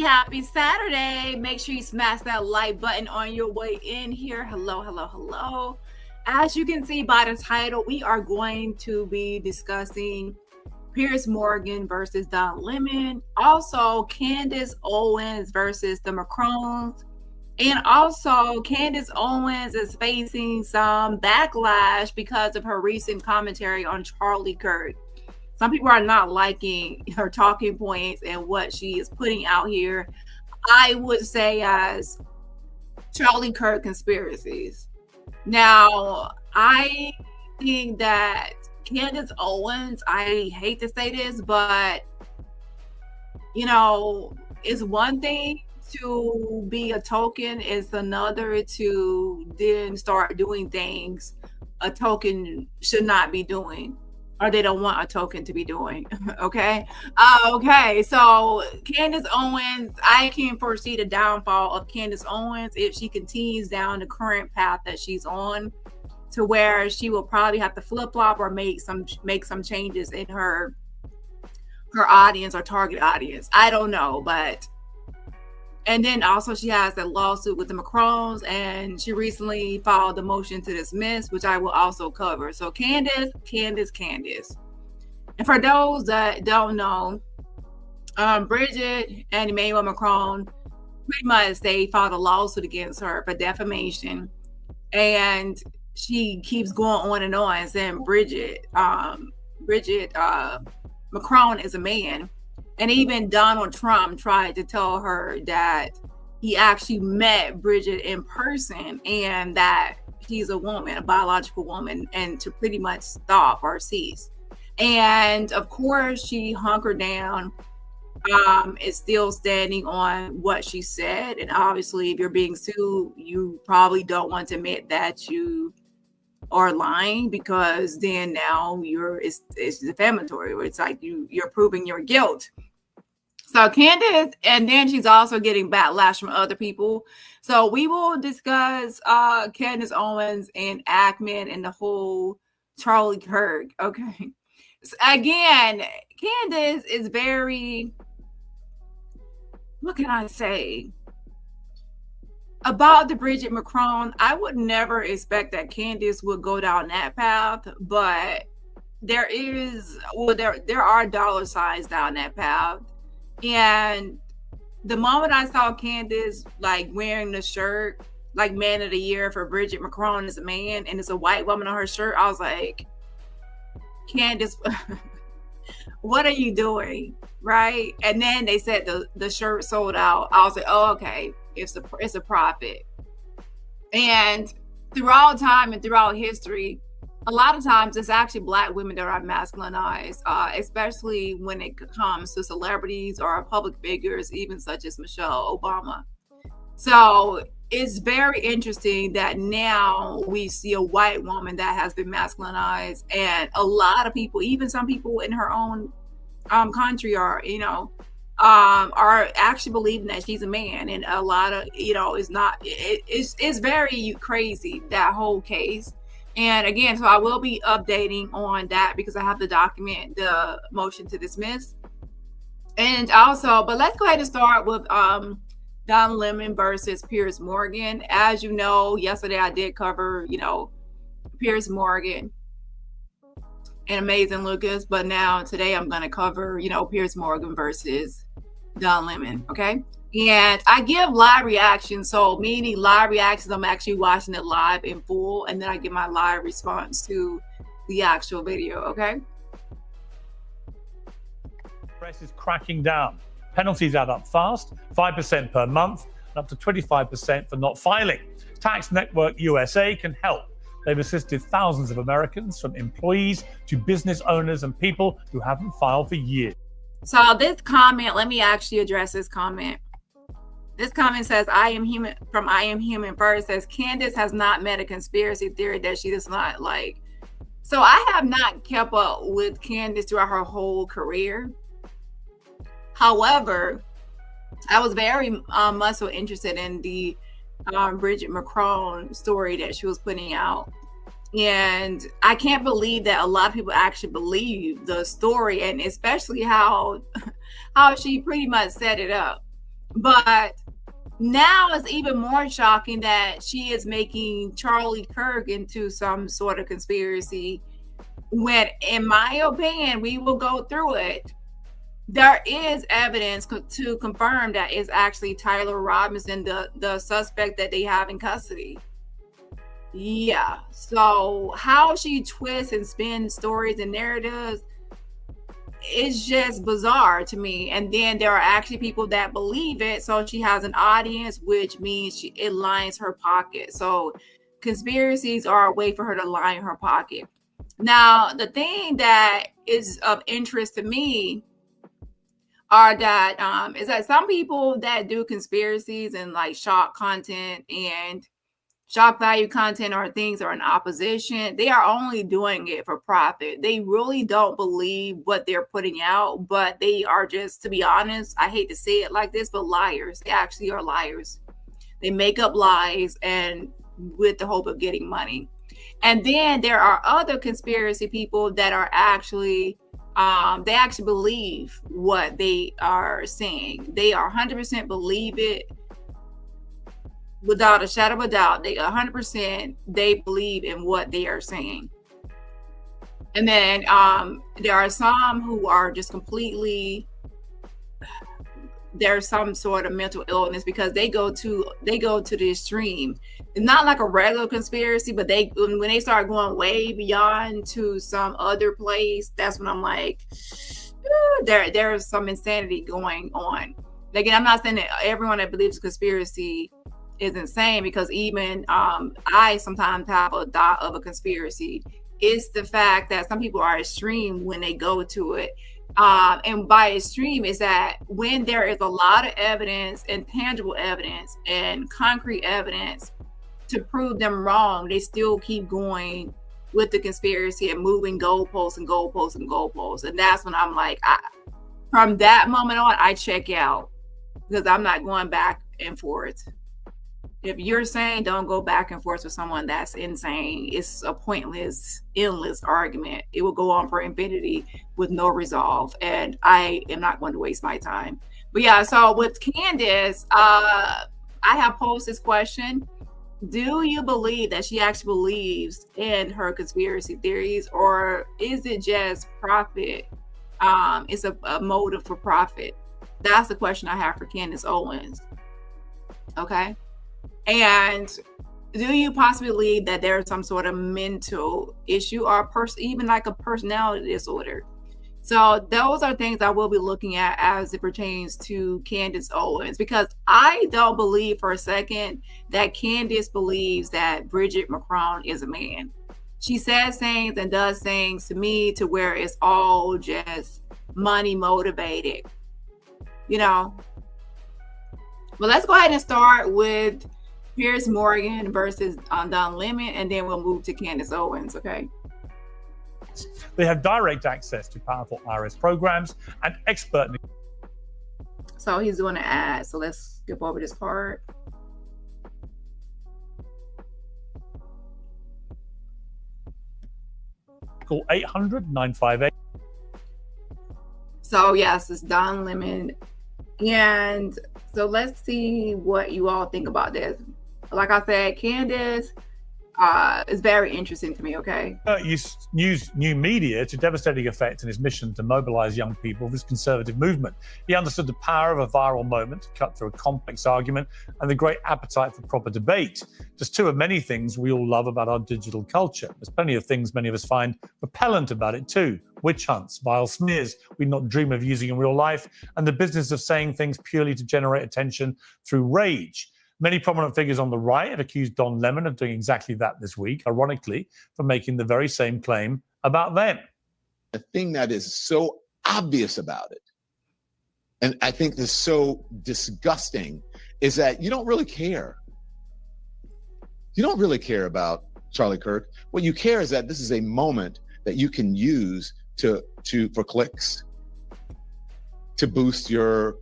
Happy Saturday. Make sure you smash that like button on your way in here. Hello, hello, hello. As you can see by the title, we are going to be discussing Piers Morgan versus Don Lemon. Also, Candace Owens versus the Macrons. And also, Candace Owens is facing some backlash because of her recent commentary on Charlie Kirk. Some people are not liking her talking points and what she is putting out here. I would say as Charlie Kirk conspiracies. Now, I think that Candace Owens, I hate to say this, but it's one thing to be a token, it's another to then start doing things a token should not be doing, or they don't want a token to be doing. Okay. So Candace Owens, I can foresee the downfall of Candace Owens if she continues down the current path that she's on, to where she will probably have to flip-flop or make some changes in her audience or target audience. I don't know, but and then also she has that lawsuit with the Macrons, and she recently filed a motion to dismiss, which I will also cover. So Candace. And for those that don't know, Bridget and Emmanuel Macron, pretty much they filed a lawsuit against her for defamation. And she keeps going on and on saying Bridget Macron is a man. And even Donald Trump tried to tell her that he actually met Bridget in person and that she's a woman, a biological woman, and to pretty much stop or cease. And of course, she hunkered down, is still standing on what she said. And obviously, if you're being sued, you probably don't want to admit that you are lying, because then now it's defamatory. It's like you're proving your guilt. So Candace, and then she's also getting backlash from other people. So we will discuss Candace Owens and Ackman and the whole Charlie Kirk. Okay. So again, Candace is very, what can I say? About the Bridget Macron, I would never expect that Candace would go down that path, but there are dollar signs down that path. And the moment I saw Candace like wearing the shirt, like Man of the Year for Bridget Macron is a man and it's a white woman on her shirt, I was like, Candace, what are you doing? Right? And then they said the shirt sold out. I was like, oh, okay, it's a profit. And throughout time and throughout history, a lot of times it's actually Black women that are masculinized, especially when it comes to celebrities or public figures, even such as Michelle Obama. So it's very interesting that now we see a white woman that has been masculinized, and a lot of people, even some people in her own country, are actually believing that she's a man, and a lot of it's very crazy, that whole case. And again, so I will be updating on that because I have to document the motion to dismiss. And also, but let's go ahead and start with Don Lemon versus Piers Morgan. As you know, yesterday I did cover, Piers Morgan and Amazing Lucas, but now today I'm going to cover, Piers Morgan versus Don Lemon. Okay. And I give live reactions. So meaning live reactions, I'm actually watching it live in full, and then I give my live response to the actual video. Okay. Press is cracking down. Penalties add up fast, 5% per month, and up to 25% for not filing. Tax Network USA can help. They've assisted thousands of Americans, from employees to business owners and people who haven't filed for years. So this comment, let me actually address this comment. This comment says, I Am Human First, says Candace has not met a conspiracy theory that she does not like. So I have not kept up with Candace throughout her whole career. However, I was very much so interested in the Bridget Macron story that she was putting out. And I can't believe that a lot of people actually believe the story, and especially how she pretty much set it up. But now it's even more shocking that she is making Charlie Kirk into some sort of conspiracy when, in my opinion, we will go through it. There is evidence to confirm that it's actually Tyler Robinson, the suspect that they have in custody. Yeah. So how she twists and spins stories and narratives, it's just bizarre to me. And then there are actually people that believe it. So she has an audience, which means it lines her pocket. So conspiracies are a way for her to line her pocket. Now, the thing that is of interest to me are that is that some people that do conspiracies and like shock content and shock value content or things are in opposition, they are only doing it for profit. They really don't believe what they're putting out, but they are just, to be honest, I hate to say it like this, but liars. They actually are liars. They make up lies and with the hope of getting money. And then there are other conspiracy people that are actually they actually believe what they are saying. They are 100% believe it without a shadow of a doubt. They 100% they believe in what they are saying. And then there are some who are just completely, there's some sort of mental illness because they go to the extreme. It's not like a regular conspiracy, but when they start going way beyond to some other place, that's when I'm like, there's some insanity going on. Again, I'm not saying that everyone that believes a conspiracy is insane, because even I sometimes have a thought of a conspiracy. It's the fact that some people are extreme when they go to it. And by extreme is that when there is a lot of evidence and tangible evidence and concrete evidence to prove them wrong, they still keep going with the conspiracy and moving goalposts and goalposts and goalposts. And that's when I'm like, from that moment on, I check out, because I'm not going back and forth. If you're saying don't go back and forth with someone that's insane, it's a pointless, endless argument. It will go on for infinity with no resolve. And I am not going to waste my time. But yeah, so with Candace, I have posed this question. Do you believe that she actually believes in her conspiracy theories, or is it just profit? It's a motive for profit. That's the question I have for Candace Owens. Okay. And do you possibly believe that there's some sort of mental issue or even like a personality disorder? So those are things I will be looking at as it pertains to Candace Owens, because I don't believe for a second that Candace believes that Bridget Macron is a man. She says things and does things to me to where it's all just money motivated, you know. Well, let's go ahead and start with Piers Morgan versus Don Lemon, and then we'll move to Candace Owens, okay? They have direct access to powerful IRS programs and expert. So he's doing an ad. So let's skip over this part. Call 800-958. So yes, it's Don Lemon. And so let's see what you all think about this. Like I said, Candace is very interesting to me, okay? Used new media to devastating effect in his mission to mobilize young people for his conservative movement. He understood the power of a viral moment to cut through a complex argument and the great appetite for proper debate. Just two of many things we all love about our digital culture. There's plenty of things many of us find repellent about it too. Witch hunts, vile smears we'd not dream of using in real life, and the business of saying things purely to generate attention through rage. Many prominent figures on the right have accused Don Lemon of doing exactly that this week, ironically, for making the very same claim about them. The thing that is so obvious about it, and I think is so disgusting, is that you don't really care. You don't really care about Charlie Kirk. What you care is that this is a moment that you can use for clicks, to boost your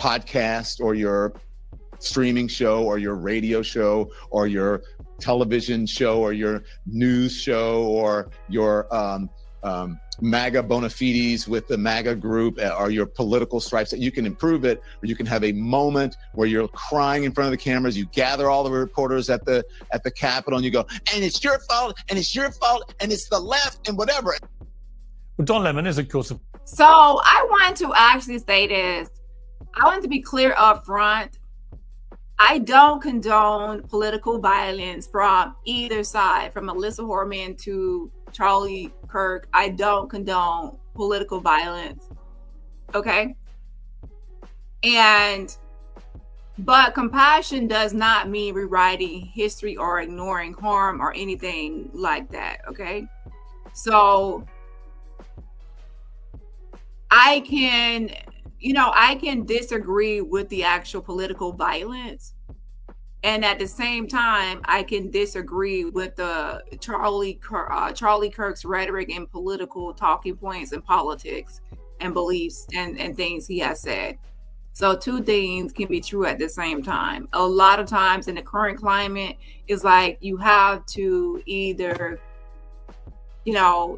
podcast or your streaming show or your radio show or your television show or your news show or your MAGA bona fides with the MAGA group or your political stripes, that you can improve it, or you can have a moment where you're crying in front of the cameras. You gather all the reporters at the Capitol and you go, and it's your fault, and it's your fault, and it's the left, and whatever. Well, Don Lemon is, of course. So I want to actually say this. I want to be clear up front. I don't condone political violence from either side, from Melissa Horman to Charlie Kirk. I don't condone political violence. Okay? But compassion does not mean rewriting history or ignoring harm or anything like that. Okay? So I can disagree with the actual political violence. And at the same time, I can disagree with the Charlie Kirk's rhetoric and political talking points and politics and beliefs and things he has said. So two things can be true at the same time. A lot of times in the current climate, it's like you have to either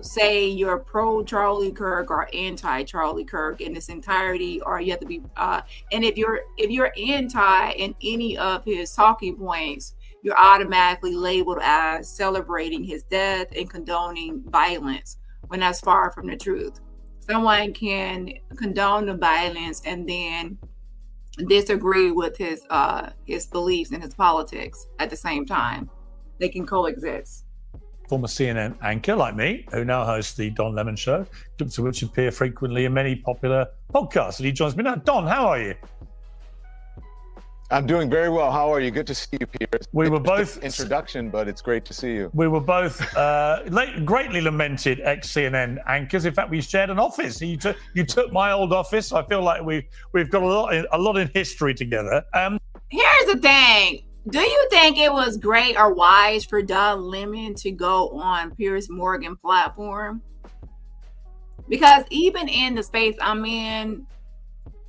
say you're pro Charlie Kirk or anti Charlie Kirk in its entirety, or you have to be and if you're anti in any of his talking points, you're automatically labeled as celebrating his death and condoning violence, when that's far from the truth. Someone can condone the violence and then disagree with his beliefs and his politics at the same time. They can coexist. Former CNN anchor like me, who now hosts the Don Lemon Show, to which appear frequently in many popular podcasts. And he joins me now. Don, how are you? I'm doing very well. How are you? Good to see you, Piers. We were both introduction, but it's great to see you. We were both greatly lamented ex-CNN anchors. In fact, we shared an office. You took my old office. I feel like we've got a lot in history together. Here's the thing. Do you think it was great or wise for Don Lemon to go on Piers Morgan platform? Because even in the space I'm in,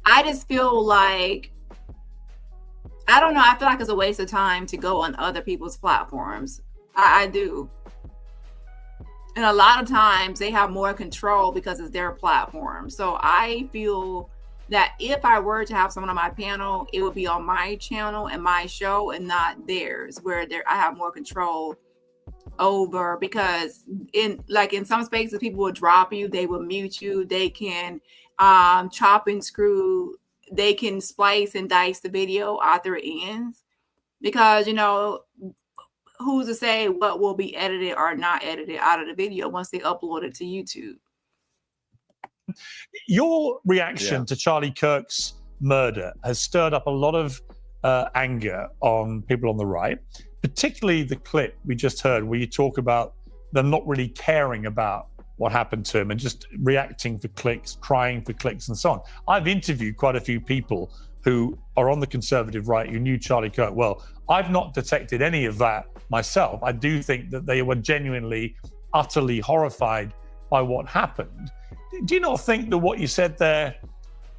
I just feel like, I don't know, I feel like it's a waste of time to go on other people's platforms. I do. And a lot of times they have more control because it's their platform. So I feel that if I were to have someone on my panel, it would be on my channel and my show and not theirs, where I have more control over. Because in some spaces, people will drop you, they will mute you, they can chop and screw, they can splice and dice the video out their ends. Because, who's to say what will be edited or not edited out of the video once they upload it to YouTube? Your reaction to Charlie Kirk's murder has stirred up a lot of anger on people on the right, particularly the clip we just heard where you talk about them not really caring about what happened to him and just reacting for clicks, crying for clicks and so on. I've interviewed quite a few people who are on the conservative right who knew Charlie Kirk well. I've not detected any of that myself. I do think that they were genuinely, utterly horrified by what happened. Do you not think that what you said there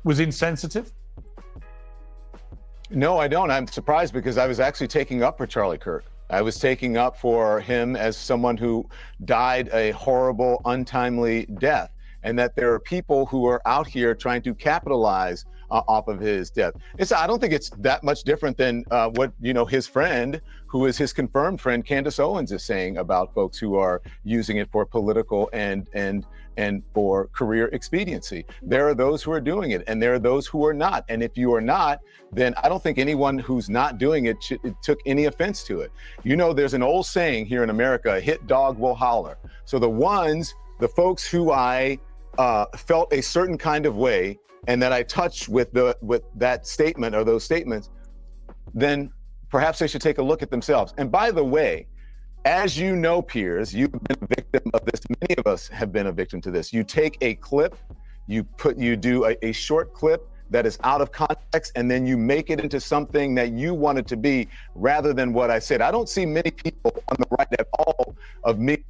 was insensitive? No, I don't. I'm surprised because I was actually taking up for Charlie Kirk. I was taking up for him as someone who died a horrible, untimely death, and that there are people who are out here trying to capitalize off of his death. I don't think it's that much different than what his friend, who is his confirmed friend, Candace Owens, is saying about folks who are using it for political and for career expediency. There are those who are doing it, and there are those who are not. And if you are not, then I don't think anyone who's not doing it took any offense to it. There's an old saying here in America: a hit dog will holler. So the folks who I felt a certain kind of way, and that I touched with that statement or those statements, then perhaps they should take a look at themselves. And by the way, as you know, Piers, you've been a victim of this. Many of us have been a victim to this. You take a clip, you do a short clip that is out of context, and then you make it into something that you want it to be rather than what I said. I don't see many people on the right at all of me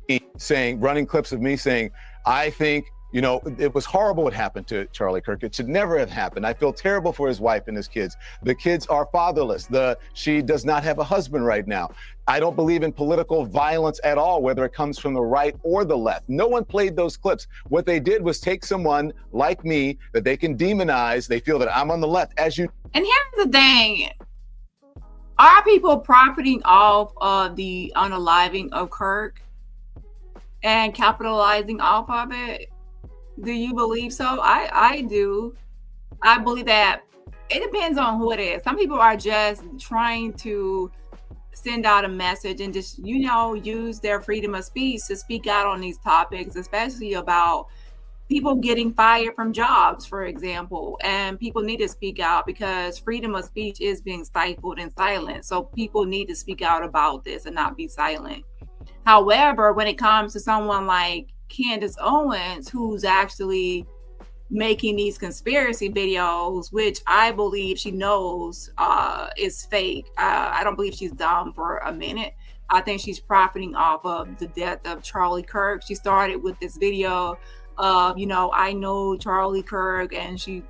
running clips of me saying, I think You know, it was horrible what happened to Charlie Kirk. It should never have happened. I feel terrible for his wife and his kids. The kids are fatherless. She does not have a husband right now. I don't believe in political violence at all, whether it comes from the right or the left. No one played those clips. What they did was take someone like me that they can demonize. They feel that I'm on the left, as you. And here's the thing. Are people profiting off of the unaliving of Kirk and capitalizing off of it? Do you believe so? I do. I believe that it depends on who it is. Some people are just trying to send out a message and just, you know, use their freedom of speech to speak out on these topics, especially about people getting fired from jobs, for example. And people need to speak out because freedom of speech is being stifled and silenced. So people need to speak out about this and not be silent. However, when it comes to someone like Candace Owens, who's actually making these conspiracy videos, which I believe she knows is fake. I don't believe she's dumb for a minute. I think she's profiting off of the death of Charlie Kirk. She started with this video of, you know, I know Charlie Kirk, and she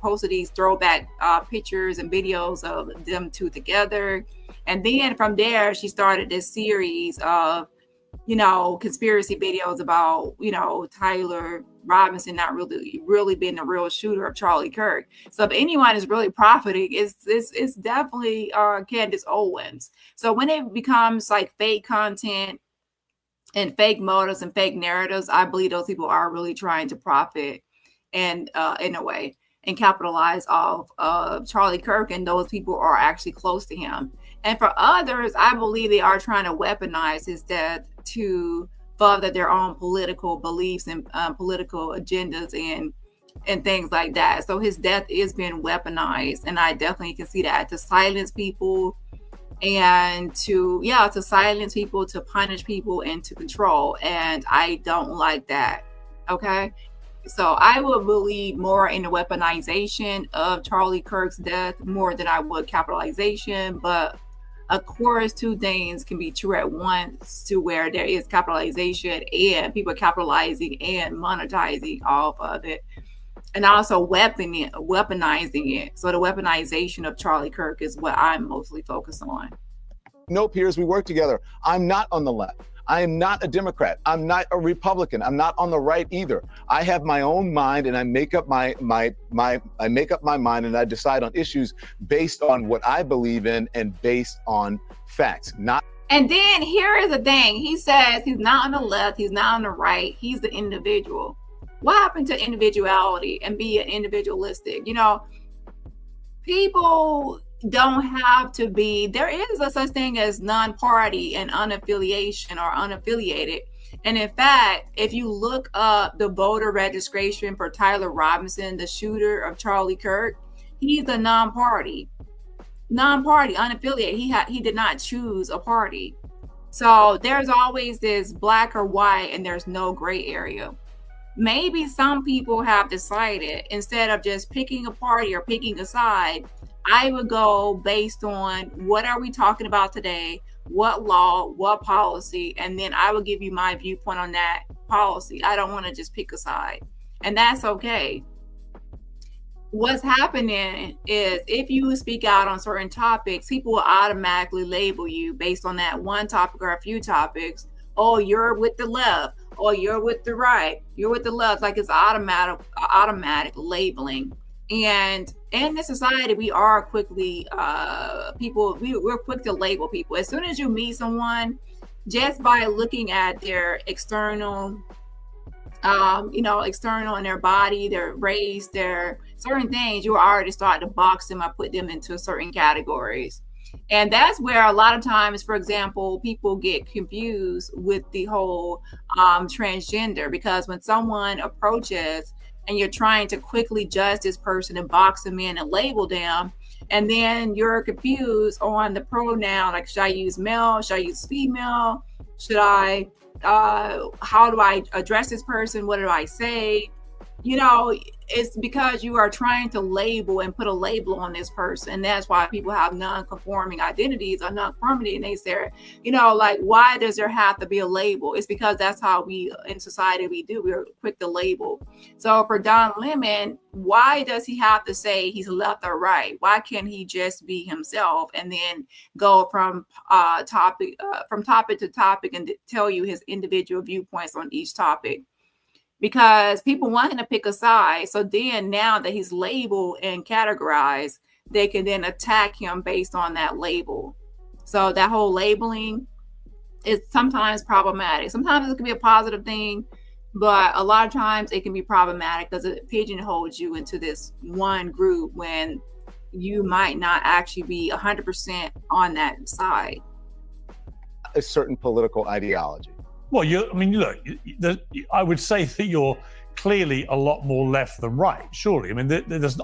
posted these throwback pictures and videos of them two together. And then from there, she started this series of, you know, conspiracy videos about, you know, Tyler Robinson not really being the real shooter of Charlie Kirk. So if anyone is really profiting, it's definitely Candace Owens. So when it becomes like fake content and fake motives and fake narratives, I believe those people are really trying to profit and in a way and capitalize off of Charlie Kirk, and those people are actually close to him. And for others, I believe they are trying to weaponize his death to further their own political beliefs and political agendas and things like that. So his death is being weaponized, and I definitely can see that, to silence people and to silence people, to punish people, and to control. And I don't like that. Okay. So I would believe more in the weaponization of Charlie Kirk's death more than I would capitalization. But of course, two things can be true at once, to where there is capitalization and people capitalizing and monetizing off of it, and also weaponizing it. So the weaponization of Charlie Kirk is what I'm mostly focused on. No, Piers, we work together. I'm not on the left. I am not a Democrat. I'm not a Republican. I'm not on the right either. I have my own mind, and I make up my mind, and I decide on issues based on what I believe in and based on facts. And then here is the thing. He says he's not on the left, he's not on the right, he's the individual. What happened to individuality and be individualistic? You know, people don't have to be, there is a such thing as non-party and unaffiliation or unaffiliated. And in fact, if you look up the voter registration for Tyler Robinson, the shooter of Charlie Kirk, he's a non-party, unaffiliated. He did not choose a party. So there's always this black or white, and there's no gray area. Maybe some people have decided, instead of just picking a party or picking a side, I would go based on what are we talking about today, what law, what policy, and then I will give you my viewpoint on that policy. I don't want to just pick a side, and that's okay. What's happening is if you speak out on certain topics, people will automatically label you based on that one topic or a few topics. Oh, you're with the left. Oh, you're with the right. You're with the left. Like it's automatic labeling. And in this society, we are quickly we're quick to label people. As soon as you meet someone, just by looking at their external, external in their body, their race, their certain things, you already start to box them or put them into certain categories. And that's where a lot of times, for example, people get confused with the whole transgender, because when someone approaches and you're trying to quickly judge this person and box them in and label them, and then you're confused on the pronoun, like, should I use male? Should I use female? Should I, how do I address this person? What do I say? it's because you are trying to label and put a label on this person. That's why people have non-conforming identities or non-conformity, and they say, like, why does there have to be a label? It's because that's how we in society we do. We're quick to label. So for Don Lemon, why does he have to say he's left or right? Why can't he just be himself and then go from topic to topic and tell you his individual viewpoints on each topic? Because people want him to pick a side. So then now that he's labeled and categorized, they can then attack him based on that label. So that whole labeling is sometimes problematic. Sometimes it can be a positive thing, but a lot of times it can be problematic because it pigeonholes you into this one group when you might not actually be 100% on that side. A certain political ideology. Well, look, I would say that you're clearly a lot more left than right, surely. I mean,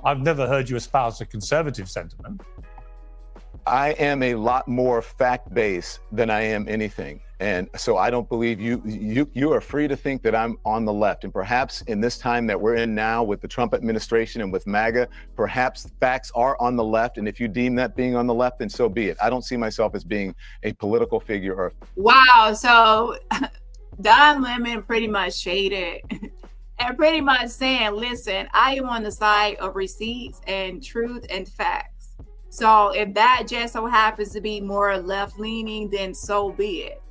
I've never heard you espouse a conservative sentiment. I am a lot more fact-based than I am anything. And so I don't believe you are free to think that I'm on the left. And perhaps in this time that we're in now with the Trump administration and with MAGA, perhaps facts are on the left. And if you deem that being on the left, then so be it. I don't see myself as being a political figure. Wow. So Don Lemon pretty much shaded and pretty much saying, listen, I am on the side of receipts and truth and facts. So if that just so happens to be more left-leaning, then so be it.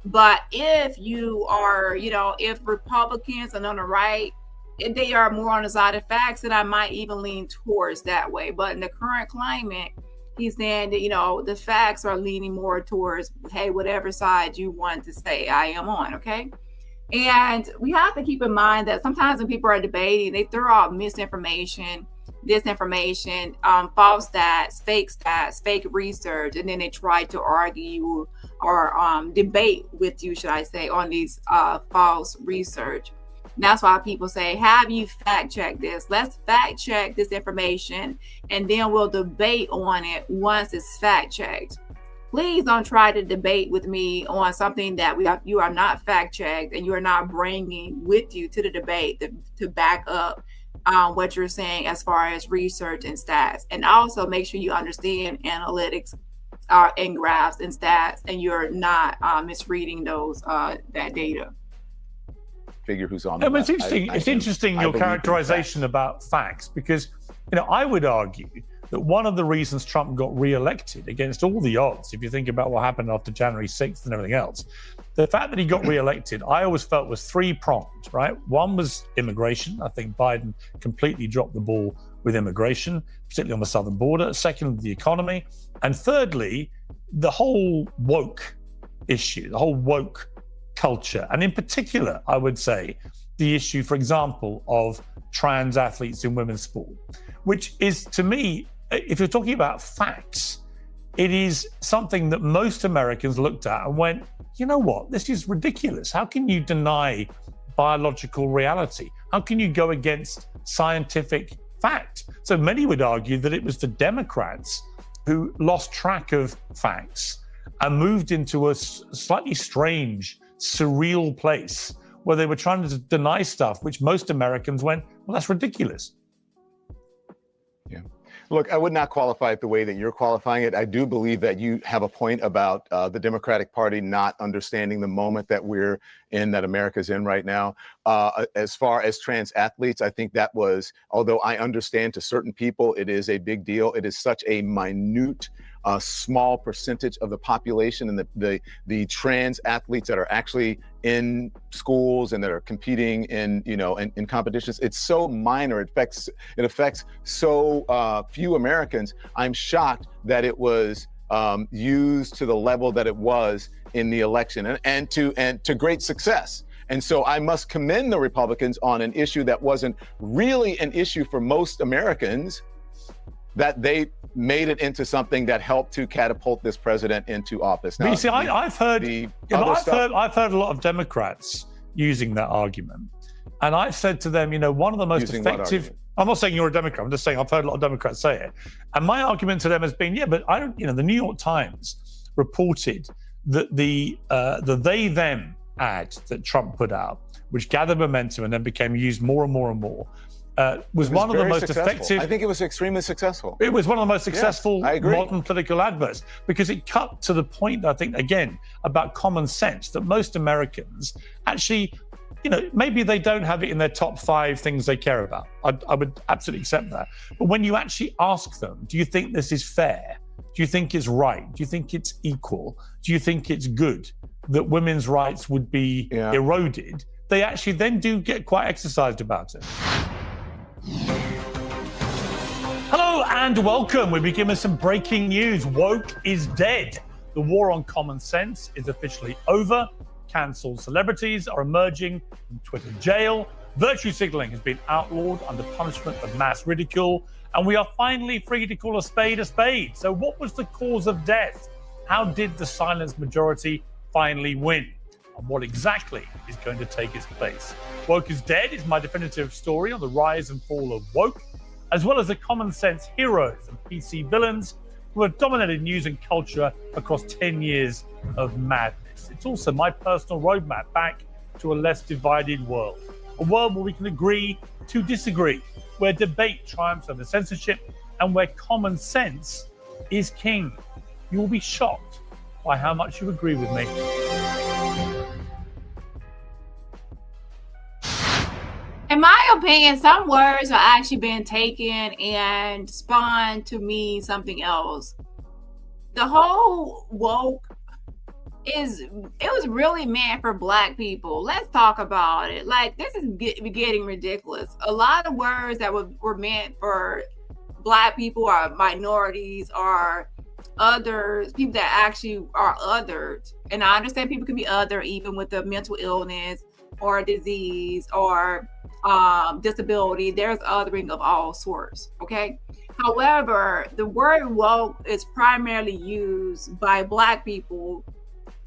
But if you are, if Republicans are on the right, if they are more on the side of facts, then I might even lean towards that way. But in the current climate, he's saying that, the facts are leaning more towards, hey, whatever side you want to say I am on, okay? And we have to keep in mind that sometimes when people are debating, they throw out misinformation, disinformation, false stats, fake research, and then they try to argue or debate with you, should I say, on these false research. And that's why people say, have you fact checked this? Let's fact check this information, and then we'll debate on it once it's fact checked. Please don't try to debate with me on something that you are not fact checked and you are not bringing with you to the debate to back up what you're saying as far as research and stats. And also make sure you understand analytics and graphs and stats, and you're not misreading those that data. Figure who's on the left. It's interesting. It's interesting your characterization about facts, because I would argue that one of the reasons Trump got re-elected against all the odds, if you think about what happened after January 6th and everything else, the fact that he got re-elected, I always felt was three-pronged, right? One was immigration. I think Biden completely dropped the ball with immigration, particularly on the southern border. Second, the economy. And thirdly, the whole woke issue, the whole woke culture. And in particular, I would say the issue, for example, of trans athletes in women's sport, which is, to me, if you're talking about facts, it is something that most Americans looked at and went, you know what, this is ridiculous. How can you deny biological reality? How can you go against scientific fact? So many would argue that it was the Democrats who lost track of facts and moved into a slightly strange, surreal place where they were trying to deny stuff, which most Americans went, well, that's ridiculous. Yeah. Look, I would not qualify it the way that you're qualifying it. I do believe that you have a point about the Democratic Party not understanding the moment that we're in, that America's in right now. As far as trans athletes, I think that was, although I understand to certain people it is a big deal, it is such a minute, small percentage of the population, and the trans athletes that are actually in schools and that are competing in competitions. It's so minor. It affects so few Americans. I'm shocked that it was used to the level that it was in the election, and to great success. And so I must commend the Republicans on an issue that wasn't really an issue for most Americans, that they made it into something that helped to catapult this president into office. Now, but you see, I've heard a lot of Democrats using that argument, and I've said to them, one of the most effective. I'm not saying you're a Democrat. I'm just saying I've heard a lot of Democrats say it, and my argument to them has been, yeah, but I don't. The New York Times reported that the they them ad that Trump put out which gathered momentum and then became used more and more and more, was one of the most effective. I think it was extremely successful. It was one of the most successful agree. modern political adverts because it cut to the point, I think, again, about common sense, that most Americans actually, maybe they don't have it in their top 5 things they care about. I would absolutely accept that. But when you actually ask them, do you think this is fair? Do you think it's right? Do you think it's equal? Do you think it's good that women's rights would be eroded? They actually then do get quite exercised about it. Hello and welcome. We begin with some breaking news. Woke is dead. The war on common sense is officially over. Cancelled celebrities are emerging from Twitter jail. Virtue signaling has been outlawed under punishment of mass ridicule. And we are finally free to call a spade a spade. So what was the cause of death? How did the silenced majority finally win? And what exactly is going to take its place? Woke is Dead is my definitive story on the rise and fall of woke, as well as the common sense heroes and PC villains who have dominated news and culture across 10 years of madness. It's also my personal roadmap back to a less divided world, a world where we can agree to disagree, where debate triumphs over censorship, and where common sense is king. You will be shocked by how much you agree with me. In my opinion, some words are actually being taken and spun to mean something else. The whole woke it was really meant for Black people. Let's talk about it. Like, this is getting ridiculous. A lot of words that were meant for Black people or minorities or others, people that actually are othered. And I understand people can be other even with a mental illness or a disease or disability. There's othering of all sorts, okay? However, the word woke is primarily used by Black people,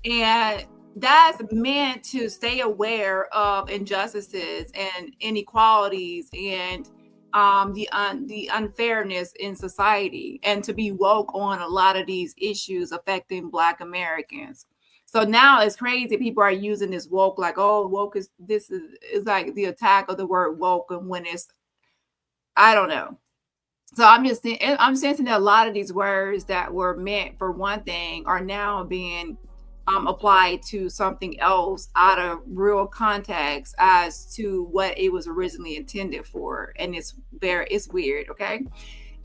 and that's meant to stay aware of injustices and inequalities and the unfairness in society, and to be woke on a lot of these issues affecting Black Americans. So now it's crazy. People are using this woke like, oh, woke is like the attack of the word woke, and when it's, I don't know. So I'm sensing that a lot of these words that were meant for one thing are now being applied to something else out of real context as to what it was originally intended for. And it's weird, okay?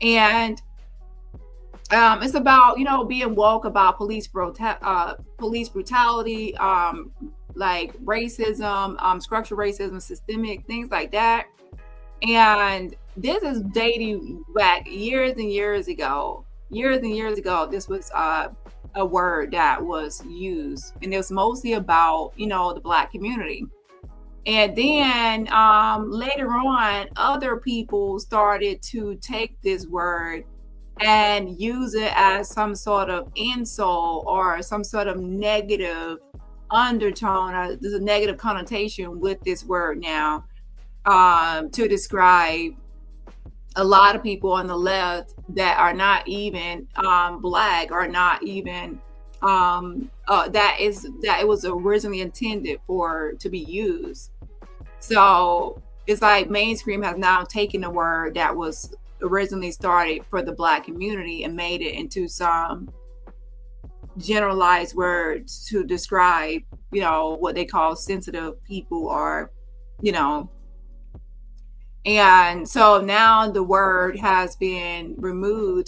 And it's about, being woke about police brutality, like racism, structural racism, systemic, things like that. And this is dating back years and years ago. This was a word that was used, and it was mostly about, the Black community. And then later on, other people started to take this word and use it as some sort of insult or some sort of negative undertone, or there's a negative connotation with this word now, to describe a lot of people on the left that are not even Black, or not even that it was originally intended to be used. So it's like mainstream has now taken a word that was originally started for the Black community and made it into some generalized words to describe, what they call sensitive people, or, and so now the word has been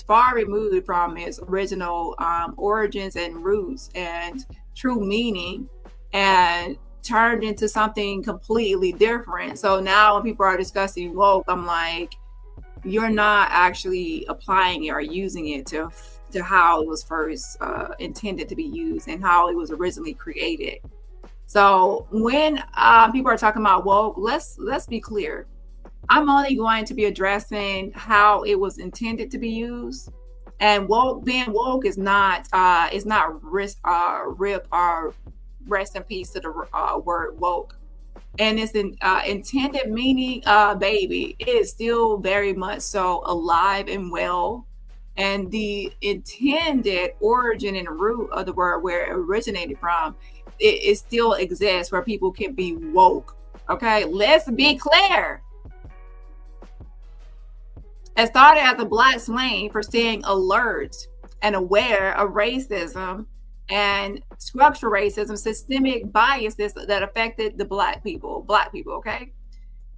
far removed from its original origins and roots and true meaning, and turned into something completely different. So now when people are discussing woke, I'm like, you're not actually applying it or using it to how it was first intended to be used and how it was originally created. So when people are talking about woke, let's be clear. I'm only going to be addressing how it was intended to be used. And being woke is not rip or rest in peace to the word woke. And its intended meaning, baby, it is still very much so alive and well. And the intended origin and root of the word, where it originated from, it still exists, where people can be woke Okay, let's be clear. It started as a black slang for staying alert and aware of racism and structural racism, systemic biases that affected the black people, okay?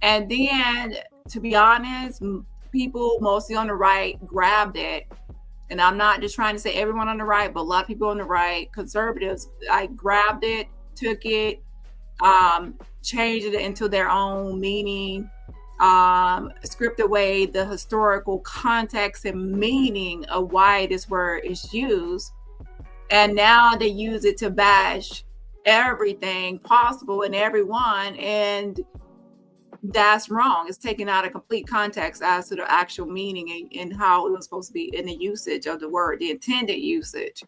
And then, to be honest, people mostly on the right grabbed it. And I'm not just trying to say everyone on the right, but a lot of people on the right, conservatives, grabbed it, took it, changed it into their own meaning, stripped away the historical context and meaning of why this word is used. And now they use it to bash everything possible and everyone. And that's wrong. It's taken out of complete context as to the actual meaning and how it was supposed to be in the usage of the word, the intended usage.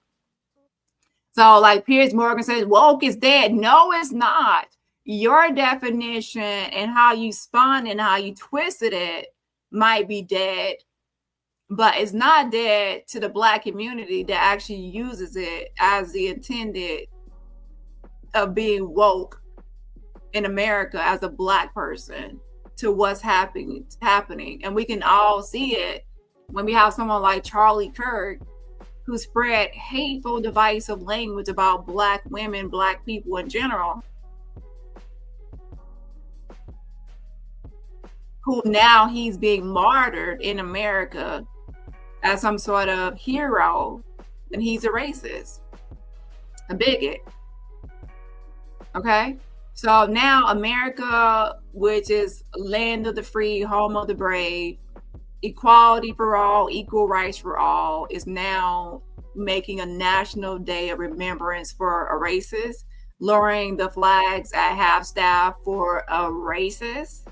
So like Piers Morgan says, woke is dead. No, it's not. Your definition and how you spun and how you twisted it might be dead, but it's not dead to the black community that actually uses it as the intended of being woke in America as a black person to what's happening. And we can all see it when we have someone like Charlie Kirk who spread hateful, divisive language about black women, black people in general, who now he's being martyred in America as some sort of hero, and he's a racist, a bigot. Okay? So now America, which is land of the free, home of the brave, equality for all, equal rights for all, is now making a national day of remembrance for a racist, lowering the flags at half-staff for a racist.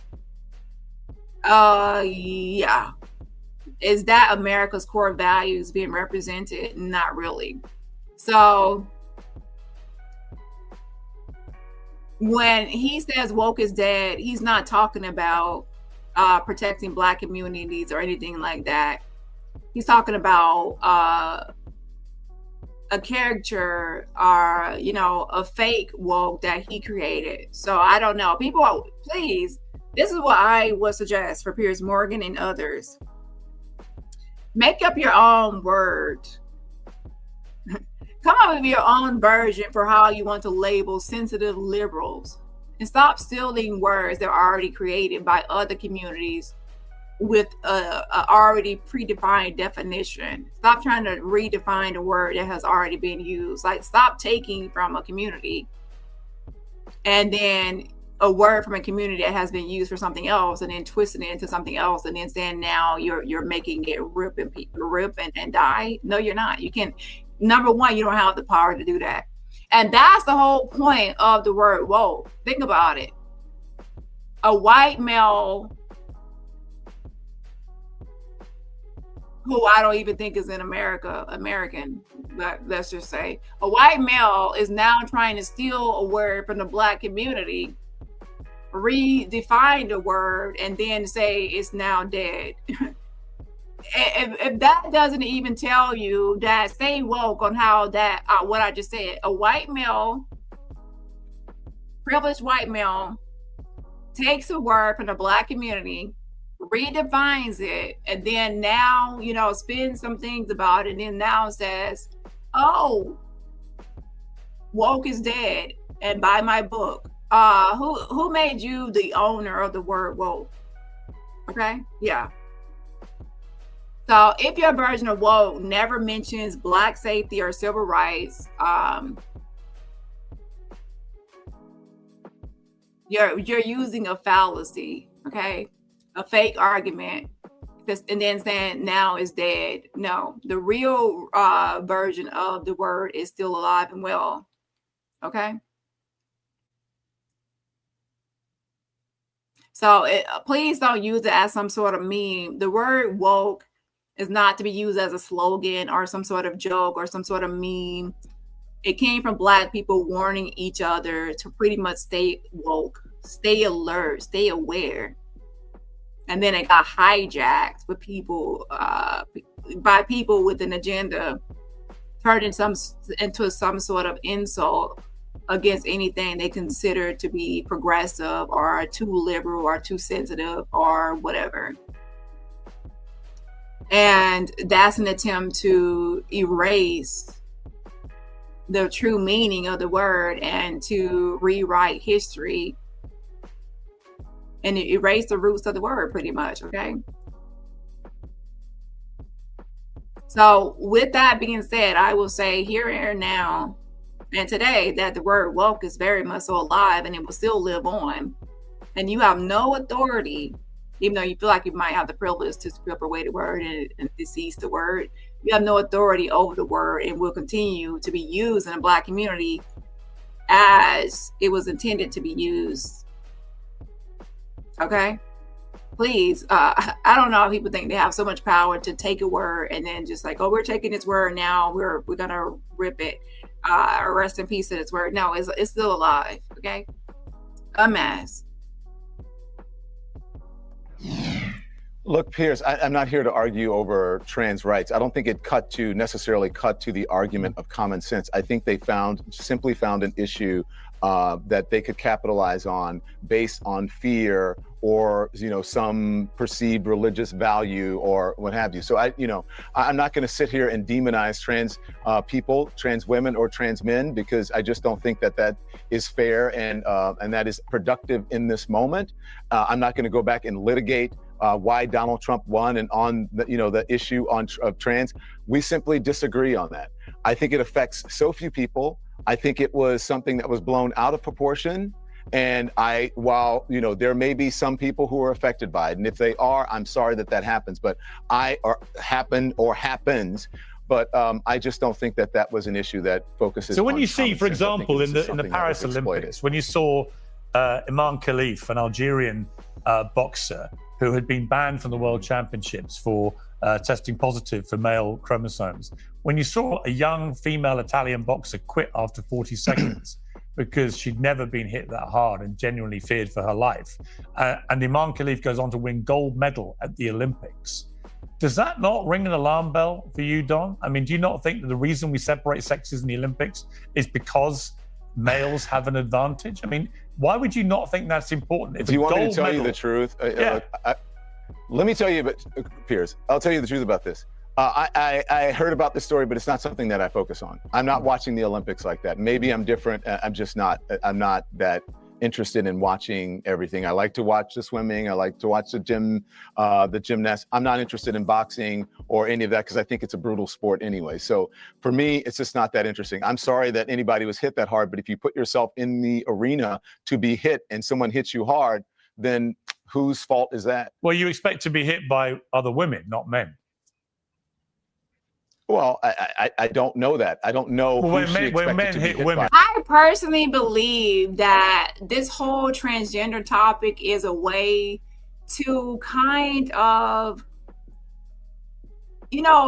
Yeah. Is that America's core values being represented? Not really. So when he says woke is dead, he's not talking about protecting black communities or anything like that. He's talking about a caricature or, a fake woke that he created. So I don't know. People, please, this is what I would suggest for Piers Morgan and others. Make up your own word. Come up with your own version for how you want to label sensitive liberals, and stop stealing words that are already created by other communities with a already predefined definition. Stop trying to redefine a word that has already been used. Like, stop taking from a community and then a word from a community that has been used for something else and then twisting it into something else and then saying now you're making it rip and die. No, you're not. You can. Number one, you don't have the power to do that. And that's the whole point of the word woke. Think about it. A white male who I don't even think is in American, but let's just say a white male is now trying to steal a word from the black community, redefine the word, and then say it's now dead. If that doesn't even tell you that, stay woke on how that, what I just said, a white male, privileged white male, takes a word from the black community, redefines it, and then now, spins some things about it, and then now says, oh, woke is dead, and buy my book. Who made you the owner of the word woke? Okay, yeah. So if your version of woke never mentions black safety or civil rights, you're using a fallacy, okay? A fake argument, and then saying now is dead. No, the real version of the word is still alive and well, okay? So please don't use it as some sort of meme. The word woke is not to be used as a slogan or some sort of joke or some sort of meme. It came from black people warning each other to pretty much stay woke, stay alert, stay aware. And then it got hijacked with people, by people with an agenda, turned into some sort of insult against anything they consider to be progressive or too liberal or too sensitive or whatever. And that's an attempt to erase the true meaning of the word and to rewrite history and erase the roots of the word, pretty much. Okay. So with that being said, I will say here and now and today that the word woke is very much so alive and it will still live on. And you have no authority, even though you feel like you might have the privilege to strip away the word and decease the word. You have no authority over the word and will continue to be used in the Black community as it was intended to be used. Okay? Please, I don't know if people think they have so much power to take a word and then just like, oh, we're taking this word now, we're gonna rip it. Rest in peace to this word. No, it's still alive. Okay, a mess. Look, Piers, I'm not here to argue over trans rights. I don't think it necessarily cut to the argument of common sense. I think they simply found an issue that they could capitalize on based on fear or, some perceived religious value or what have you. So I'm not going to sit here and demonize trans people, trans women or trans men, because I just don't think that is fair and that is productive in this moment. I'm not going to go back and litigate why Donald Trump won and on the issue of trans. We simply disagree on that. I think it affects so few people. I think it was something that was blown out of proportion. And while there may be some people who are affected by it, and if they are, I'm sorry that happens, but happens. But I just don't think that was an issue that focuses. So when on you see, for example, in the Paris Olympics, when you saw Imam Khalif, an Algerian boxer who had been banned from the World Championships for testing positive for male chromosomes, when you saw a young female Italian boxer quit after 40 seconds because she'd never been hit that hard and genuinely feared for her life, and Imam Khalif goes on to win gold medal at the Olympics, does that not ring an alarm bell for you, Don? I mean, do you not think that the reason we separate sexes in the Olympics is because males have an advantage? I mean, why would you not think that's important? Do you want me to tell you the truth? Yeah. Let me tell you, Piers, I'll tell you the truth about this. I heard about this story, but it's not something that I focus on. I'm not watching the Olympics like that. Maybe I'm different. I'm just not. I'm not that interested in watching everything. I like to watch the swimming. I like to watch the gymnasts. I'm not interested in boxing or any of that because I think it's a brutal sport anyway. So for me, it's just not that interesting. I'm sorry that anybody was hit that hard, but if you put yourself in the arena to be hit and someone hits you hard, then whose fault is that? Well, you expect to be hit by other women, not men. Well, I don't know that. I don't know who she expected to be hit women. I personally believe that this whole transgender topic is a way to kind of,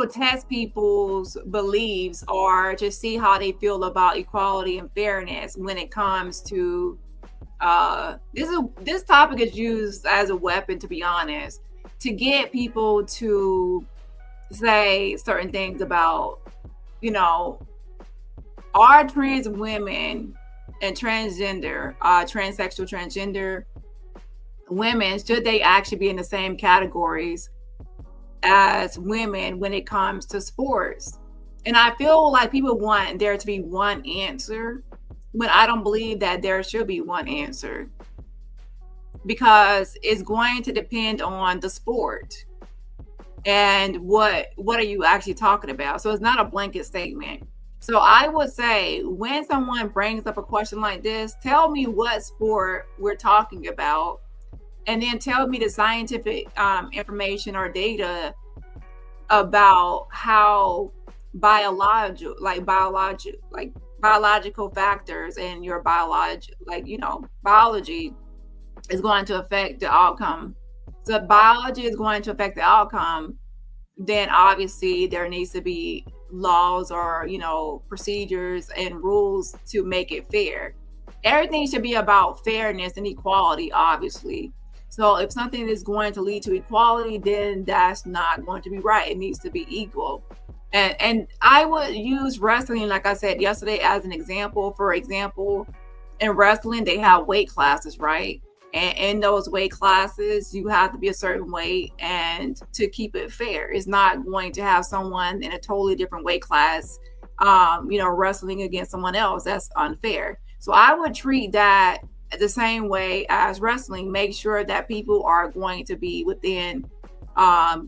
test people's beliefs or to see how they feel about equality and fairness when it comes to this topic is used as a weapon, to be honest, to get people to say certain things about, are trans women and transsexual transgender women, should they actually be in the same categories as women when it comes to sports? And I feel like people want there to be one answer when I don't believe that there should be one answer, because it's going to depend on the sport and what are you actually talking about. So it's not a blanket statement. So I would say when someone brings up a question like this, tell me what sport we're talking about, and then tell me the scientific information or data about how biological factors and your biology is going to affect the outcome. So if biology is going to affect the outcome, then obviously there needs to be laws or, procedures and rules to make it fair. Everything should be about fairness and equality, obviously. So if something is going to lead to equality, then that's not going to be right. It needs to be equal. And I would use wrestling, like I said yesterday, as an example. For example, in wrestling, they have weight classes, right? And in those weight classes, you have to be a certain weight, and to keep it fair, it's not going to have someone in a totally different weight class, wrestling against someone else. That's unfair. So I would treat that the same way as wrestling. Make sure that people are going to be within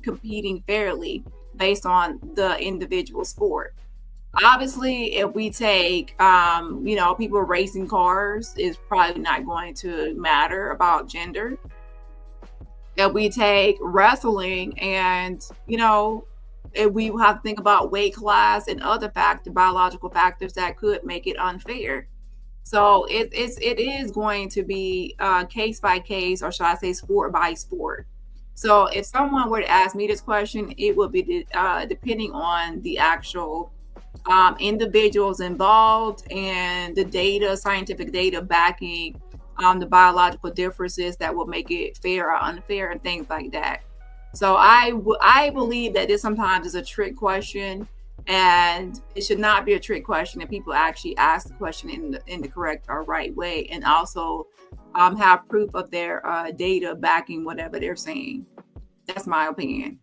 competing fairly based on the individual sport. Obviously, if we take people racing cars, is probably not going to matter about gender. If we take wrestling, and if we have to think about weight class and other biological factors that could make it unfair. So it is going to be case by case, or should I say sport by sport. So if someone were to ask me this question, it would be depending on the actual individuals involved and the data, scientific data backing the biological differences that will make it fair or unfair and things like that. So I believe that this sometimes is a trick question, and it should not be a trick question if people actually ask the question in the correct or right way, and also have proof of their data backing whatever they're saying. That's my opinion.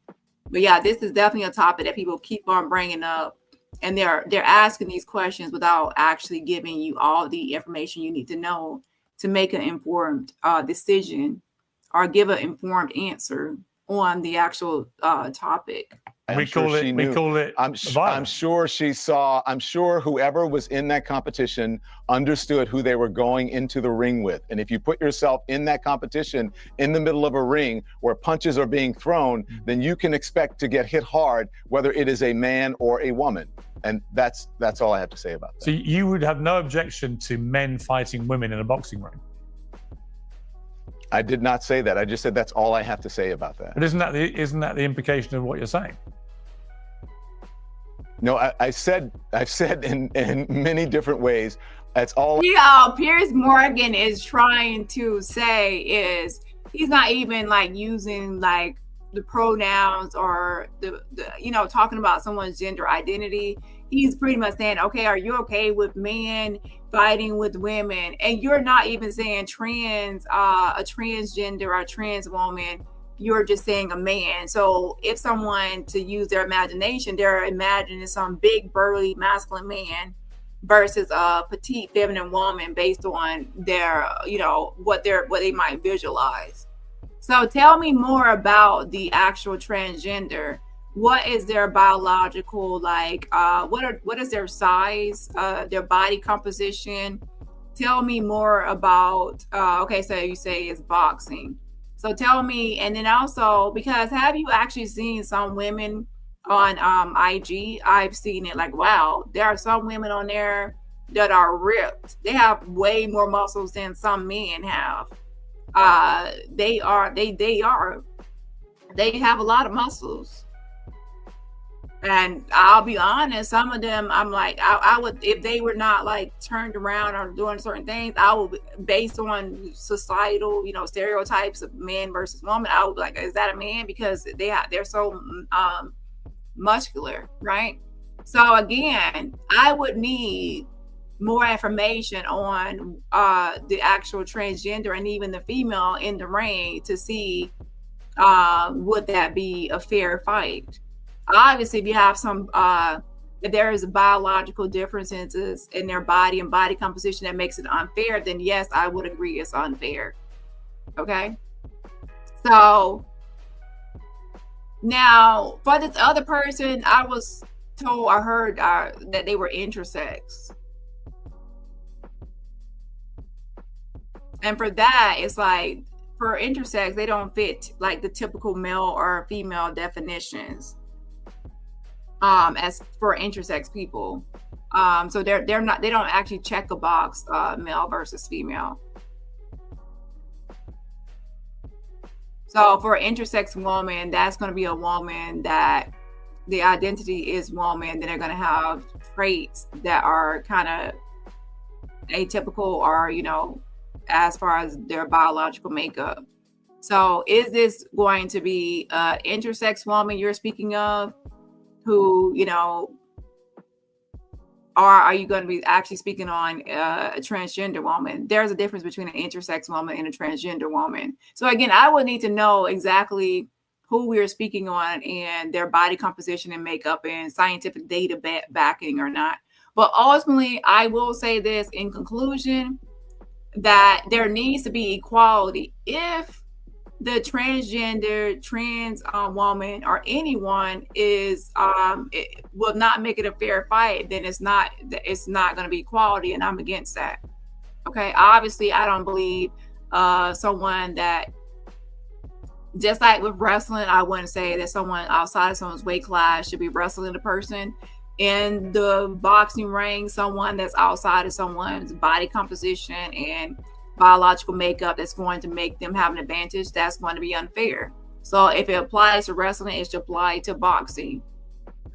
But yeah, this is definitely a topic that people keep on bringing up, and they're asking these questions without actually giving you all the information you need to know to make an informed decision or give an informed answer on the actual topic. We call it. I'm sure she saw. I'm sure whoever was in that competition understood who they were going into the ring with. And if you put yourself in that competition in the middle of a ring where punches are being thrown, then you can expect to get hit hard, whether it is a man or a woman. And that's all I have to say about that. So you would have no objection to men fighting women in a boxing ring? I did not say that. I just said that's all I have to say about that. But isn't that the implication of what you're saying? No, I've said in many different ways. That's all. Piers Morgan is trying to say is he's not even like using like the pronouns or the talking about someone's gender identity. He's pretty much saying, okay, are you okay with men fighting with women? And you're not even saying trans, a transgender or a trans woman. You're just saying a man. So if someone, to use their imagination, they're imagining some big burly masculine man versus a petite feminine woman based on their, what they might visualize. So tell me more about the actual transgender. What is their biological, what is their size, their body composition? Tell me more about, okay, so you say it's boxing. So tell me, and then also, because have you actually seen some women on IG? I've seen it, like, wow, there are some women on there that are ripped. They have way more muscles than some men have. They have a lot of muscles. And I'll be honest, some of them, I'm like, I would, if they were not like turned around or doing certain things, I would, based on societal, stereotypes of man versus woman, I would be like, is that a man? Because they're so muscular, right? So again, I would need more information on the actual transgender and even the female in the ring to see would that be a fair fight. Obviously, if you have some, if there is biological differences in their body and body composition that makes it unfair, then yes, I would agree it's unfair. Okay. So now for this other person, I was told, I heard that they were intersex. And for that, it's like, for intersex, they don't fit like the typical male or female definitions. As for intersex people, so they don't actually check a box, male versus female. So for an intersex woman, that's going to be a woman that the identity is woman. Then they're going to have traits that are kind of atypical, or as far as their biological makeup. So is this going to be an intersex woman you're speaking of, who, you know, or are you going to be actually speaking on a transgender woman? There's a difference between an intersex woman and a transgender woman. So again, I would need to know exactly who we are speaking on and their body composition and makeup and scientific data backing or not. But ultimately, I will say this in conclusion, that there needs to be equality. If the transgender, trans woman, or anyone is it will not make it a fair fight, then it's not going to be equality, and I'm against that. Okay, obviously, I don't believe someone that, just like with wrestling, I wouldn't say that someone outside of someone's weight class should be wrestling the person. In the boxing ring, someone that's outside of someone's body composition and biological makeup that's going to make them have an advantage, that's going to be unfair. So if it applies to wrestling, it should apply to boxing.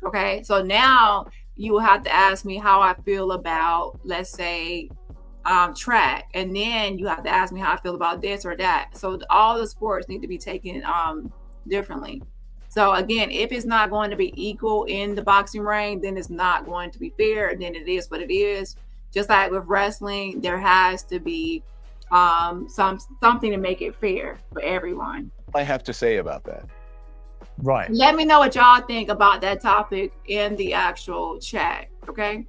Okay, so now you will have to ask me how I feel about, let's say, track, and then you have to ask me how I feel about this or that. So all the sports need to be taken differently. So again, if it's not going to be equal in the boxing ring, then it's not going to be fair, and then it is what it is. Just like with wrestling, there has to be something to make it fair for everyone. I have to say about that. Right. Let me know what y'all think about that topic in the actual chat, okay?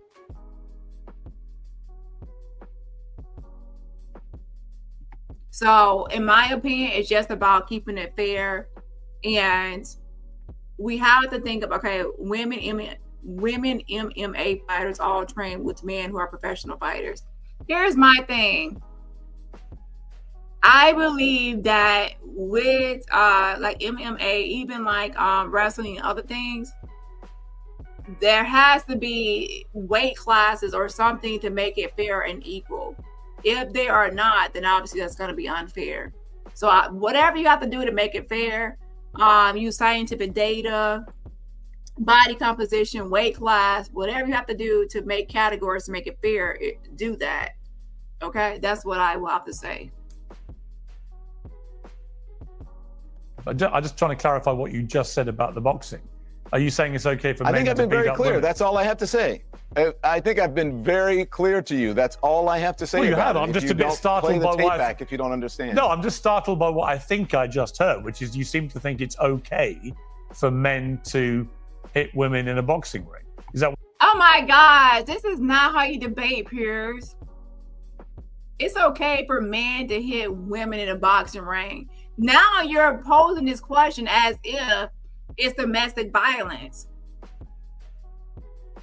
So in my opinion, it's just about keeping it fair, and we have to think of, okay, women MMA fighters all train with men who are professional fighters. Here's my thing. I believe that with like MMA, even like wrestling and other things, there has to be weight classes or something to make it fair and equal. If they are not, then obviously that's going to be unfair. So whatever you have to do to make it fair, use scientific data, body composition, weight class, whatever you have to do to make categories to make it fair, do that. Okay, that's what I will have to say. I'm just trying to clarify what you just said about the boxing. Are you saying it's okay for men to beat up women? I think I've been very clear. That's all I have to say. I think I've been very clear to you. That's all I have to say. Well, you about have. I'm just a bit startled by what back if you don't understand. No, I'm just startled by what I think I just heard, which is you seem to think it's okay for men to hit women in a boxing ring. Is that? Oh my God, this is not how you debate, Piers. It's okay for men to hit women in a boxing ring. Now you're posing this question as if it's domestic violence.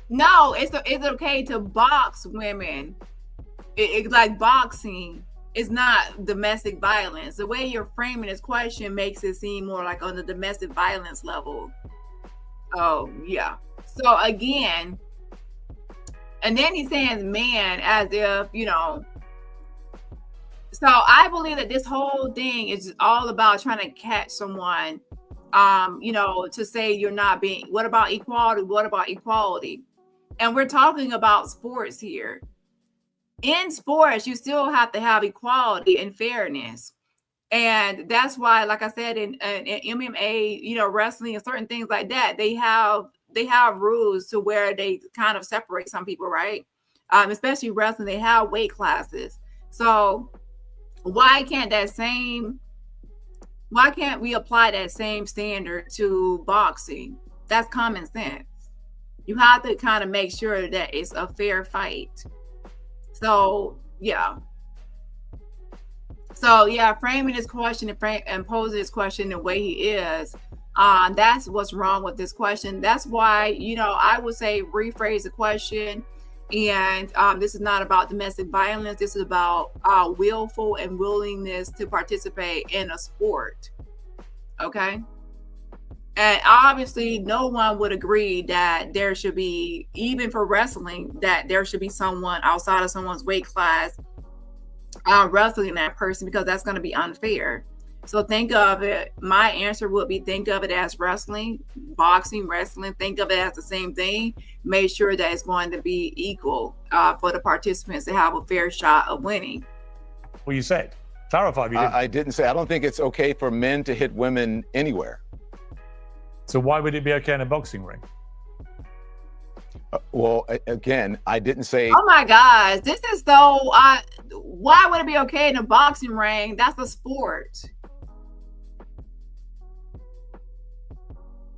No, it's okay to box women. It's like boxing is not domestic violence. The way you're framing this question makes it seem more like on the domestic violence level. Oh, yeah. So again, and then he's saying man as if, you know. So I believe that this whole thing is all about trying to catch someone, you know, to say you're not being, what about equality? What about equality? And we're talking about sports here. In sports, you still have to have equality and fairness. And that's why, like I said, in MMA, you know, wrestling and certain things like that, they have rules to where they kind of separate some people, right? Especially wrestling, they have weight classes. So why can't we apply that same standard to boxing? That's common sense. You have to kind of make sure that it's a fair fight. So yeah. Framing this question and posing this question the way he is, that's what's wrong with this question. That's why, you know, I would say rephrase the question. And this is not about domestic violence. This is about willful and willingness to participate in a sport. Okay. And obviously, no one would agree that there should be, even for wrestling, that there should be someone outside of someone's weight class wrestling that person, because that's going to be unfair. So think of it. My answer would be, think of it as wrestling, boxing, wrestling. Think of it as the same thing. Make sure that it's going to be equal for the participants to have a fair shot of winning. Well, you said. Clarify if you didn't. I didn't say. I don't think it's okay for men to hit women anywhere. So why would it be okay in a boxing ring? Well, again, I didn't say. Oh my gosh, this is so. Why would it be okay in a boxing ring? That's a sport.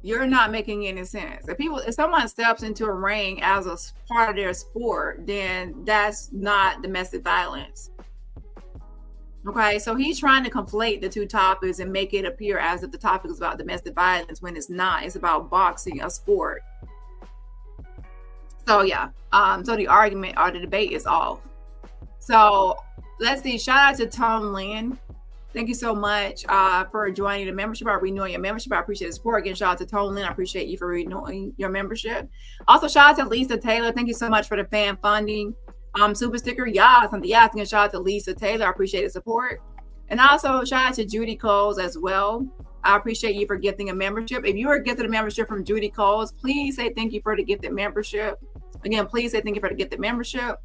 You're not making any sense. If someone steps into a ring as a part of their sport, then that's not domestic violence. Okay, so he's trying to conflate the two topics and make it appear as if the topic is about domestic violence when it's not. It's about boxing, a sport. So yeah, so the argument or the debate is off. So let's see. Shout out to Tom Lynn. Thank you so much for joining the membership or renewing your membership. I appreciate the support. Again, shout out to Tom Lynn. I appreciate you for renewing your membership. Also, shout out to Lisa Taylor. Thank you so much for the fan funding. Super sticker, yeah, something. Yeah, shout out to Lisa Taylor. I appreciate the support. And also shout out to Judy Coles as well. I appreciate you for gifting a membership. If you were gifted a membership from Judy Coles, please say thank you for the gifted membership. Again, please say thank you for the gifted membership.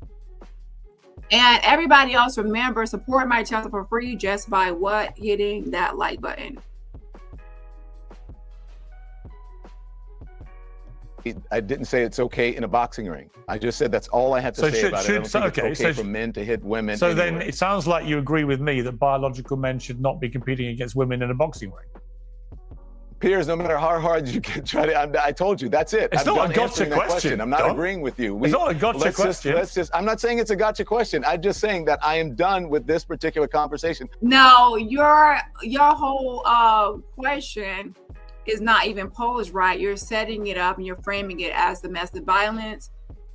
And everybody else, remember, support my channel for free just by what? Hitting that like button. I didn't say it's okay in a boxing ring. I just said that's all I had to say about it. I don't think it's okay for men to hit women. So anyway. then it sounds like you agree with me that biological men should not be competing against women in a boxing ring. Piers, no matter how hard you can try to, I told you, that's it. It's not a gotcha question. I'm not agreeing with you. It's not a gotcha question. I'm not saying it's a gotcha question. I'm just saying that I am done with this particular conversation. No, your whole question is not even posed right. You're setting it up and you're framing it as domestic violence.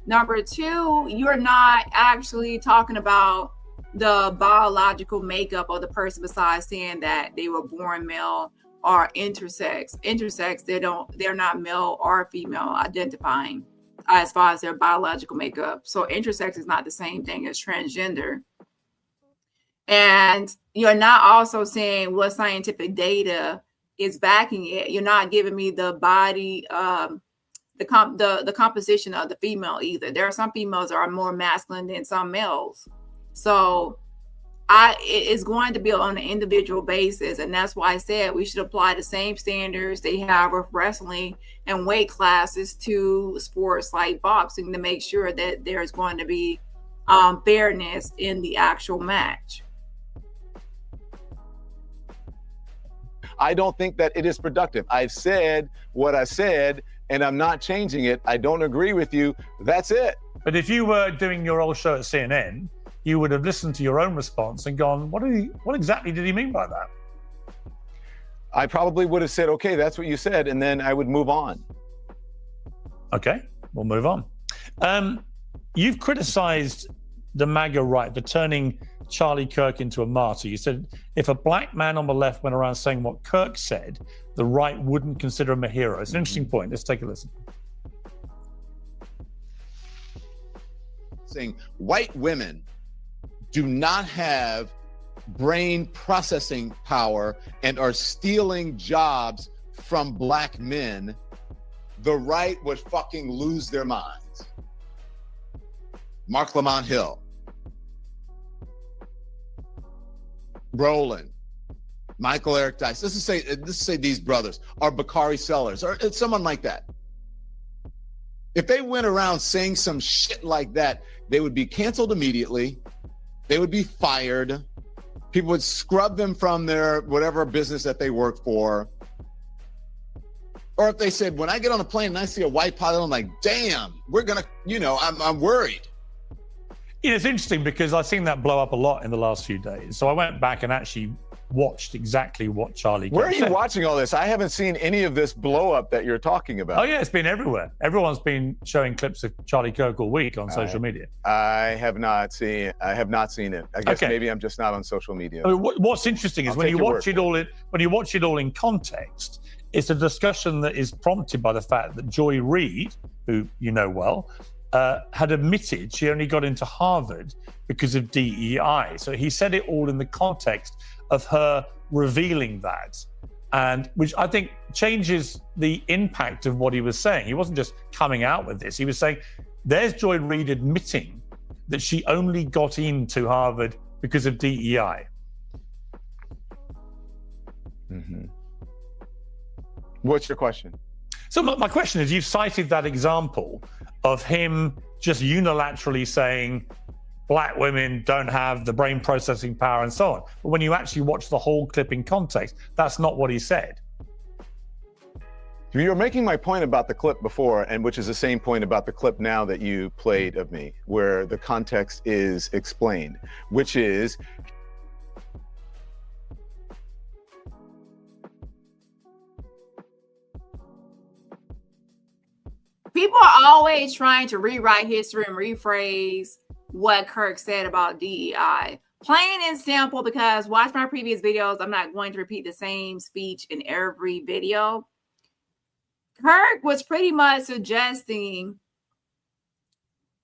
Number two, you're not actually talking about the biological makeup of the person besides saying that they were born male or intersex. Intersex, they're not male or female identifying as far as their biological makeup. So intersex is not the same thing as transgender. And you're not also saying what scientific data is backing it. You're not giving me the body, the composition of the female either. There are some females that are more masculine than some males. So it's going to be on an individual basis. And that's why I said we should apply the same standards they have with wrestling and weight classes to sports like boxing to make sure that there's going to be fairness in the actual match. I don't think that it is productive. I've said what I said, and I'm not changing it. I don't agree with you. That's it. But if you were doing your old show at CNN, you would have listened to your own response and gone, what exactly did he mean by that? I probably would have said, okay, that's what you said, and then I would move on. Okay, we'll move on. You've criticized the MAGA right for turning Charlie Kirk into a martyr. You said if a black man on the left went around saying what Kirk said, the right wouldn't consider him a hero. It's an interesting point. Let's take a listen. Saying white women do not have brain processing power and are stealing jobs from black men, the right would fucking lose their minds. Mark Lamont Hill, Roland, Michael Eric Dice. Let's say these brothers, or Bakari Sellers, or someone like that. If they went around saying some shit like that, they would be canceled immediately. They would be fired. People would scrub them from their whatever business that they work for. Or if they said, when I get on a plane and I see a white pilot, I'm like, damn, we're gonna, I'm worried. It's interesting because I've seen that blow up a lot in the last few days. So I went back and actually watched exactly what Charlie Kirk Where are you said. watching all this? I haven't seen any of this blow up that you're talking about. Oh yeah, it's been everywhere. Everyone's been showing clips of Charlie Kirk all week on social media. I have not seen it. I guess maybe I'm just not on social media. I mean, what's interesting is when you watch it all in context, it's a discussion that is prompted by the fact that Joy Reid, who you know well, had admitted she only got into Harvard because of DEI. So he said it all in the context of her revealing that, and which I think changes the impact of what he was saying. He wasn't just coming out with this. He was saying, there's Joy Reid admitting that she only got into Harvard because of DEI. Mm-hmm. What's your question? So my question is, you've cited that example of him just unilaterally saying black women don't have the brain processing power and so on. But when you actually watch the whole clip in context, that's not what he said. You're making my point about the clip before, and which is the same point about the clip now that you played of me, where the context is explained, which is people are always trying to rewrite history and rephrase what Kirk said about DEI. Plain and simple, because watch my previous videos. I'm not going to repeat the same speech in every video. Kirk was pretty much suggesting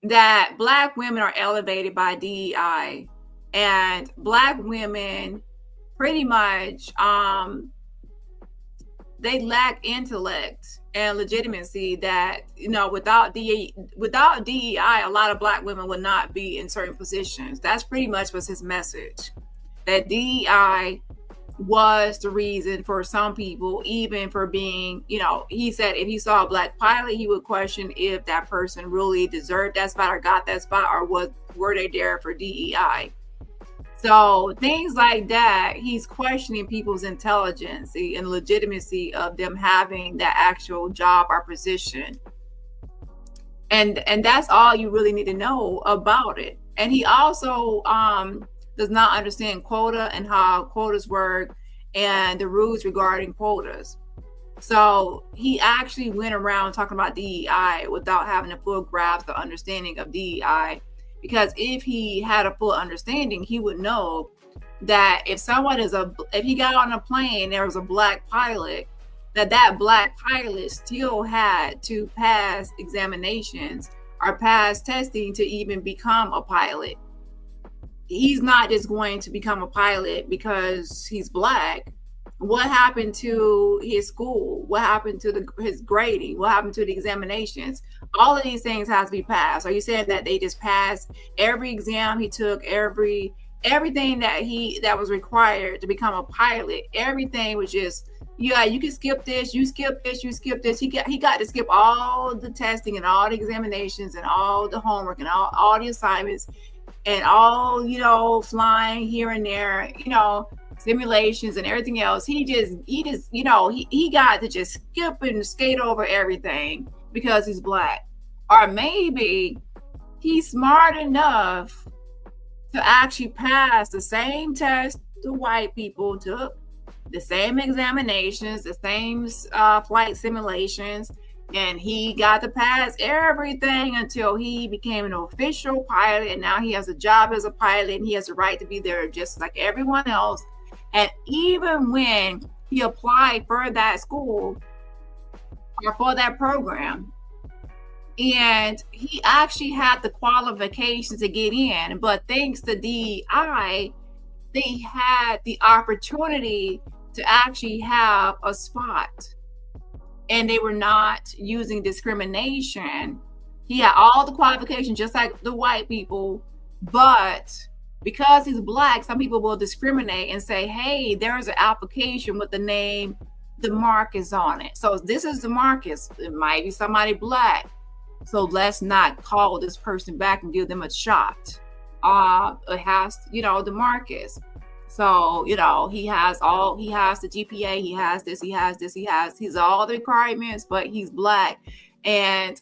that black women are elevated by DEI, and black women pretty much they lack intellect and legitimacy, that, you know, without DEI, a lot of black women would not be in certain positions. That's pretty much was his message, that DEI was the reason for some people, even for being, you know, he said if he saw a black pilot, he would question if that person really deserved that spot or got that spot, or were they there for DEI. So things like that, he's questioning people's intelligence and legitimacy of them having that actual job or position. And that's all you really need to know about it. And he also does not understand quota and how quotas work and the rules regarding quotas. So he actually went around talking about DEI without having a full grasp or understanding of DEI. Because if he had a full understanding, he would know that if he got on a plane, there was a black pilot, that black pilot still had to pass examinations or pass testing to even become a pilot. He's not just going to become a pilot because he's black. What happened to his school? What happened to his grading? What happened to the examinations? All of these things have to be passed. Are you saying that they just passed every exam he took, everything that was required to become a pilot? Everything was just, yeah, you can skip this, you skip this, you skip this. He got to skip all the testing and all the examinations and all the homework and all the assignments and all, you know, flying here and there, you know, simulations and everything else. He just, you know, he got to just skip and skate over everything because he's black. Or maybe he's smart enough to actually pass the same test the white people took, the same examinations, the same flight simulations, and he got to pass everything until he became an official pilot, and now he has a job as a pilot and he has a right to be there just like everyone else. And even when he applied for that school or for that program, and he actually had the qualifications to get in, but thanks to DEI, they had the opportunity to actually have a spot, and they were not using discrimination. He had all the qualifications just like the white people, but because he's black, some people will discriminate and say, hey, there's an application with the name DeMarcus on it. So this is DeMarcus. It might be somebody black. So let's not call this person back and give them a shot. It has, you know, DeMarcus. So, you know, he has the GPA, he has this, he's all the requirements, but he's black. And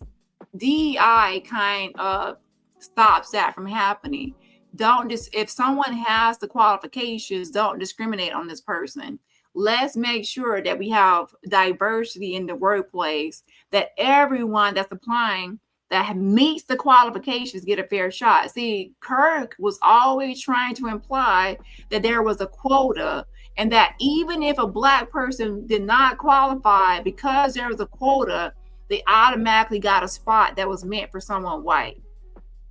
DEI kind of stops that from happening. If someone has the qualifications, don't discriminate on this person. Let's make sure that we have diversity in the workplace, that everyone that's applying that meets the qualifications get a fair shot. See, Kirk was always trying to imply that there was a quota, and that even if a black person did not qualify, because there was a quota, they automatically got a spot that was meant for someone white.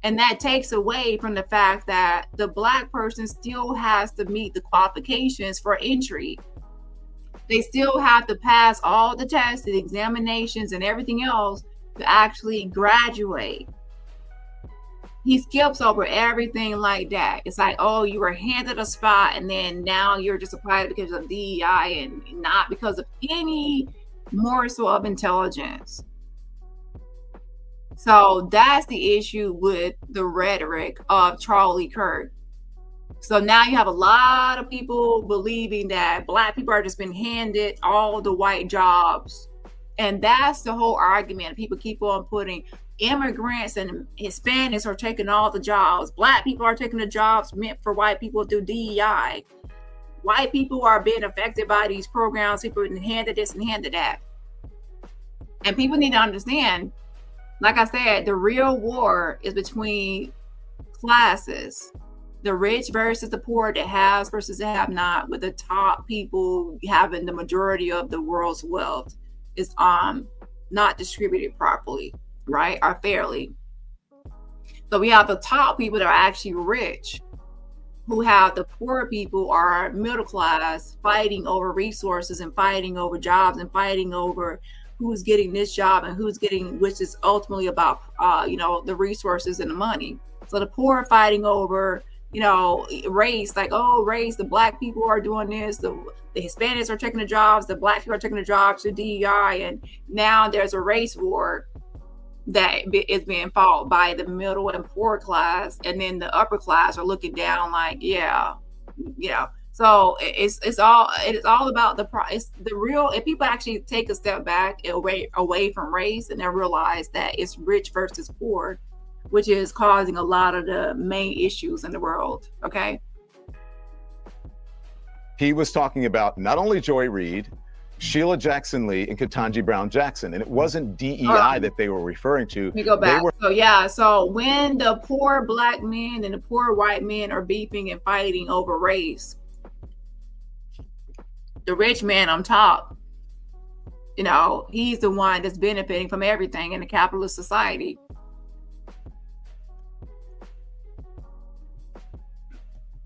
And that takes away from the fact that the black person still has to meet the qualifications for entry. They still have to pass all the tests, the examinations, and everything else to actually graduate. He skips over everything like that. It's like, oh, you were handed a spot, and then now you're just applied because of DEI and not because of any morsel of intelligence. So that's the issue with the rhetoric of Charlie Kirk. So now you have a lot of people believing that Black people are just been handed all the white jobs. And that's the whole argument. People keep on putting immigrants and Hispanics are taking all the jobs. Black people are taking the jobs meant for white people through DEI. White people are being affected by these programs. People are handed this and handed that. And people need to understand, like I said, the real war is between classes. The rich versus the poor, the haves versus the have not, with the top people having the majority of the world's wealth is not distributed properly, right? Or fairly. So we have the top people that are actually rich, who have the poor people are middle class, fighting over resources and fighting over jobs and fighting over who's getting this job and who's getting, which is ultimately about the resources and the money. So the poor are fighting over race, like, oh, race, the Black people are doing this, the Hispanics are taking the jobs, the Black people are taking the jobs to DEI, and now there's a race war that is being fought by the middle and poor class, and then the upper class are looking down like, so it's all about the real. If people actually take a step back away from race and then realize that it's rich versus poor, which is causing a lot of the main issues in the world. Okay. He was talking about not only Joy Reid, Sheila Jackson Lee, and Ketanji Brown Jackson. And it wasn't DEI that they were referring to. Let me go back. So when the poor Black men and the poor white men are beefing and fighting over race, the rich man on top, he's the one that's benefiting from everything in a capitalist society.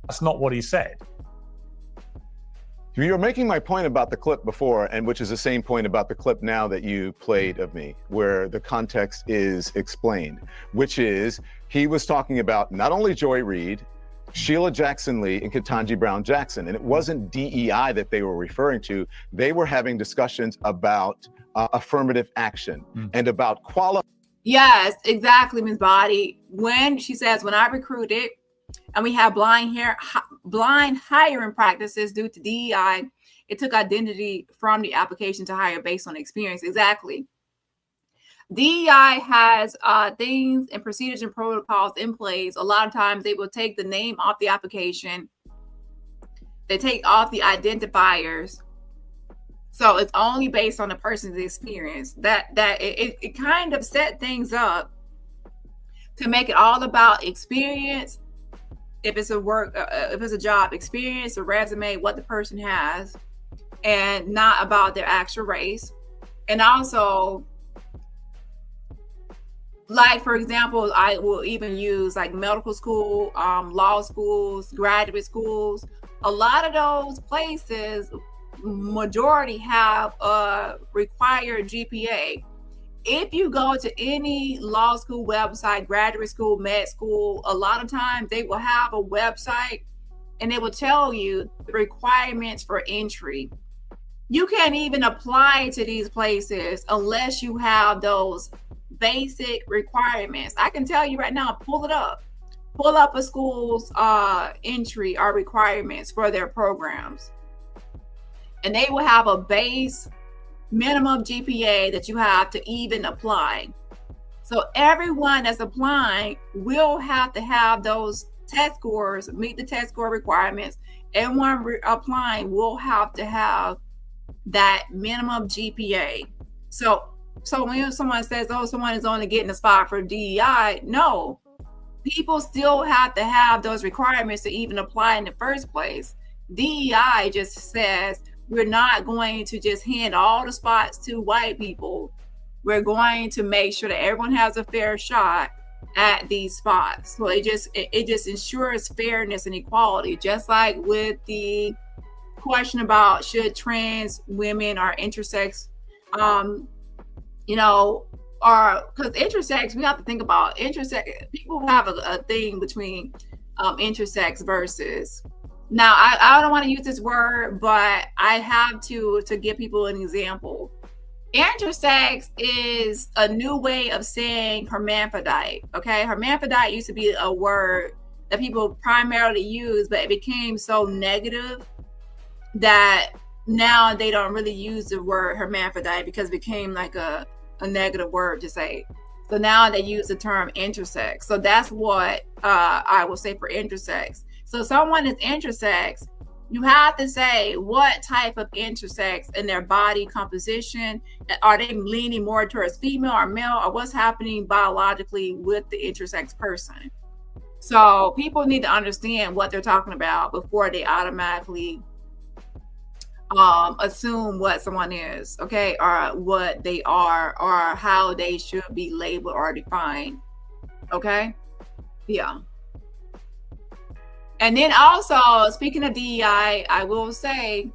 That's not what he said. You were making my point about the clip before, and which is the same point about the clip now that you played of me, where the context is explained, which is he was talking about not only Joy Reid, Sheila Jackson Lee, and Ketanji Brown Jackson. And it wasn't DEI that they were referring to. They were having discussions about affirmative action and about quality. Yes, exactly, Ms. Body. When she says, when I recruited, and we have blind hiring practices due to DEI, it took identity from the application to hire based on experience. Exactly. DEI has things and procedures and protocols in place. A lot of times they will take the name off the application. They take off the identifiers. So it's only based on the person's experience. It kind of set things up to make it all about experience. If it's a job, experience, a resume, what the person has, and not about their actual race. And also, like, for example, I will even use like medical school, law schools, graduate schools. A lot of those places, majority have a required GPA. If you go to any law school website, graduate school, med school, a lot of times they will have a website and they will tell you the requirements for entry. You can't even apply to these places unless you have those basic requirements. I can tell you right now, pull up a school's entry or requirements for their programs. And they will have a base minimum GPA that you have to even apply. So everyone that's applying will have to have those test scores, meet the test score requirements. Everyone applying will have to have that minimum GPA. So when someone says, oh, someone is only getting a spot for DEI, no, people still have to have those requirements to even apply in the first place. DEI just says, we're not going to just hand all the spots to white people. We're going to make sure that everyone has a fair shot at these spots. So it just ensures fairness and equality, just like with the question about should trans women or intersex, or because intersex, we have to think about intersex. People have a thing between intersex versus. Now, I don't want to use this word, but I have to give people an example. Intersex is a new way of saying hermaphrodite. Okay, hermaphrodite used to be a word that people primarily use, but it became so negative that now they don't really use the word hermaphrodite because it became like a negative word to say. So now they use the term intersex. So that's what I will say for intersex. So someone is intersex, you have to say what type of intersex in their body composition. Are they leaning more towards female or male, or what's happening biologically with the intersex person? So people need to understand what they're talking about before they automatically assume what someone is, okay, or what they are, or how they should be labeled or defined. Okay, yeah. And then also, speaking of DEI, I will say,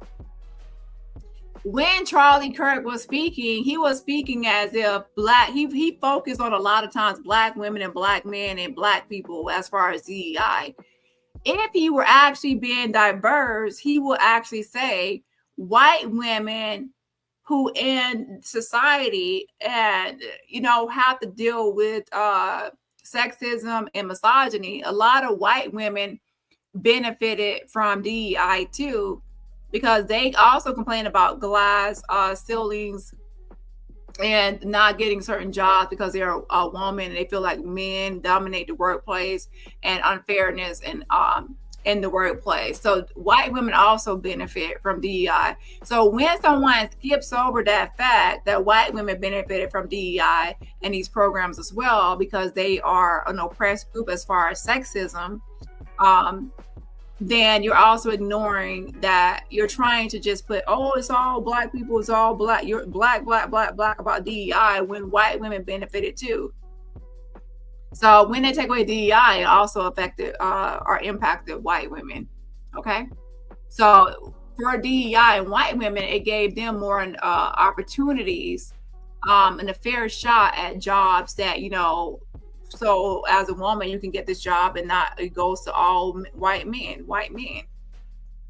when Charlie Kirk was speaking, he was speaking as if black, he focused on a lot of times black women and black men and black people as far as DEI. If he were actually being diverse, he will actually say white women who in society and, you know, have to deal with sexism and misogyny. A lot of white women benefited from DEI too, because they also complain about glass ceilings and not getting certain jobs because they're a woman and they feel like men dominate the workplace and unfairness and in the workplace. So white women also benefit from DEI. So when someone skips over that fact that white women benefited from DEI and these programs as well, because they are an oppressed group as far as sexism, then you're also ignoring that you're trying to just put, oh, it's all black people, it's all black, you're black about DEI, when white women benefited too. So when they take away DEI, it also affected or impacted white women. Okay, so for DEI and white women, it gave them more opportunities and a fair shot at jobs that, you know, so as a woman, you can get this job and not, it goes to all white men.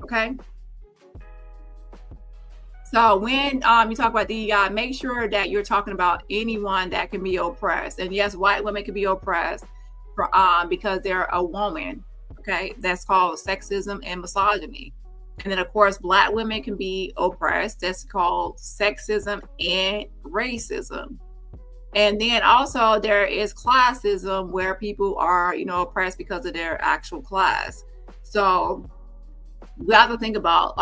Okay. So when you talk about DEI, make sure that you're talking about anyone that can be oppressed. And yes, white women can be oppressed for, because they're a woman. Okay. That's called sexism and misogyny. And then of course, black women can be oppressed. That's called sexism and racism. And then also there is classism, where people are, you know, oppressed because of their actual class. So we have to think about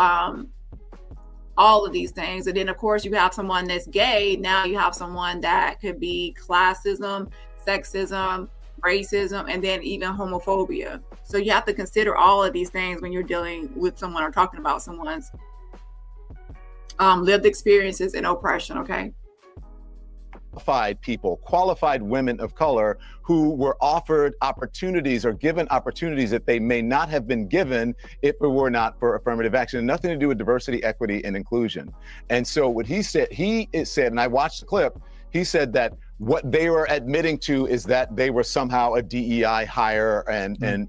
all of these things. And then of course you have someone that's gay. Now you have someone that could be classism, sexism, racism, and then even homophobia. So you have to consider all of these things when you're dealing with someone or talking about someone's lived experiences and oppression. Okay. Qualified people, qualified women of color who were offered opportunities or given opportunities that they may not have been given if it were not for affirmative action. And nothing to do with diversity, equity, and inclusion. And so what he said, and I watched the clip, he said that what they were admitting to is that they were somehow a DEI hire and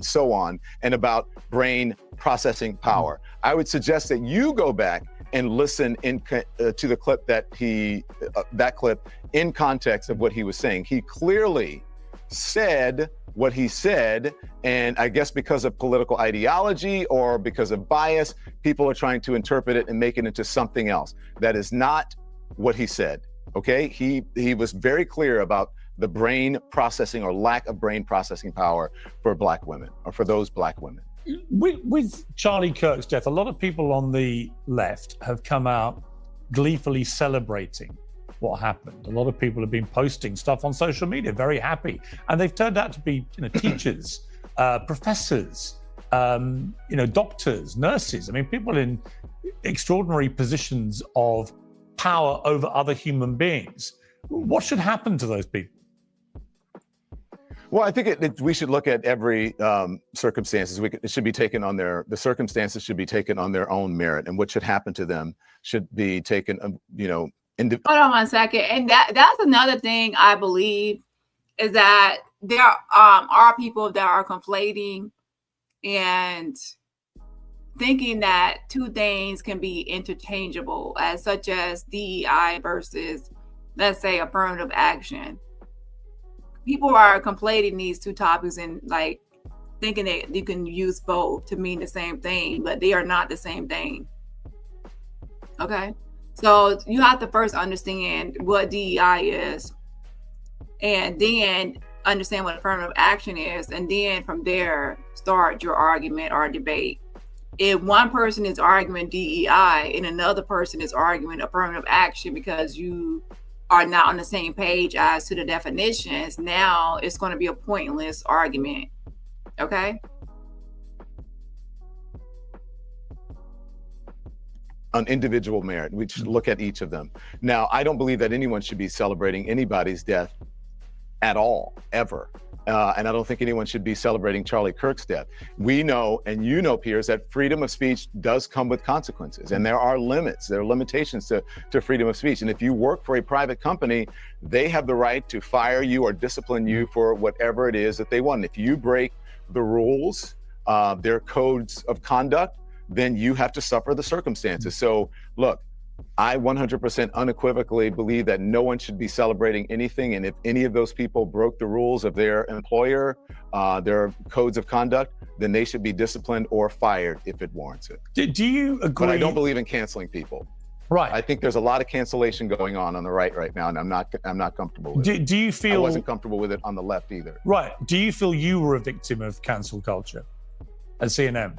so on, and about brain processing power. I would suggest that you go back and listen to the clip that clip in context of what he was saying. He clearly said what he said, and I guess because of political ideology or because of bias, people are trying to interpret it and make it into something else. That is not what he said, okay? He was very clear about the brain processing or lack of brain processing power for black women, or for those black women. With Charlie Kirk's death, a lot of people on the left have come out gleefully celebrating what happened. A lot of people have been posting stuff on social media, very happy, and they've turned out to be, you know, teachers, professors, you know, doctors, nurses. I mean, people in extraordinary positions of power over other human beings. What should happen to those people? Well, I think we should look at every circumstances. It should be taken on the circumstances should be taken on their own merit, and what should happen to them should be taken, you know. Hold on 1 second. And that's another thing I believe, is that there are people that are conflating and thinking that two things can be interchangeable, as such as DEI versus, let's say, affirmative action. People are conflating these two topics and like thinking that you can use both to mean the same thing, but they are not the same thing. Okay, so you have to first understand what DEI is, and then understand what affirmative action is, and then from there start your argument or debate. If one person is arguing DEI and another person is arguing affirmative action because you are not on the same page as to the definitions, now it's going to be a pointless argument. Okay? On individual merit, we should look at each of them. Now, I don't believe that anyone should be celebrating anybody's death at all, ever. And I don't think anyone should be celebrating Charlie Kirk's death. We know, and you know, Piers, that freedom of speech does come with consequences, and there are limits, there are limitations to freedom of speech. And if you work for a private company, they have the right to fire you or discipline you for whatever it is that they want. If you break the rules, their codes of conduct, then you have to suffer the circumstances. So look, I 100% unequivocally believe that no one should be celebrating anything. And if any of those people broke the rules of their employer, their codes of conduct, then they should be disciplined or fired if it warrants it. Do you agree? But I don't believe in canceling people. Right. I think there's a lot of cancellation going on the right now, and I'm not comfortable with it. Do you feel? I wasn't comfortable with it on the left either. Right. Do you feel you were a victim of cancel culture at CNN?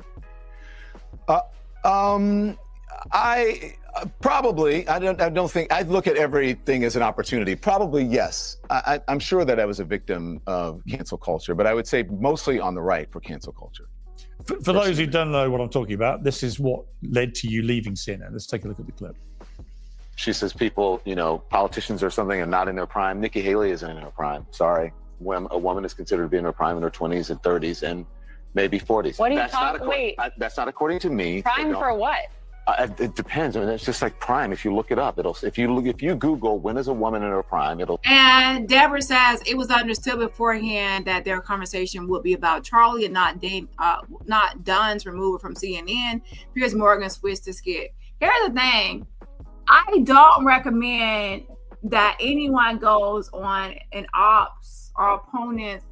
I probably, I don't think, I look at everything as an opportunity. Probably, yes. I'm sure that I was a victim of cancel culture, but I would say mostly on the right for cancel culture. For those who don't know what I'm talking about, this is what led to you leaving CNN. Let's take a look at the clip. She says people, politicians or something are not in their prime. Nikki Haley isn't in her prime. Sorry. When a woman is considered to be in her prime in her 20s and 30s and maybe 40s. What are you talking? Wait. That's not according to me. Prime for what? It depends. I mean, it's just like prime. If you look it up, if you Google when is a woman in her prime, it'll. And Deborah says it was understood beforehand that their conversation would be about Charlie and not Dunn's removal from CNN. Piers Morgan switched the skit. Here's the thing: I don't recommend that anyone goes on an ops or opponent's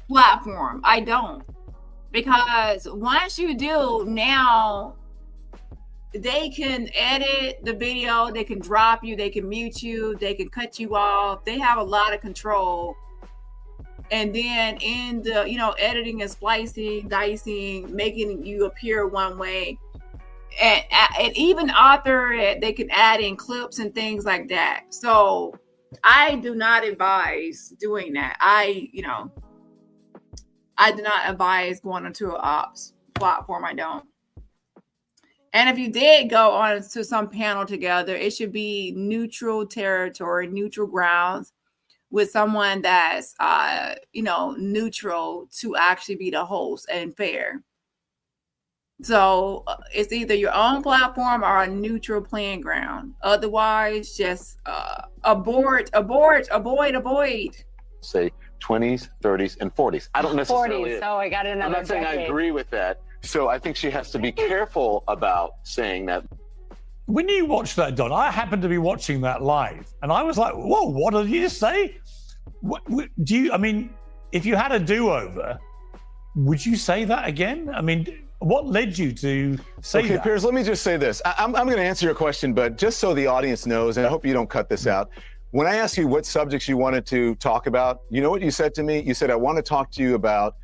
platform. I don't, because once you do, now they can edit the video, they can drop you, they can mute you, they can cut you off. They have a lot of control. And then in the, editing and splicing, dicing, making you appear one way, and even author it, they can add in clips and things like that. So I do not advise doing that. I do not advise going onto an ops platform. I don't. And if you did go on to some panel together, it should be neutral territory, neutral grounds, with someone that's, neutral to actually be the host and fair. So it's either your own platform or a neutral playing ground. Otherwise, just avoid. Say 20s, 30s, and 40s. I don't necessarily. 40s. So I got another. I'm not saying decade. I agree with that. So I think she has to be careful about saying that. When you watch that, Don, I happened to be watching that live, and I was like, "Whoa, what did you just say?" If you had a do-over, would you say that again? I mean, what led you to say that? Okay, Piers, let me just say this. I'm going to answer your question, but just so the audience knows, and I hope you don't cut this out. When I asked you what subjects you wanted to talk about, you know what you said to me? You said, I want to talk to you about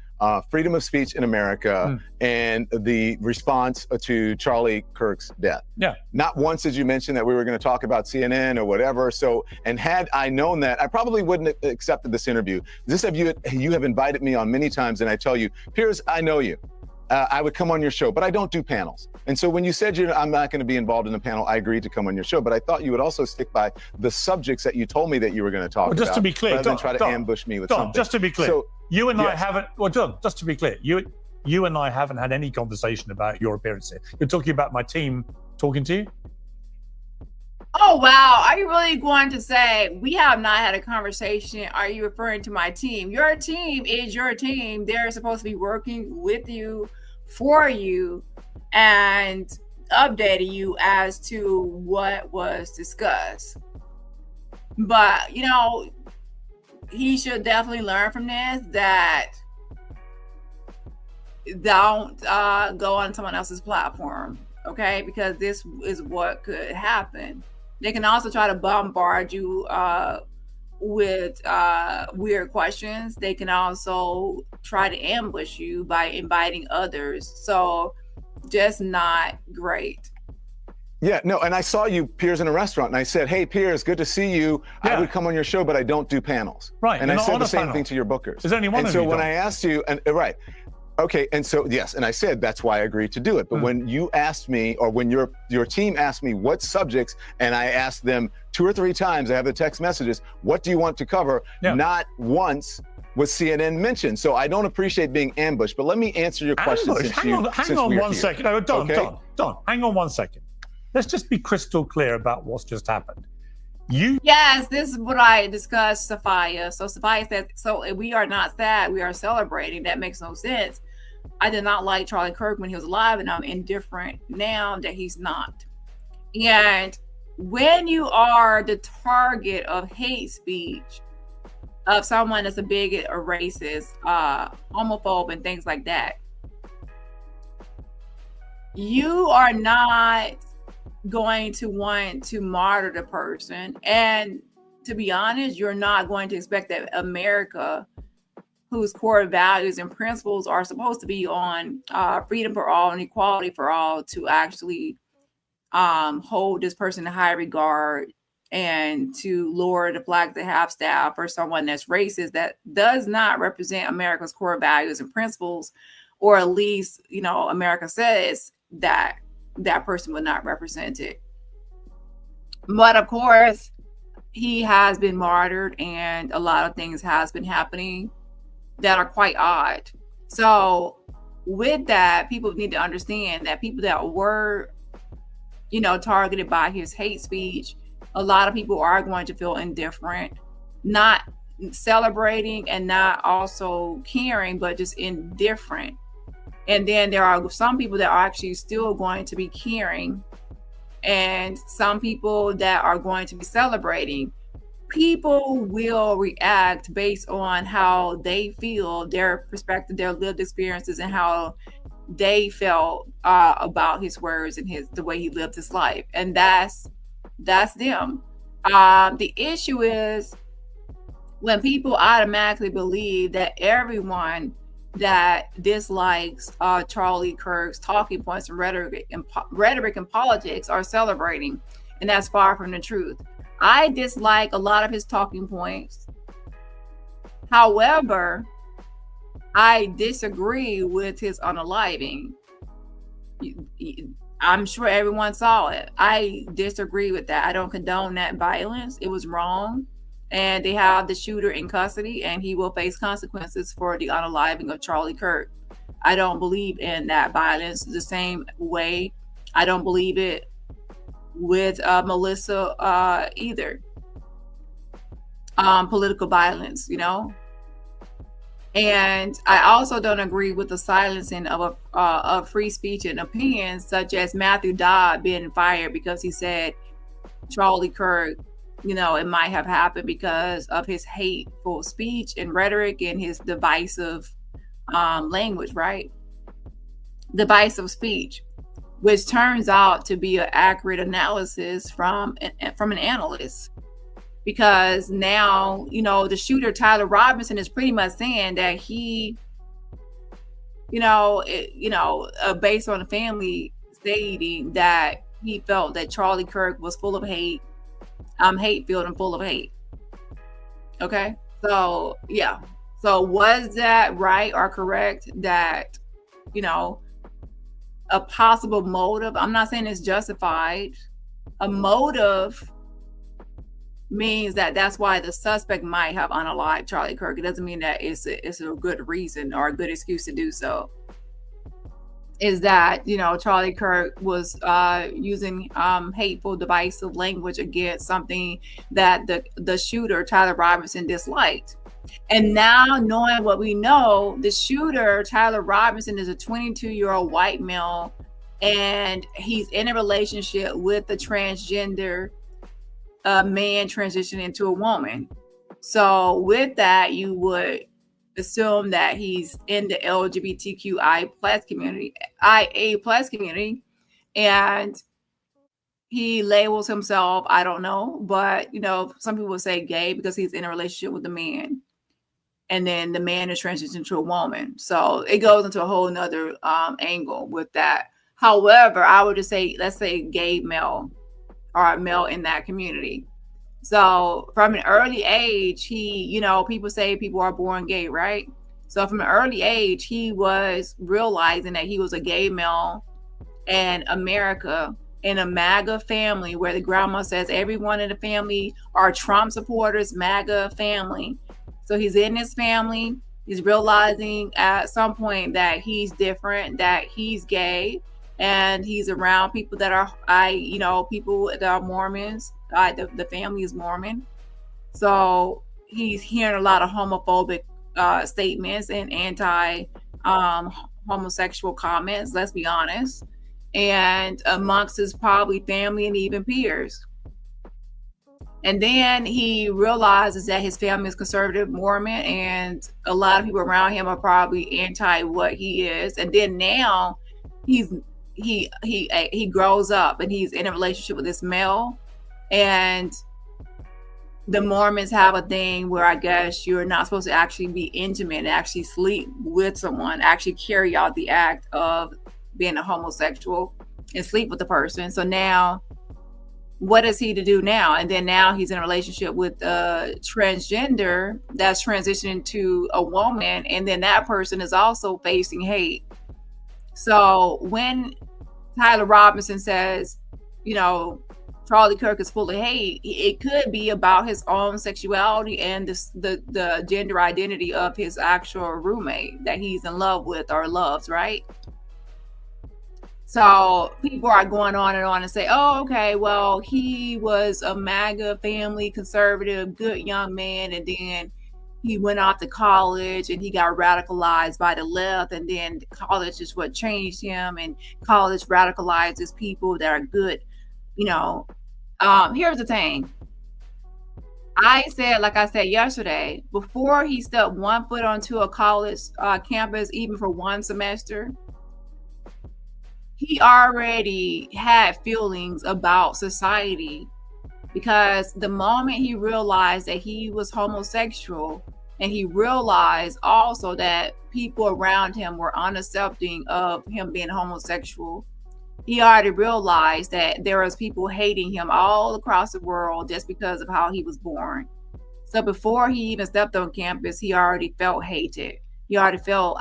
freedom of speech in America and the response to Charlie Kirk's death. Yeah. Not once did you mention that we were going to talk about CNN or whatever. So, and had I known that, I probably wouldn't have accepted this interview. You have invited me on many times, and I tell you, Piers, I know you. I would come on your show, but I don't do panels. And so when you said I'm not going to be involved in a panel, I agreed to come on your show. But I thought you would also stick by the subjects that you told me that you were going to talk about. Just to be clear, rather than try to ambush me with something. Just to be clear, so, you and I yes. haven't. Well, John, just to be clear, you and I haven't had any conversation about your appearance here. You're talking about my team talking to you. Oh, wow. Are you really going to say we have not had a conversation? Are you referring to my team? Your team is your team. They're supposed to be working with you, for you. and updated you as to what was discussed. But, you know, he should definitely learn from this, that don't go on someone else's platform, okay? Because this is what could happen. They can also try to bombard you with weird questions. They can also try to ambush you by inviting others. So just not great. Yeah, no, and I saw you, Piers, in a restaurant, and I said, "Hey, Piers, good to see you. Yeah. I would come on your show, but I don't do panels." Right, And you're I not said on the a same panel. thing to your bookers. There's only one And of so you, when Don. I asked you, and right, okay, and so yes, and I said that's why I agreed to do it. But when you asked me, or when your team asked me what subjects, and I asked them 2 or 3 times, I have the text messages, what do you want to cover? Yeah. Not once was CNN mentioned. So I don't appreciate being ambushed. But let me answer your question. Ambush? Hang on one second. No, Don, hang on 1 second. Let's just be crystal clear about what's just happened. Yes, this is what I discussed, Sophia. So Sophia said, so we are not sad, we are celebrating. That makes no sense. I did not like Charlie Kirk when he was alive, and I'm indifferent now that he's not. And when you are the target of hate speech of someone that's a bigot or racist, homophobe, and things like that, you are not going to want to martyr the person. And to be honest, you're not going to expect that America, whose core values and principles are supposed to be on freedom for all and equality for all, to actually hold this person in high regard and to lower the flag to half staff for someone that's racist, that does not represent America's core values and principles, or at least, you know, America says that that person would not represent it. But of course, he has been martyred, and a lot of things has been happening that are quite odd. So with that, people need to understand that people that were, you know, targeted by his hate speech, a lot of people are going to feel indifferent, not celebrating and not also caring, but just indifferent. And then there are some people that are actually still going to be caring, and some people that are going to be celebrating. People will react based on how they feel, their perspective, their lived experiences, and how they felt about his words and the way he lived his life. And that's them. The issue is when people automatically believe that everyone that dislikes Charlie Kirk's talking points and rhetoric and politics are celebrating, and that's far from the truth. I dislike a lot of his talking points. However, I disagree with his unaliving. I'm sure everyone saw it. I disagree with that. I don't condone that violence. It was wrong. And they have the shooter in custody, and he will face consequences for the unaliving of Charlie Kirk. I don't believe in that violence the same way I don't believe it with Melissa either. Political violence, you know. And I also don't agree with the silencing of free speech and opinions, such as Matthew Dodd being fired because he said Charlie Kirk, you know, it might have happened because of his hateful speech and rhetoric and his divisive language, right? Divisive speech, which turns out to be an accurate analysis from an analyst. Because now, you know, the shooter, Tyler Robertson, is pretty much saying that he, based on the family stating that he felt that Charlie Kirk was full of hate, hate-filled and full of hate. Okay? So, yeah. So was that right or correct that, you know, a possible motive, I'm not saying it's justified, a motive means that that's why the suspect might have unalived Charlie Kirk. It doesn't mean that it's a good reason or a good excuse to do so. Is that, you know, Charlie Kirk was using hateful, divisive language against something that the shooter, Tyler Robertson, disliked. And now, knowing what we know, the shooter, Tyler Robertson, is a 22-year-old white male, and he's in a relationship with a transgender man transitioning into a woman. So with that, you would assume that he's in the LGBTQI plus community, IA plus community, and he labels himself, I don't know, but you know, some people say gay because he's in a relationship with a man, and then the man is transitioned to a woman. So it goes into a whole nother angle with that. However, I would just say, let's say gay male or male in that community. So from an early age, he, you know, people say people are born gay, right? So from an early age, he was realizing that he was a gay male in America, in a MAGA family where the grandma says everyone in the family are Trump supporters, MAGA family. So he's in his family. He's realizing at some point that he's different, that he's gay, and he's around people that are, people that are Mormons. The family is Mormon. So he's hearing a lot of homophobic statements and anti-homosexual comments, let's be honest. And amongst his probably family and even peers. And then he realizes that his family is conservative Mormon, and a lot of people around him are probably anti what he is. And then now he grows up and he's in a relationship with this male, and the Mormons have a thing where I guess you're not supposed to actually be intimate and actually sleep with someone, actually carry out the act of being a homosexual and sleep with the person. So now what is he to do now? And then now he's in a relationship with a transgender that's transitioning to a woman, and then that person is also facing hate. So when Tyler Robertson says, you know, Charlie Kirk is full of hate, it could be about his own sexuality and the gender identity of his actual roommate that he's in love with or loves, right? So people are going on and on and say, oh, okay, well, he was a MAGA family, conservative, good young man, and then he went off to college and he got radicalized by the left, and then college is what changed him, and college radicalizes people that are good. You know, here's the thing. I said, like I said yesterday, before he stepped one foot onto a college campus, even for one semester, he already had feelings about society, because the moment he realized that he was homosexual, and he realized also that people around him were unaccepting of him being homosexual, he already realized that there was people hating him all across the world just because of how he was born. So before he even stepped on campus, he already felt hated. He already felt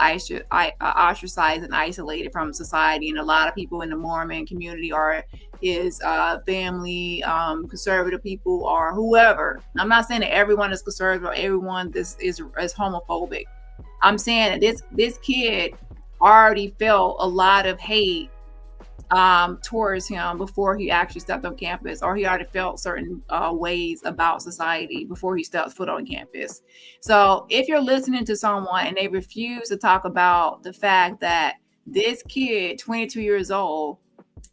ostracized and isolated from society. And a lot of people in the Mormon community are his family, conservative people, or whoever. I'm not saying that everyone is conservative or everyone is homophobic. I'm saying that this kid already felt a lot of hate towards him before he actually stepped on campus, or he already felt certain ways about society before he stepped foot on campus. So if you're listening to someone and they refuse to talk about the fact that this kid, 22 years old,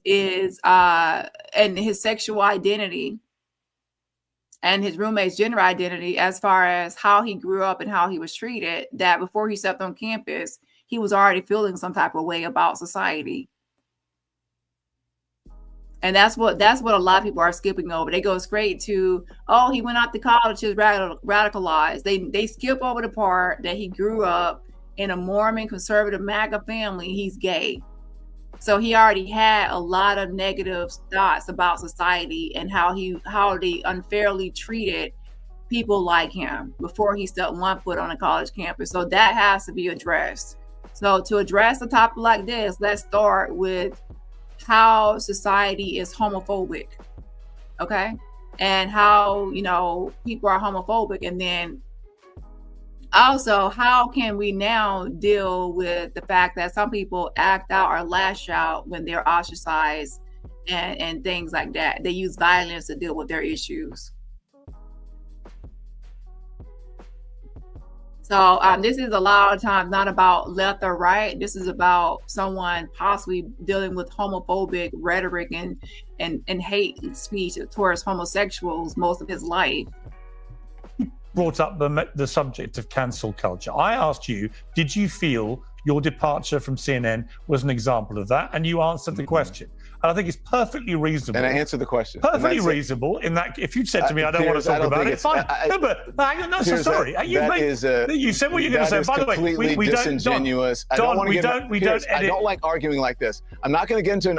is and his sexual identity and his roommate's gender identity, as far as how he grew up and how he was treated, that before he stepped on campus, he was already feeling some type of way about society. And that's what a lot of people are skipping over. They go straight to, oh, he went out to college, is radicalized. They skip over the part that he grew up in a Mormon conservative MAGA family. He's gay. So he already had a lot of negative thoughts about society and how they unfairly treated people like him before he stepped one foot on a college campus. So that has to be addressed. So to address a topic like this, let's start with how society is homophobic, okay? And how, people are homophobic. And then also, how can we now deal with the fact that some people act out or lash out when they're ostracized and things like that? They use violence to deal with their issues. So this is a lot of times not about left or right. This is about someone possibly dealing with homophobic rhetoric and hate speech towards homosexuals most of his life. Brought up the subject of cancel culture. I asked you, did you feel your departure from CNN was an example of that? And you answered the question. And I think it's perfectly reasonable. And I answered the question. Perfectly reasonable in that if you'd said to me, I don't want to talk about it, fine. No, but no, so sorry. You said what you're going to say. By the way, we don't, disingenuous. Don, we don't edit. I don't like arguing like this. I'm not going to get into an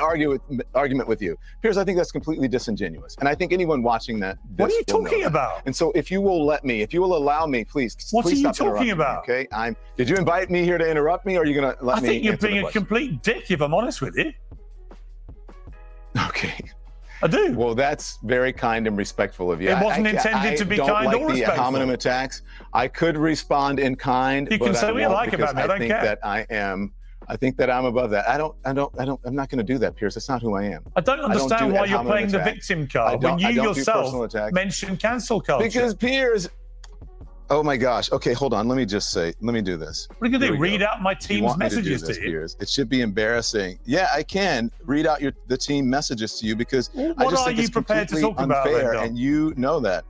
argument with you. Piers, I think that's completely disingenuous. And I think anyone watching that. What are you talking about? And so if you will allow me, please. What are you talking about? Okay. Did you invite me here to interrupt me, or are you going to let me? I think you're being a complete dick, if I'm honest with you. Okay. I do. Well, that's very kind and respectful of you. It wasn't intended to be kind or respectful. I don't like the ad hominem attacks. I could respond in kind. You can say what you like about me. I don't care. I think that I'm above that. I'm not going to do that, Piers. That's not who I am. I don't understand why you're playing the victim card when you yourself mentioned cancel culture. Because Piers. Oh my gosh. Okay, hold on. Let me do this. What are you going to do? Read out my team's messages to you? Piers? It should be embarrassing. Yeah, I can read out the team messages to you because I just think it's completely unfair, and you know that.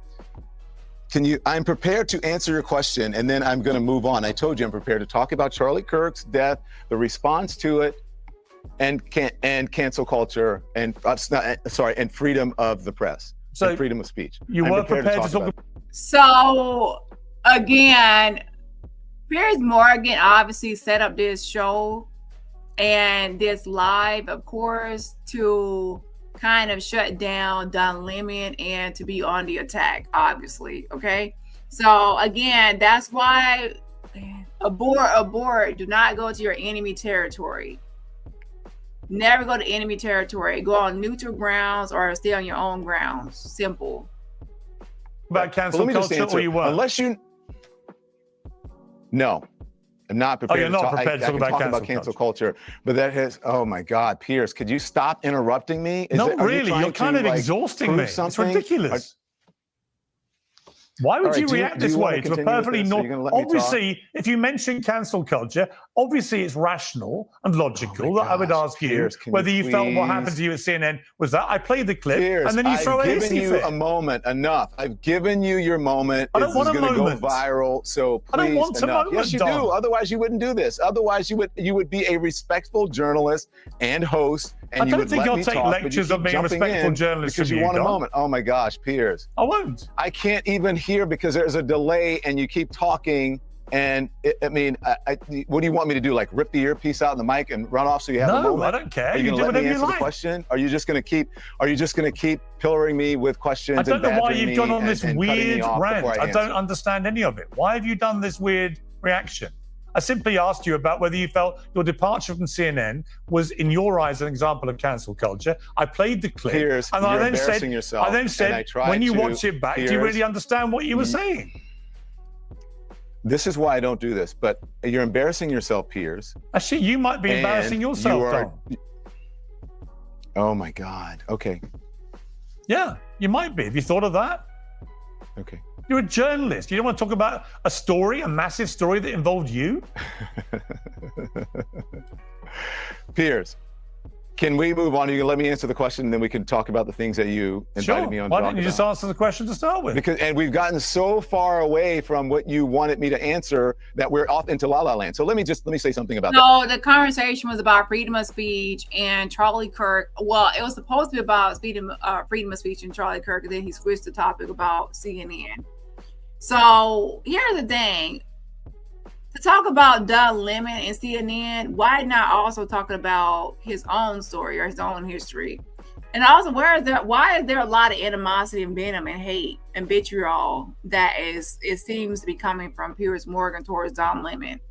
I'm prepared to answer your question, and then I'm going to move on. I told you I'm prepared to talk about Charlie Kirk's death, the response to it, and cancel culture, and and freedom of the press, and freedom of speech. You were prepared to talk about. So. Again, Piers Morgan obviously set up this show and this live, of course, to kind of shut down Don Lemon and to be on the attack, obviously. Okay. So again, that's why abort, do not go to your enemy territory. Never go to enemy territory. Go on neutral grounds or stay on your own grounds. Simple. About cancel culture, or you were? Unless you. No, I'm not prepared. Oh, you're not prepared to talk about cancel culture. But that has, oh my God, Piers, could you stop interrupting me? Not really. You're kind of exhausting me. It's ridiculous. Why would you react this way to a perfectly normal? Obviously, if you mention cancel culture, obviously it's rational and logical that I would ask you whether you felt what happened to you at CNN was that. I played the clip and then you throw a hissy fit. I've given you a moment, enough. I've given you your moment. I don't want a moment. Go viral, so please, I don't want a moment. Yes, you do. Otherwise, you wouldn't do this. Otherwise, you would be a respectful journalist and host. And I don't think I'll take lectures of being a respectful journalist because you want a moment. Oh my gosh, Piers. I won't. I can't even hear because there's a delay and you keep talking. And what do you want me to do? Like rip the earpiece out in the mic and run off so you have a moment? No, I don't care. Are you going to let me answer the question? Are you just going to keep pillaring me with questions? I don't know why you've gone on this weird rant. I don't understand any of it. Why have you done this weird reaction? I simply asked you about whether you felt your departure from CNN was, in your eyes, an example of cancel culture. I played the clip, Piers, and I then said, when you watch it back, do you really understand what you were saying? This is why I don't do this, but you're embarrassing yourself, Piers. Actually, you might be embarrassing yourself, Don. Oh my God. Okay. Yeah, you might be. Have you thought of that? Okay. You're a journalist. You don't want to talk about a story, a massive story that involved you? Piers, can we move on? You can let me answer the question, and then we can talk about the things that you invited me on to talk about. Why didn't you just answer the question to start with? And we've gotten so far away from what you wanted me to answer that we're off into La La Land. So let me say something about that. No, the conversation was about freedom of speech and Charlie Kirk. Well, it was supposed to be about freedom of speech and Charlie Kirk, and then he switched the topic about CNN. So here's the thing. To talk about Don Lemon and CNN, why not also talking about his own story or his own history? And also, why is there a lot of animosity and venom and hate and vitriol that it seems to be coming from Piers Morgan towards Don Lemon?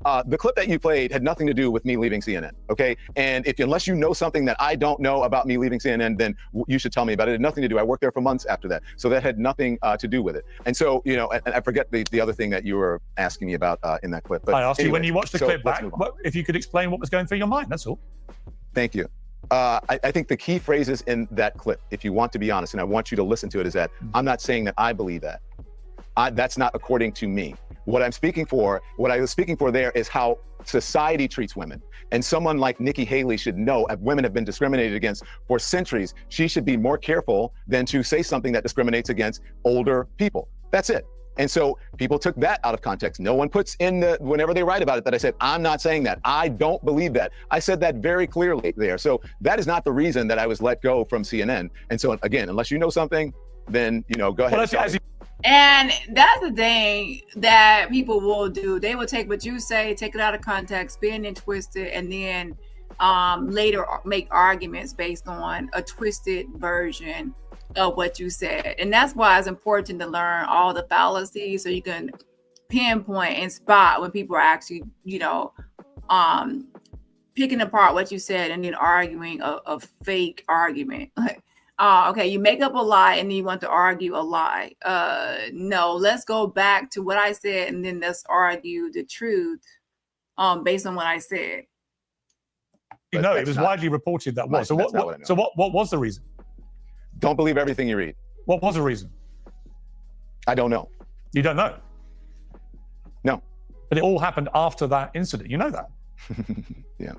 The clip that you played had nothing to do with me leaving CNN, okay? And unless you know something that I don't know about me leaving CNN, then you should tell me about it. It had nothing to do. I worked there for months after that. So that had nothing to do with it. And so, and I forget the other thing that you were asking me about in that clip. But I asked you when you watched the clip back, if you could explain what was going through your mind, that's all. Thank you. I think the key phrases in that clip, if you want to be honest, and I want you to listen to it, is that I'm not saying that I believe that. That's not according to me. What I was speaking for there is how society treats women. And someone like Nikki Haley should know if women have been discriminated against for centuries. She should be more careful than to say something that discriminates against older people. That's it. And so people took that out of context. No one puts in whenever they write about it that I said, I'm not saying that. I don't believe that. I said that very clearly there. So that is not the reason that I was let go from CNN. And so again, unless you know something, then, go ahead. Well, and that's the thing that people will do. They will take what you say, take it out of context, spin and twist it, and then later make arguments based on a twisted version of what you said. And that's why it's important to learn all the fallacies so you can pinpoint and spot when people are actually, picking apart what you said and then arguing a fake argument. Okay, you make up a lie and then you want to argue a lie. No, let's go back to what I said and then let's argue the truth based on what I said. It was widely reported that was. So what was the reason? Don't believe everything you read. What was the reason? I don't know. You don't know? No. But it all happened after that incident. You know that? Yeah.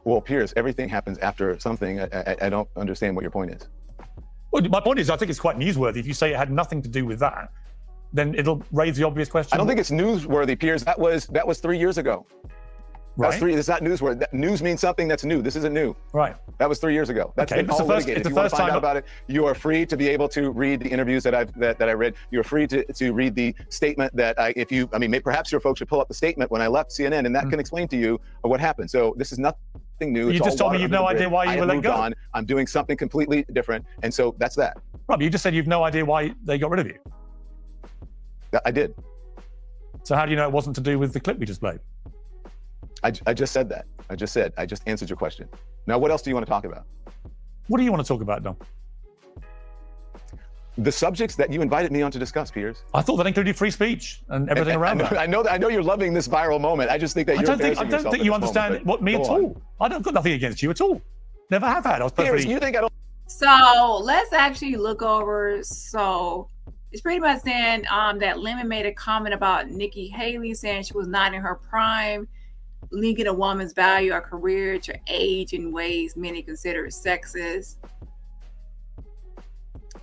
Well, Piers, everything happens after something. I don't understand what your point is. Well, my point is, I think it's quite newsworthy. If you say it had nothing to do with that, then it'll raise the obvious question. I don't think it's newsworthy, Piers. That was 3 years ago. Right. It's not newsworthy. News means something that's new. This isn't new. Right. That was 3 years ago. That's okay. been all litigated. If you want to find out about it, you are free to be able to read the interviews that I read. You're free to read the statement that perhaps your folks should pull up the statement when I left CNN, and that can explain to you what happened. So this is nothing new. You just told me you've no idea why you were let go. I'm doing something completely different, and so that's that. Rob, you just said you've no idea why they got rid of you. I did. So how do you know it wasn't to do with the clip we just played? I just said that. I just answered your question. Now, what else do you want to talk about? What do you want to talk about, Don? The subjects that you invited me on to discuss, Piers. I thought that included free speech and everything around that. I know you're loving this viral moment. I just think that I don't think you understand me at all. I've got nothing against you at all. Never have had. I was perfectly... Piers, you think I don't... So let's actually look over. So it's pretty much saying that Lemon made a comment about Nikki Haley saying she was not in her prime, linking a woman's value or career to age in ways many consider sexist.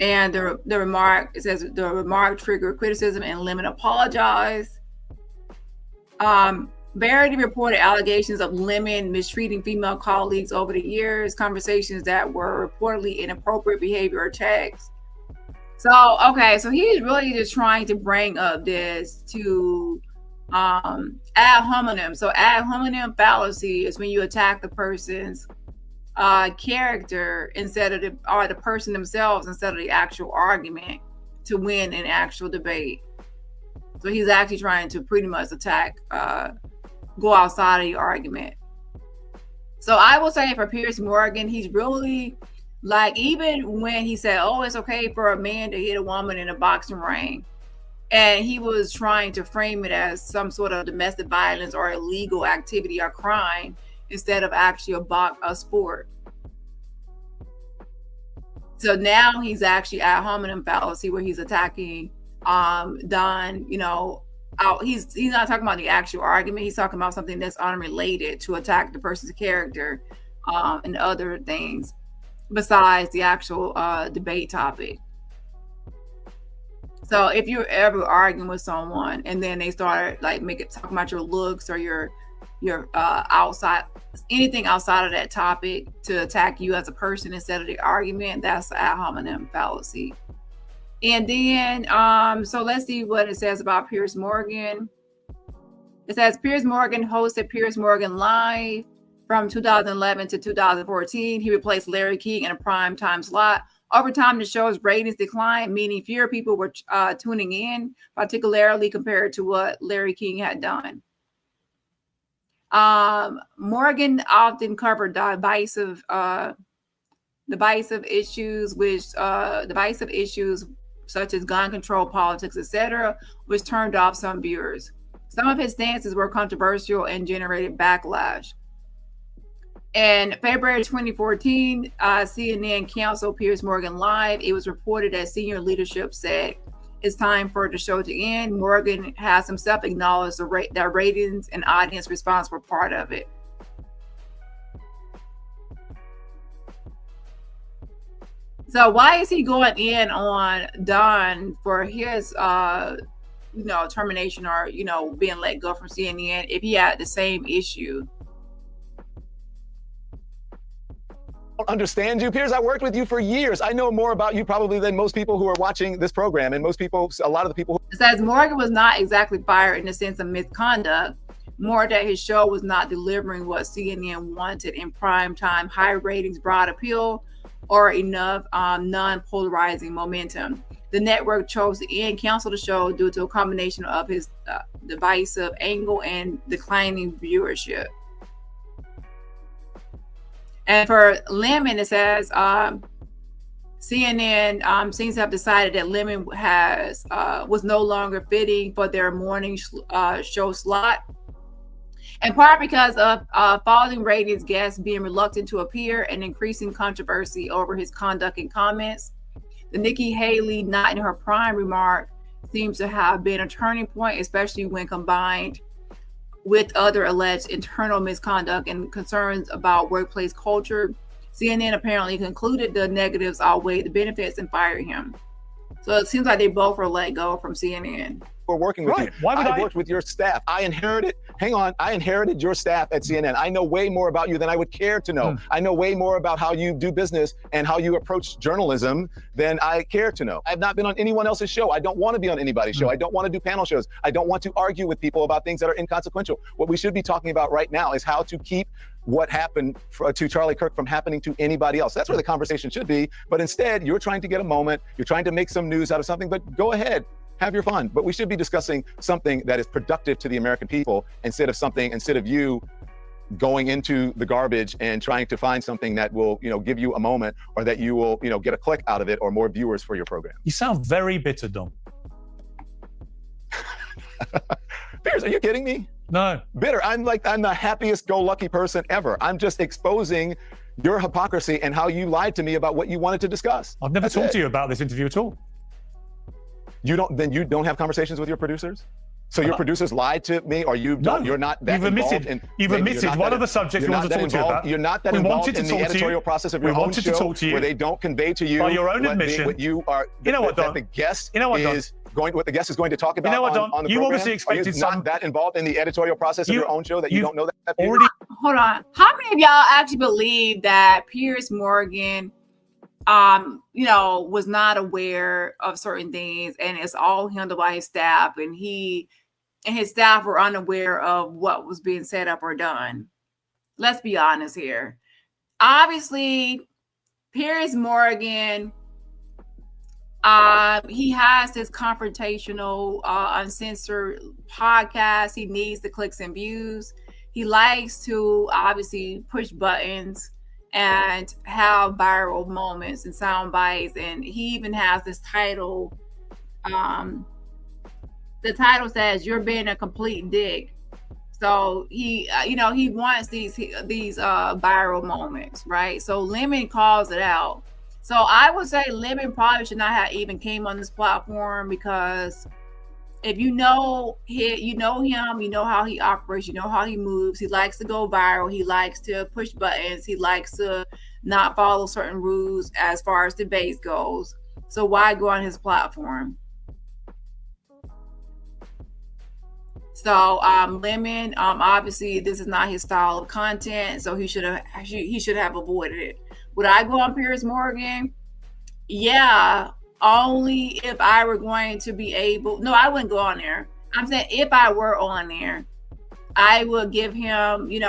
And the remark, it says the remark triggered criticism and Lemon apologized. Verity reported allegations of Lemon mistreating female colleagues over the years, conversations that were reportedly inappropriate behavior or text. So, okay, so he's really just trying to bring up this to ad hominem. So ad hominem fallacy is when you attack the person's character instead of the person themselves instead of the actual argument to win an actual debate. So he's actually trying to pretty much attack, go outside of the argument. So I will say for Piers Morgan, he's really like, even when he said, oh, it's okay for a man to hit a woman in a boxing ring, and he was trying to frame it as some sort of domestic violence or illegal activity or crime instead of actually a sport. So now he's actually ad hominem fallacy where he's attacking Don, he's not talking about the actual argument. He's talking about something that's unrelated to attack the person's character and other things besides the actual debate topic. So if you're ever arguing with someone and then they start talking about your looks or your outside, anything outside of that topic to attack you as a person instead of the argument, that's the ad hominem fallacy. And then, so let's see what it says about Piers Morgan. It says Piers Morgan hosted Piers Morgan Live from 2011 to 2014. He replaced Larry King in a prime time slot. Over time, the show's ratings declined, meaning fewer people were tuning in, particularly compared to what Larry King had done. Morgan often covered divisive issues, such as gun control, politics, etc., which turned off some viewers. Some of his stances were controversial and generated backlash. In February 2014, CNN canceled Piers Morgan Live. It was reported that senior leadership said it's time for the show to end. Morgan has himself acknowledged that ratings and audience response were part of it. So why is he going in on Don for his termination or being let go from CNN if he had the same issue? I don't understand you, Piers. I worked with you for years. I know more about you probably than most people who are watching this program, and a lot of the people. It says Morgan was not exactly fired in the sense of misconduct, more that his show was not delivering what CNN wanted in prime time, high ratings, broad appeal, or enough non-polarizing momentum. The network chose to cancel the show due to a combination of his divisive angle and declining viewership. And for Lemon, it says CNN seems to have decided that Lemon was no longer fitting for their morning show slot. In part because of falling ratings, guests being reluctant to appear, and increasing controversy over his conduct and comments. The Nikki Haley not in her prime remark seems to have been a turning point, especially when combined with other alleged internal misconduct and concerns about workplace culture. CNN apparently concluded the negatives outweighed the benefits and fired him. So it seems like they both were let go from CNN. We're working with you. Why would I worked with your staff. I inherited your staff at CNN. I know way more about you than I would care to know. I know way more about how you do business and how you approach journalism than I care to know. I've not been on anyone else's show. I don't want to be on anybody's show. I don't want to do panel shows. I don't want to argue with people about things that are inconsequential. What we should be talking about right now is how to keep what happened to Charlie Kirk from happening to anybody else. That's where the conversation should be. But instead, you're trying to get a moment. You're trying to make some news out of something, but go ahead. Have your fun. But we should be discussing something that is productive to the American people instead of you going into the garbage and trying to find something that will, give you a moment, or that you will, get a click out of it or more viewers for your program. You sound very bitter, Dom. Piers, are you kidding me? No. Bitter. I'm the happiest go lucky person ever. I'm just exposing your hypocrisy and how you lied to me about what you wanted to discuss. I've never talked to you about this interview at all. You don't have conversations with your producers? So your producers lied to me, or you're not that involved in... You've omitted one of the subjects we wanted to talk to you about. You're not that involved in the editorial process of your own show, where they don't convey to you by your own admission what you are... what, Don? The guest what the guest is going to talk about what, Don? on the You program? obviously expected Are you not that involved in the editorial process of your own show that you don't know that? Already... Hold on. How many of y'all actually believe that Piers Morgan was not aware of certain things, and it's all handled by his staff, and his staff were unaware of what was being set up or done? Let's be honest here. Obviously, Piers Morgan, he has this confrontational, uncensored podcast. He needs the clicks and views. He likes to obviously push buttons and have viral moments and sound bites. And he even has this title. The title says, "You're being a complete dick." So he wants these viral moments, right? So Lemon calls it out. So I would say Lemon probably should not have even came on this platform, because if you know him, you know how he operates, you know how he moves. He likes to go viral. He likes to push buttons. He likes to not follow certain rules as far as debates goes. So why go on his platform? So Lemon, obviously this is not his style of content, so he should have avoided it. Would I go on Piers Morgan? Yeah, only if I were going to be able. No, I wouldn't go on there. I'm saying if I were on there, I would give him, you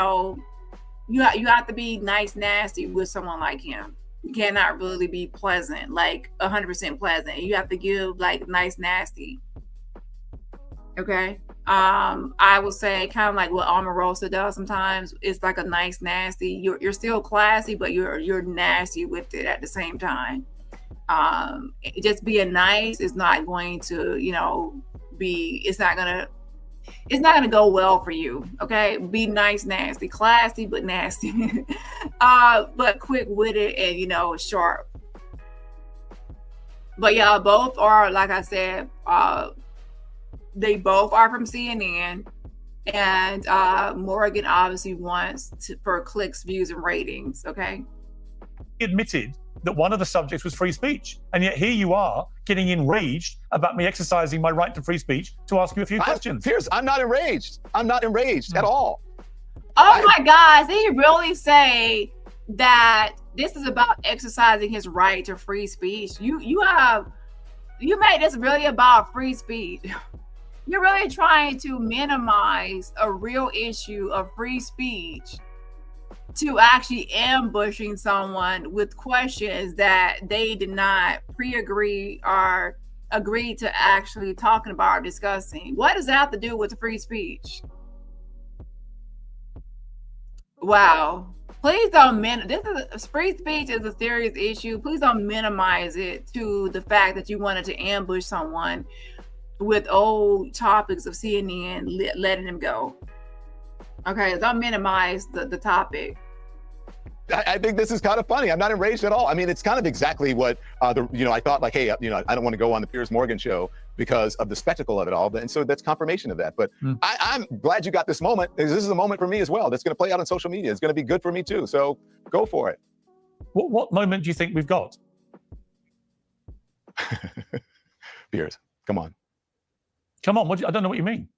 have to be nice, nasty with someone like him. You cannot really be pleasant, like 100% pleasant. You have to give like nice, nasty. Okay. I would say kind of like what Omarosa does sometimes. It's like a nice, nasty. You're still classy, but you're nasty with it at the same time. Just being nice is not going to, it's not gonna go well for you. Okay, be nice, nasty, classy, but nasty, but quick witted and sharp. But yeah, both are, like I said, they both are from CNN. And Morgan obviously wants for clicks, views, and ratings. Okay. He admitted that one of the subjects was free speech, and yet here you are getting enraged about me exercising my right to free speech to ask you a few questions. Piers, I'm not enraged. I'm not enraged at all. Oh my gosh, did he really say that this is about exercising his right to free speech? You made this really about free speech. You're really trying to minimize a real issue of free speech to actually ambushing someone with questions that they did not pre-agree or agree to actually talking about or discussing. What does that have to do with the free speech? Wow. Please don't free speech is a serious issue. Please don't minimize it to the fact that you wanted to ambush someone with old topics of CNN, letting them go. Okay, don't minimize the topic. I think this is kind of funny. I'm not enraged at all. I mean, it's kind of exactly what I thought, like, hey, I don't want to go on the Piers Morgan show because of the spectacle of it all. And so that's confirmation of that. But I'm glad you got this moment, because this is a moment for me as well. That's going to play out on social media. It's going to be good for me too. So go for it. What moment do you think we've got? Piers, come on. Come on. I don't know what you mean.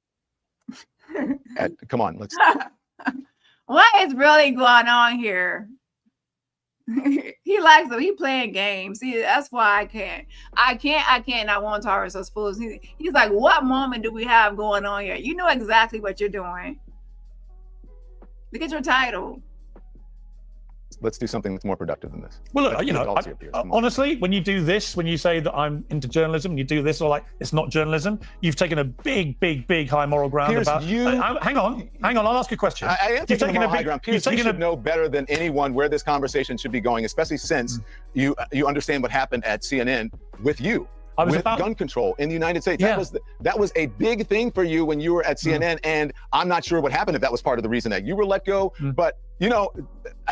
Come on, let's. What is really going on here? He likes them. He playing games. See, that's why I can't. I won't tolerate those fools. He's like, what moment do we have going on here? You know exactly what you're doing. Look at your title. Let's do something that's more productive than this. Well, look, honestly, when you do this, when you say that I'm into journalism, and you do this, or like it's not journalism, you've taken a big high moral ground. Piers, about. Hang on. I'll ask you a question. I am taking a high ground. Piers, you should know better than anyone where this conversation should be going, especially since you understand what happened at CNN with you. With gun control in the United States. Yeah. That was a big thing for you when you were at CNN, and I'm not sure what happened if that was part of the reason that you were let go. But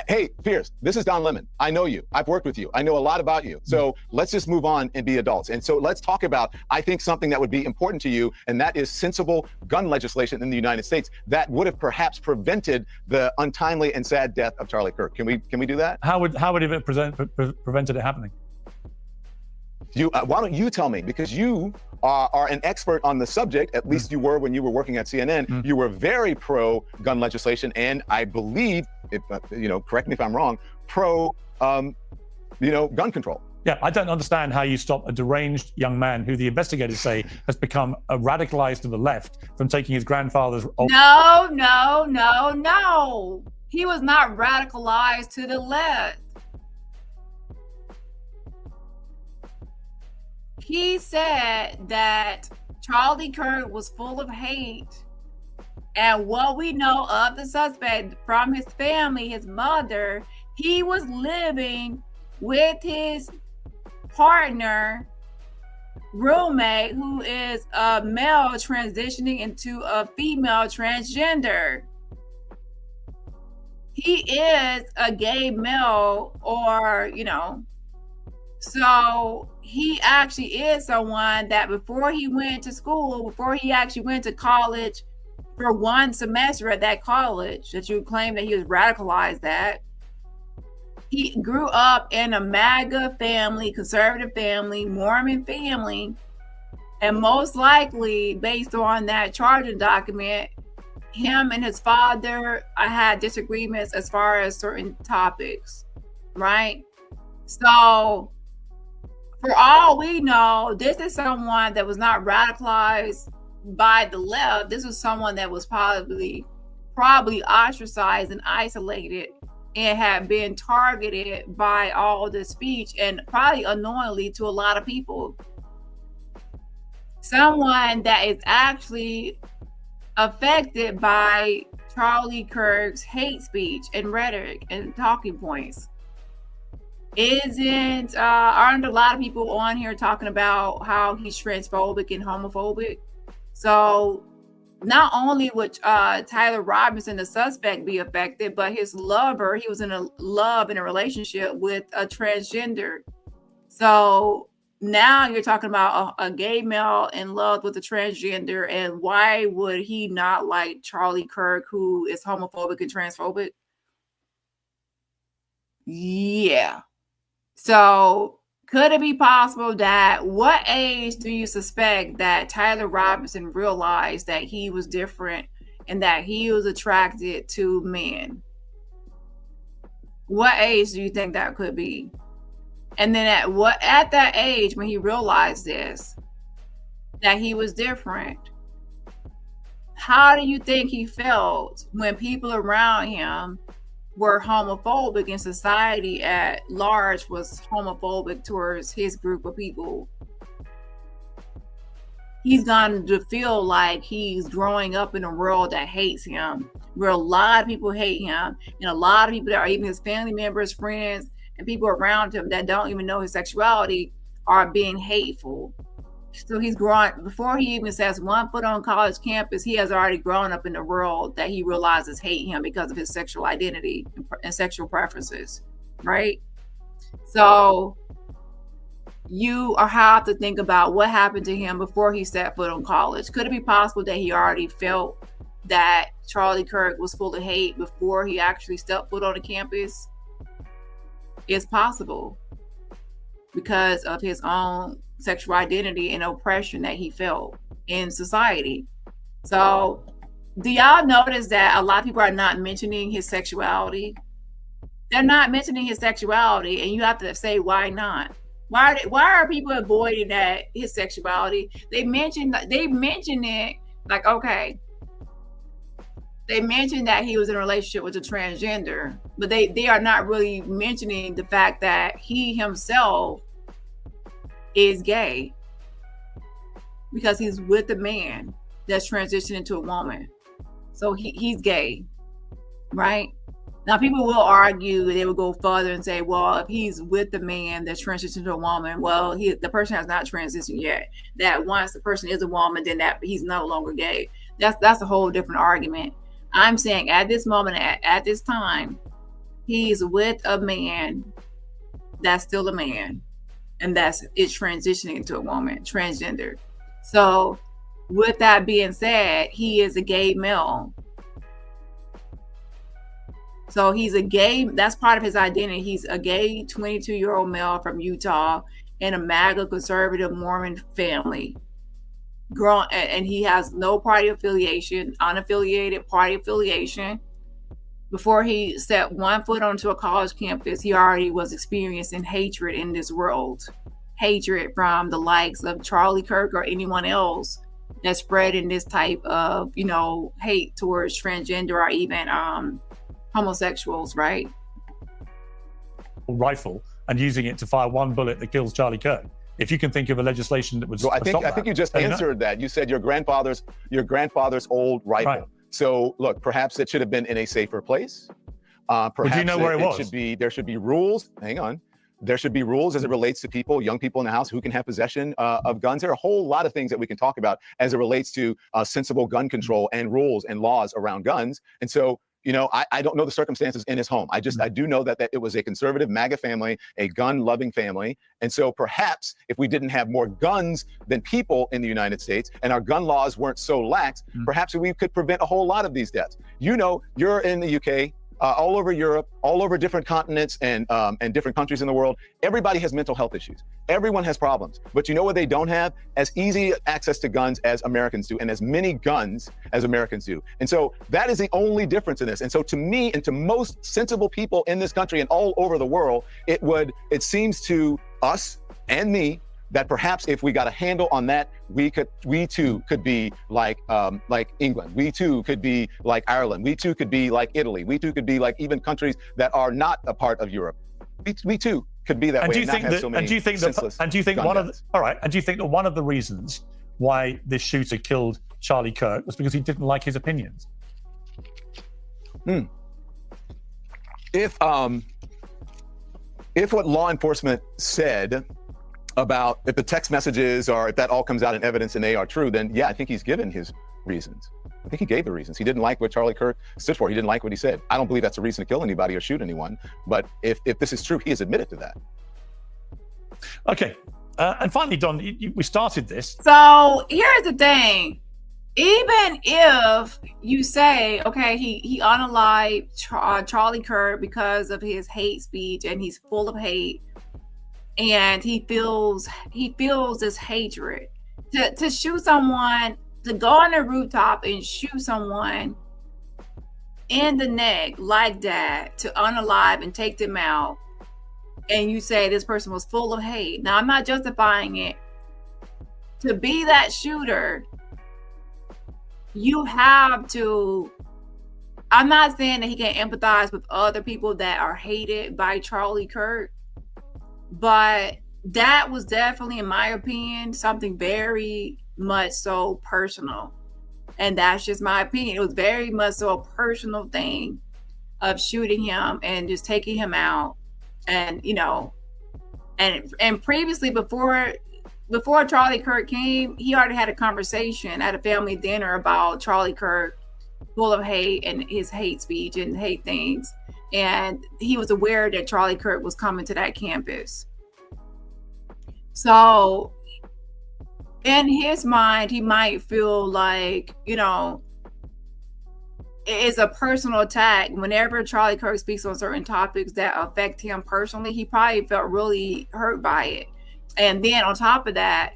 hey, Piers, this is Don Lemon. I know you. I've worked with you. I know a lot about you. So let's just move on and be adults. And so let's talk about, I think, something that would be important to you, and that is sensible gun legislation in the United States that would have perhaps prevented the untimely and sad death of Charlie Kirk. Can we do that? How would it have prevented it happening? Why don't you tell me? Because you are an expert on the subject. At least you were when you were working at CNN. You were very pro gun legislation, and I believe, correct me if I'm wrong, pro, gun control. Yeah, I don't understand how you stop a deranged young man who the investigators say has become radicalized to the left from taking his grandfather's. No. He was not radicalized to the left. He said that Charlie Kirk was full of hate. And what we know of the suspect from his family, his mother, he was living with his partner, roommate, who is a male transitioning into a female transgender. He is a gay male, or, so he actually is someone that before he went to school, before he actually went to college for one semester at that college that you claim that he was radicalized at, he grew up in a MAGA family, conservative family, Mormon family, and most likely, based on that charging document, him and his father had disagreements as far as certain topics, right? So for all we know, this is someone that was not radicalized by the left. This was someone that was probably ostracized and isolated and had been targeted by all the speech, and probably unknowingly to a lot of people. Someone that is actually affected by Charlie Kirk's hate speech and rhetoric and talking points. Aren't a lot of people on here talking about how he's transphobic and homophobic? So not only would Tyler Robertson, the suspect, be affected, but his lover, he was in a relationship with a transgender. So now you're talking about a gay male in love with a transgender, and why would he not like Charlie Kirk, who is homophobic and transphobic? Yeah. So could it be possible that, what age do you suspect that Tyler Robertson realized that he was different and that he was attracted to men? What age do you think that could be? And then at that age, when he realized this, that he was different, how do you think he felt when people around him were homophobic and society at large was homophobic towards his group of people? He's going to feel like he's growing up in a world that hates him, where a lot of people hate him, and a lot of people that are even his family members, friends, and people around him that don't even know his sexuality are being hateful. So he's growing, before he even sets one foot on college campus, he has already grown up in a world that he realizes hate him because of his sexual identity and sexual preferences, right? So you have to think about what happened to him before he set foot on college. Could it be possible that he already felt that Charlie Kirk was full of hate before he actually stepped foot on the campus? It's possible, because of his own sexual identity and oppression that he felt in society. So do y'all notice that a lot of people are not mentioning his sexuality? They're not mentioning his sexuality, and you have to say, why not? Why are people avoiding that, his sexuality? They mention it like, okay, they mentioned that he was in a relationship with a transgender, but they are not really mentioning the fact that he himself is gay because he's with a man that's transitioned into a woman. So he's gay, right? Now people will argue, they will go further and say, well, if he's with the man that's transitioned into a woman, well, the person has not transitioned yet. That once the person is a woman, then that he's no longer gay. That's a whole different argument. I'm saying at this moment, at this time, he's with a man that's still a man, and it's transitioning into a woman, transgender. So with that being said, he is a gay male. So he's a gay, that's part of his identity. He's a gay 22-year-old male from Utah in a MAGA conservative Mormon family. And he has no party affiliation, unaffiliated party affiliation. Before he set one foot onto a college campus, he already was experiencing hatred in this world. Hatred from the likes of Charlie Kirk or anyone else that's spreading this type of, hate towards transgender or even homosexuals, right? Rifle and using it to fire one bullet that kills Charlie Kirk. If you can think of a legislation that would I think you just answered that. You said your grandfather's old rifle. Right. So look, perhaps it should have been in a safer place. Perhaps do you know where it was? There should be rules. Hang on. There should be rules as it relates to young people in the house who can have possession of guns. There are a whole lot of things that we can talk about as it relates to sensible gun control and rules and laws around guns. And so, I don't know the circumstances in his home. I do know that it was a conservative MAGA family, a gun-loving family. And so perhaps if we didn't have more guns than people in the United States and our gun laws weren't so lax, perhaps we could prevent a whole lot of these deaths. You're in the UK, all over Europe, all over different continents and different countries in the world. Everybody has mental health issues. Everyone has problems. But you know what they don't have? As easy access to guns as Americans do, and as many guns as Americans do. And so that is the only difference in this. And so to me and to most sensible people in this country and all over the world, it seems to us and me that perhaps if we got a handle on that, we too could be like England. We too could be like Ireland. We too could be like Italy. We too could be like even countries that are not a part of Europe. We too could be that way. And do you think that one of the reasons why this shooter killed Charlie Kirk was because he didn't like his opinions? If what law enforcement said about if the text messages or if that all comes out in evidence and they are true, then yeah, I think he's given his reasons. I think he gave the reasons. He didn't like what Charlie Kirk stood for. He didn't like what he said. I don't believe that's a reason to kill anybody or shoot anyone. But if this is true, he has admitted to that. Okay. And finally, Don, we started this. So here's the thing. Even if you say, okay, he unalived Charlie Kirk because of his hate speech and he's full of hate and he feels this hatred, to shoot someone, to go on the rooftop and shoot someone in the neck like that, to unalive and take them out, and you say this person was full of hate. Now, I'm not justifying it. To be that shooter, you have to, I'm not saying that he can't empathize with other people that are hated by Charlie Kirk, but that was definitely, in my opinion, something very much so personal. And that's just my opinion. It was very much so a personal thing of shooting him and just taking him out. And, you know, and previously, before Charlie Kirk came, he already had a conversation at a family dinner about Charlie Kirk full of hate and his hate speech and hate things. And he was aware that Charlie Kirk was coming to that campus. So in his mind, he might feel like, you know, it's a personal attack. Whenever Charlie Kirk speaks on certain topics that affect him personally, he probably felt really hurt by it. And then on top of that,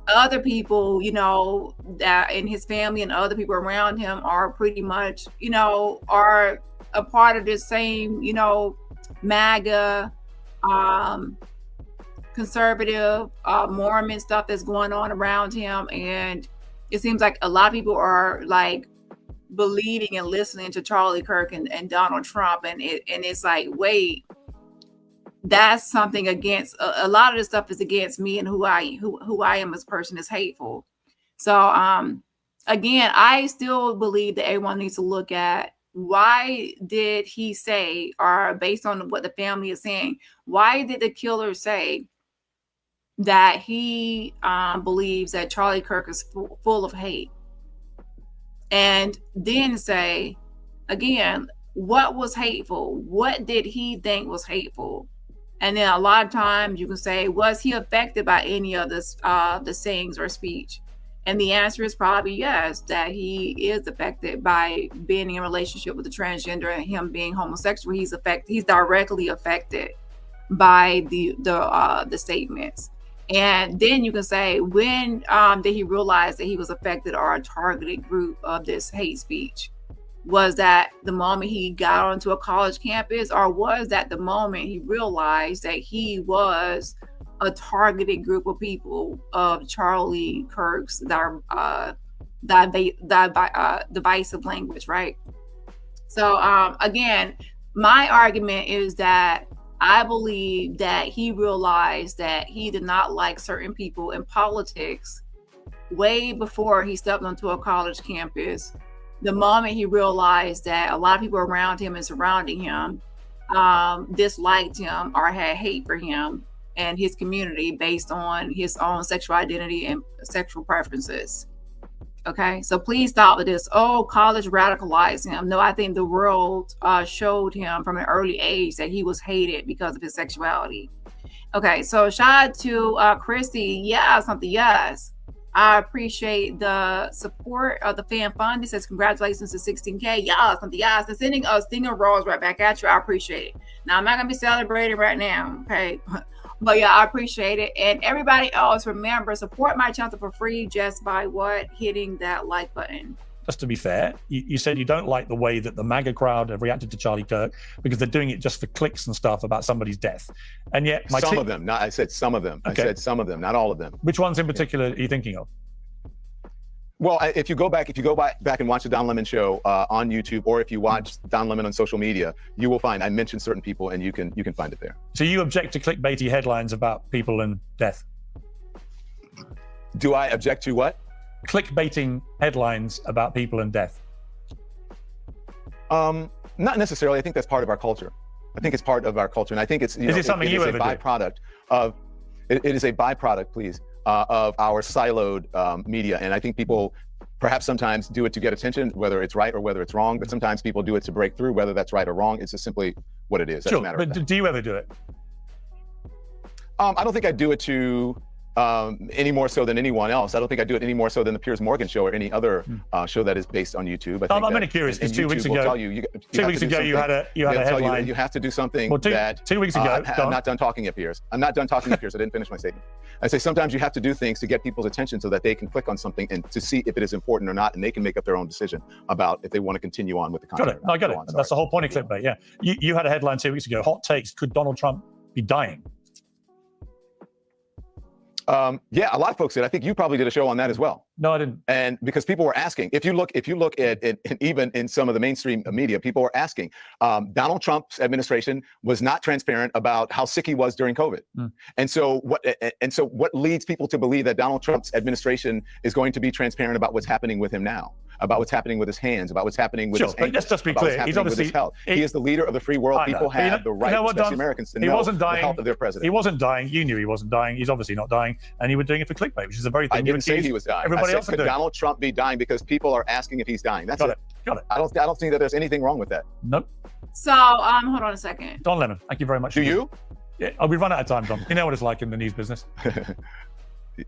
other people, you know, that in his family and other people around him are pretty much, you know, are a part of this same, you know, MAGA, conservative, Mormon stuff that's going on around him. And it seems like a lot of people are like believing and listening to Charlie Kirk and Donald Trump. And it's like, wait, that's something against a lot of this stuff is against me and who I am as a person is hateful. So again, I still believe that everyone needs to look at, why did he say, or based on what the family is saying, why did the killer say that he believes that Charlie Kirk is full of hate? And then say, again, what was hateful? What did he think was hateful? And then a lot of times you can say, was he affected by any of this, the sayings or speech? And the answer is probably yes, that he is affected by being in a relationship with a transgender and him being homosexual. He's directly affected by the statements. And then you can say, when did he realize that he was affected or a targeted group of this hate speech? Was that the moment he got onto a college campus, or was that the moment he realized that he was a targeted group of people of Charlie Kirk's divisive language, right? So again, my argument is that I believe that he realized that he did not like certain people in politics way before he stepped onto a college campus. The moment he realized that a lot of people around him and surrounding him disliked him or had hate for him and his community based on his own sexual identity and sexual preferences. Okay, so please stop with this. Oh, college radicalized him. No, I think the world showed him from an early age that he was hated because of his sexuality. Okay, so shout out to Christy. Yeah, something, yes. I appreciate the support of the fan fund. It says congratulations to 16K. Yeah, something, yes. They're sending us stinging rolls right back at you. I appreciate it. Now, I'm not going to be celebrating right now, okay? But yeah, I appreciate it. And everybody else, remember, support my channel for free just by what? Hitting that like button. Just to be fair, you said you don't like the way that the MAGA crowd have reacted to Charlie Kirk because they're doing it just for clicks and stuff about somebody's death. And yet, some of them, I said some of them. Okay. I said some of them, not all of them. Which ones in particular are you thinking of? Well, if you go back and watch the Don Lemon show on YouTube, or if you watch Don Lemon on social media, you will find I mentioned certain people, and you can find it there. So you object to clickbaity headlines about people and death? Do I object to what? Clickbaiting headlines about people and death. Not necessarily. I think that's part of our culture. I think it's part of our culture, and I think it's is it something you ever do? Byproduct of it is a byproduct, please. Of our siloed media. And I think people perhaps sometimes do it to get attention, whether it's right or whether it's wrong, but sometimes people do it to break through, whether that's right or wrong. It's just simply what it is. Sure, but do you ever do it? I don't think I do it to any more so than anyone else. I don't think I do it any more so than the Piers Morgan show or any other show that is based on YouTube. I think I'm really curious because 2 weeks ago, you had a headline. You have to do something that 2 weeks ago. I'm not done talking yet, Piers. I'm not done talking yet, Piers. I didn't finish my statement. I say sometimes you have to do things to get people's attention so that they can click on something and to see if it is important or not, and they can make up their own decision about if they want to continue on with the content. Got it. I got it. That's the whole point of clickbait. Yeah, you had a headline 2 weeks ago. Hot takes: could Donald Trump be dying? Yeah, a lot of folks did. I think you probably did a show on that as well. No, I didn't. And because people were asking, if you look at even in some of the mainstream media, people were asking. Donald Trump's administration was not transparent about how sick he was during COVID, and so what leads people to believe that Donald Trump's administration is going to be transparent about what's happening with him now, about what's happening with his hands, about what's happening with his ankles, let's just be clear. He's obviously his health. He is the leader of the free world. People have the right, especially Americans, to know the health of their president. He wasn't dying. You knew he wasn't dying. He's obviously not dying, and you were doing it for clickbait, which is the very thing. I didn't say he was dying. Everybody else could Donald Trump be dying because people are asking if he's dying. That's it. Got it. I don't think that there's anything wrong with that. Nope. So hold on a second. Don Lemon, thank you very much. Do you? Yeah. We've run out of time, Don. You know what it's like in the news business.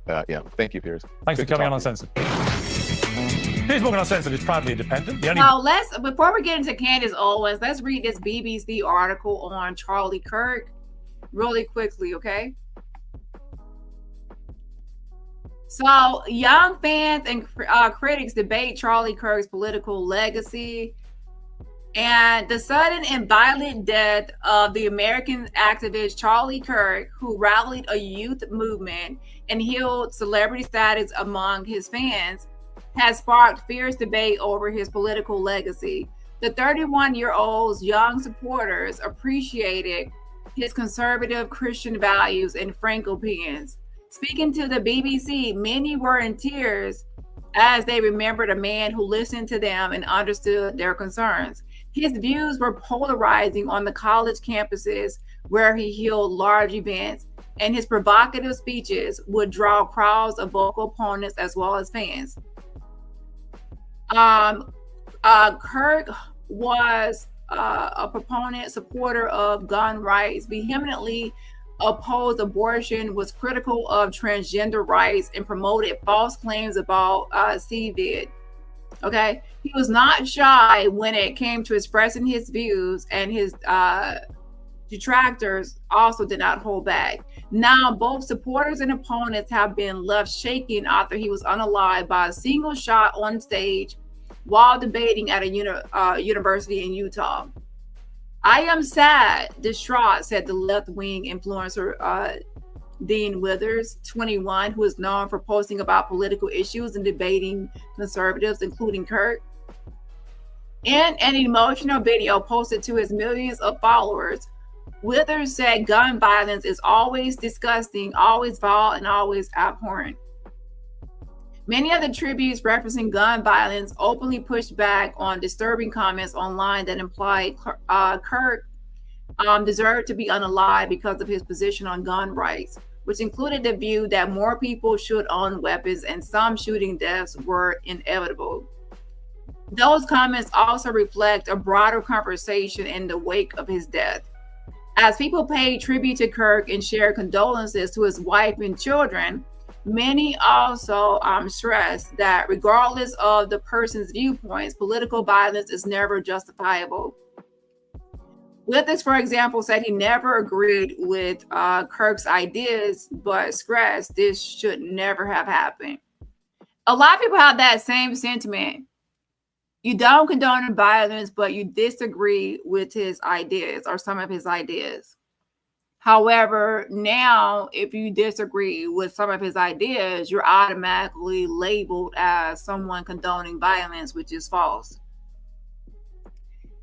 Yeah. Thank you, Piers. Thanks for coming on Uncensored. Piers Morgan Uncensored is proudly independent. Now before we get into Candace Owens, let's read this BBC article on Charlie Kirk really quickly, okay? So young fans and critics debate Charlie Kirk's political legacy and the sudden and violent death of the American activist Charlie Kirk, who rallied a youth movement and held celebrity status among his fans, has sparked fierce debate over his political legacy. The 31-year-old's young supporters appreciated his conservative Christian values and frank opinions. Speaking to the BBC, many were in tears as they remembered a man who listened to them and understood their concerns. His views were polarizing on the college campuses where he held large events, and his provocative speeches would draw crowds of vocal opponents as well as fans. Kirk was a supporter of gun rights, vehemently opposed abortion, was critical of transgender rights, and promoted false claims about CVID. Okay, he was not shy when it came to expressing his views, and his detractors also did not hold back. Now, both supporters and opponents have been left shaken after he was unalived by a single shot on stage while debating at a university in Utah. I am sad, distraught, said the left-wing influencer Dean Withers, 21, who is known for posting about political issues and debating conservatives, including Kirk. In an emotional video posted to his millions of followers, Withers said gun violence is always disgusting, always vile, and always abhorrent. Many of the tributes referencing gun violence openly pushed back on disturbing comments online that implied Kirk deserved to be unalived because of his position on gun rights, which included the view that more people should own weapons and some shooting deaths were inevitable. Those comments also reflect a broader conversation in the wake of his death. As people paid tribute to Kirk and shared condolences to his wife and children, many also stressed that regardless of the person's viewpoints, political violence is never justifiable. Withers, for example, said he never agreed with Kirk's ideas, but stressed this should never have happened. A lot of people have that same sentiment. You don't condone violence, but you disagree with his ideas or some of his ideas. However, now, if you disagree with some of his ideas, you're automatically labeled as someone condoning violence, which is false.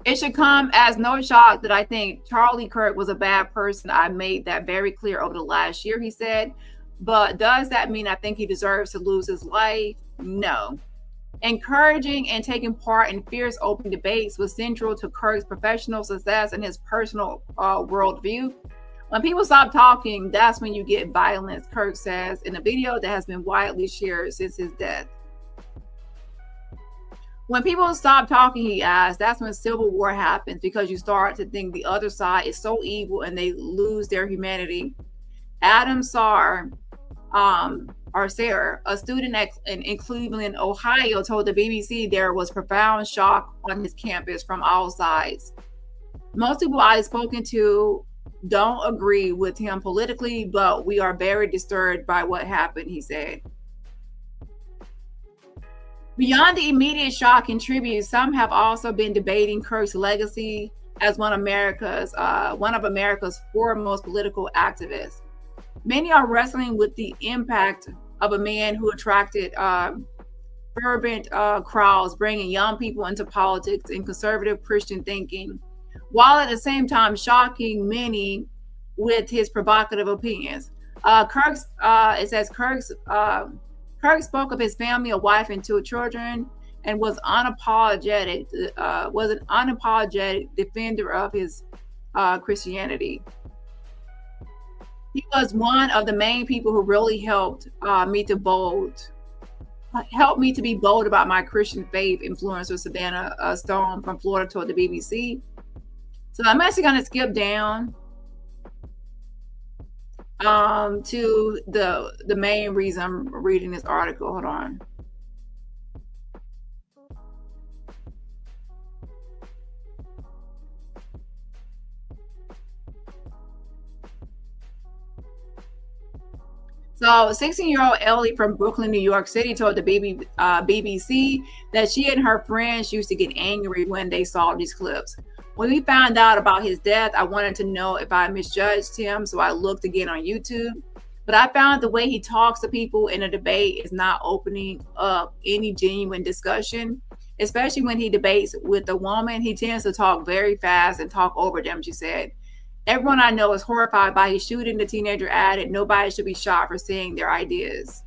It should come as no shock that I think Charlie Kirk was a bad person. I made that very clear over the last year, he said. But does that mean I think he deserves to lose his life? No. Encouraging and taking part in fierce open debates was central to Kirk's professional success and his personal worldview. When people stop talking, that's when you get violence, Kirk says in a video that has been widely shared since his death. When people stop talking, he asks, that's when civil war happens, because you start to think the other side is so evil and they lose their humanity. Adam Sarah, a student in Cleveland, Ohio, told the BBC there was profound shock on his campus from all sides. Most people I've spoken to don't agree with him politically, but we are very disturbed by what happened, he said. Beyond the immediate shock and tribute, some have also been debating Kirk's legacy as one of America's foremost political activists. Many are wrestling with the impact of a man who attracted fervent crowds, bringing young people into politics and conservative Christian thinking, while at the same time shocking many with his provocative opinions. Kirk spoke of his family, a wife, and 2 children, and was an unapologetic defender of his Christianity. He was one of the main people who really helped me to be bold about my Christian faith, influencer Savannah Stone from Florida told the BBC. So I'm actually going to skip down to the main reason I'm reading this article. Hold on. So 16-year-old Ellie from Brooklyn, New York City told the BBC that she and her friends used to get angry when they saw these clips. When we found out about his death, I wanted to know if I misjudged him, so I looked again on YouTube. But I found the way he talks to people in a debate is not opening up any genuine discussion, especially when he debates with a woman. He tends to talk very fast and talk over them, she said. Everyone I know is horrified by his shooting, the teenager added. Nobody should be shot for saying their ideas.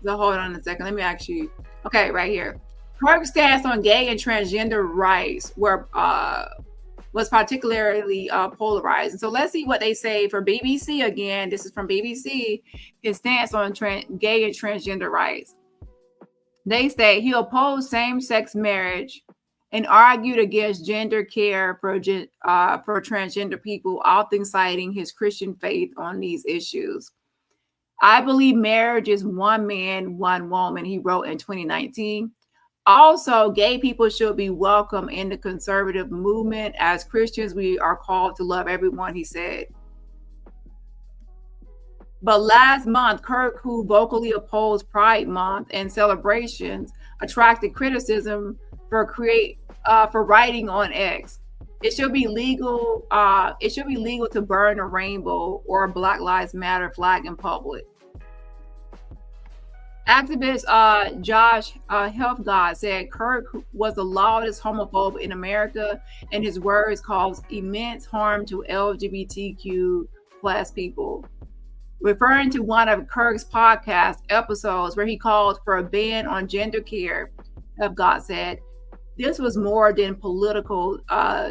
So hold on a second. Let me actually. Okay, right here. Kirk's stance on gay and transgender rights was particularly polarized. And so let's see what they say for BBC again. This is from BBC. His stance on gay and transgender rights. They say he opposed same-sex marriage and argued against gender care for transgender people, often citing his Christian faith on these issues. I believe marriage is one man, one woman, he wrote in 2019. Also, gay people should be welcome in the conservative movement. As Christians, we are called to love everyone, he said. But last month, Kirk, who vocally opposed Pride Month and celebrations, attracted criticism for writing on X. It should be legal. It should be legal to burn a rainbow or a Black Lives Matter flag in public. Activist Josh Helfgott said Kirk was the loudest homophobe in America, and his words caused immense harm to LGBTQ plus people. Referring to one of Kirk's podcast episodes where he called for a ban on gender care, Helfgott said, "This was more than political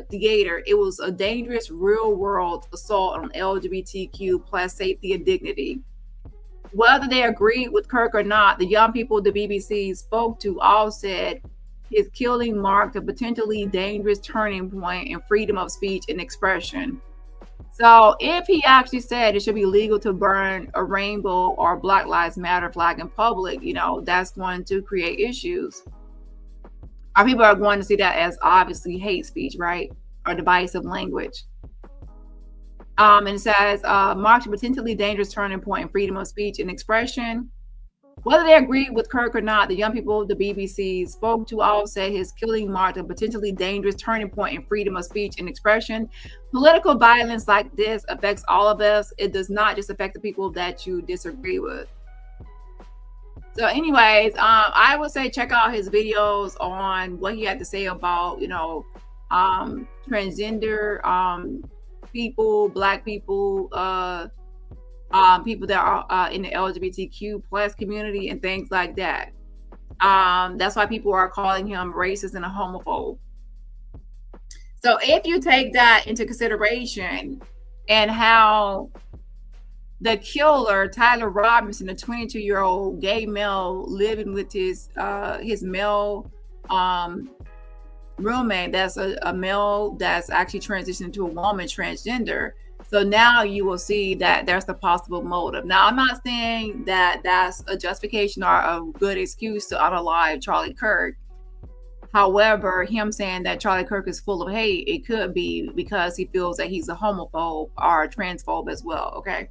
theater. It was a dangerous real-world assault on LGBTQ plus safety and dignity." Whether they agreed with Kirk or not, the young people the BBC spoke to all said his killing marked a potentially dangerous turning point in freedom of speech and expression. So if he actually said it should be legal to burn a rainbow or Black Lives Matter flag in public, that's going to create issues. Our people are going to see that as obviously hate speech, right? Or divisive language. And it says, marked a potentially dangerous turning point in freedom of speech and expression. Whether they agreed with Kirk or not, the young people the BBC spoke to all said his killing marked a potentially dangerous turning point in freedom of speech and expression. Political violence like this affects all of us. It does not just affect the people that you disagree with. So anyways, I would say check out his videos on what he had to say about, transgender people, Black people, people that are in the LGBTQ plus community and things like that. That's why people are calling him racist and a homophobe. So if you take that into consideration and how the killer, Tyler Robinson, a 22-year-old gay male living with his male roommate, that's a male that's actually transitioned into a woman, transgender. So now you will see that there's a possible motive. Now, I'm not saying that that's a justification or a good excuse to unalive Charlie Kirk. However, him saying that Charlie Kirk is full of hate, it could be because he feels that he's a homophobe or a transphobe as well, okay?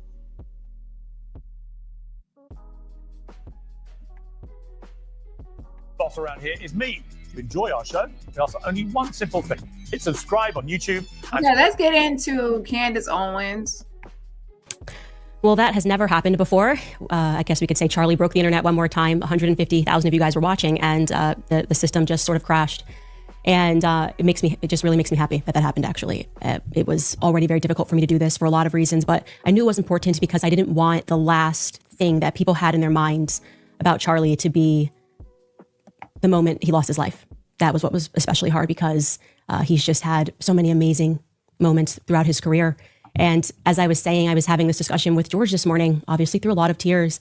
Boss around here is me. If you enjoy our show, we ask for only one simple thing. Hit subscribe on YouTube. Okay, let's get into Candace Owens. Well, that has never happened before. I guess we could say Charlie broke the internet one more time. 150,000 of you guys were watching, and the system just sort of crashed. And it just really makes me happy that happened, actually. It was already very difficult for me to do this for a lot of reasons, but I knew it was important because I didn't want the last thing that people had in their minds about Charlie to be the moment he lost his life. That was what was especially hard because he's just had so many amazing moments throughout his career. And as I was saying, I was having this discussion with George this morning, obviously through a lot of tears,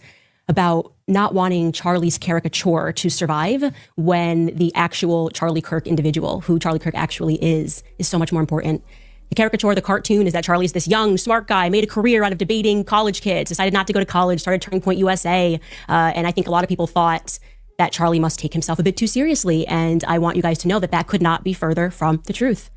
about not wanting Charlie's caricature to survive when the actual Charlie Kirk individual, who Charlie Kirk actually is so much more important. The caricature, the cartoon, is that Charlie's this young, smart guy, made a career out of debating college kids, decided not to go to college, started Turning Point USA. And I think a lot of people thought that Charlie must take himself a bit too seriously. And I want you guys to know that that could not be further from the truth.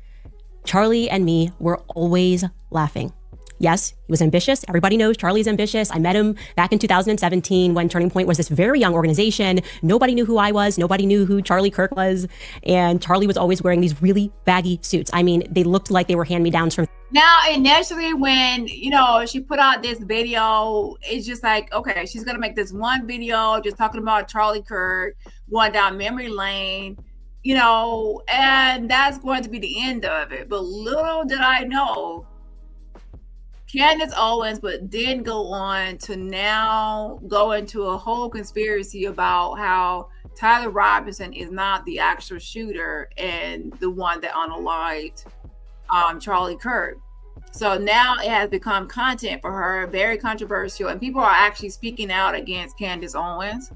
Charlie and me were always laughing. Yes, he was ambitious. Everybody knows Charlie's ambitious. I met him back in 2017 when Turning Point was this very young organization. Nobody knew who I was. Nobody knew who Charlie Kirk was. And Charlie was always wearing these really baggy suits. I mean, they looked like they were hand-me-downs from... Now, initially, when, she put out this video, it's just like, okay, she's going to make this one video just talking about Charlie Kirk, going down memory lane, and that's going to be the end of it. But little did I know, Candace Owens would then go on to now go into a whole conspiracy about how Tyler Robertson is not the actual shooter and the one that unalived Charlie Kirk. So now it has become content for her, very controversial, and people are actually speaking out against Candace Owens.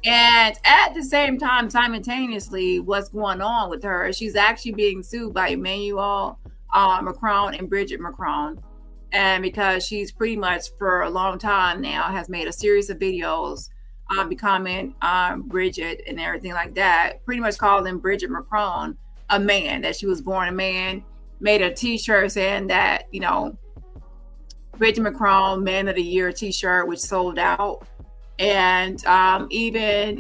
And at the same time, simultaneously, what's going on with her, she's actually being sued by Emmanuel Macron and Bridget Macron. And because she's pretty much for a long time now has made a series of videos becoming Bridget and everything like that, pretty much calling Bridget Macron a man, that she was born a man, made a t-shirt saying that, Bridget Macron Man of the Year t-shirt, which sold out. And even,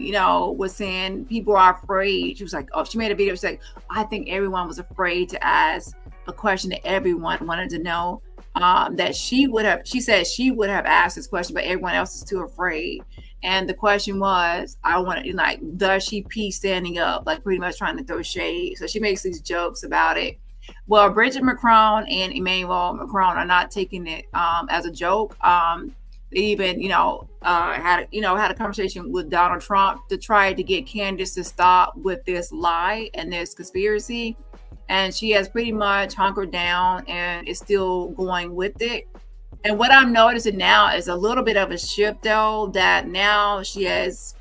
was saying people are afraid. She was like, she made a video. She's like, I think everyone was afraid to ask a question that everyone wanted to know. That she said she would have asked this question, but everyone else is too afraid. And the question was, does she pee standing up? Like pretty much trying to throw shade. So she makes these jokes about it. Well, Bridget Macron and Emmanuel Macron are not taking it as a joke. They even, had a conversation with Donald Trump to try to get Candace to stop with this lie and this conspiracy. And she has pretty much hunkered down and is still going with it. And what I'm noticing now is a little bit of a shift, though, that now she has,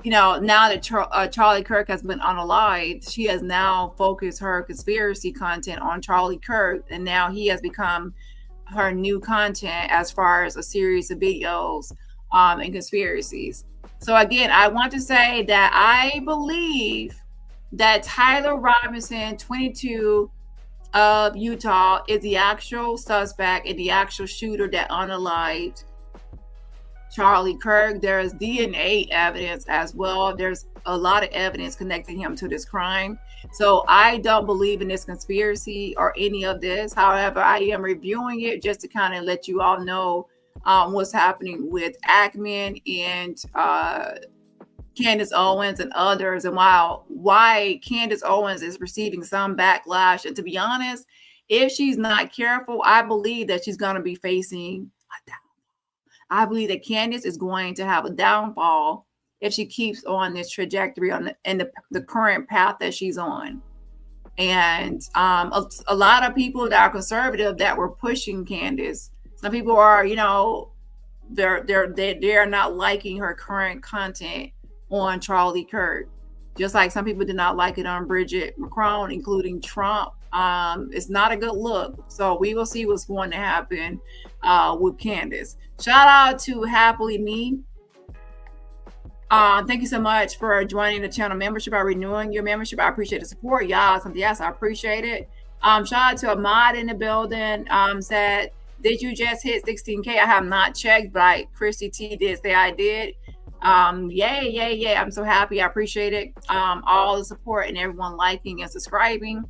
now that Charlie Kirk has been unalived, she has now focused her conspiracy content on Charlie Kirk. And now he has become her new content as far as a series of videos and conspiracies. So again, I want to say that I believe that Tyler Robinson, 22 of Utah, is the actual suspect and the actual shooter that unalived Charlie Kirk. There's DNA evidence as well. There's a lot of evidence connecting him to this crime. So I don't believe in this conspiracy or any of this. However, I am reviewing it just to kind of let you all know what's happening with Ackman and Candace Owens and others, and why Candace Owens is receiving some backlash. And to be honest, if she's not careful, I believe that she's going to be facing a downfall. I believe that Candace is going to have a downfall if she keeps on this trajectory in the current path that she's on. And a lot of people that are conservative that were pushing Candace Some people are, you know, they're not liking her current content on Charlie Kirk, just like some people did not like it on Bridget Macron, including Trump. It's not a good look. So we will see what's going to happen with Candace. Shout out to Happily Me. Thank you so much for joining the channel membership, by renewing your membership. I appreciate the support, y'all. Something else, I appreciate it. Shout out to Ahmad in the building. Said, did you just hit 16K? I have not checked, but Christy T did say I did. Yay. I'm so happy. I appreciate it. All the support and everyone liking and subscribing.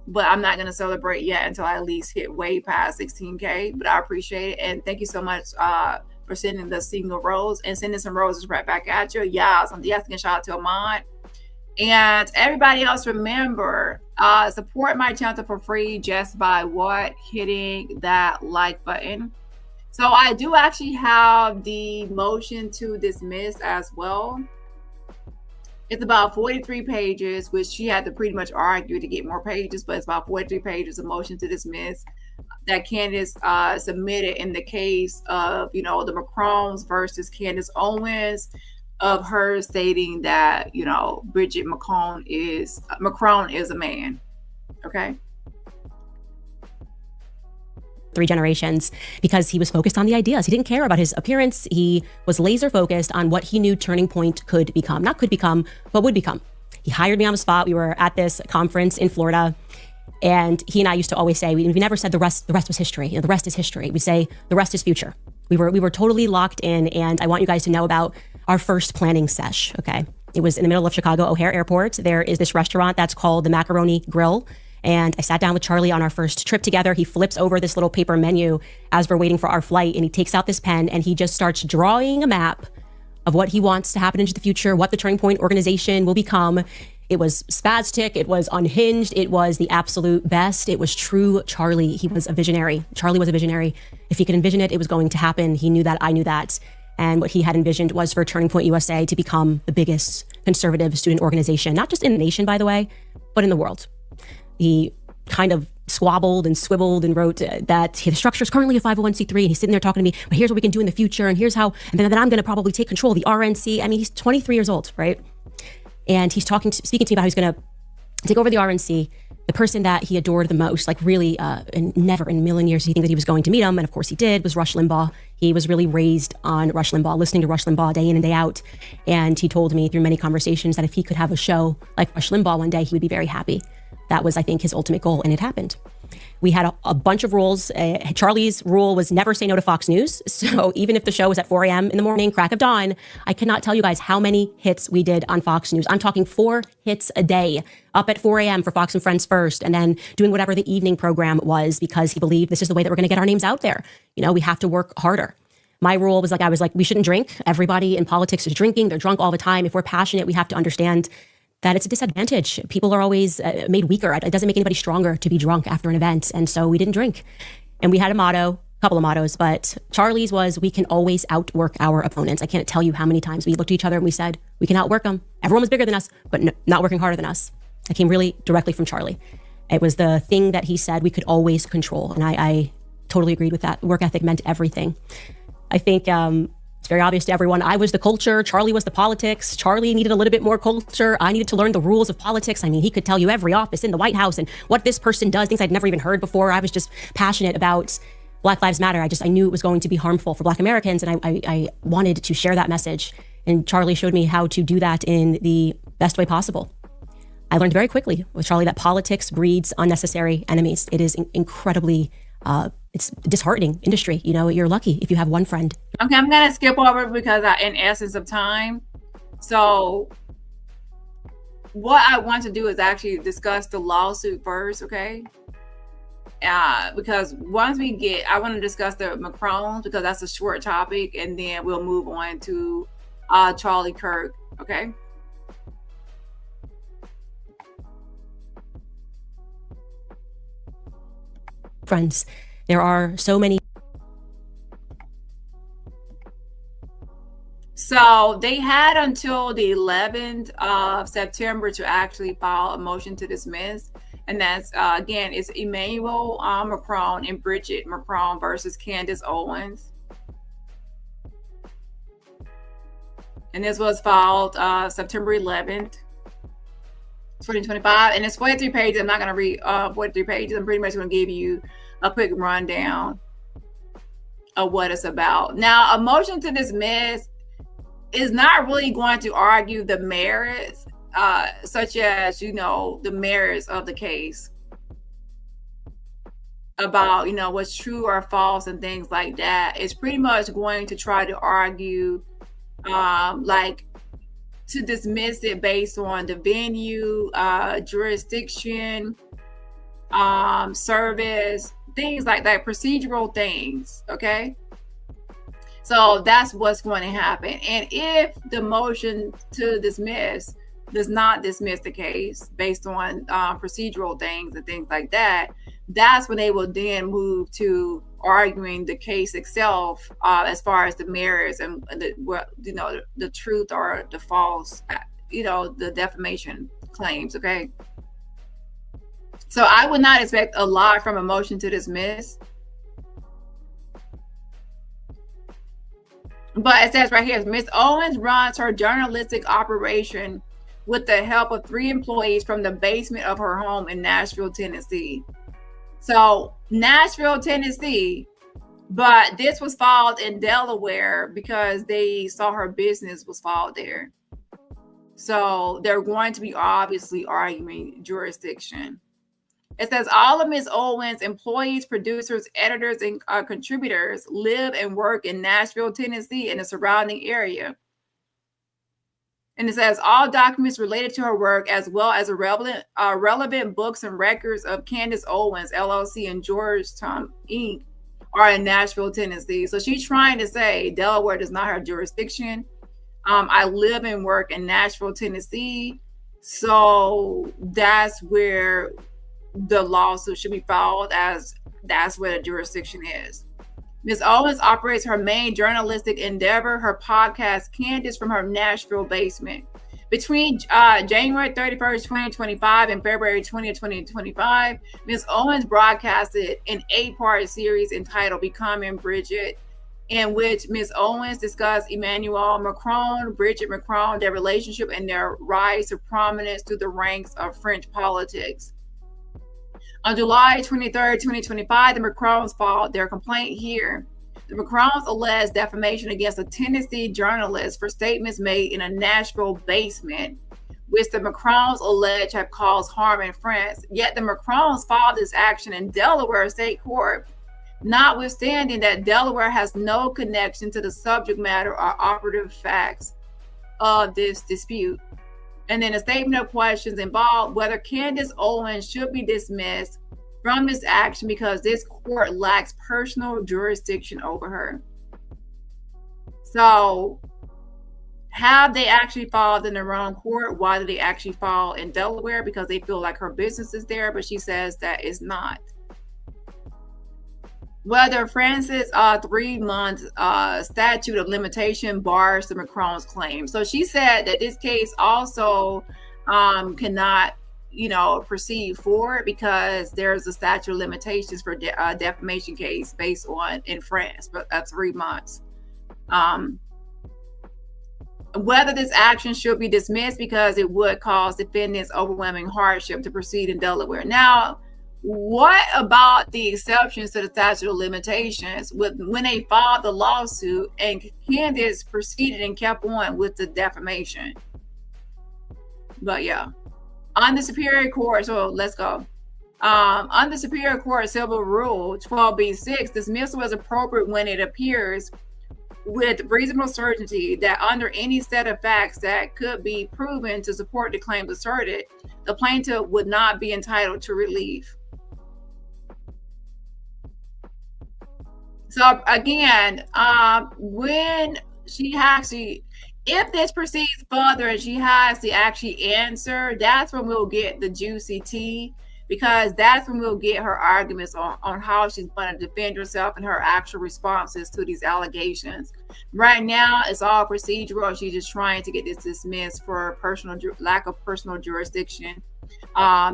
But I'm not going to celebrate yet until I at least hit way past 16K. But I appreciate it. And thank you so much for sending the single rose and sending some roses right back at you. Yeah, something else. Shout out to Ahmad. And everybody else, remember, support my channel for free just by hitting that like button. So I do actually have the motion to dismiss as well. It's about 43 pages, which she had to pretty much argue to get more pages, but it's about 43 pages of motion to dismiss that Candace submitted in the case of, you know, the Macrons versus Candace Owens, of her stating that, you know, Bridget Macron is a man. Okay. 3 generations, because he was focused on the ideas. He didn't care about his appearance. He was laser focused on what he knew Turning Point could become. Not could become, but would become. He hired me on the spot. We were at this conference in Florida, and he and I used to always say, we never said the rest was history. You know, the rest is history. We say the rest is future. We were totally locked in, and I want you guys to know about our first planning sesh, okay? It was in the middle of Chicago O'Hare Airport. There is this restaurant that's called the Macaroni Grill. And I sat down with Charlie on our first trip together. He flips over this little paper menu as we're waiting for our flight, and he takes out this pen and he just starts drawing a map of what he wants to happen into the future, what the Turning Point organization will become. It was spastic, it was unhinged, it was the absolute best. It was true Charlie. He was a visionary. Charlie was a visionary. If he could envision it, it was going to happen. He knew that, I knew that. And what he had envisioned was for Turning Point USA to become the biggest conservative student organization, not just in the nation, by the way, but in the world. He kind of squabbled and swiveled and wrote that the structure is currently a 501c3, and he's sitting there talking to me, but here's what we can do in the future, and here's how, and then I'm going to probably take control of the RNC. I mean, he's 23 years old, right? And he's speaking to me about how he's going to take over the RNC. The person that he adored the most, like really, and never in a million years did he think that he was going to meet him, and of course he did, was Rush Limbaugh. He was really raised on Rush Limbaugh, listening to Rush Limbaugh day in and day out. And he told me through many conversations that if he could have a show like Rush Limbaugh one day, he would be very happy. That was, I think, his ultimate goal, and it happened. We had a bunch of rules. Charlie's rule was never say no to Fox News. So even if the show was at 4 a.m. in the morning, crack of dawn, I cannot tell you guys how many hits we did on Fox News. I'm talking 4 hits a day, up at 4 a.m. for Fox and Friends First, and then doing whatever the evening program was, because he believed this is the way that we're going to get our names out there. You know, we have to work harder. My rule was I was like, we shouldn't drink. Everybody in politics is drinking. They're drunk all the time. If we're passionate, we have to understand that it's a disadvantage. People are always made weaker. It doesn't make anybody stronger to be drunk after an event. And so we didn't drink. And we had a couple of mottos, but Charlie's was, we can always outwork our opponents. I can't tell you how many times we looked at each other and we said, we can outwork them. Everyone was bigger than us, but not working harder than us. That came really directly from Charlie. It was the thing that he said we could always control. And I totally agreed with that. Work ethic meant everything. I think, it's very obvious to everyone. I was the culture. Charlie was the politics. Charlie needed a little bit more culture. I needed to learn the rules of politics. I mean, he could tell you every office in the White House and what this person does, things I'd never even heard before. I was just passionate about Black Lives Matter. I knew it was going to be harmful for Black Americans, and I wanted to share that message. And Charlie showed me how to do that in the best way possible. I learned very quickly with Charlie that politics breeds unnecessary enemies. It is incredibly it's a disheartening industry. You know, you're lucky if you have one friend. Okay, I'm gonna skip over because in essence of time. So what I want to do is actually discuss the lawsuit first, okay? Because once I want to discuss the Macrons, because that's a short topic, and then we'll move on to Charlie Kirk, okay? Friends. There are so many. So they had until the 11th of September to actually file a motion to dismiss. And that's, again, it's Emmanuel Macron and Bridget Macron versus Candace Owens. And this was filed September 11th, 2025. And it's 43 pages. I'm not going to read 43 pages. I'm pretty much going to give you a quick rundown of what it's about. Now, a motion to dismiss is not really going to argue the merits, such as, the merits of the case, about, what's true or false and things like that. It's pretty much going to try to argue, to dismiss it based on the venue, jurisdiction, service, things like that, procedural things, okay? So that's what's going to happen. And if the motion to dismiss does not dismiss the case based on procedural things and things like that, that's when they will then move to arguing the case itself, as far as the merits and the truth or the false, the defamation claims. Okay. So I would not expect a lot from a motion to dismiss. But it says right here, Ms. Owens runs her journalistic operation with the help of 3 employees from the basement of her home in Nashville, Tennessee. So Nashville, Tennessee, but this was filed in Delaware because they saw her business was filed there. So they're going to be obviously arguing jurisdiction. It says all of Ms. Owens' employees, producers, editors, and contributors live and work in Nashville, Tennessee, and the surrounding area. And it says all documents related to her work, as well as relevant books and records of Candace Owens, LLC, and Georgetown, Inc., are in Nashville, Tennessee. So she's trying to say Delaware does not have jurisdiction. I live and work in Nashville, Tennessee. So that's where the lawsuit should be filed, as that's where the jurisdiction is. Ms. Owens operates her main journalistic endeavor, her podcast, Candace, from her Nashville basement. Between January 31st, 2025 and February 20th, 2025, Ms. Owens broadcasted an 8-part series entitled Becoming Bridget, in which Ms. Owens discussed Emmanuel Macron, Bridget Macron, their relationship and their rise to prominence through the ranks of French politics. On July 23rd, 2025, the Macrons filed their complaint here. The Macrons alleged defamation against a Tennessee journalist for statements made in a Nashville basement, which the Macrons allege have caused harm in France. Yet the Macrons filed this action in Delaware State Court, notwithstanding that Delaware has no connection to the subject matter or operative facts of this dispute. And then a statement of questions involved whether Candace Owens should be dismissed from this action because this court lacks personal jurisdiction over her. So have they actually filed in their own court? Why did they actually file in Delaware? Because they feel like her business is there, but she says that is not. Whether France's 3-month statute of limitation bars the Macron's claim. So she said that this case also cannot, proceed forward because there's a statute of limitations for defamation case based on in France, but 3 months. Whether this action should be dismissed because it would cause defendants overwhelming hardship to proceed in Delaware. Now, what about the exceptions to the statute of limitations when they filed the lawsuit and Candace proceeded and kept on with the defamation? But yeah, on the Superior Court, so let's go. On the Superior Court Civil Rule 12b-6, dismissal is appropriate when it appears with reasonable certainty that under any set of facts that could be proven to support the claims asserted, the plaintiff would not be entitled to relief. So again, when she actually, if this proceeds further and she has to actually answer, that's when we'll get the juicy tea, because that's when we'll get her arguments on how she's going to defend herself and her actual responses to these allegations. Right now, it's all procedural. She's just trying to get this dismissed for lack of personal jurisdiction.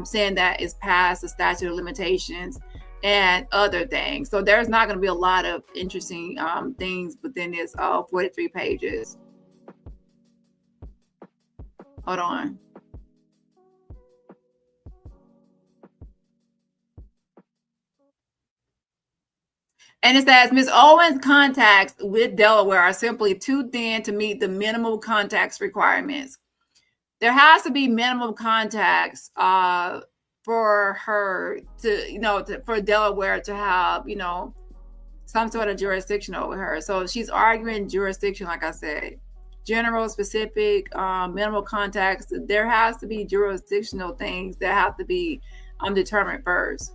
saying that it's past the statute of limitations and other things. So there's not going to be a lot of interesting things within this 43 pages. Hold on. And it says, Ms. Owens' contacts with Delaware are simply too thin to meet the minimal contacts requirements. There has to be minimum contacts for her to, for Delaware to have, some sort of jurisdiction over her. So she's arguing jurisdiction, like I said, general, specific, minimal contacts. There has to be jurisdictional things that have to be determined first.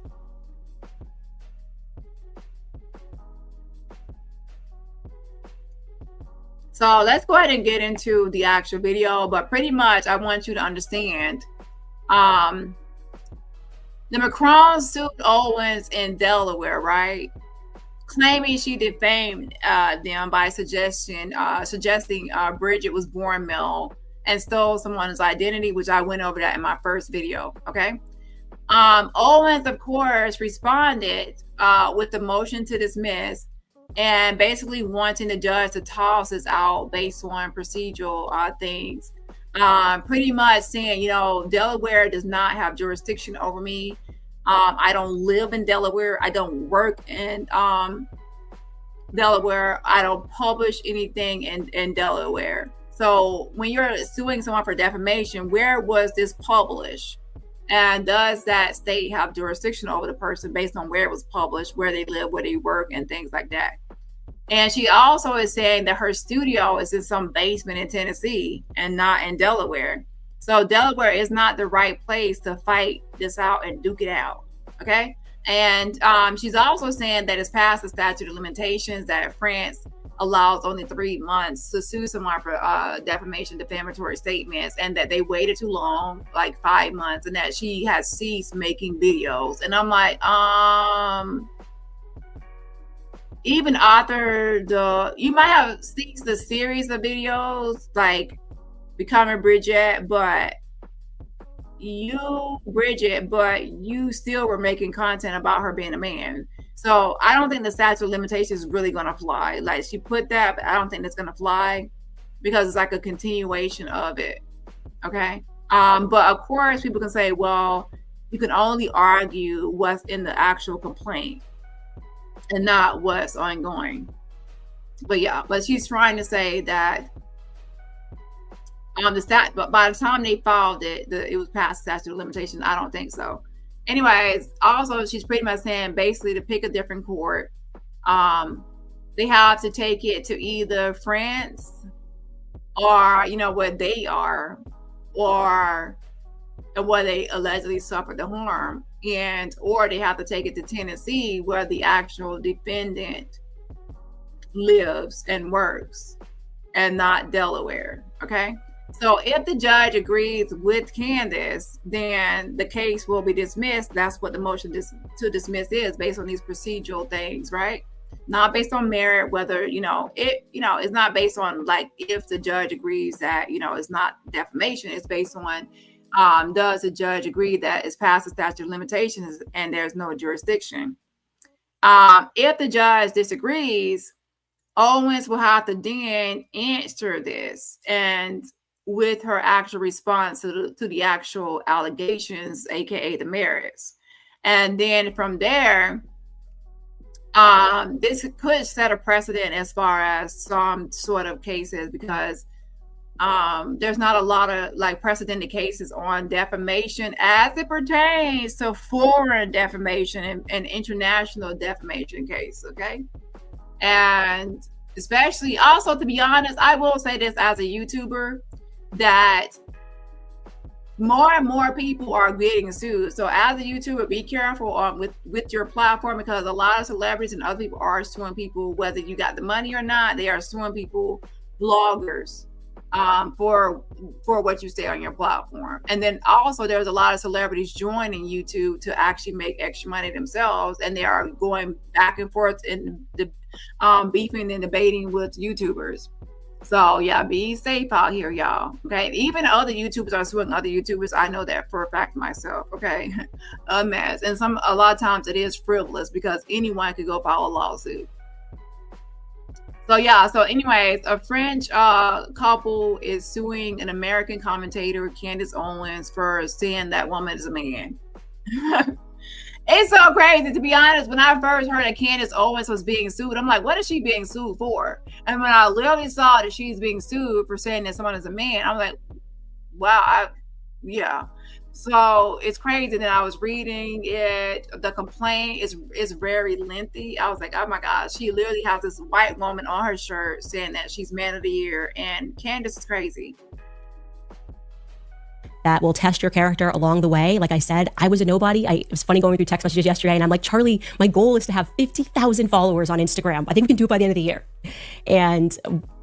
So let's go ahead and get into the actual video. But pretty much, I want you to understand, the Macrons sued Owens in Delaware, right? Claiming she defamed them by suggesting Bridget was born male and stole someone's identity, which I went over that in my first video. Okay. Owens, of course, responded with the motion to dismiss, and basically wanting the judge to toss this out based on procedural things. Pretty much saying, Delaware does not have jurisdiction over me. I don't live in Delaware. I don't work in Delaware. I don't publish anything in Delaware. So when you're suing someone for defamation, where was this published? And does that state have jurisdiction over the person based on where it was published, where they live, where they work, and things like that? And she also is saying that her studio is in some basement in Tennessee and not in Delaware. So Delaware is not the right place to fight this out and duke it out. Okay. And she's also saying that it's past the statute of limitations, that France allows only 3 months to sue someone for defamation, defamatory statements, and that they waited too long, like 5 months, and that she has ceased making videos. And I'm like, even you might have ceased the series of videos like Becoming Bridget, but you still were making content about her being a man. So I don't think the statute of limitations is really going to fly. Like, she put that, but I don't think it's going to fly because it's like a continuation of it. Okay. But of course, people can say, well, you can only argue what's in the actual complaint and not what's ongoing. But yeah, but she's trying to say that but by the time they filed it, it was past statute of limitations. I don't think so. Anyways, also she's pretty much saying basically to pick a different court. They have to take it to either France or where they are, or where they allegedly suffered the harm, or they have to take it to Tennessee where the actual defendant lives and works, and not Delaware. Okay. So if the judge agrees with Candace, then the case will be dismissed. That's what the motion to dismiss is, based on these procedural things, right? Not based on merit, whether, it's not based on like if the judge agrees that, it's not defamation. It's based on, does the judge agree that it's past the statute of limitations and there's no jurisdiction? If the judge disagrees, Owens will have to then answer this, and with her actual response to the actual allegations, aka the merits. And then from there, this could set a precedent as far as some sort of cases, because there's not a lot of like precedented cases on defamation as it pertains to foreign defamation and international defamation case. Okay. And especially also, to be honest, I will say this as a YouTuber, that more and more people are getting sued. So as a YouTuber, be careful with your platform, because a lot of celebrities and other people are suing people, whether you got the money or not. They are suing people, bloggers, for what you say on your platform. And then also there's a lot of celebrities joining YouTube to actually make extra money themselves, and they are going back and forth in the beefing and debating with YouTubers. So yeah, be safe out here, y'all. Okay. Even other YouTubers are suing other YouTubers. I know that for a fact myself. Okay. A mess. And a lot of times it is frivolous because anyone could go file a lawsuit. So yeah, so anyways, a French couple is suing an American commentator, Candace Owens, for saying that woman is a man. It's so crazy, to be honest. When I first heard that Candace Owens was being sued, I'm like, what is she being sued for? And when I literally saw that she's being sued for saying that someone is a man, I'm like, wow, yeah. So it's crazy that I was reading it. The complaint is very lengthy. I was like, oh my gosh, she literally has this white woman on her shirt saying that she's man of the year, and Candace is crazy. That will test your character along the way. Like I said, I was a nobody. It was funny going through text messages yesterday, and I'm like, Charlie, my goal is to have 50,000 followers on Instagram. I think we can do it by the end of the year. And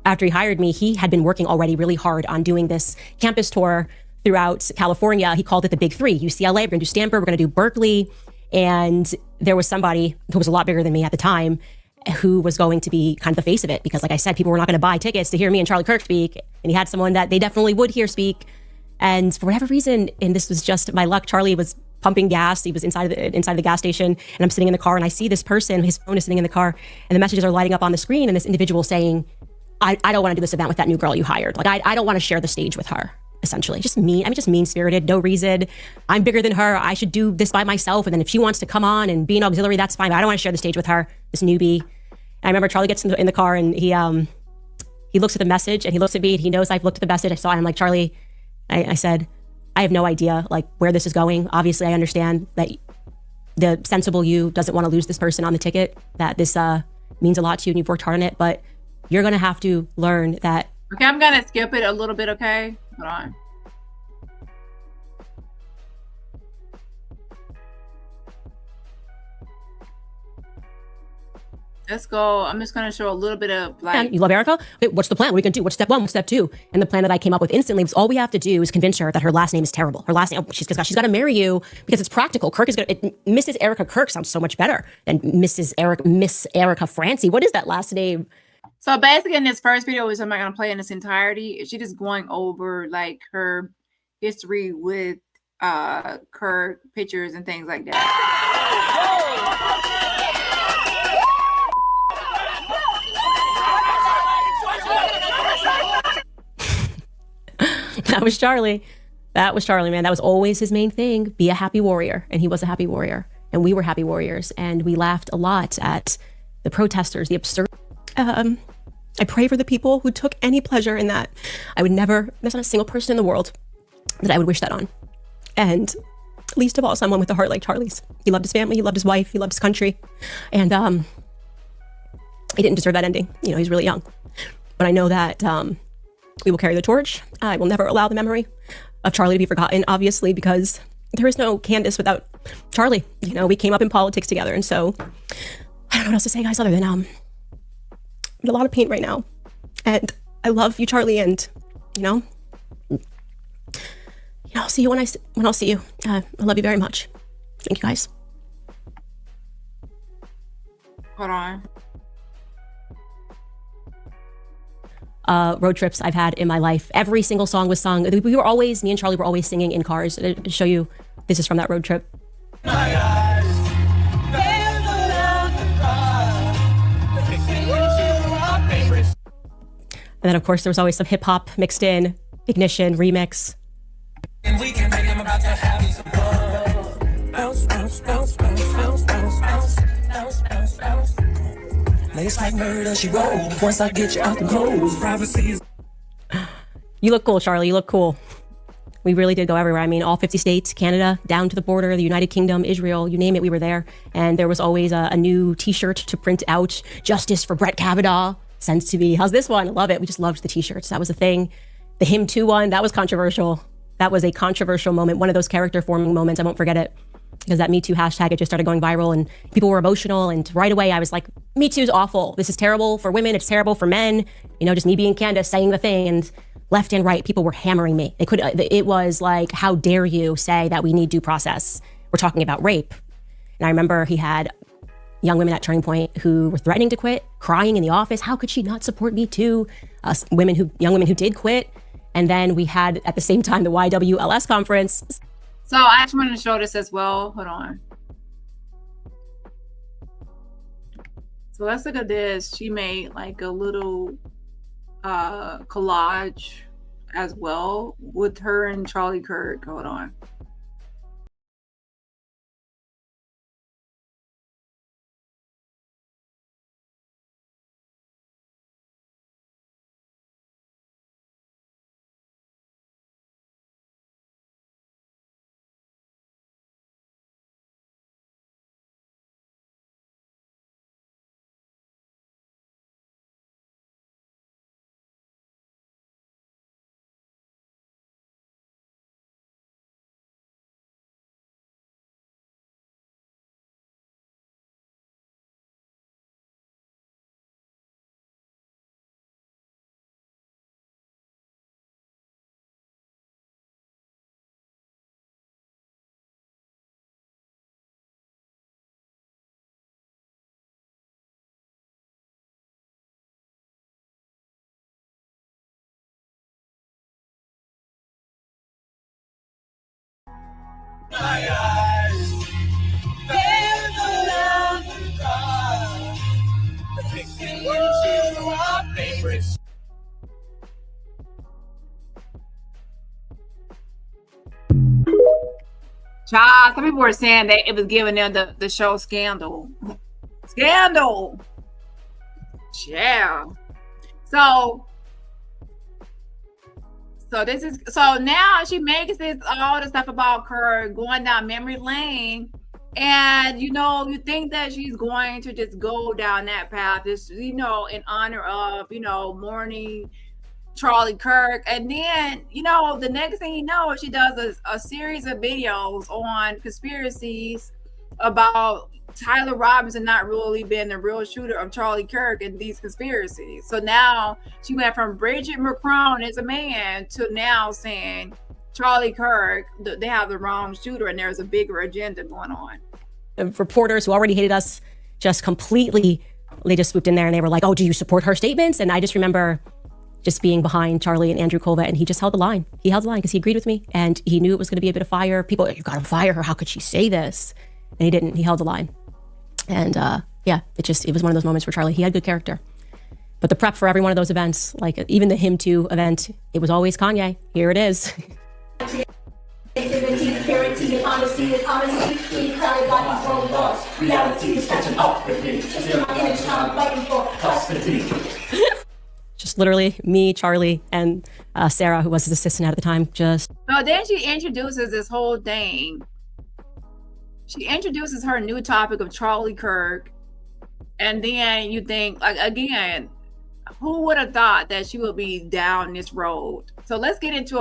after he hired me, he had been working already really hard on doing this campus tour throughout California. He called it the Big Three: UCLA, we're gonna do Stanford, we're gonna do Berkeley. And there was somebody who was a lot bigger than me at the time who was going to be kind of the face of it, because like I said, people were not gonna buy tickets to hear me and Charlie Kirk speak. And he had someone that they definitely would hear speak. And for whatever reason, and this was just my luck, Charlie was pumping gas. He was inside the gas station, and I'm sitting in the car, and I see this person, his phone is sitting in the car, and the messages are lighting up on the screen, and this individual saying, I don't want to do this event with that new girl you hired. Like, I don't want to share the stage with her, essentially. Just mean-spirited, no reason. I'm bigger than her. I should do this by myself, and then if she wants to come on and be an auxiliary, that's fine, but I don't want to share the stage with her, this newbie. And I remember Charlie gets in the car, and he looks at the message, and he looks at me, and he knows I've looked at the message. I saw it, and I'm like, Charlie, I said, I have no idea like where this is going. Obviously, I understand that the sensible you doesn't want to lose this person on the ticket, that this means a lot to you and you've worked hard on it, but you're going to have to learn that. Okay, I'm going to skip it a little bit, okay? Hold on. Let's go. I'm just going to show a little bit of like... You love Erica? Wait, what's the plan? What are you going to do? What's step one? What's step two? And the plan that I came up with instantly was all we have to do is convince her that her last name is terrible. Her last name, she's got to marry you because it's practical. Kirk is going to... Mrs. Erica Kirk sounds so much better than Miss Erica Francie. What is that last name? So basically in this first video, which I'm not going to play in its entirety, she's just going over like her history with Kirk, pictures and things like that. That was Charlie. That was Charlie, man. That was always his main thing. Be a happy warrior. And he was a happy warrior. And we were happy warriors. And we laughed a lot at the protesters, the absurd. I pray for the people who took any pleasure in that. I would never, there's not a single person in the world that I would wish that on. And least of all, someone with a heart like Charlie's. He loved his family. He loved his wife. He loved his country. And he didn't deserve that ending. You know, he's really young. But I know that we will carry the torch. I will never allow the memory of Charlie to be forgotten, obviously, because there is no Candace without Charlie. You know, we came up in politics together. And so I don't know what else to say, guys, other than I'm in a lot of pain right now. And I love you, Charlie. And, you know, I'll see you when I'll see you. I love you very much. Thank you, guys. Hold on. Road trips I've had in my life. Every single song was sung. Me and Charlie were always singing in cars. To show you, this is from that road trip. And then, of course, there was always some hip hop mixed in, Ignition, remix. And we can make them about to have some fun. Bounce, bounce, bounce, bounce, bounce, bounce, bounce, bounce, bounce, bounce. Ladies like murder, she roll. Once I get you out the clothes, privacy. You look cool, Charlie. You look cool. We really did go everywhere. I mean, all 50 states, Canada, down to the border, the United Kingdom, Israel, you name it, we were there. And there was always a new t-shirt to print out. Justice for Brett Kavanaugh. Sends to me. How's this one? I love it. We just loved the t-shirts. That was a thing. The Him Too one, that was controversial. That was a controversial moment. One of those character forming moments. I won't forget it. Because that Me Too hashtag, it just started going viral and people were emotional. And right away I was like, Me Too's awful. This is terrible for women. It's terrible for men. You know, just me being Candace saying the thing, and left and right, people were hammering me. It was like, how dare you say that we need due process? We're talking about rape. And I remember he had young women at Turning Point who were threatening to quit, crying in the office. How could she not support Me Too? Young women who did quit. And then we had at the same time the YWLS conference. So I just wanted to show this as well. Hold on. So let's look at this. She made like a little collage as well with her and Charlie Kirk. Hold on. My eyes, there's a love in God, fixing into our favorites. Child, some people were saying that it was giving them the show Scandal. Scandal. Yeah. So now she makes this all the stuff about Kirk going down memory lane, and you think that she's going to just go down that path, just in honor of mourning Charlie Kirk, and then the next thing you know, she does a series of videos on conspiracies about Tyler Robertson not really being the real shooter of Charlie Kirk and these conspiracies. So now she went from Bridget Macron as a man to now saying Charlie Kirk, they have the wrong shooter and there's a bigger agenda going on. The reporters who already hated us just completely, they just swooped in there and they were like, oh, do you support her statements? And I just remember just being behind Charlie and Andrew Colvett, and he just held the line. He held the line because he agreed with me and he knew it was going to be a bit of fire. People, you got to fire her. How could she say this? And he didn't. He held the line. And it was one of those moments for Charlie. He had good character. But the prep for every one of those events, like even the Him Too event, it was always Kanye. Here it is. Just literally me, Charlie, and Sarah, who was his assistant at the time, just... So then she introduces this whole thing. She introduces her new topic of Charlie Kirk, and then you think, like, again, who would have thought that she would be down this road? So let's get into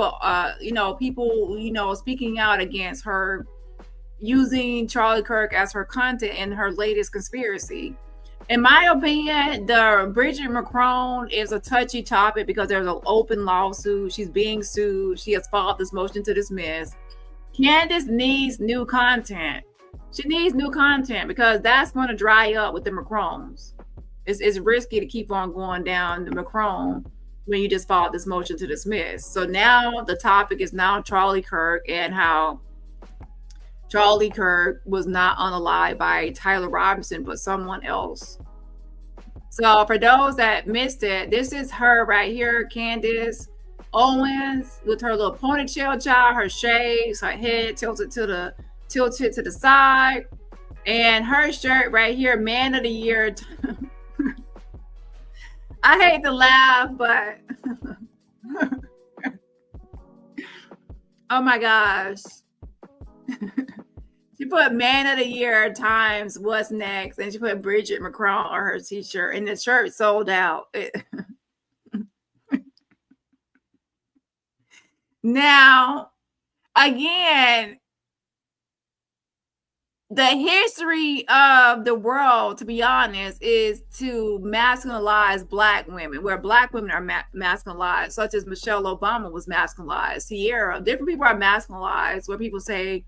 people speaking out against her using Charlie Kirk as her content in her latest conspiracy. In my opinion, the Bridget Macron is a touchy topic because there's an open lawsuit. She's being sued. She has filed this motion to dismiss. Candace needs new content. She needs new content because that's going to dry up with the Macrons. It's risky to keep on going down the Macron when you just filed this motion to dismiss. So now the topic is now Charlie Kirk and how Charlie Kirk was not unalived by Tyler Robertson, but someone else. So for those that missed it, this is her right here, Candace Owens, with her little ponytail child, her shades, her head tilted to the side, and her shirt right here, Man of the Year. I hate to laugh, but oh my gosh. She put Man of the Year times what's next, and she put Bridget Macron on her t-shirt, and the shirt sold out. Now, again, the history of the world, to be honest, is to masculinize Black women, where Black women are masculinized, such as Michelle Obama was masculinized. Sierra, different people are masculinized, where people say,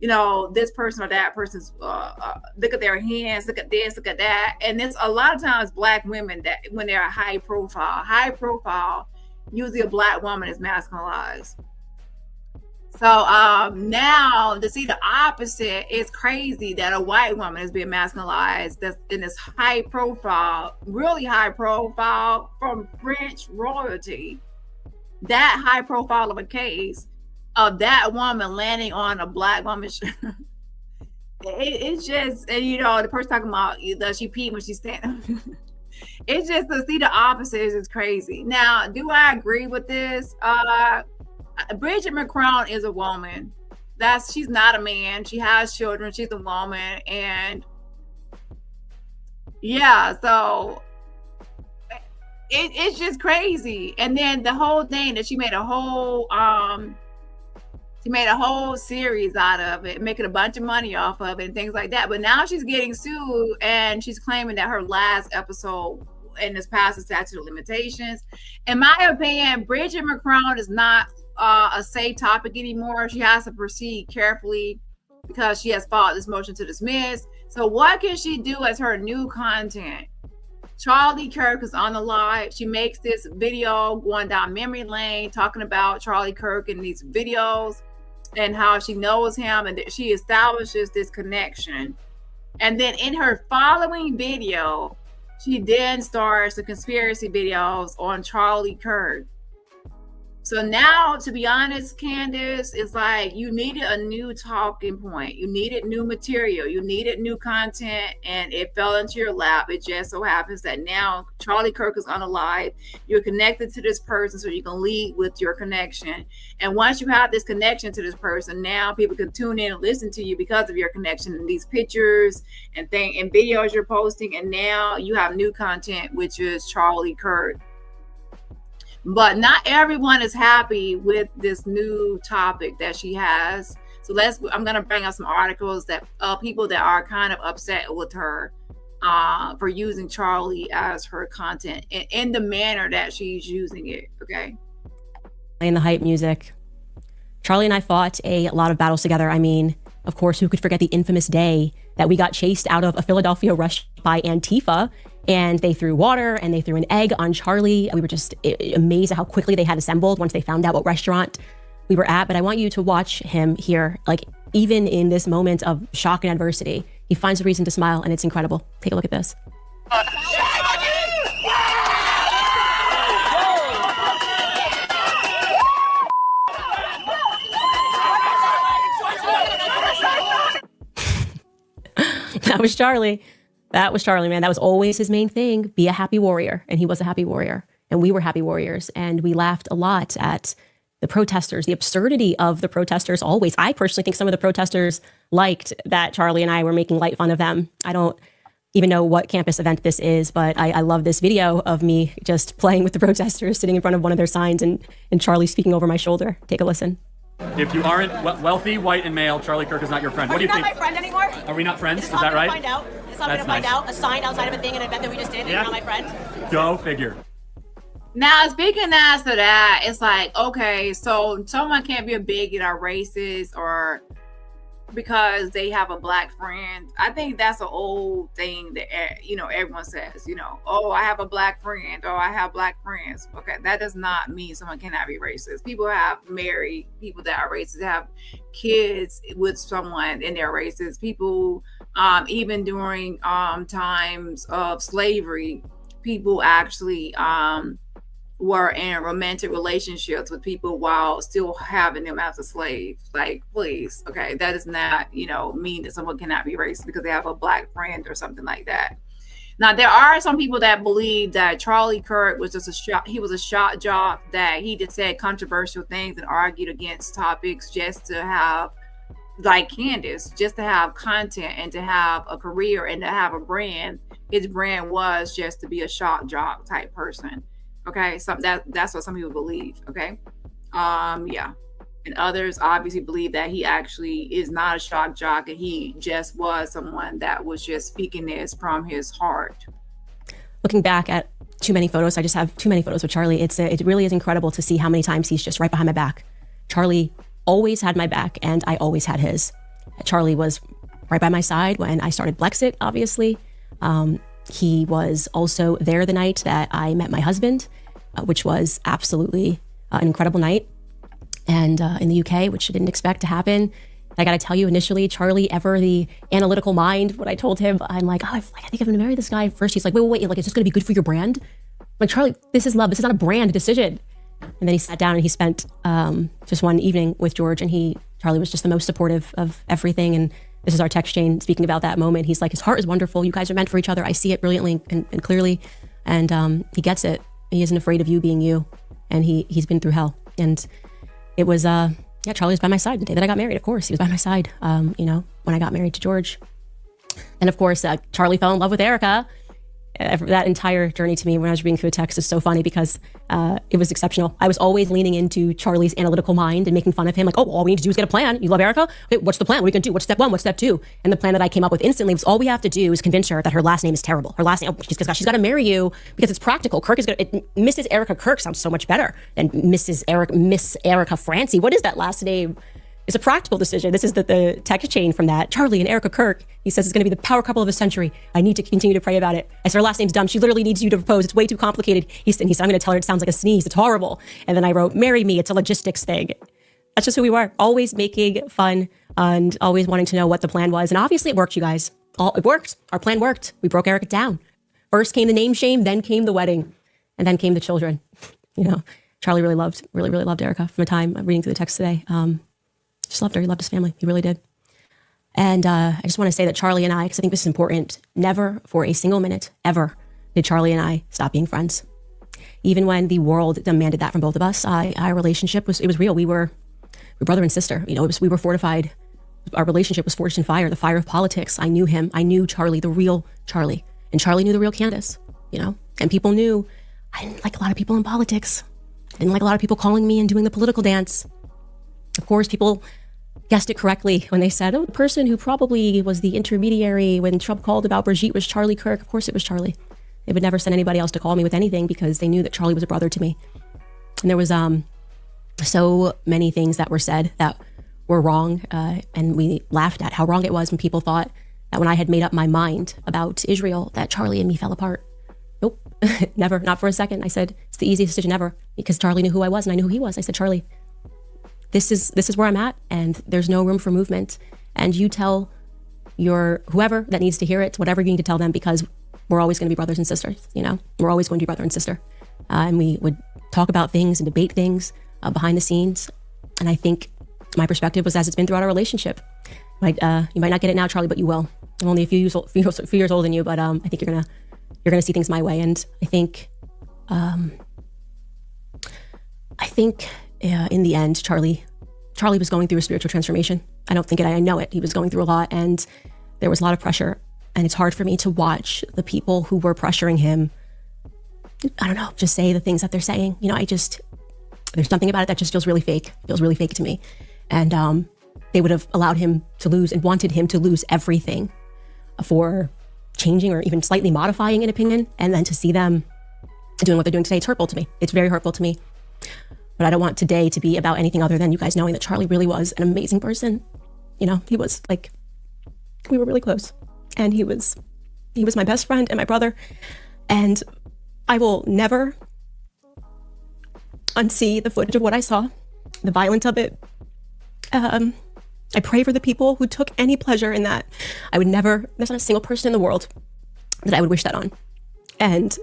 you know, this person or that person's look at their hands, look at this, look at that. And it's a lot of times Black women that when they're high profile, usually a Black woman is masculinized. So now to see the opposite is crazy, that a white woman is being masculinized that's in this high profile, really high profile from French royalty. That high profile of a case of that woman landing on a Black woman. It's just, and you know, the person talking about does she pee when she's standing? It's just to see the opposite is just crazy. Now, do I agree with this? Bridget Macron is a woman. She's not a man. She has children. She's a woman, and yeah, so it's just crazy. And then the whole thing that she made a whole series out of it, making a bunch of money off of it and things like that. But now she's getting sued, and she's claiming that her last episode in this past the statute of limitations. In my opinion, Bridget Macron is not a safe topic anymore. She has to proceed carefully because she has filed this motion to dismiss. So what can she do as her new content? Charlie Kirk is on the live. She makes this video going down memory lane, talking about Charlie Kirk in these videos and how she knows him, and she establishes this connection. And then in her following video, she then starts the conspiracy videos on Charlie Kirk. So now, to be honest, Candace, it's like you needed a new talking point. You needed new material. You needed new content, and it fell into your lap. It just so happens that now Charlie Kirk is unalive. You're connected to this person, so you can lead with your connection. And once you have this connection to this person, now people can tune in and listen to you because of your connection and these pictures and videos you're posting. And now you have new content, which is Charlie Kirk. But not everyone is happy with this new topic that she has. So I'm going to bring up some articles that people that are kind of upset with her for using Charlie as her content in the manner that she's using it. Okay. Playing the hype music. Charlie and I fought a lot of battles together. I mean, of course, who could forget the infamous day that we got chased out of a Philadelphia restaurant by Antifa, and they threw water and they threw an egg on Charlie. We were just amazed at how quickly they had assembled once they found out what restaurant we were at. But I want you to watch him here, like even in this moment of shock and adversity, he finds a reason to smile, and it's incredible. Take a look at this. That was Charlie. That was Charlie, man. That was always his main thing. Be a happy warrior. And he was a happy warrior. And we were happy warriors. And we laughed a lot at the protesters, the absurdity of the protesters always. I personally think some of the protesters liked that Charlie and I were making light fun of them. I don't even know what campus event this is, but I love this video of me just playing with the protesters, sitting in front of one of their signs, and Charlie speaking over my shoulder. Take a listen. If you aren't wealthy, white, and male, Charlie Kirk is not your friend. What do you think? You're not my friend anymore? Are we not friends? Is that right? Find out. It's not going to find out. A sign outside of a thing, an event that we just did, and you're not my friend? Go figure. Now, speaking as to that, it's like, okay, so someone can't be a bigot or racist or because they have a black friend. I think that's an old thing that, you know, everyone says, you know, oh, I have a black friend, or I have black friends. Okay, that does not mean someone cannot be racist. People have married people that are racist, have kids with someone and they're racist. People, even during times of slavery, people actually were in romantic relationships with people while still having them as a slave. Like, please, okay, that does not, you know, mean that someone cannot be racist because they have a black friend or something like that. Now, there are some people that believe that Charlie Kirk was just he was a shock jock, that he just said controversial things and argued against topics just to have, like Candace, just to have content and to have a career and to have a brand. His brand was just to be a shock jock type person. Okay, so that's what some people believe. Okay, yeah, and others obviously believe that he actually is not a shock jock and he just was someone that was just speaking this from his heart. Looking back at too many photos, I just have too many photos with Charlie. It really is incredible to see how many times he's just right behind my back. Charlie always had my back, and I always had his. Charlie was right by my side when I started Blexit, obviously. He was also there the night that I met my husband, which was absolutely an incredible night. And in the UK, which I didn't expect to happen. I got to tell you, initially, Charlie, ever the analytical mind, when I told him, I'm like, oh, I think I'm going to marry this guy. First, he's like, wait, like, is this going to be good for your brand? I'm like, Charlie, this is love. This is not a brand decision. And then he sat down and he spent just one evening with George, and Charlie was just the most supportive of everything. And this is our text chain speaking about that moment. He's like, his heart is wonderful. You guys are meant for each other. I see it brilliantly and clearly. And he gets it. He isn't afraid of you being you. And he's been through hell. And it was, Charlie was by my side the day that I got married. Of course, he was by my side, when I got married to George. And of course, Charlie fell in love with Erica. That entire journey to me when I was reading through the text is so funny because it was exceptional. I was always leaning into Charlie's analytical mind and making fun of him. Like, oh, all we need to do is get a plan. You love Erica? Okay, what's the plan? What are you going to do? What's step one? What's step two? And the plan that I came up with instantly was all we have to do is convince her that her last name is terrible. Her last name, she's got to marry you because it's practical. Kirk is Mrs. Erica Kirk sounds so much better than Miss Erica Francie. What is that last name? It's a practical decision. This is the text chain from that. Charlie and Erica Kirk. He says it's going to be the power couple of the century. I need to continue to pray about it. I said, her last name's dumb. She literally needs you to propose. It's way too complicated. He said, I'm going to tell her it sounds like a sneeze. It's horrible. And then I wrote, marry me. It's a logistics thing. That's just who we were. Always making fun and always wanting to know what the plan was. And obviously it worked, you guys. It worked. Our plan worked. We broke Erica down. First came the name shame, then came the wedding, and then came the children. Charlie really loved Erica from the time I'm reading through the text today. Just loved her. He loved his family. He really did. And I just want to say that Charlie and I, because I think this is important, never for a single minute, ever, did Charlie and I stop being friends. Even when the world demanded that from both of us, our relationship was real. We were brother and sister. We were fortified. Our relationship was forged in fire, the fire of politics. I knew him. I knew Charlie, the real Charlie. And Charlie knew the real Candace, And people knew I didn't like a lot of people in politics. I didn't like a lot of people calling me and doing the political dance. Of course, people guessed it correctly when they said, oh, the person who probably was the intermediary when Trump called about Brigitte was Charlie Kirk. Of course it was Charlie. They would never send anybody else to call me with anything because they knew that Charlie was a brother to me. And there was so many things that were said that were wrong. And we laughed at how wrong it was when people thought that when I had made up my mind about Israel, that Charlie and me fell apart. Nope, never, not for a second. I said, it's the easiest decision ever because Charlie knew who I was and I knew who he was. I said, Charlie, this is where I'm at and there's no room for movement. And you tell whoever that needs to hear it, whatever you need to tell them, because we're always going to be brothers and sisters, We're always going to be brother and sister. And we would talk about things and debate things behind the scenes. And I think my perspective was as it's been throughout our relationship. You might not get it now, Charlie, but you will. I'm only a few years older than you, but I think you're gonna see things my way. And I think in the end, Charlie was going through a spiritual transformation. I don't think it. I know it. He was going through a lot, and there was a lot of pressure. And it's hard for me to watch the people who were pressuring him, I don't know, just say the things that they're saying. There's something about it that just feels really fake. It feels really fake to me. And they would have allowed him to lose and wanted him to lose everything for changing or even slightly modifying an opinion. And then to see them doing what they're doing today, it's hurtful to me. It's very hurtful to me. But I don't want today to be about anything other than you guys knowing that Charlie really was an amazing person. He was like, we were really close. And he was my best friend and my brother. And I will never unsee the footage of what I saw, the violence of it. I pray for the people who took any pleasure in that. There's not a single person in the world that I would wish that on. And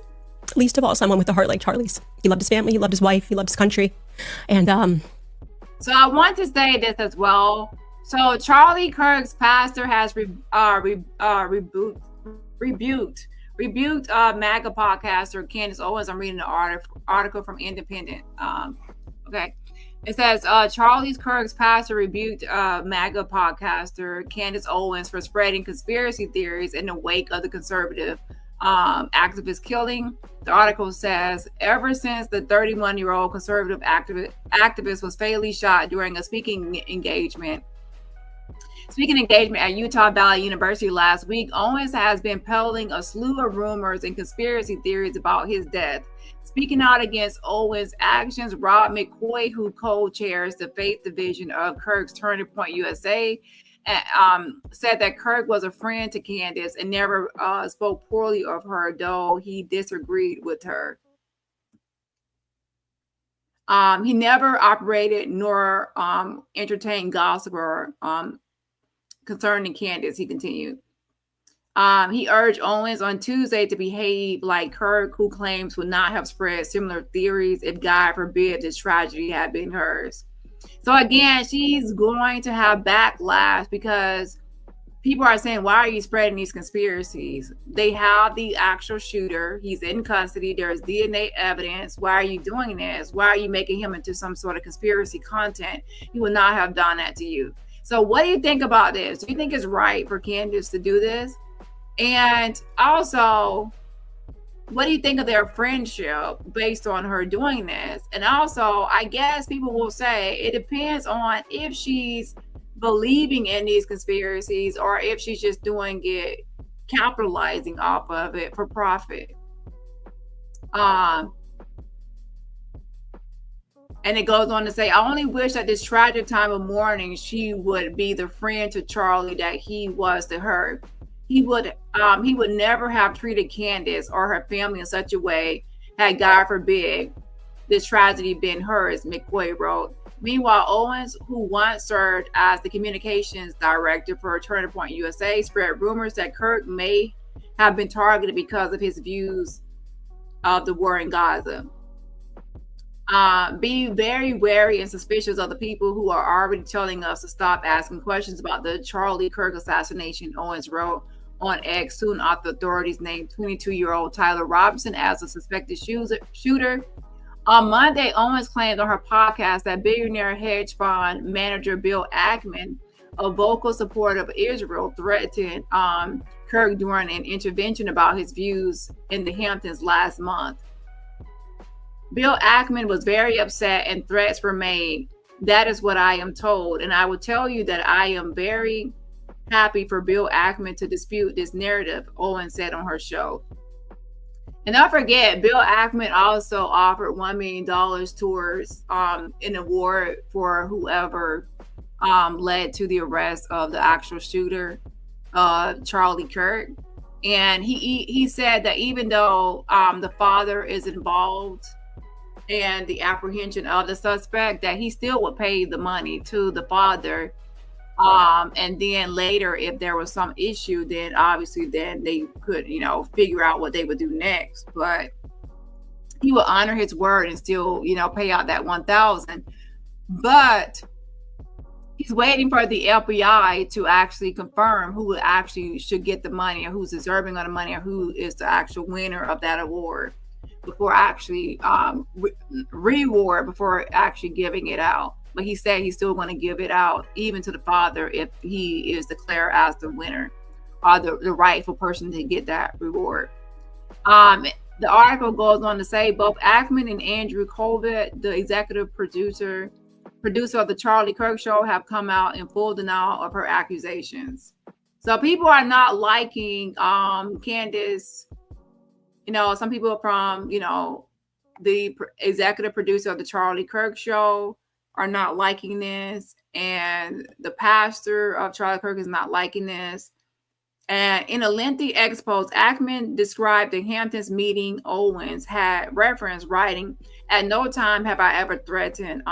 least of all, someone with a heart like Charlie's. He loved his family, he loved his wife, he loved his country. And so I want to say this as well. So Charlie Kirk's pastor has rebuked MAGA podcaster Candace Owens. I'm reading an article from Independent. Okay. It says, Charlie Kirk's pastor rebuked MAGA podcaster Candace Owens for spreading conspiracy theories in the wake of the conservative activist killing. The article says, ever since the 31-year-old conservative activist was fatally shot during a speaking engagement at Utah Valley University last week, Owens has been peddling a slew of rumors and conspiracy theories about his death. Speaking out against Owens' actions, Rob McCoy, who co-chairs the faith division of Kirk's Turning Point USA, said that Kirk was a friend to Candace and never spoke poorly of her, though he disagreed with her. He never operated nor entertained gossip or concerning Candace, he continued. He urged Owens on Tuesday to behave like Kirk, who claims would not have spread similar theories if, God forbid, this tragedy had been hers. So again, she's going to have backlash because people are saying, why are you spreading these conspiracies? They have the actual shooter. He's in custody. There's DNA evidence. Why are you doing this? Why are you making him into some sort of conspiracy content? He would not have done that to you. So what do you think about this? Do you think it's right for Candace to do this? And also, what do you think of their friendship based on her doing this? And also, I guess people will say it depends on if she's believing in these conspiracies or if she's just doing it, capitalizing off of it for profit. And it goes on to say, I only wish at this tragic time of mourning she would be the friend to Charlie that he was to her. He would never have treated Candace or her family in such a way had, God forbid, this tragedy been hers, McCoy wrote. Meanwhile, Owens, who once served as the communications director for Turning Point USA, spread rumors that Kirk may have been targeted because of his views of the war in Gaza. Be very wary and suspicious of the people who are already telling us to stop asking questions about the Charlie Kirk assassination, Owens wrote on X soon after authorities named 22-year-old Tyler Robertson as a suspected shooter. On Monday, Owens claimed on her podcast that billionaire hedge fund manager Bill Ackman, a vocal supporter of Israel, threatened Kirk during an intervention about his views in the Hamptons last month. Bill Ackman was very upset and threats were made. That is what I am told. And I will tell you that I am very happy for Bill Ackman to dispute this narrative, Owens said on her show. And don't forget, Bill Ackman also offered $1 million towards an award for whoever led to the arrest of the actual shooter, Charlie Kirk. And he said that even though the father is involved in the apprehension of the suspect, that he still would pay the money to the father. And then later, if there was some issue, then obviously then they could, figure out what they would do next. But he would honor his word and still, pay out that $1,000. But he's waiting for the FBI to actually confirm who actually should get the money or who's deserving of the money or who is the actual winner of that award before actually reward before actually giving it out. But he said he's still going to give it out even to the father if he is declared as the winner or the rightful person to get that reward. The article goes on to say both Ackman and Andrew Colvett, the executive producer of the Charlie Kirk show, have come out in full denial of her accusations. So people are not liking Candace. Some people from, the executive producer of the Charlie Kirk show are not liking this, and the pastor of Charlie Kirk is not liking this. And in a lengthy expose, Ackman described the Hamptons meeting Owens had referenced, writing, "At no time have I ever threatened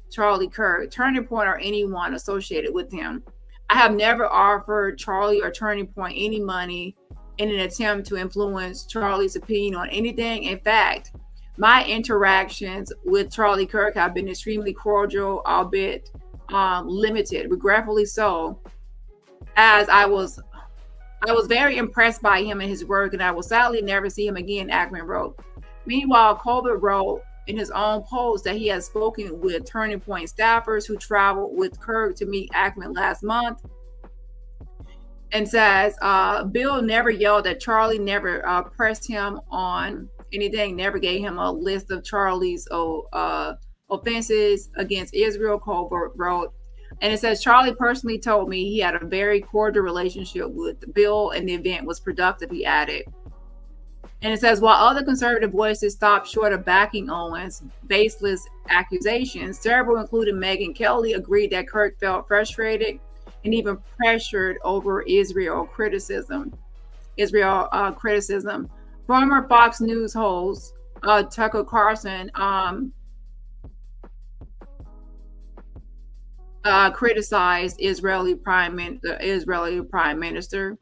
Charlie Kirk, Turning Point, or anyone associated with him. I have never offered Charlie or Turning Point any money in an attempt to influence Charlie's opinion on anything. In fact, my interactions with Charlie Kirk have been extremely cordial, albeit limited, regretfully so, as I was very impressed by him and his work, and I will sadly never see him again," Ackman wrote. Meanwhile, Colbert wrote in his own post that he has spoken with Turning Point staffers who traveled with Kirk to meet Ackman last month, and says, Bill never yelled at Charlie, never pressed him on anything, never gave him a list of Charlie's offenses against Israel, Colbert wrote. And it says, Charlie personally told me he had a very cordial relationship with Bill and the event was productive, he added. And it says, while other conservative voices stopped short of backing Owens' baseless accusations, several, including Megyn Kelly, agreed that Kirk felt frustrated and even pressured over Israel criticism. Former Fox News host Tucker Carlson criticized Israeli Prime Minister,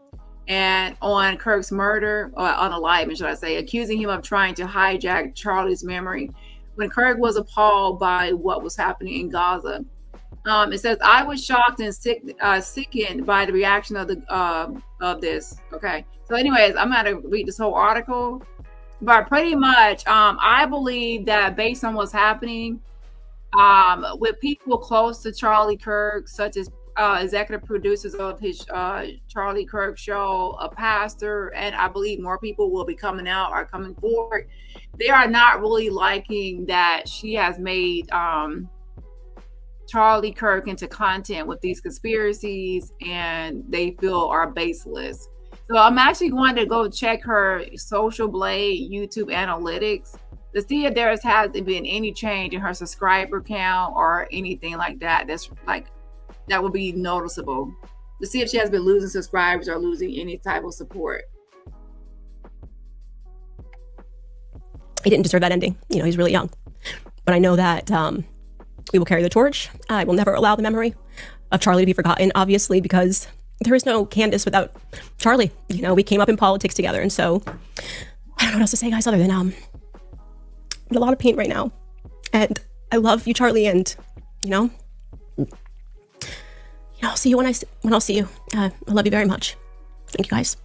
and on Kirk's murder, or unalignment, should I say, accusing him of trying to hijack Charlie's memory when Kirk was appalled by what was happening in Gaza. It says, "I was shocked and sickened by the reaction of this." Okay, so anyways, I'm going to read this whole article, but pretty much, I believe that based on what's happening, with people close to Charlie Kirk, such as executive producers of his Charlie Kirk show, a pastor, and I believe more people will be coming forward. They are not really liking that she has made Charlie Kirk into content with these conspiracies, and they feel are baseless. So I'm actually going to go check her Social Blade YouTube analytics to see if there has been any change in her subscriber count or anything like that. That would be noticeable, to see if she has been losing subscribers or losing any type of support. He didn't deserve that ending. You know, he's really young. But I know that we will carry the torch. I will never allow the memory of Charlie to be forgotten, obviously, because there is no Candace without Charlie. You know, we came up in politics together. And so I don't know what else to say, guys, other than I'm in a lot of pain right now. And I love you, Charlie. And, I'll see you when I'll see you. I love you very much. Thank you, guys.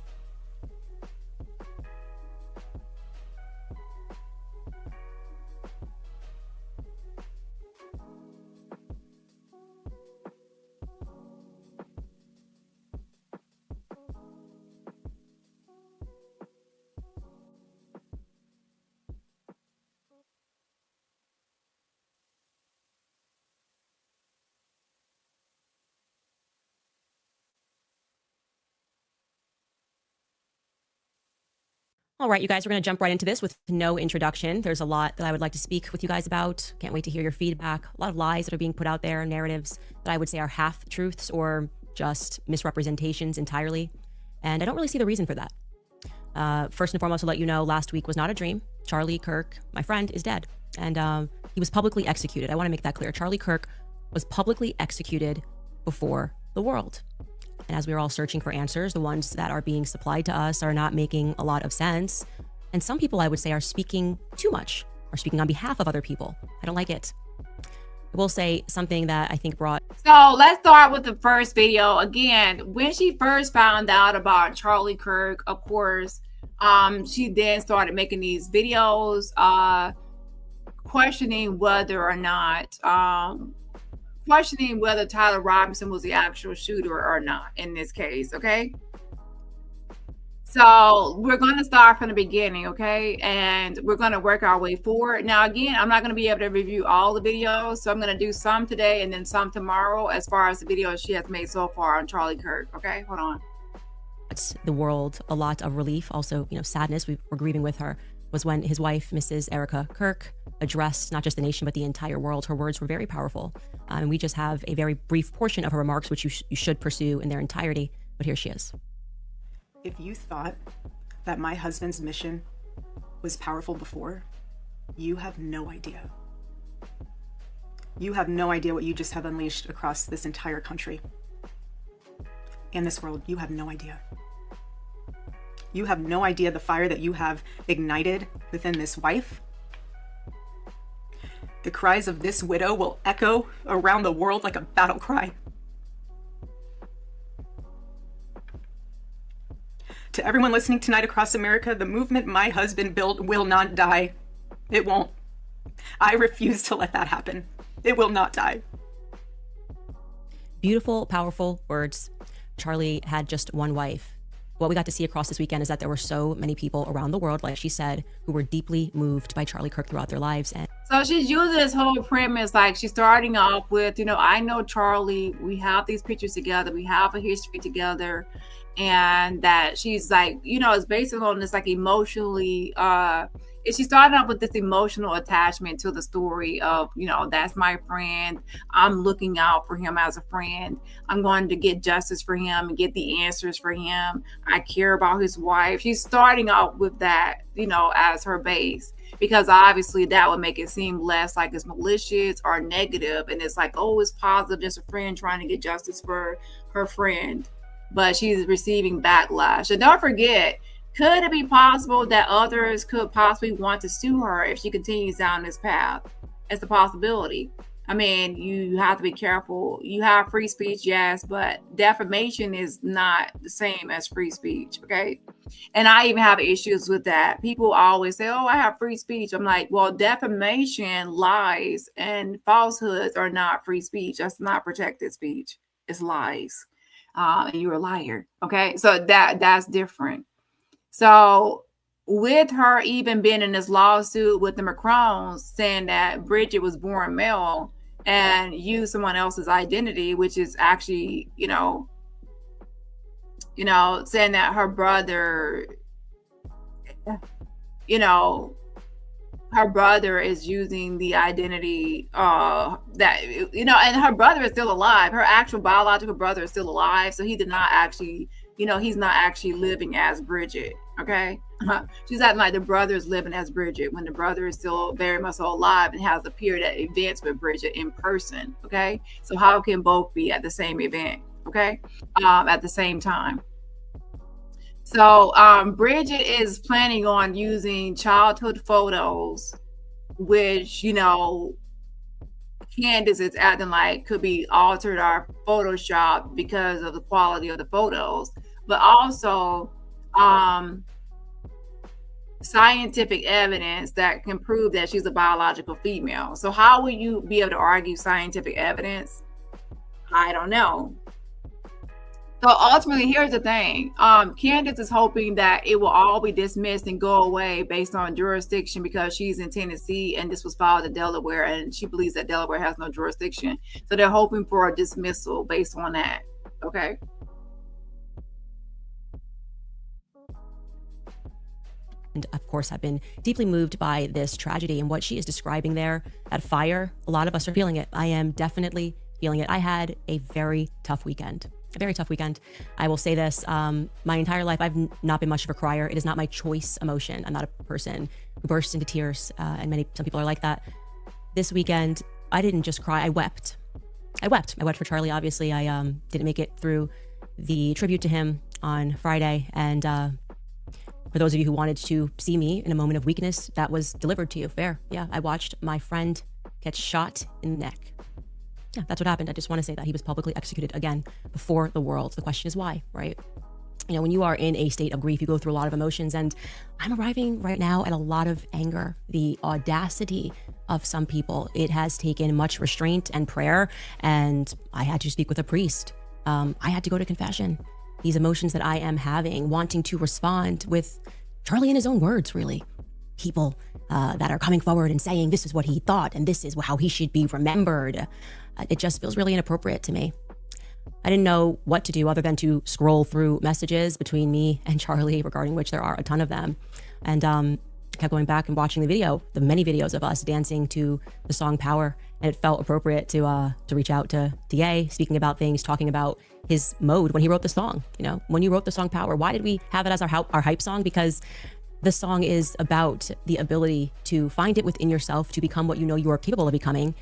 All right, you guys, we're going to jump right into this with no introduction. There's a lot that I would like to speak with you guys about. Can't wait to hear your feedback. A lot of lies that are being put out there, narratives that I would say are half-truths or just misrepresentations entirely. And I don't really see the reason for that. First and foremost, to let you know, last week was not a dream. Charlie Kirk, my friend, is dead. And he was publicly executed. I want to make that clear. Charlie Kirk was publicly executed before the world. And as we are all searching for answers, the ones that are being supplied to us are not making a lot of sense. And some people, I would say, are speaking too much, are speaking on behalf of other people. I don't like it. I will say something that I think brought... So let's start with the first video. Again, when she first found out about Charlie Kirk, of course, she then started making these videos, questioning whether Tyler Robertson was the actual shooter or not in this case, okay? So we're going to start from the beginning, okay? And we're going to work our way forward. Now, again, I'm not going to be able to review all the videos, so I'm going to do some today and then some tomorrow as far as the videos she has made so far on Charlie Kirk, okay? Hold on. The world a lot of relief, also, sadness. We were grieving with her, was when his wife, Mrs. Erica Kirk, addressed not just the nation, but the entire world. Her words were very powerful. And we just have a very brief portion of her remarks, which you should pursue in their entirety. But here she is. If you thought that my husband's mission was powerful before, you have no idea. You have no idea what you just have unleashed across this entire country and this world. You have no idea. You have no idea the fire that you have ignited within this wife. The cries of this widow will echo around the world like a battle cry. To everyone listening tonight across America, the movement my husband built will not die. It won't. I refuse to let that happen. It will not die. Beautiful, powerful words. Charlie had just one wife. What we got to see across this weekend is that there were so many people around the world, like she said, who were deeply moved by Charlie Kirk throughout their lives. And so she's using this whole premise, like she's starting off with, I know Charlie, we have these pictures together, we have a history together, and that she's like, it's based on this like emotionally she started off with this emotional attachment to the story of, that's my friend. I'm looking out for him as a friend. I'm going to get justice for him and get the answers for him. I care about his wife. She's starting off with that, as her base, because obviously that would make it seem less like it's malicious or negative. And it's like, oh, it's positive, just a friend trying to get justice for her friend. But she's receiving backlash. And don't forget, could it be possible that others could possibly want to sue her if she continues down this path? It's a possibility. I mean, you have to be careful. You have free speech, yes, but defamation is not the same as free speech, okay? And I even have issues with that. People always say, oh, I have free speech. I'm like, well, defamation, lies, and falsehoods are not free speech. That's not protected speech. It's lies. And you're a liar, okay? So that's different. So with her even being in this lawsuit with the Macrons saying that Bridget was born male and used someone else's identity, which is actually, saying that her brother, her brother is using the identity that, and her brother is still alive. Her actual biological brother is still alive. So he did not actually, he's not actually living as Bridget. Okay. She's acting like the brother is living as Bridget when the brother is still very much alive and has appeared at events with Bridget in person. Okay. So how can both be at the same event? Okay. At the same time. So Bridget is planning on using childhood photos, which, Candace is acting like could be altered or photoshopped because of the quality of the photos, but also scientific evidence that can prove that she's a biological female. So how will you be able to argue scientific evidence? I don't know. So ultimately, here's the thing. Candace is hoping that it will all be dismissed and go away based on jurisdiction because she's in Tennessee and this was filed in Delaware, and she believes that Delaware has no jurisdiction. So they're hoping for a dismissal based on that. Okay. And of course, I've been deeply moved by this tragedy and what she is describing there. That fire, a lot of us are feeling it. I am definitely feeling it. I had a very tough weekend. A very tough weekend. I will say this, my entire life, I've not been much of a crier. It is not my choice emotion. I'm not a person who bursts into tears, and some people are like that. This weekend, I didn't just cry, I wept. I wept for Charlie, obviously. I didn't make it through the tribute to him on Friday, and for those of you who wanted to see me in a moment of weakness, that was delivered to you. Fair. Yeah, I watched my friend get shot in the neck. Yeah, that's what happened. I just want to say that he was publicly executed again before the world. The question is why, right? When you are in a state of grief, you go through a lot of emotions, and I'm arriving right now at a lot of anger. The audacity of some people. It has taken much restraint and prayer, and I had to speak with a priest. I had to go to confession. These emotions that I am having, wanting to respond with Charlie in his own words, really. People that are coming forward and saying this is what he thought and this is how he should be remembered. It just feels really inappropriate to me. I didn't know what to do other than to scroll through messages between me and Charlie, regarding which there are a ton of them. And I kept going back and watching the many videos of us dancing to the song Power. And it felt appropriate to reach out to DA, speaking about things, talking about his mode when he wrote the song. When you wrote the song Power, why did we have it as our hype song? Because the song is about the ability to find it within yourself to become what you know you are capable of becoming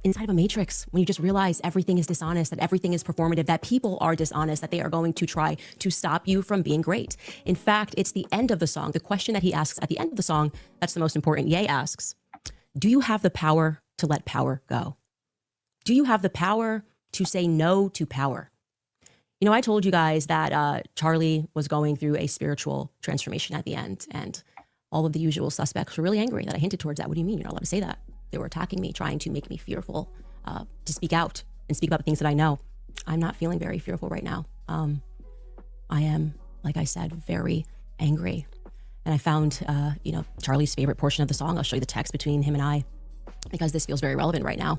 inside of a matrix. When you just realize everything is dishonest, that everything is performative, that people are dishonest, that they are going to try to stop you from being great. In fact, it's the end of the song. The question that he asks at the end of the song, that's the most important. Ye asks, do you have the power to let power go? Do you have the power to say no to power? I told you guys that Charlie was going through a spiritual transformation at the end, and all of the usual suspects were really angry that I hinted towards that. What do you mean? You're not allowed to say that. They were attacking me, trying to make me fearful to speak out and speak about the things that I know. I'm not feeling very fearful right now. I am, like I said, very angry. And I found, Charlie's favorite portion of the song. I'll show you the text between him and I, because this feels very relevant right now.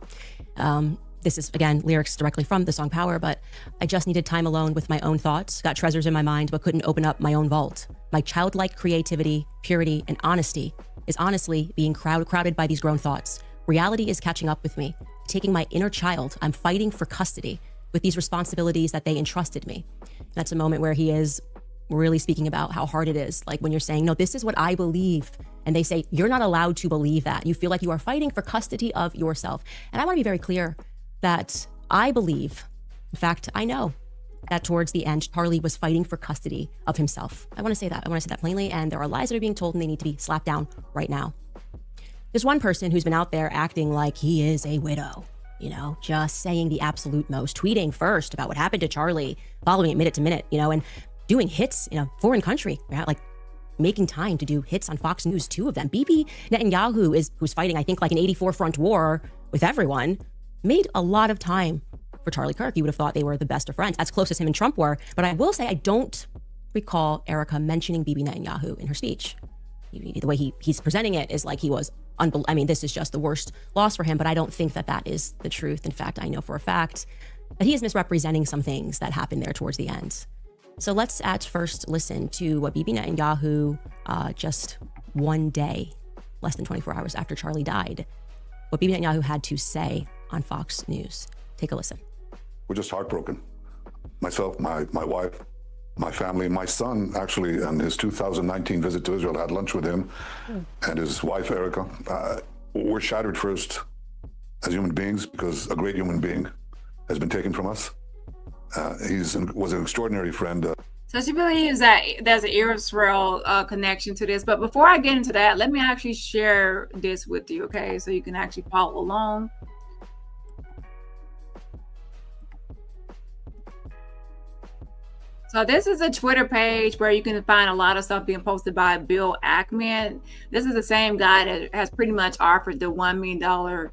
this is, again, lyrics directly from the song Power, but I just needed time alone with my own thoughts, got treasures in my mind, but couldn't open up my own vault. My childlike creativity, purity, and honesty is honestly being crowded by these grown thoughts. Reality is catching up with me. Taking my inner child, I'm fighting for custody with these responsibilities that they entrusted me. And that's a moment where he is really speaking about how hard it is. Like when you're saying, no, this is what I believe. And they say, you're not allowed to believe that. You feel like you are fighting for custody of yourself. And I want to be very clear that I believe, in fact, I know that towards the end, Charlie was fighting for custody of himself. I want to say that. I want to say that plainly. And there are lies that are being told and they need to be slapped down right now. There's one person who's been out there acting like he is a widow, you know, just saying the absolute most, tweeting first about what happened to Charlie, following it minute to minute, you know, and doing hits in a foreign country, right? Like making time to do hits on Fox News, 2 of them. Bibi Netanyahu who's fighting, I think, like an 84 front war with everyone, made a lot of time for Charlie Kirk. You would have thought they were the best of friends, as close as him and Trump were. But I will say, I don't recall Erica mentioning Bibi Netanyahu in her speech. The way he's presenting it is like he was I mean, this is just the worst loss for him, but I don't think that is the truth. In fact, I know for a fact that he is misrepresenting some things that happened there towards the end. So let's at first listen to what Bibi Netanyahu, just one day, less than 24 hours after Charlie died, what Bibi Netanyahu had to say on Fox News. Take a listen. We're just heartbroken. Myself, my wife, my family, my son, actually, on his 2019 visit to Israel, had lunch with him and his wife, Erica. We're shattered first as human beings because a great human being has been taken from us. Was an extraordinary friend. So she believes that there's an Israel connection to this. But before I get into that, let me actually share this with you, okay? So you can actually follow along. So this is a Twitter page where you can find a lot of stuff being posted by Bill Ackman. This is the same guy that has pretty much offered the $1 million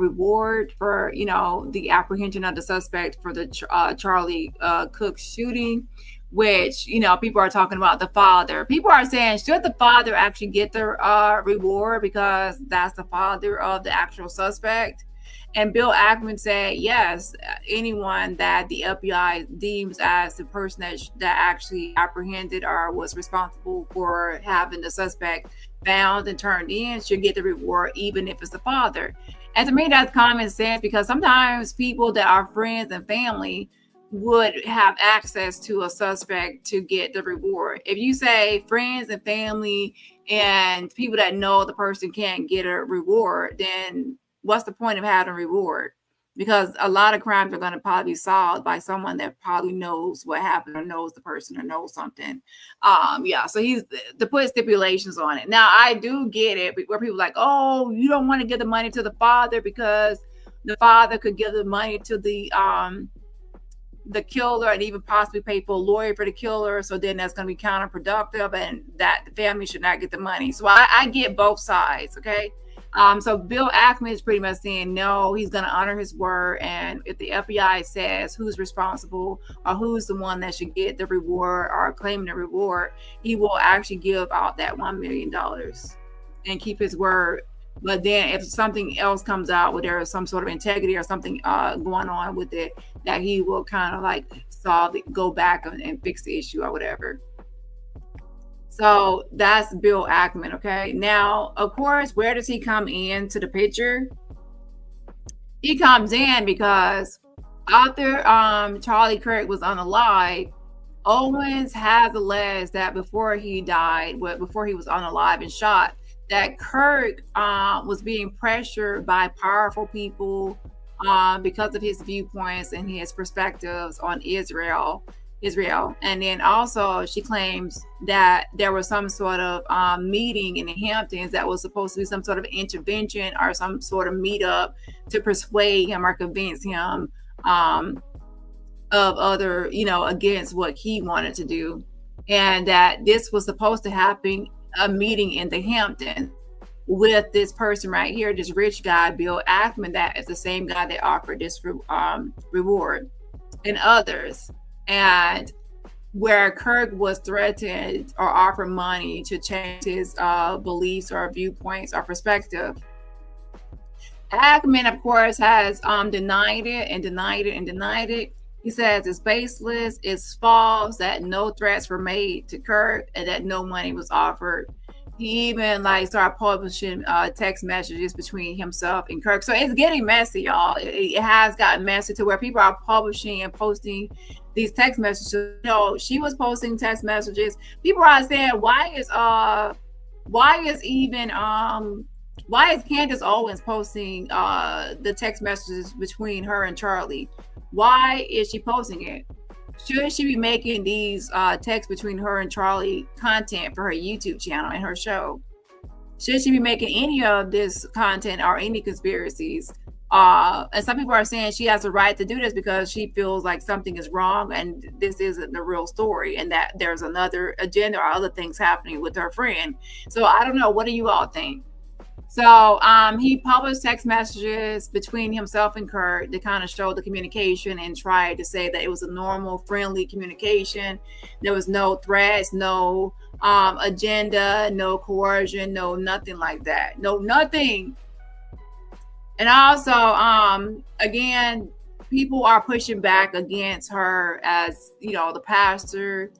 reward for, you know, the apprehension of the suspect for the Charlie Cook shooting, which, you know, people are talking about the father. People are saying, should the father actually get the reward because that's the father of the actual suspect? And Bill Ackman said, yes, anyone that the FBI deems as the person that actually apprehended or was responsible for having the suspect found and turned in should get the reward, even if it's the father. And to me, that's common sense, because sometimes people that are friends and family would have access to a suspect to get the reward. If you say friends and family and people that know the person can't get a reward, then what's the point of having a reward? Because a lot of crimes are going to probably be solved by someone that probably knows what happened or knows the person or knows something. So he's to put stipulations on it. Now, I do get it where people are like, oh, you don't want to give the money to the father because the father could give the money to the killer and even possibly pay for a lawyer for the killer. So then that's going to be counterproductive and that the family should not get the money. So I get both sides. Okay. So Bill Ackman is pretty much saying, no, he's going to honor his word. And if the FBI says who's responsible or who's the one that should get the reward or claim the reward, he will actually give out that $1 million and keep his word. But then if something else comes out where there is some sort of integrity or something going on with it, that he will kind of like go back and fix the issue or whatever. So that's Bill Ackman, okay? Now, of course, where does he come into the picture? He comes in because after Charlie Kirk was unalive, Owens has alleged that before he died, before he was unalive and shot, that Kirk was being pressured by powerful people because of his viewpoints and his perspectives on Israel. And then also she claims that there was some sort of meeting in the Hamptons that was supposed to be some sort of intervention or some sort of meetup to persuade him or convince him of other, against what he wanted to do. And that this was supposed to happen, a meeting in the Hamptons with this person right here, this rich guy, Bill Ackman, that is the same guy that offered this reward, and others. And where Kirk was threatened or offered money to change his beliefs or viewpoints or perspective. Ackman, of course, has denied it and denied it and denied it. He says it's baseless, it's false, that no threats were made to Kirk and that no money was offered. He even like started publishing text messages between himself and Kirk. So it's getting messy, y'all. It has gotten messy to where people are publishing and posting these text messages. You know, she was posting text messages. People are saying, why is Candace Owens posting the text messages between her and Charlie? Why is she posting it? Should she be making these texts between her and Charlie content for her YouTube channel and her show? Should she be making any of this content or any conspiracies? And some people are saying she has the right to do this because she feels like something is wrong and this isn't the real story and that there's another agenda or other things happening with her friend. So I don't know. What do you all think? So he published text messages between himself and Kirk to kind of show the communication and try to say that it was a normal, friendly communication. There was no threats, no agenda, no coercion, no nothing like that. No, nothing. And also, again, people are pushing back against her as, you know, the pastor,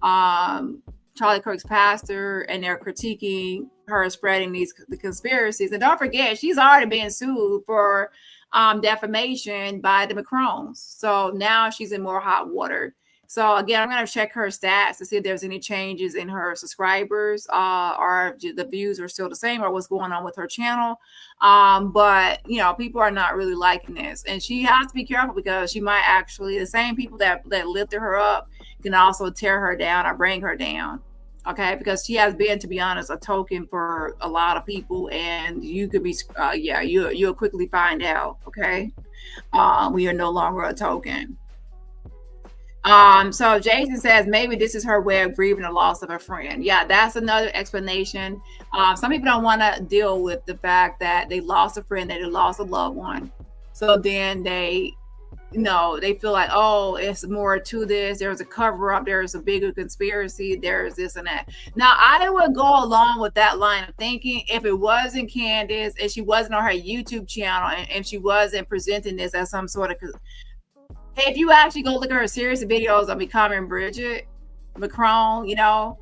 Charlie Kirk's pastor, and they're critiquing her spreading the conspiracies. And don't forget, she's already been sued for defamation by the Macrons. So now she's in more hot water. So again, I'm going to check her stats to see if there's any changes in her subscribers or the views are still the same or what's going on with her channel. But, you know, people are not really liking this. And she has to be careful because she might actually, the same people that lifted her up can also tear her down or bring her down. Okay, because she has been, to be honest, a token for a lot of people, and you could be, you'll quickly find out. Okay, we are no longer a token. So Jason says maybe this is her way of grieving the loss of a friend. Yeah, that's another explanation. Some people don't want to deal with the fact that they lost a friend, that they lost a loved one. So then they, you know, they feel like, oh, it's more to this. There's a cover up. There's a bigger conspiracy. There's this and that. Now, I would go along with that line of thinking if it wasn't Candace and she wasn't on her YouTube channel and she wasn't presenting this as some sort of. If you actually go look at her series of videos on Becoming Bridget Macron, you know,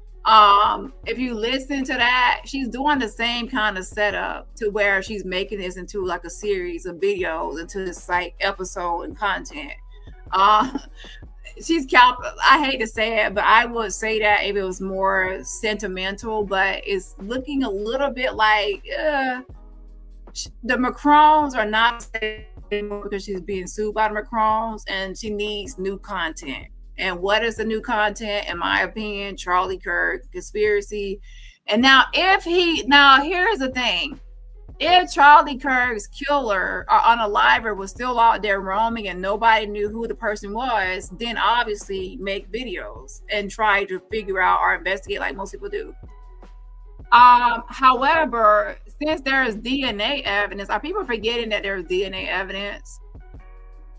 if you listen to that, she's doing the same kind of setup to where she's making this into like a series of videos, into this like episode and content. She's I hate to say it, but I would say that if it was more sentimental, but it's looking a little bit like the Macrons are not anymore because she's being sued by the Macrons and she needs new content. And what is the new content? In my opinion, Charlie Kirk conspiracy. And now here's the thing. If Charlie Kirk's killer or unaliver was still out there roaming and nobody knew who the person was, then obviously make videos and try to figure out or investigate like most people do. However, since there is DNA evidence, are people forgetting that there's DNA evidence?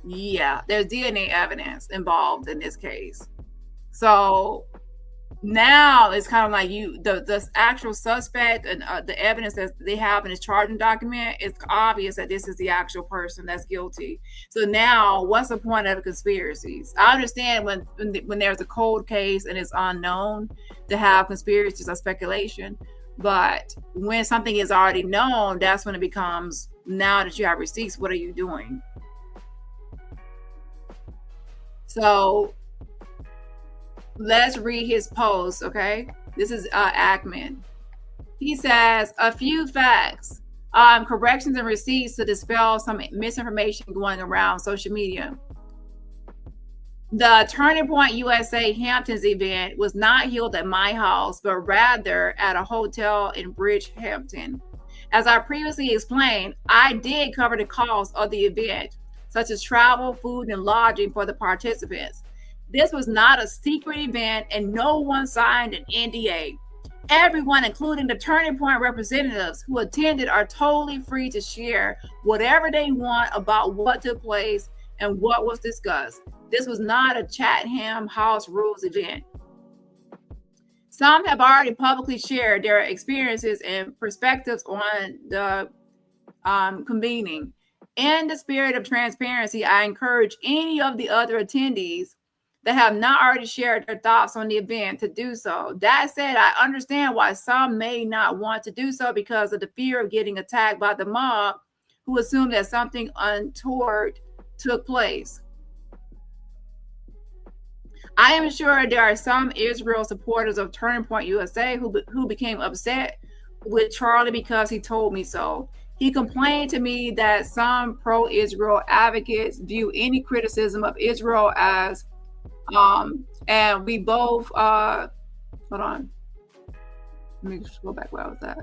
Yeah, there's DNA evidence involved in this case. So now it's kind of like the actual suspect and the evidence that they have in his charging document, it's obvious that this is the actual person that's guilty. So now what's the point of the conspiracies? I understand when there's a cold case and it's unknown to have conspiracies or speculation. But when something is already known, that's when it becomes, now that you have receipts, what are you doing? So let's read his post, okay? This is Ackman. He says, a few facts, corrections and receipts to dispel some misinformation going around social media. The Turning Point USA Hamptons event was not held at my house, but rather at a hotel in Bridgehampton. As I previously explained, I did cover the cost of the event, such as travel, food, and lodging for the participants. This was not a secret event and no one signed an NDA. Everyone, including the Turning Point representatives who attended, are totally free to share whatever they want about what took place and what was discussed. This was not a Chatham House Rules event. Some have already publicly shared their experiences and perspectives on the convening. In the spirit of transparency, I encourage any of the other attendees that have not already shared their thoughts on the event to do so. That said, I understand why some may not want to do so because of the fear of getting attacked by the mob who assume that something untoward took place. I am sure there are some Israel supporters of Turning Point USA who became upset with Charlie because he told me so. He complained to me that some pro-Israel advocates view any criticism of Israel as, and we both, hold on. Let me just go back where I was at.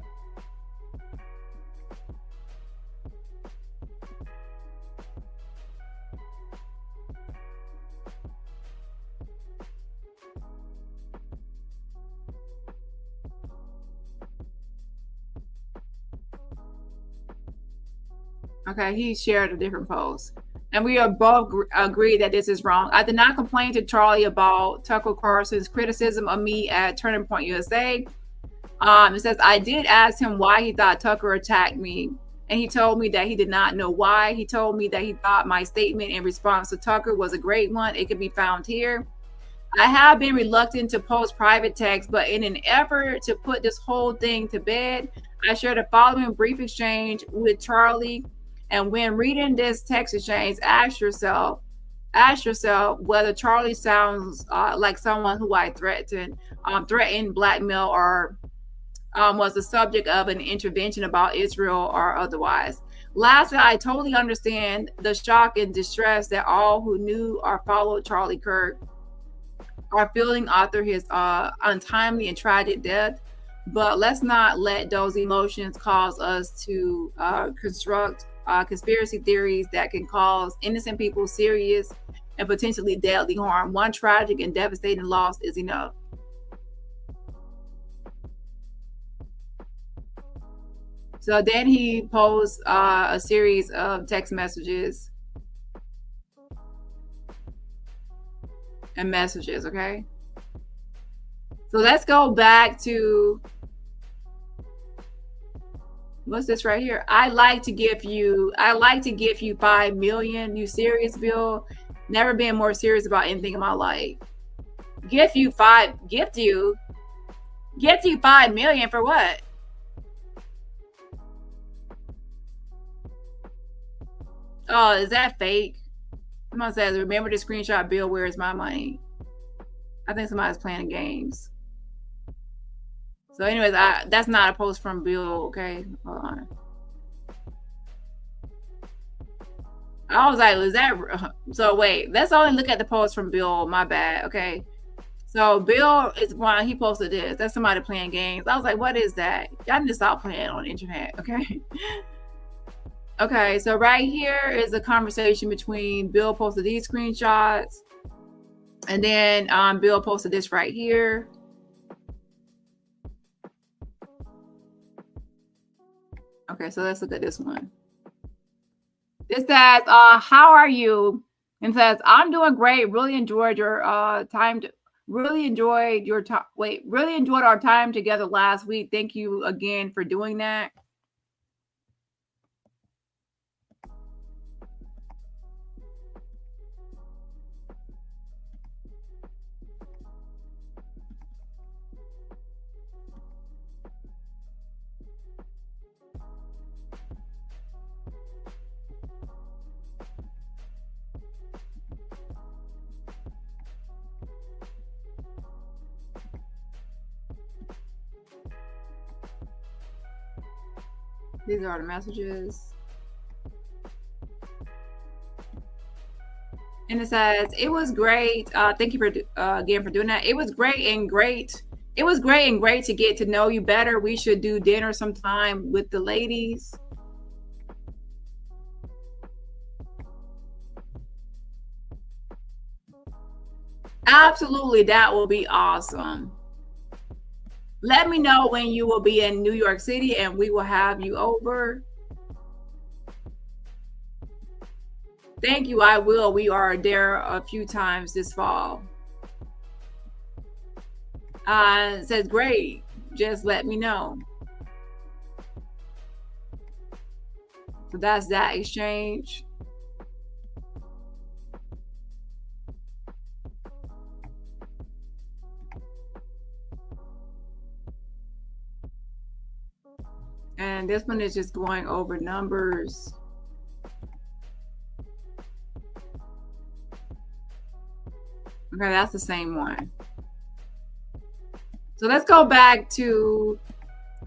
Okay, he shared a different post. And we are both agree that this is wrong. I did not complain to Charlie about Tucker Carlson's criticism of me at Turning Point USA. It says, I did ask him why he thought Tucker attacked me. And he told me that he did not know why. He told me that he thought my statement in response to Tucker was a great one. It could be found here. I have been reluctant to post private text, but in an effort to put this whole thing to bed, I shared the following brief exchange with Charlie. And when reading this text exchange, ask yourself whether Charlie sounds like someone who I threatened, blackmail, or was the subject of an intervention about Israel or otherwise. Lastly, I totally understand the shock and distress that all who knew or followed Charlie Kirk are feeling after his untimely and tragic death. But let's not let those emotions cause us to construct conspiracy theories that can cause innocent people serious and potentially deadly harm. One tragic and devastating loss is enough. So then he posts a series of text messages and messages, okay? So let's go back to, what's this right here? I like to give you 5 million. You serious, Bill? Never been more serious about anything in my life. Gift you 5 million for what? Oh, is that fake? Someone says, remember to screenshot Bill, where's my money? I think somebody's playing games. So anyways, that's not a post from Bill, okay? Hold on. I was like, is that, so wait, let's only look at the post from Bill, my bad, okay? So Bill is one, he posted this. That's somebody playing games. I was like, what is that? Y'all need to stop playing on the internet, okay? Okay, so right here is a conversation between Bill posted these screenshots, and then Bill posted this right here. Okay, so let's look at this one. It says, how are you? And says, I'm doing great. Really enjoyed your really enjoyed our time together last week. Thank you again for doing that. These are the messages. And it says, it was great. Thank you for again for doing that. It was great and great. It was great and great to get to know you better. We should do dinner sometime with the ladies. Absolutely, that will be awesome. Let me know when you will be in New York City and we will have you over. Thank you, I will. We are there a few times this fall. It says, great, just let me know. So that's that exchange. And this one is just going over numbers. Okay, that's the same one. So let's go back to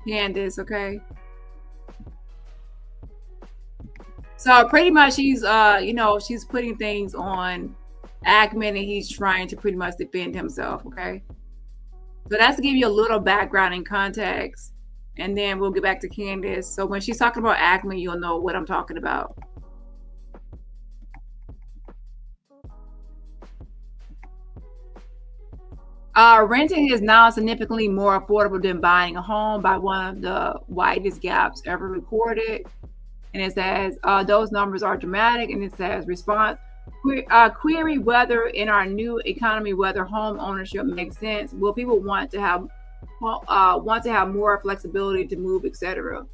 Candace, okay? So pretty much she's she's putting things on Ackman, and he's trying to pretty much defend himself, okay? So that's to give you a little background and context, and then we'll get back to Candace. So when she's talking about Ackman, you'll know what I'm talking about. Renting is now significantly more affordable than buying a home by one of the widest gaps ever recorded. And it says, those numbers are dramatic. And it says, response, query whether in our new economy, whether home ownership makes sense. Will people want to have more flexibility to move, etc.?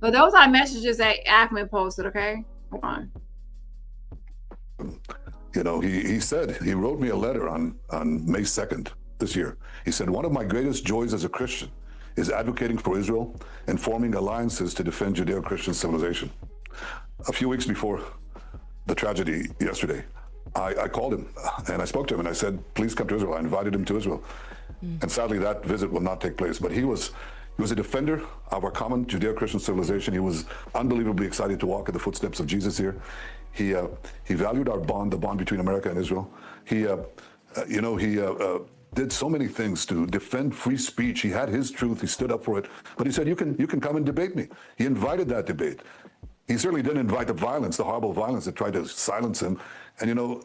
So those are messages that Ackman posted, okay? Hold on. You know, he said, he wrote me a letter on May 2nd this year. He said, one of my greatest joys as a Christian is advocating for Israel and forming alliances to defend Judeo-Christian civilization. A few weeks before the tragedy yesterday, I called him and I spoke to him and I said, please come to Israel. I invited him to Israel. And sadly, that visit will not take place. But he was a defender of our common Judeo-Christian civilization. He was unbelievably excited to walk in the footsteps of Jesus here. He valued our bond, the bond between America and Israel. He did so many things to defend free speech. He had his truth. He stood up for it. But he said, you can come and debate me. He invited that debate. He certainly didn't invite the violence, the horrible violence that tried to silence him. And you know,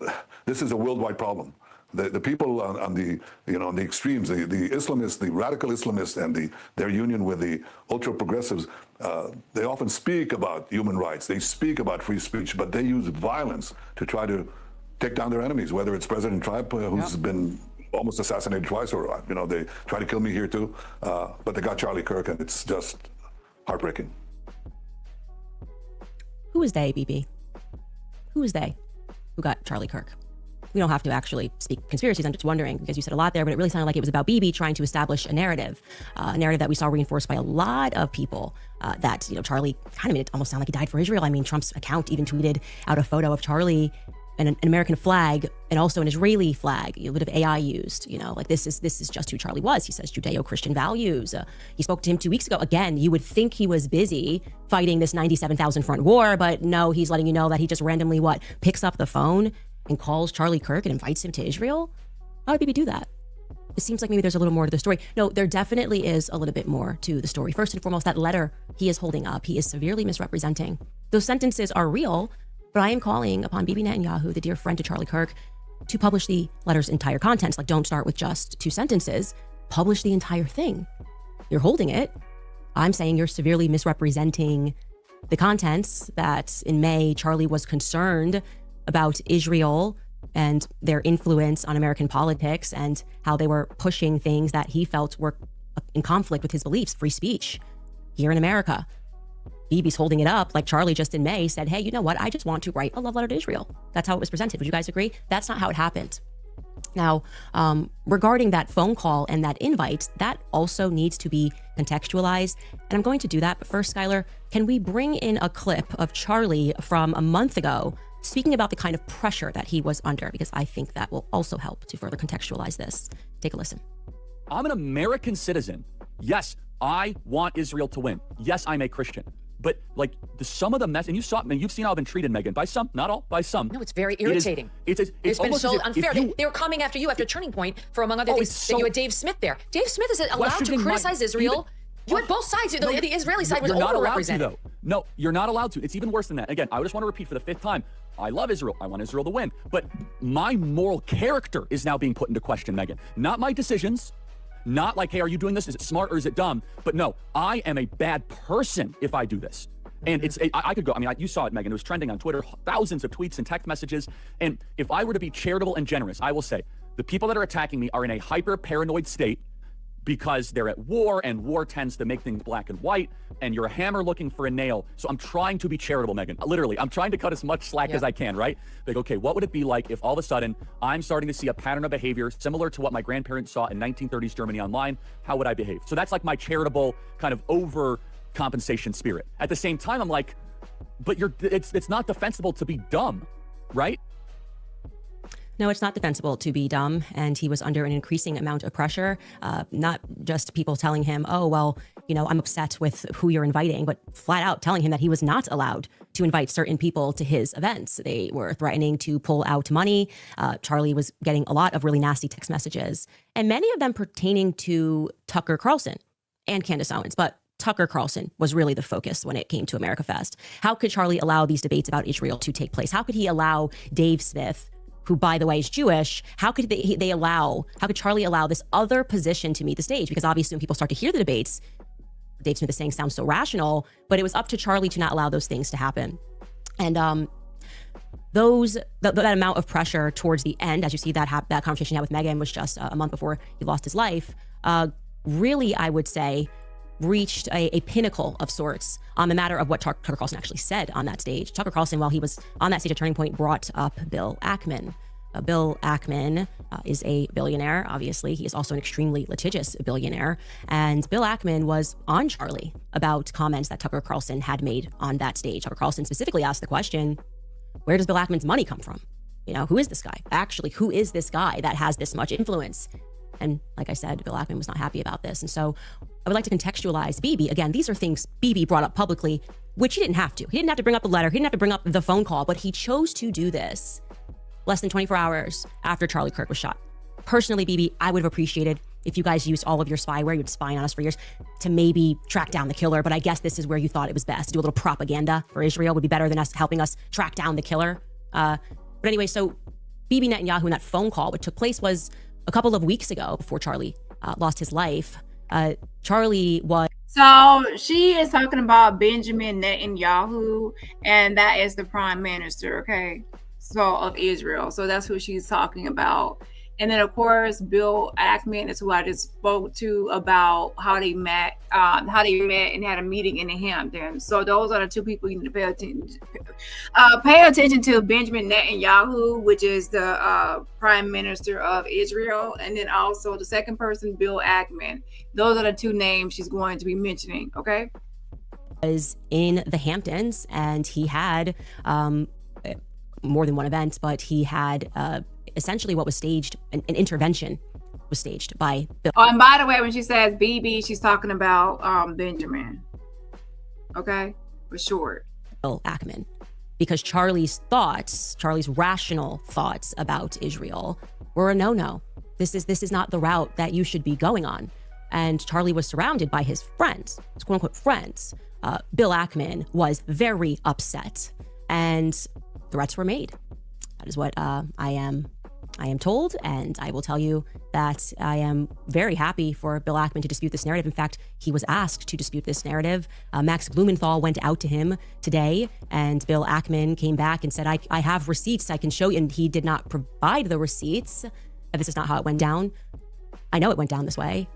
this is a worldwide problem. The people on the extremes, the Islamists, the radical Islamists, and their union with the ultra progressives, they often speak about human rights. They speak about free speech, but they use violence to try to take down their enemies. Whether it's President Trump, who's been almost assassinated twice, or they try to kill me here too. But they got Charlie Kirk, and it's just heartbreaking. Who is they, BB? Who is they who got Charlie Kirk? We don't have to actually speak conspiracies. I'm just wondering, because you said a lot there, but it really sounded like it was about BB trying to establish a narrative that we saw reinforced by a lot of people, that, Charlie kind of made it almost sound like he died for Israel. I mean, Trump's account even tweeted out a photo of Charlie and an American flag and also an Israeli flag, a bit of AI used, like this is just who Charlie was. He says Judeo-Christian values. He spoke to him 2 weeks ago. Again, you would think he was busy fighting this 97,000 front war, but no, he's letting you know that he just randomly picks up the phone and calls Charlie Kirk and invites him to Israel? Why would BB do that? It seems like maybe there's a little more to the story. No, there definitely is a little bit more to the story. First and foremost, that letter he is holding up, he is severely misrepresenting. Those sentences are real, but I am calling upon Bibi Netanyahu, the dear friend to Charlie Kirk, to publish the letter's entire contents. Like, don't start with just 2 sentences. Publish the entire thing. You're holding it. I'm saying you're severely misrepresenting the contents, that in May, Charlie was concerned about Israel and their influence on American politics and how they were pushing things that he felt were in conflict with his beliefs, free speech here in America. Bibi's holding it up like Charlie just in May said, hey, you know what? I just want to write a love letter to Israel. That's how it was presented. Would you guys agree? That's not how it happened. Now, regarding that phone call and that invite, that also needs to be contextualized. And I'm going to do that. But first, Skylar, can we bring in a clip of Charlie from a month ago speaking about the kind of pressure that he was under? Because I think that will also help to further contextualize this. Take a listen. I'm an American citizen. Yes, I want Israel to win. Yes, I'm a Christian. But like some of the mess, and you've seen how I've been treated, Megan, by some, not all, by some. No, it's very irritating. It's been so unfair. They were coming after you after Turning Point for, among other things, you had Dave Smith there. Dave Smith is allowed to criticize Israel. You had both sides. The Israeli side was overrepresented. No, you're not allowed to. It's even worse than that. Again, I just want to repeat for the 5th time. I love Israel. I want Israel to win. But my moral character is now being put into question, Megan. Not my decisions. Not like, hey, are you doing this? Is it smart or is it dumb? But no, I am a bad person if I do this. And I could go, you saw it, Megan. It was trending on Twitter, thousands of tweets and text messages. And if I were to be charitable and generous, I will say the people that are attacking me are in a hyper paranoid state. because they're at war, and war tends to make things black and white, and you're a hammer looking for a nail. So I'm trying to be charitable, Megan. Literally, I'm trying to cut as much slack as I can, right? Like, okay, what would it be like if all of a sudden I'm starting to see a pattern of behavior similar to what my grandparents saw in 1930s Germany online? How would I behave? So that's like my charitable kind of overcompensation spirit. At the same time, I'm like, but it's not defensible to be dumb, right? No, it's not defensible to be dumb, and he was under an increasing amount of pressure, not just people telling him, oh, well, you know, I'm upset with who you're inviting, but flat out telling him that he was not allowed to invite certain people to his events. They were threatening to pull out money. Charlie was getting a lot of really nasty text messages, and many of them pertaining to Tucker Carlson and Candace Owens, but Tucker Carlson was really the focus when it came to America Fest. How could Charlie allow these debates about Israel to take place? How could he allow Dave Smith, who, by the way, is Jewish, how could Charlie allow this other position to meet the stage? Because obviously when people start to hear the debates, Dave Smith is saying sounds so rational, but it was up to Charlie to not allow those things to happen. And that amount of pressure towards the end, as you see that conversation he had with Meghan was just a month before he lost his life, really, I would say, reached a pinnacle of sorts on the matter of what Tucker Carlson actually said on that stage. Tucker Carlson, while he was on that stage at Turning Point, brought up Bill Ackman. Bill Ackman is a billionaire, obviously. He is also an extremely litigious billionaire. And Bill Ackman was on Charlie about comments that Tucker Carlson had made on that stage. Tucker Carlson specifically asked the question, where does Bill Ackman's money come from? You know, who is this guy? Actually, who is this guy that has this much influence? And like I said, Bill Ackman was not happy about this. And so I would like to contextualize Bibi. Again, these are things Bibi brought up publicly, which he didn't have to. He didn't have to bring up the letter. He didn't have to bring up the phone call, but he chose to do this less than 24 hours after Charlie Kirk was shot. Personally, Bibi, I would have appreciated if you guys used all of your spyware, you'd spy on us for years, to maybe track down the killer. But I guess this is where you thought it was best. Do a little propaganda for Israel would be better than us helping us track down the killer. But anyway, so Bibi Netanyahu in that phone call, which took place was a couple of weeks ago before Charlie lost his life. Charlie was... So she is talking about Benjamin Netanyahu, and that is the prime minister, okay? So of Israel. So that's who she's talking about. And then of course, Bill Ackman is who I just spoke to about how they met and had a meeting in the Hamptons. So those are the two people you need to pay attention to. Pay attention to Benjamin Netanyahu, which is the prime minister of Israel. And then also the second person, Bill Ackman. Those are the two names she's going to be mentioning, okay? Was in the Hamptons, and he had more than one event, but he had essentially what was staged, an intervention was staged by Bill. Oh, and by the way, when she says BB, she's talking about Benjamin. Okay, for short. Bill Ackman, because Charlie's rational thoughts about Israel were a no-no. This is not the route that you should be going on. And Charlie was surrounded by his friends, his quote-unquote friends. Bill Ackman was very upset, and threats were made. That is what I am told, and I will tell you that I am very happy for Bill Ackman to dispute this narrative. In fact, he was asked to dispute this narrative. Max Blumenthal went out to him today, and Bill Ackman came back and said, I have receipts I can show you, and he did not provide the receipts. This is not how it went down. I know it went down this way.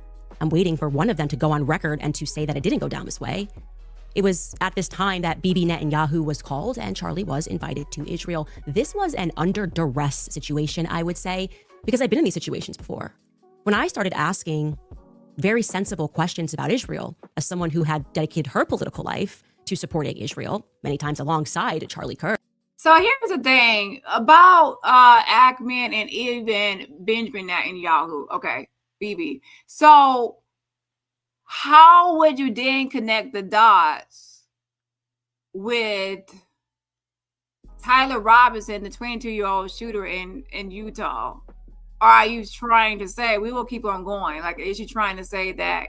I'm waiting for one of them to go on record and to say that it didn't go down this way. It was at this time that Bibi Netanyahu was called and Charlie was invited to Israel. This was an under duress situation, I would say, because I've been in these situations before. When I started asking very sensible questions about Israel, as someone who had dedicated her political life to supporting Israel, many times alongside Charlie Kirk. So here's the thing about Ackman and even Benjamin Netanyahu. Okay, Bibi. So how would you then connect the dots with Tyler Robertson, the 22-year-old shooter in Utah? Or are you trying to say, we will keep on going? Like, is she trying to say that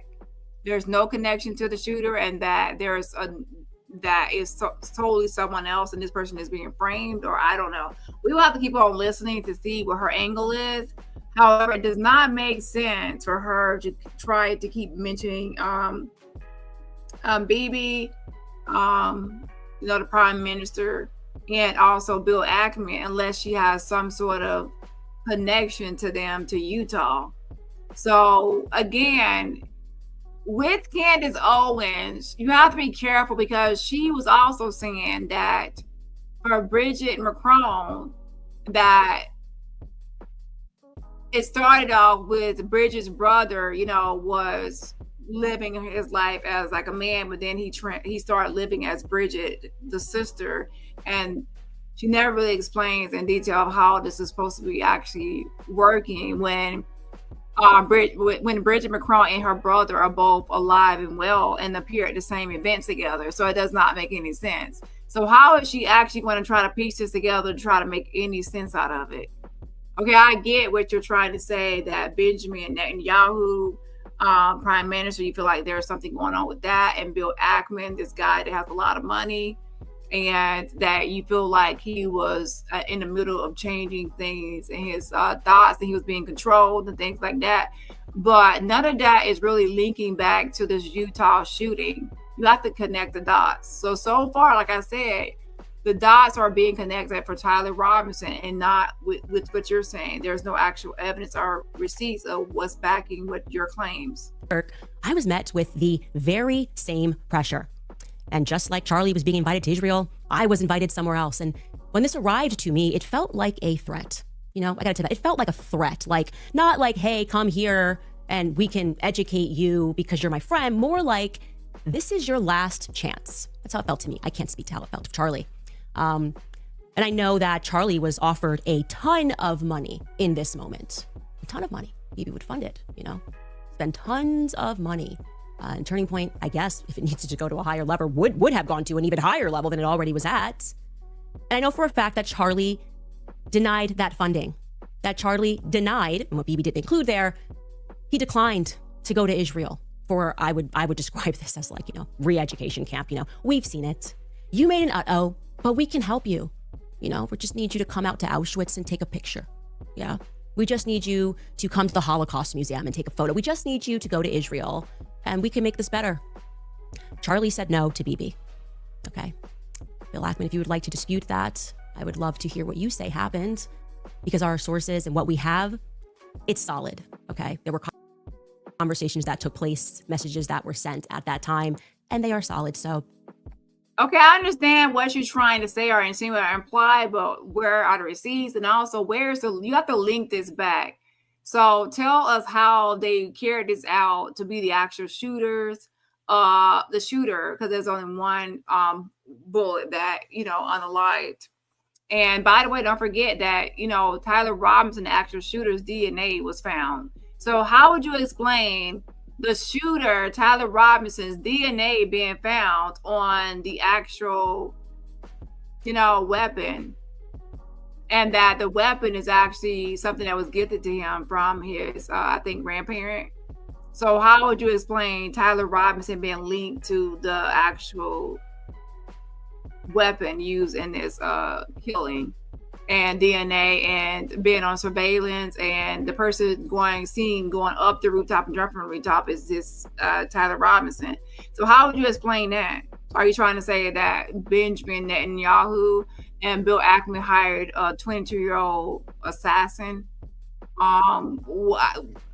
there's no connection to the shooter and that that is totally someone else and this person is being framed? Or I don't know. We will have to keep on listening to see what her angle is. However, it does not make sense for her to try to keep mentioning Bibi, the prime minister, and also Bill Ackman, unless she has some sort of connection to them, to Utah. So again, with Candace Owens, you have to be careful because she was also saying that for Bridget Macron, that it started off with Bridget's brother, you know, was living his life as like a man, but then he started living as Bridget, the sister, and she never really explains in detail how this is supposed to be actually working when Bridget Macron and her brother are both alive and well and appear at the same event together. So it does not make any sense. So how is she actually going to try to piece this together to try to make any sense out of it? Okay, I get what you're trying to say, that Benjamin Netanyahu, prime minister, you feel like there's something going on with that, and Bill Ackman, this guy that has a lot of money, and that you feel like he was in the middle of changing things in his thoughts, and he was being controlled and things like that. But none of that is really linking back to this Utah shooting. You have to connect the dots. So far, like I said, the dots are being connected for Tyler Robertson and not with what you're saying. There's no actual evidence or receipts of what's backing what your claims. Kirk, I was met with the very same pressure. And just like Charlie was being invited to Israel, I was invited somewhere else. And when this arrived to me, it felt like a threat. You know, I gotta tell you that. It felt like a threat. Like, not like, hey, come here and we can educate you because you're my friend. More like, this is your last chance. That's how it felt to me. I can't speak to how it felt to Charlie. And I know that Charlie was offered a ton of money in this moment. A ton of money. Maybe would fund it, you know, spend tons of money. And Turning Point, I guess, if it needed to go to a higher level, would have gone to an even higher level than it already was at. And I know for a fact that Charlie denied that funding. That Charlie denied, and what BB didn't include there, he declined to go to Israel for, I would describe this as like, you know, re-education camp. You know, we've seen it. You made an uh-oh, but we can help you. You know, we just need you to come out to Auschwitz and take a picture. Yeah. We just need you to come to the Holocaust Museum and take a photo. We just need you to go to Israel and we can make this better. Charlie said no to BB. Okay. Bill Ackman, if you would like to dispute that, I would love to hear what you say happened, because our sources and what we have, it's solid. Okay. There were conversations that took place, messages that were sent at that time, and they are solid. So okay, I understand what you're trying to say or insinuate or imply, but where are the receipts? And also, you have to link this back. So tell us how they carried this out to be the actual shooters, the shooter, because there's only one bullet that, you know, unalived. And by the way, don't forget that, you know, Tyler Robertson, the actual shooter's DNA was found. So how would you explain the shooter, Tyler Robinson's DNA being found on the actual, you know, weapon, and that the weapon is actually something that was gifted to him from his, I think, grandparent? So how would you explain Tyler Robinson being linked to the actual weapon used in this killing, and DNA, and being on surveillance, and the person going up the rooftop and jumping from the rooftop is this Tyler Robinson? So how would you explain that? Are you trying to say that Benjamin Netanyahu and Bill Ackman hired a 22-year-old assassin?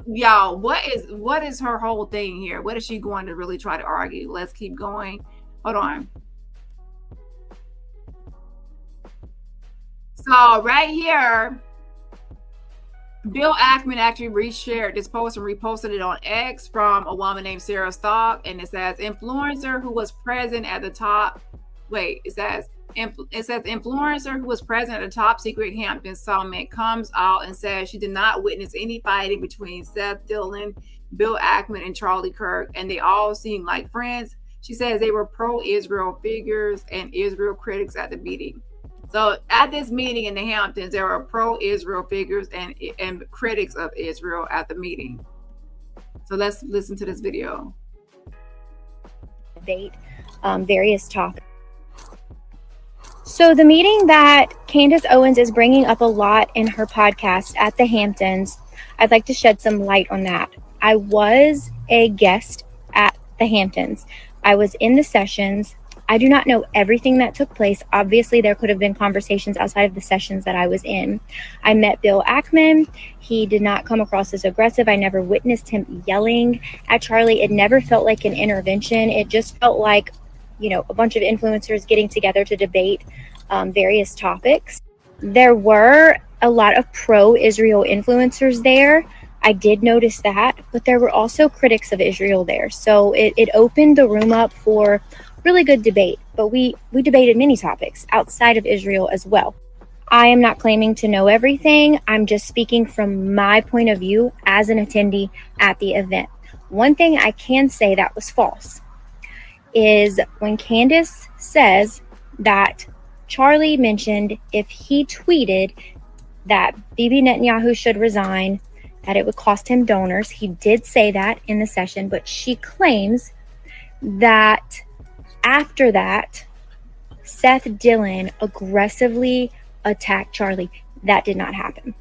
Yeah, what is her whole thing here? What is she going to really try to argue? Let's keep going. Hold on. So right here, Bill Ackman actually reshared this post and reposted it on X from a woman named Sarah Stock, and it says influencer who was present at the top. Wait, it says influencer who was present at the top secret Hampton summit comes out and says she did not witness any fighting between Seth Dillon, Bill Ackman, and Charlie Kirk, and they all seemed like friends. She says they were pro-Israel figures and Israel critics at the meeting. So at this meeting in the Hamptons, there were pro-Israel figures and critics of Israel at the meeting. So let's listen to this video. Debate various topics. So the meeting that Candace Owens is bringing up a lot in her podcast at the Hamptons, I'd like to shed some light on that. I was a guest at the Hamptons. I was in the sessions. I do not know everything that took place. Obviously, there could have been conversations outside of the sessions that I was in. I met Bill Ackman. He did not come across as aggressive. I never witnessed him yelling at Charlie. It never felt like an intervention. It just felt like, you know, a bunch of influencers getting together to debate various topics. There were a lot of pro-Israel influencers there. I did notice that, but there were also critics of Israel there. So it opened the room up for really good debate, but we debated many topics outside of Israel as well. I am not claiming to know everything. I'm just speaking from my point of view as an attendee at the event. One thing I can say that was false is when Candace says that Charlie mentioned if he tweeted that Bibi Netanyahu should resign, that it would cost him donors. He did say that in the session, but she claims that after that, Seth Dillon aggressively attacked Charlie. That did not happen.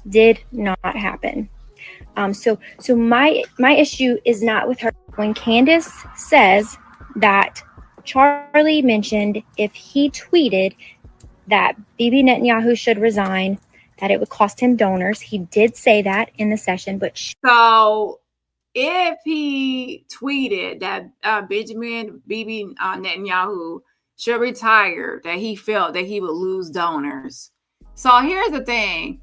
Did not happen. So my issue is not with her. When Candace says that Charlie mentioned if he tweeted that Bibi Netanyahu should resign, that it would cost him donors. He did say that in the session, but so if he tweeted that Bibi Netanyahu should retire, that he felt that he would lose donors. So here's the thing.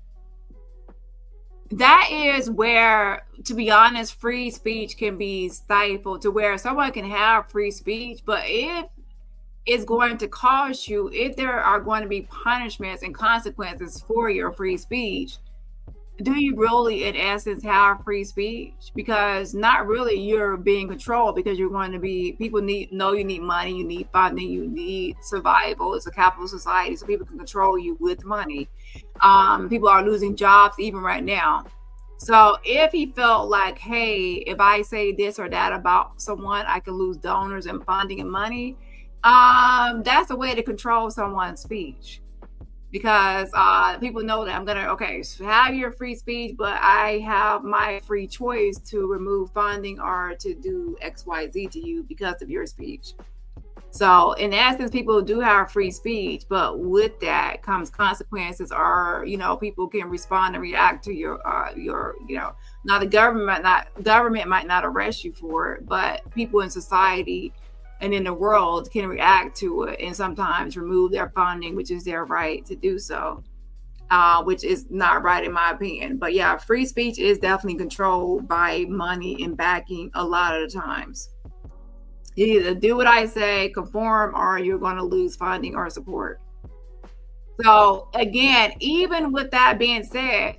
That is where, to be honest, free speech can be stifled, to where someone can have free speech, but if it's going to cost you, if there are going to be punishments and consequences for your free speech, do you really, in essence, have free speech? Because not really, you're being controlled, because you're going to be, people know you need money, you need funding, you need survival. It's a capitalist society, so people can control you with money. People are losing jobs even right now. So if he felt like, hey, if I say this or that about someone, I can lose donors and funding and money, that's a way to control someone's speech. Because people know that I'm gonna, okay, so have your free speech, but I have my free choice to remove funding or to do XYZ to you because of your speech. So in essence, people do have free speech, but with that comes consequences, or, you know, people can respond and react to your, you know, now the government might not arrest you for it, but people in society and in the world can react to it and sometimes remove their funding, which is their right to do so, which is not right in my opinion. But yeah, free speech is definitely controlled by money and backing a lot of the times. You either do what I say, conform, or you're going to lose funding or support. So again, even with that being said,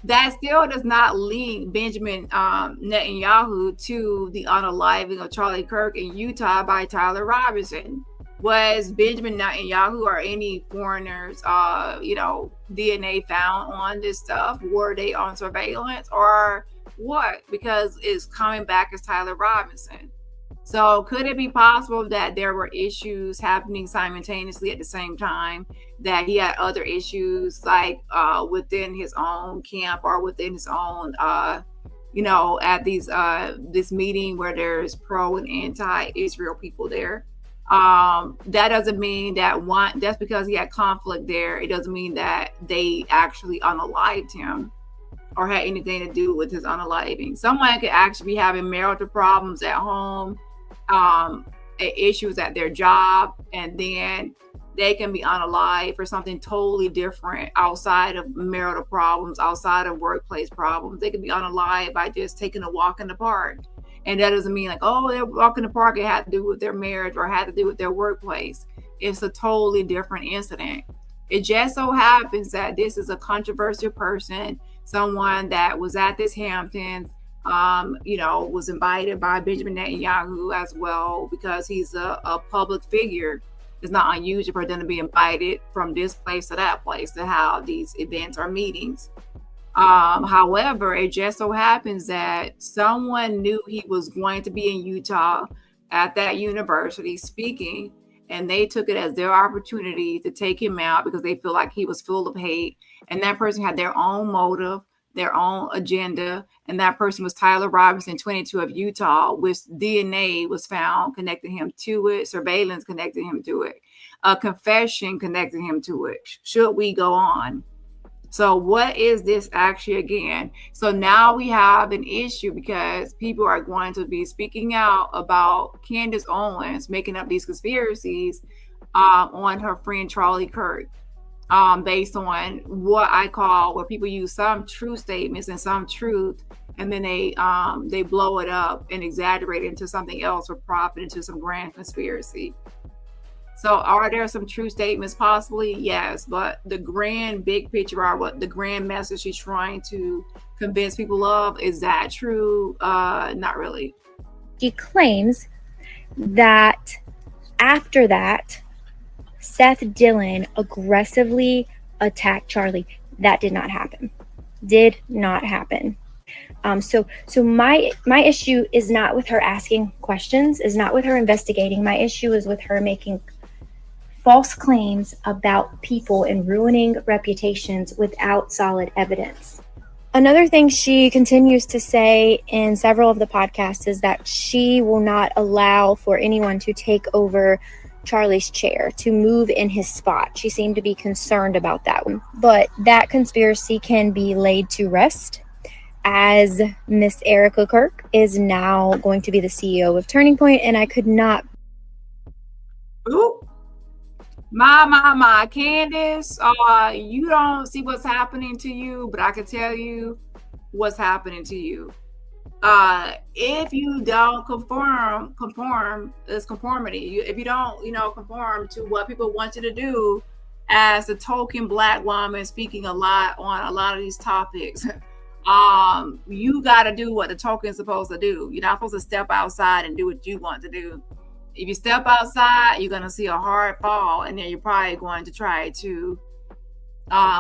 that still does not link Benjamin Netanyahu to the unaliving of Charlie Kirk in Utah by Tyler Robertson. Was Benjamin Netanyahu or any foreigners, you know, DNA found on this stuff? Were they on surveillance or what? Because it's coming back as Tyler Robertson. So could it be possible that there were issues happening simultaneously at the same time, that he had other issues like within his own camp or within his own, you know, at these this meeting where there's pro and anti-Israel people there? That doesn't mean that just because he had conflict there, it doesn't mean that they actually unalived him or had anything to do with his unaliving. Someone could actually be having marital problems at home, issues at their job, and then they can be unalived for something totally different outside of marital problems, outside of workplace problems. They can be unalived by just taking a walk in the park. And that doesn't mean like, oh, they're walking in the park, it had to do with their marriage or had to do with their workplace. It's a totally different incident. It just so happens that this is a controversial person, someone that was at this Hamptons, you know, was invited by Benjamin Netanyahu as well, because he's a public figure. It's not unusual for them to be invited from this place to that place to have these events or meetings. However, it just so happens that someone knew he was going to be in Utah at that university speaking, and they took it as their opportunity to take him out because they feel like he was full of hate. And that person had their own motive their own agenda. And that person was Tyler Robertson, 22 of Utah, which DNA was found connecting him to it, surveillance connecting him to it, a confession connecting him to it. Should we go on? So what is this actually again? So now we have an issue because people are going to be speaking out about Candace Owens making up these conspiracies on her friend Charlie Kirk, based on what I call, where people use some true statements and some truth, and then they blow it up and exaggerate it into something else for profit, into some grand conspiracy. So are there some true statements? Possibly, yes. But the grand big picture, or what the grand message she's trying to convince people of, is that true? Not really. She claims that after that, Seth Dillon aggressively attacked Charlie. That did not happen. Did not happen. So my issue is not with her asking questions, is not with her investigating. My issue is with her making false claims about people and ruining reputations without solid evidence. Another thing she continues to say in several of the podcasts is that she will not allow for anyone to take over Charlie's chair, to move in his spot. She seemed to be concerned about that one. But that conspiracy can be laid to rest, as Miss Erica Kirk is now going to be the CEO of Turning Point, and I could not. Ooh. My Candace, you don't see what's happening to you, but I can tell you what's happening to you. If you don't conform is conformity. If you don't, conform to what people want you to do, as a token Black woman speaking a lot on a lot of these topics, you got to do what the token's supposed to do. You're not supposed to step outside and do what you want to do. If you step outside, you're going to see a hard fall, and then you're probably going to try to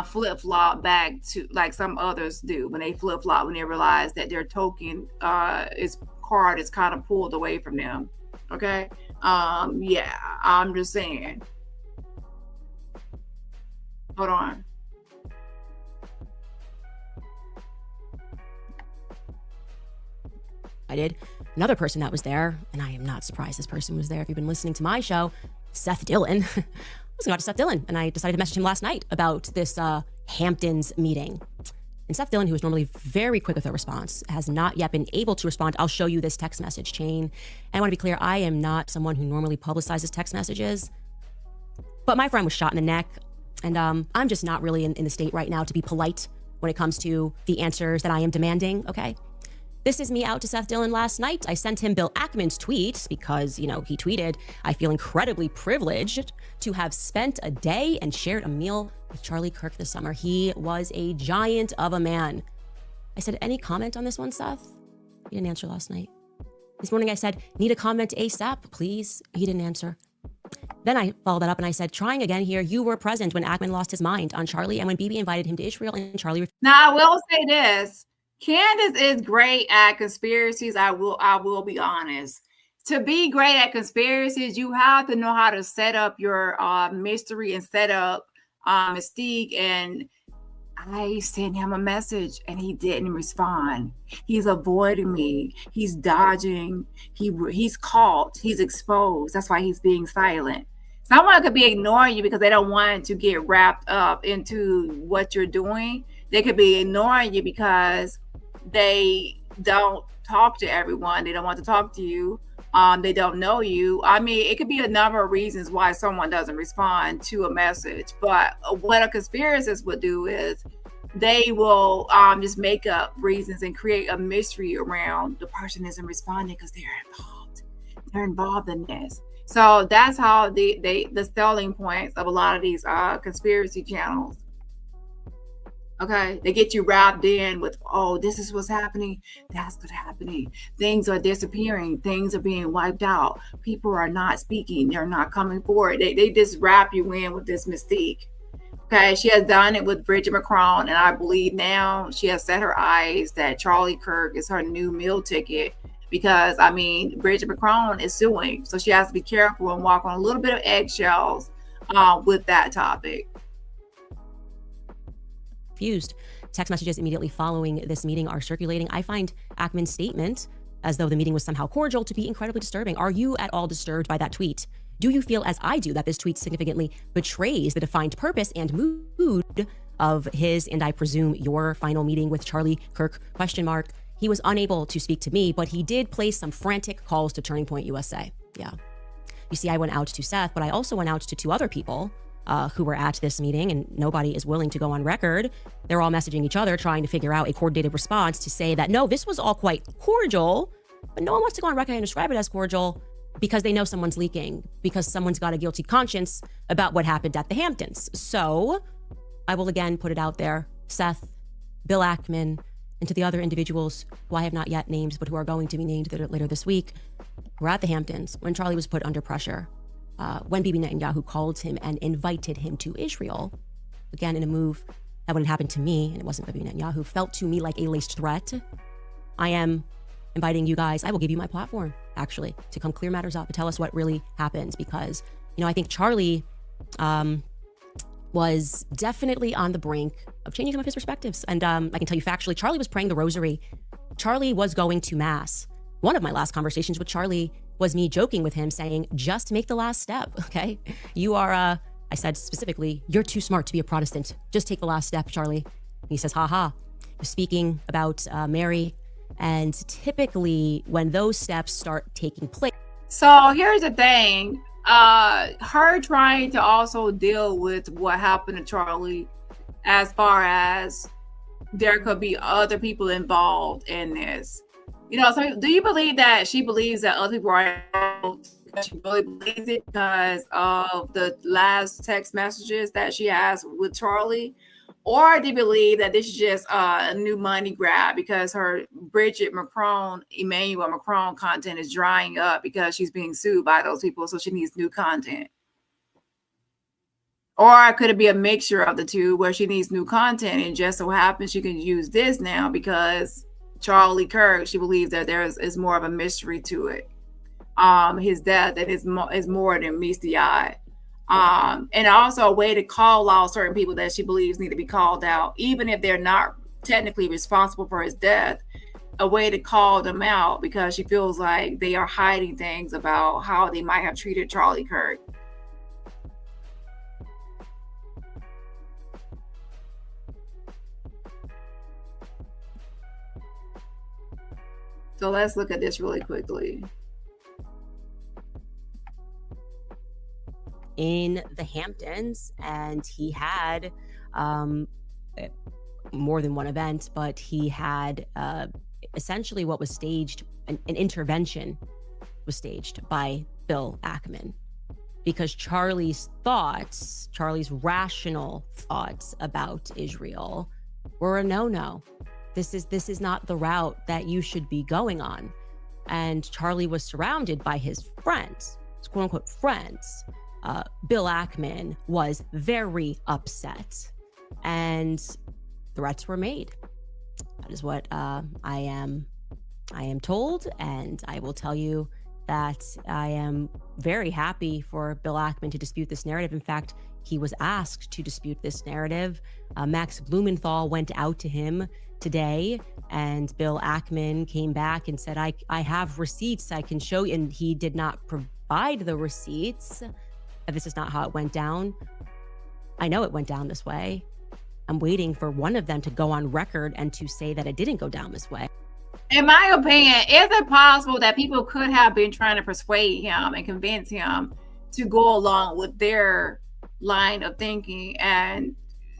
flip-flop back to like some others do when they flip-flop, when they realize that their token card is kind of pulled away from them. Okay? Yeah, I'm just saying. Hold on. I did. Another person that was there, and I am not surprised this person was there. If you've been listening to my show, Seth Dillon. I was going to Seth Dillon, and I decided to message him last night about this Hamptons meeting. And Seth Dillon, who is normally very quick with a response, has not yet been able to respond. I'll show you this text message chain. And I want to be clear, I am not someone who normally publicizes text messages. But my friend was shot in the neck, and I'm just not really in the state right now to be polite when it comes to the answers that I am demanding, okay? This is me out to Seth Dillon last night. I sent him Bill Ackman's tweet because, he tweeted, "I feel incredibly privileged to have spent a day and shared a meal with Charlie Kirk this summer. He was a giant of a man." I said, "Any comment on this one, Seth?" He didn't answer last night. This morning I said, "Need a comment ASAP, please." He didn't answer. Then I followed that up and I said, "Trying again here. You were present when Ackman lost his mind on Charlie and when Bibi invited him to Israel and Charlie..." Now, I will say this. Candace is great at conspiracies. I will be honest. To be great at conspiracies, you have to know how to set up your mystery and set up mystique. And I sent him a message and he didn't respond. He's avoiding me. He's dodging. He's caught. He's exposed. That's why he's being silent. Someone could be ignoring you because they don't want to get wrapped up into what you're doing. They could be ignoring you because they don't talk to everyone. They don't want to talk to you. They don't know you. I mean, it could be a number of reasons why someone doesn't respond to a message. But what a conspiracist would do is they will just make up reasons and create a mystery around the person isn't responding because they're involved. They're involved in this. So that's how the selling points of a lot of these conspiracy channels. Okay, they get you wrapped in with, oh, this is what's happening. That's what's happening. Things are disappearing. Things are being wiped out. People are not speaking. They're not coming forward. They just wrap you in with this mystique. Okay, she has done it with Bridget Macron, and I believe now she has set her eyes that Charlie Kirk is her new meal ticket because, I mean, Bridget Macron is suing. So she has to be careful and walk on a little bit of eggshells with that topic. Refused text messages immediately following this meeting are circulating. I find Ackman's statement, as though the meeting was somehow cordial, to be incredibly disturbing. Are you at all disturbed by that tweet? Do you feel, as I do, that this tweet significantly betrays the defined purpose and mood of his, and I presume your, final meeting with Charlie Kirk, ? He was unable to speak to me, but he did place some frantic calls to Turning Point USA. Yeah. You see, I went out to Seth, but I also went out to 2 other people who were at this meeting, and nobody is willing to go on record. They're all messaging each other, trying to figure out a coordinated response to say that, no, this was all quite cordial, but no one wants to go on record and describe it as cordial because they know someone's leaking, because someone's got a guilty conscience about what happened at the Hamptons. So I will again put it out there. Seth, Bill Ackman, and to the other individuals who I have not yet named, but who are going to be named later this week, who were at the Hamptons when Charlie was put under pressure, when Bibi Netanyahu called him and invited him to Israel, again, in a move that, when it happened to me, and it wasn't Bibi Netanyahu, felt to me like a laced threat. I am inviting you guys, I will give you my platform, actually, to come clear matters up and tell us what really happened, because, I think Charlie was definitely on the brink of changing some of his perspectives. And I can tell you factually, Charlie was praying the rosary. Charlie was going to mass. One of my last conversations with Charlie was me joking with him saying, just make the last step, okay? You are, I said specifically, you're too smart to be a Protestant. Just take the last step, Charlie. And he says, ha. Speaking about Mary. And typically when those steps start taking place. So here's the thing. Her trying to also deal with what happened to Charlie, as far as there could be other people involved in this. So do you believe that she believes that other people are involved? She really believes it because of the last text messages that she has with Charlie? Or do you believe that this is just a new money grab because her Emmanuel Macron content is drying up because she's being sued by those people, so she needs new content? Or could it be a mixture of the two where she needs new content and just so happens she can use this now because Charlie Kirk, she believes that there is more of a mystery to it. His death that is more than meets the eye. And also a way to call out certain people that she believes need to be called out, even if they're not technically responsible for his death, a way to call them out because she feels like they are hiding things about how they might have treated Charlie Kirk. So let's look at this really quickly. In the Hamptons, and he had more than one event, but he had essentially what was staged, an intervention was staged by Bill Ackman, because Charlie's rational thoughts about Israel were a no-no. This is not the route that you should be going on. And Charlie was surrounded by his friends, his quote-unquote friends. Bill Ackman was very upset, and threats were made. That is what I am told, and I will tell you that I am very happy for Bill Ackman to dispute this narrative. In fact, he was asked to dispute this narrative. Max Blumenthal went out to him today, and Bill Ackman came back and said, I have receipts I can show you, and he did not provide the receipts. This is not how it went down. I know it went down this way. I'm waiting for one of them to go on record and to say that it didn't go down this way. In my opinion, is it possible that people could have been trying to persuade him and convince him to go along with their line of thinking and,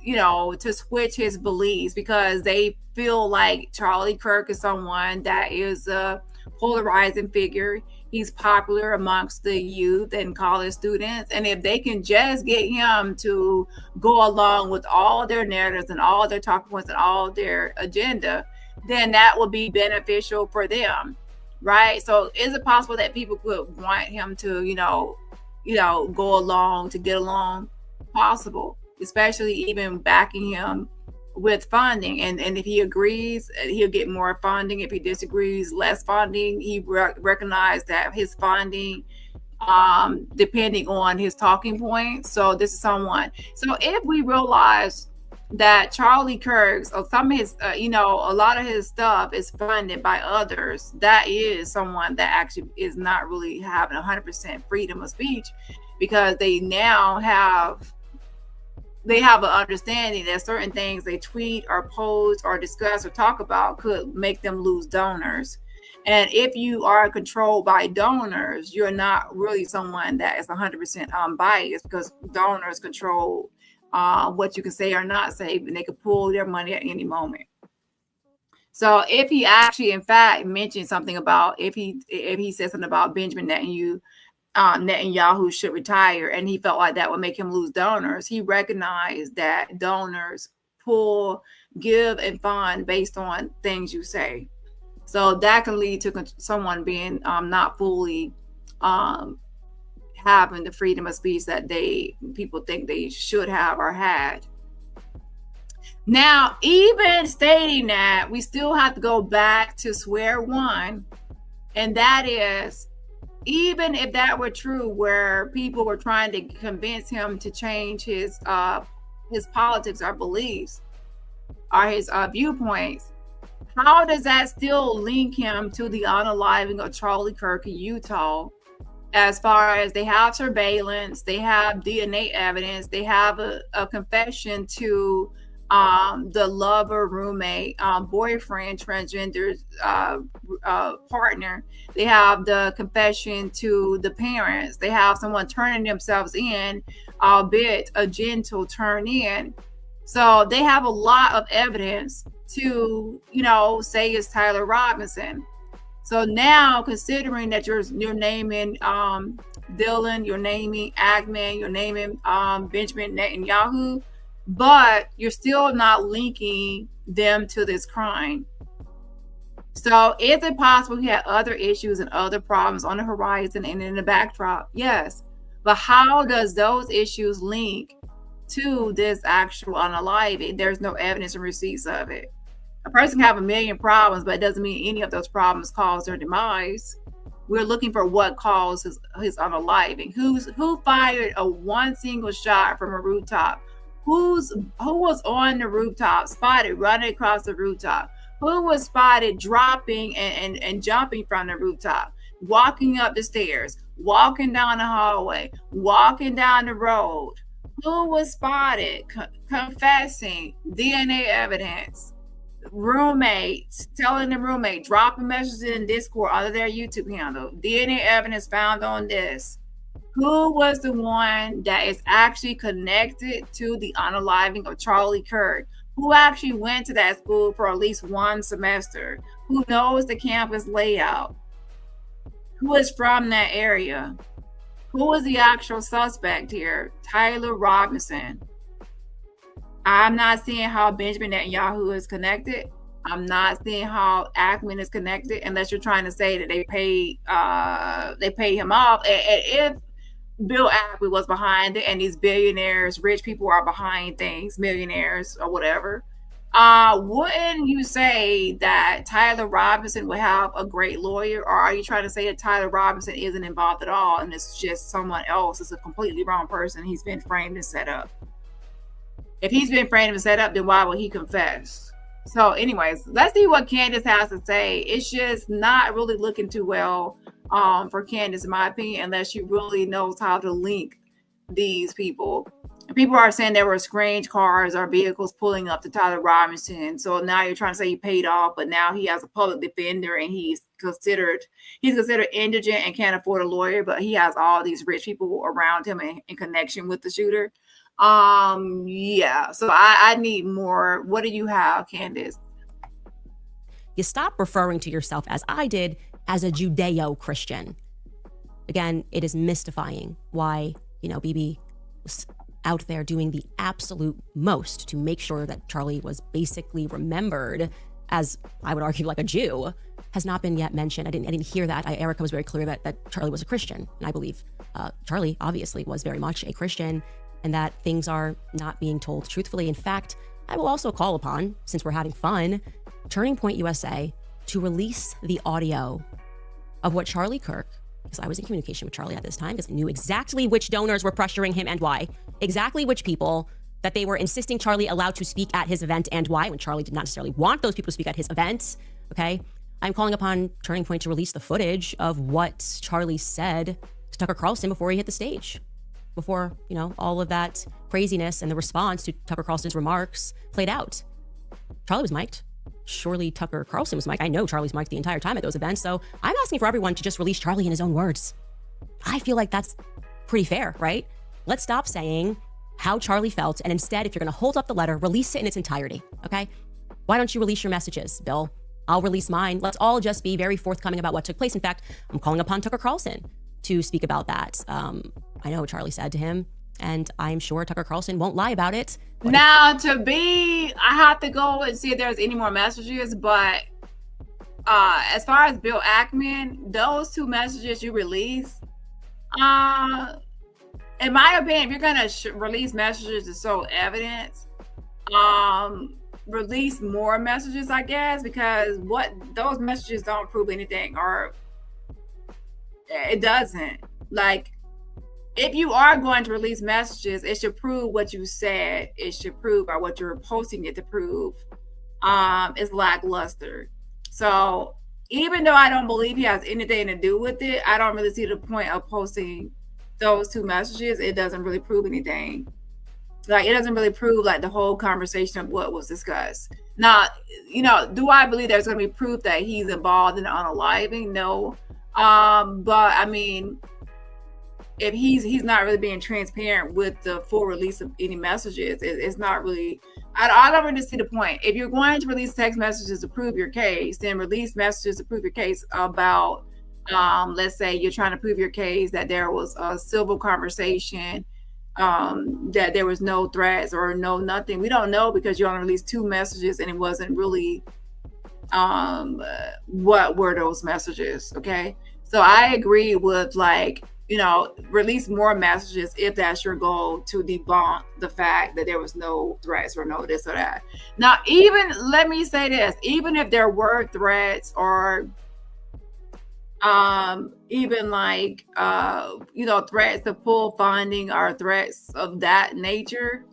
to switch his beliefs because they feel like Charlie Kirk is someone that is a polarizing figure? He's popular amongst the youth and college students. And if they can just get him to go along with all their narratives and all their talking points and all their agenda, then that will be beneficial for them, right? So is it possible that people could want him to, go along to get along? Possible, especially even backing him with funding, and if he agrees, he'll get more funding. If he disagrees, less funding. He recognized that his funding, depending on his talking points. So this is someone. So if we realize that Charlie Kirk's, or some of his, you know, a lot of his stuff is funded by others. That is someone that actually is not really having 100% freedom of speech, because they now have an understanding that certain things they tweet or post or discuss or talk about could make them lose donors. And if you are controlled by donors, you're not really someone that is 100% unbiased, because donors control what you can say or not say, and they could pull their money at any moment. So if he actually, in fact, mentioned something about, if he said something about Benjamin Netanyahu should retire, and he felt like that would make him lose donors, he recognized that donors give and fund based on things you say. So that can lead to someone being not fully having the freedom of speech that people think they should have or had. Now, even stating that, we still have to go back to square one, and that is, even if that were true, where people were trying to convince him to change his politics or beliefs or his viewpoints, how does that still link him to the unaliving of Charlie Kirk in Utah? As far as they have surveillance, they have DNA evidence, they have a confession to the lover, roommate, boyfriend, transgender partner. They have the confession to the parents. They have someone turning themselves in, albeit a gentle turn in. So they have a lot of evidence to, you know, say it's Tyler Robinson. So now, considering that you're naming Dylan, you're naming Ackman, you're naming Benjamin Netanyahu, but you're still not linking them to this crime. So is it possible he had other issues and other problems on the horizon and in the backdrop? Yes. But how does those issues link to this actual unaliving? There's no evidence and receipts of it. A person can have a million problems, but it doesn't mean any of those problems cause their demise. We're looking for what caused his unaliving. Who fired one single shot from a rooftop? Who was on the rooftop, spotted running across the rooftop? Who was spotted dropping and jumping from the rooftop, walking up the stairs, walking down the hallway, walking down the road? Who was spotted confessing? DNA evidence. Roommates telling the roommate, dropping messages in Discord under their YouTube handle. DNA evidence found on this. Who was the one that is actually connected to the unaliving of Charlie Kirk? Who actually went to that school for at least one semester? Who knows the campus layout? Who is from that area? Who was the actual suspect here? Tyler Robinson. I'm not seeing how Benjamin Netanyahu is connected. I'm not seeing how Ackman is connected, unless you're trying to say that they paid him off. And if Bill Ackman was behind it, and these billionaires, rich people are behind things, millionaires or whatever, wouldn't you say that Tyler Robinson would have a great lawyer? Or are you trying to say that Tyler Robinson isn't involved at all and it's just someone else? It's a completely wrong person. He's been framed and set up. If he's been framed and set up, then why would he confess? So anyways, let's see what Candace has to say. It's just not really looking too well for Candace, in my opinion, unless she really knows how to link these people. And people are saying there were strange cars or vehicles pulling up to Tyler Robinson. So now you're trying to say he paid off, but now he has a public defender and he's considered indigent and can't afford a lawyer, but he has all these rich people around him in connection with the shooter. Yeah, so I need more. What do you have, Candace? You stop referring to yourself, as I did, as a Judeo-Christian. Again, it is mystifying why, Bibi was out there doing the absolute most to make sure that Charlie was basically remembered as, I would argue, like a Jew, has not been yet mentioned. I didn't hear that. Erica was very clear that Charlie was a Christian, and I believe Charlie obviously was very much a Christian, and that things are not being told truthfully. In fact, I will also call upon, since we're having fun, Turning Point USA to release the audio of what Charlie Kirk, because I was in communication with Charlie at this time, because I knew exactly which donors were pressuring him and why, exactly which people, that they were insisting Charlie allowed to speak at his event and why, when Charlie did not necessarily want those people to speak at his event. Okay. I'm calling upon Turning Point to release the footage of what Charlie said to Tucker Carlson before he hit the stage, before, you know, all of that craziness and the response to Tucker Carlson's remarks played out. Charlie was mic'd. Surely Tucker Carlson was mic'd. I know Charlie's mic'd the entire time at those events. So I'm asking for everyone to just release Charlie in his own words. I feel like that's pretty fair, right? Let's stop saying how Charlie felt. And instead, if you're going to hold up the letter, release it in its entirety. Okay. Why don't you release your messages, Bill? I'll release mine. Let's all just be very forthcoming about what took place. In fact, I'm calling upon Tucker Carlson to speak about that. I know what Charlie said to him, and I'm sure Tucker Carlson won't lie about it. Now, I have to go and see if there's any more messages, but as far as Bill Ackman, those 2 messages you release, in my opinion, if you're going to release messages to show evidence, release more messages, I guess, because what those messages don't prove anything, or it doesn't. Like, if you are going to release messages, it should prove what you said it should prove, or what you're posting it to prove is lackluster. So even though I don't believe he has anything to do with it, I don't really see the point of posting those 2 messages. It doesn't really prove anything. Like, it doesn't really prove like the whole conversation of what was discussed. Now, you know, do I believe there's going to be proof that he's involved in the unaliving? No. But I mean, if he's not really being transparent with the full release of any messages, it's not really, I don't really see the point. If you're going to release text messages to prove your case, then release messages to prove your case about, let's say you're trying to prove your case that there was a civil conversation, that there was no threats or no nothing. We don't know, because you only released 2 messages and it wasn't really what were those messages. Okay, so I agree with, like, you know, release more messages if that's your goal, to debunk the fact that there was no threats or no this or that. Now, even, let me say this, even if there were threats, or even like you know, threats to pull funding or threats of that nature,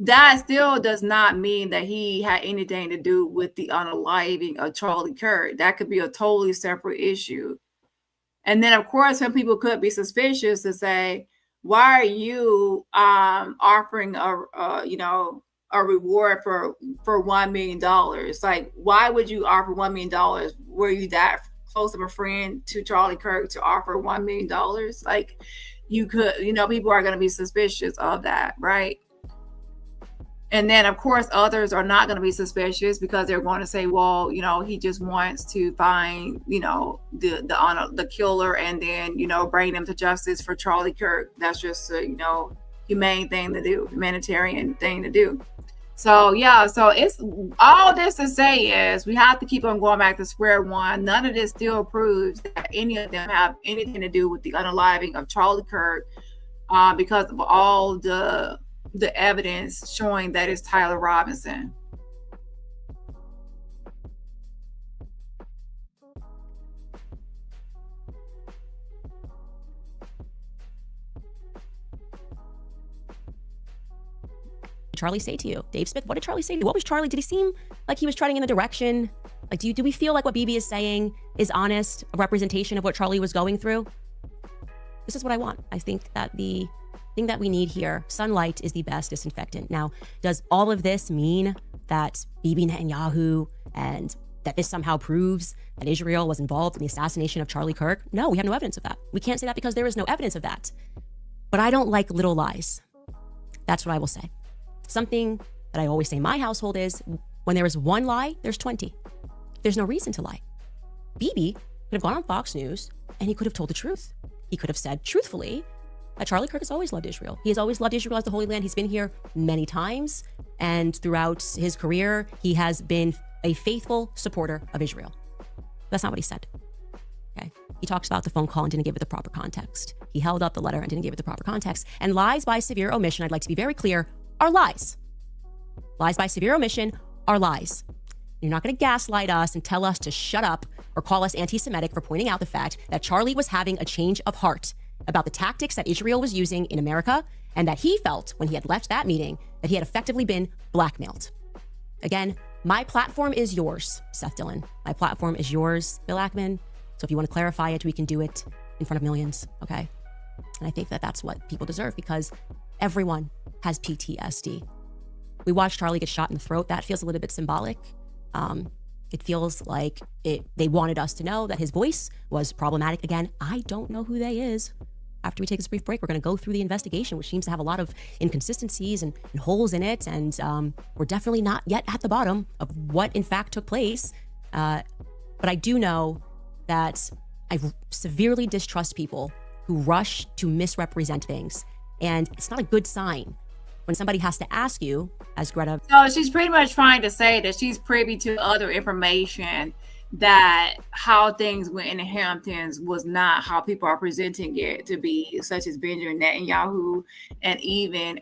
that still does not mean that he had anything to do with the unaliving of Charlie Kirk. That could be a totally separate issue. And then, of course, some people could be suspicious to say, why are you offering you know, a reward for $1 million? Like, why would you offer $1 million? Were you that close of a friend to Charlie Kirk to offer $1 million? Like, you could, you know, people are going to be suspicious of that, right? And then, of course, others are not going to be suspicious, because they're going to say, well, you know, he just wants to find, you know, the killer, and then, you know, bring them to justice for Charlie Kirk. That's just a, you know, humane thing to do, humanitarian thing to do. So yeah, so it's all this to say is we have to keep on going back to square one. None of this still proves that any of them have anything to do with the unaliving of Charlie Kirk, because of all the evidence showing that it's Tyler Robinson. Charlie say to you? Dave Smith, what did Charlie say to you? What was Charlie? Did he seem like he was treading in the direction? Like, do we feel like what BB is saying is honest, a representation of what Charlie was going through? This is what I want. I think that the thing that we need here, sunlight is the best disinfectant. Now, does all of this mean that Bibi Netanyahu and that this somehow proves that Israel was involved in the assassination of Charlie Kirk? No, we have no evidence of that. We can't say that because there is no evidence of that. But I don't like little lies. That's what I will say. Something that I always say in my household is, when there is one lie, there's 20. There's no reason to lie. Bibi could have gone on Fox News and he could have told the truth. He could have said truthfully that Charlie Kirk has always loved Israel. He has always loved Israel as the Holy Land. He's been here many times, and throughout his career, he has been a faithful supporter of Israel. That's not what he said. Okay. He talks about the phone call and didn't give it the proper context. He held up the letter and didn't give it the proper context. And lies by severe omission, I'd like to be very clear, are lies. Lies by severe omission are lies. You're not going to gaslight us and tell us to shut up or call us anti-Semitic for pointing out the fact that Charlie was having a change of heart about the tactics that Israel was using in America and that he felt when he had left that meeting that he had effectively been blackmailed. Again, my platform is yours, Seth Dillon. My platform is yours, Bill Ackman. So if you want to clarify it, we can do it in front of millions, okay? And I think that that's what people deserve, because everyone has PTSD. We watched Charlie get shot in the throat. That feels a little bit symbolic. It feels like they wanted us to know that his voice was problematic. Again, I don't know who they is. After we take this brief break, we're going to go through the investigation, which seems to have a lot of inconsistencies and holes in it. And we're definitely not yet at the bottom of what in fact took place. But I do know that I severely distrust people who rush to misrepresent things. And it's not a good sign when somebody has to ask you, as Greta. So she's pretty much trying to say that she's privy to other information, that how things went in the Hamptons was not how people are presenting it to be, such as Benjamin Netanyahu and even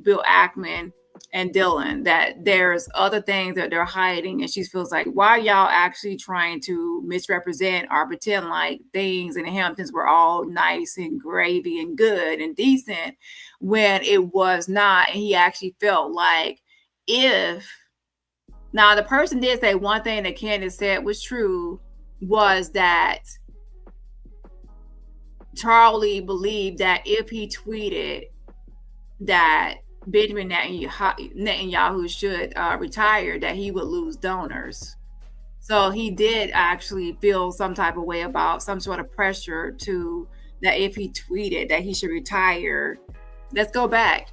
Bill Ackman and Dylan, that there's other things that they're hiding. And she feels like, why are y'all actually trying to misrepresent or pretend like things in the Hamptons were all nice and gravy and good and decent when it was not? And he actually felt like, if now the person did say one thing that Candace said was true, was that Charlie believed that if he tweeted that Benjamin Netanyahu should retire, that he would lose donors. So he did actually feel some type of way about some sort of pressure to that if he tweeted that he should retire. Let's go back.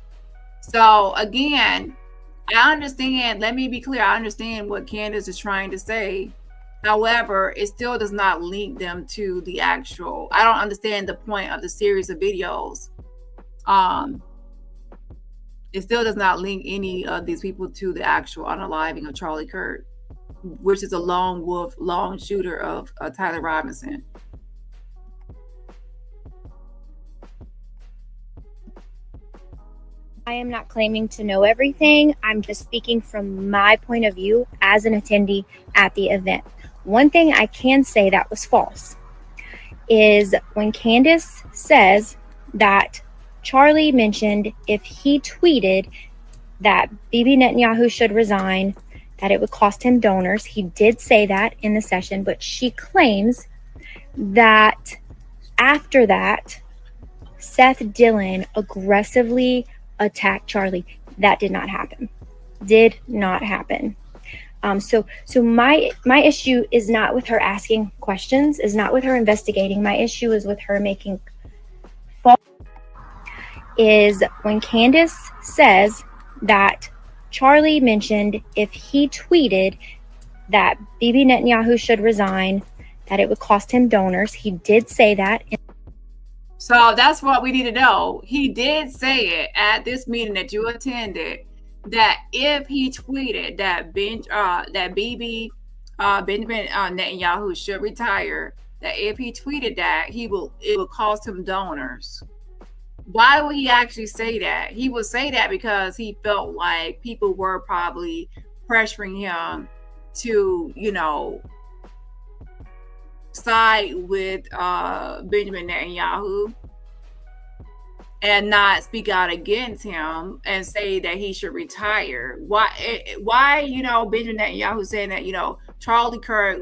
So again, I understand, let me be clear, I understand what Candace is trying to say. However, it still does not link them to the actual, I don't understand the point of the series of videos. It still does not link any of these people to the actual unaliving of Charlie Kirk, which is a lone wolf, lone shooter of Tyler Robinson. I am not claiming to know everything. I'm just speaking from my point of view as an attendee at the event. One thing I can say that was false is when Candace says that Charlie mentioned if he tweeted that Bibi Netanyahu should resign, that it would cost him donors. He did say that in the session, but she claims that after that, Seth Dillon aggressively attacked Charlie. That did not happen. Did not happen. So my issue is not with her asking questions, is not with her investigating. My issue is with her making false. Is when Candace says that Charlie mentioned if he tweeted that Bibi Netanyahu should resign, that it would cost him donors. He did say that. So that's what we need to know. He did say it at this meeting that you attended, that if he tweeted that Bibi Benjamin Netanyahu should retire, that if he tweeted that, it will cost him donors. Why would he actually say that? He would say that because he felt like people were probably pressuring him to, side with Benjamin Netanyahu and not speak out against him and say that he should retire. Why Benjamin Netanyahu saying that, Charlie Kirk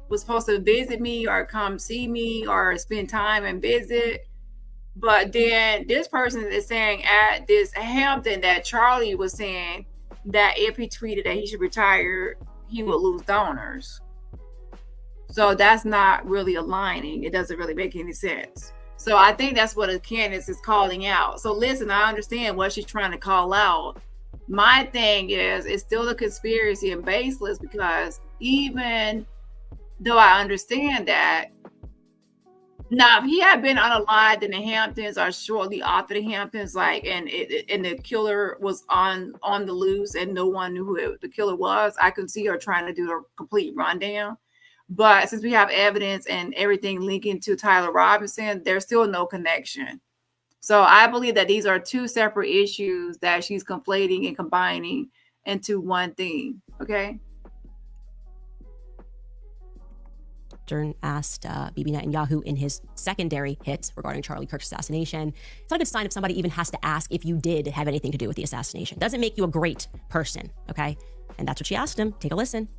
was supposed to visit me or come see me or spend time and visit. But then this person is saying at this Hampton that Charlie was saying that if he tweeted that he should retire, he would lose donors. So that's not really aligning. It doesn't really make any sense. So I think that's what Candace is calling out. So listen, I understand what she's trying to call out. My thing is, it's still a conspiracy and baseless, because even though I understand that, now, if he had been unalived in the Hamptons or shortly after the Hamptons, and the killer was on the loose and no one knew who the killer was, I could see her trying to do a complete rundown. But since we have evidence and everything linking to Tyler Robinson, there's still no connection. So I believe that these are two separate issues that she's conflating and combining into one thing. Okay. Stern asked Bibi Netanyahu in his secondary hit regarding Charlie Kirk's assassination. It's not a good sign if somebody even has to ask if you did have anything to do with the assassination. Doesn't make you a great person, okay? And that's what she asked him. Take a listen.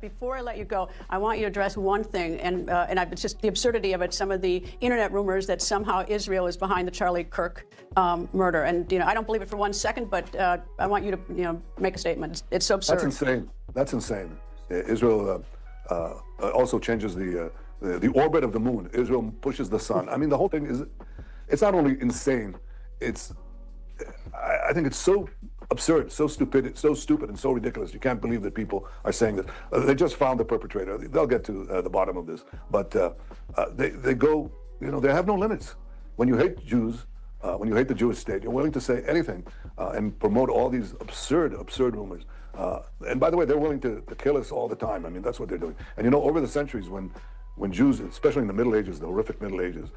Before I let you go, I want you to address one thing, and it's just the absurdity of it. Some of the internet rumors that somehow Israel is behind the Charlie Kirk murder, and I don't believe it for 1 second, but I want you to make a statement. It's so absurd. That's insane. That's insane. Israel also changes the orbit of the moon. Israel pushes the sun. I mean, the whole thing is—it's not only insane. I think it's so absurd, so stupid, and so ridiculous. You can't believe that people are saying this. They just found the perpetrator. They'll get to the bottom of this. But they go, they have no limits. When you hate Jews, when you hate the Jewish state, you're willing to say anything and promote all these absurd rumors. And by the way, they're willing to kill us all the time. I mean, that's what they're doing. And over the centuries, when Jews, especially in the Middle Ages, the horrific Middle Ages,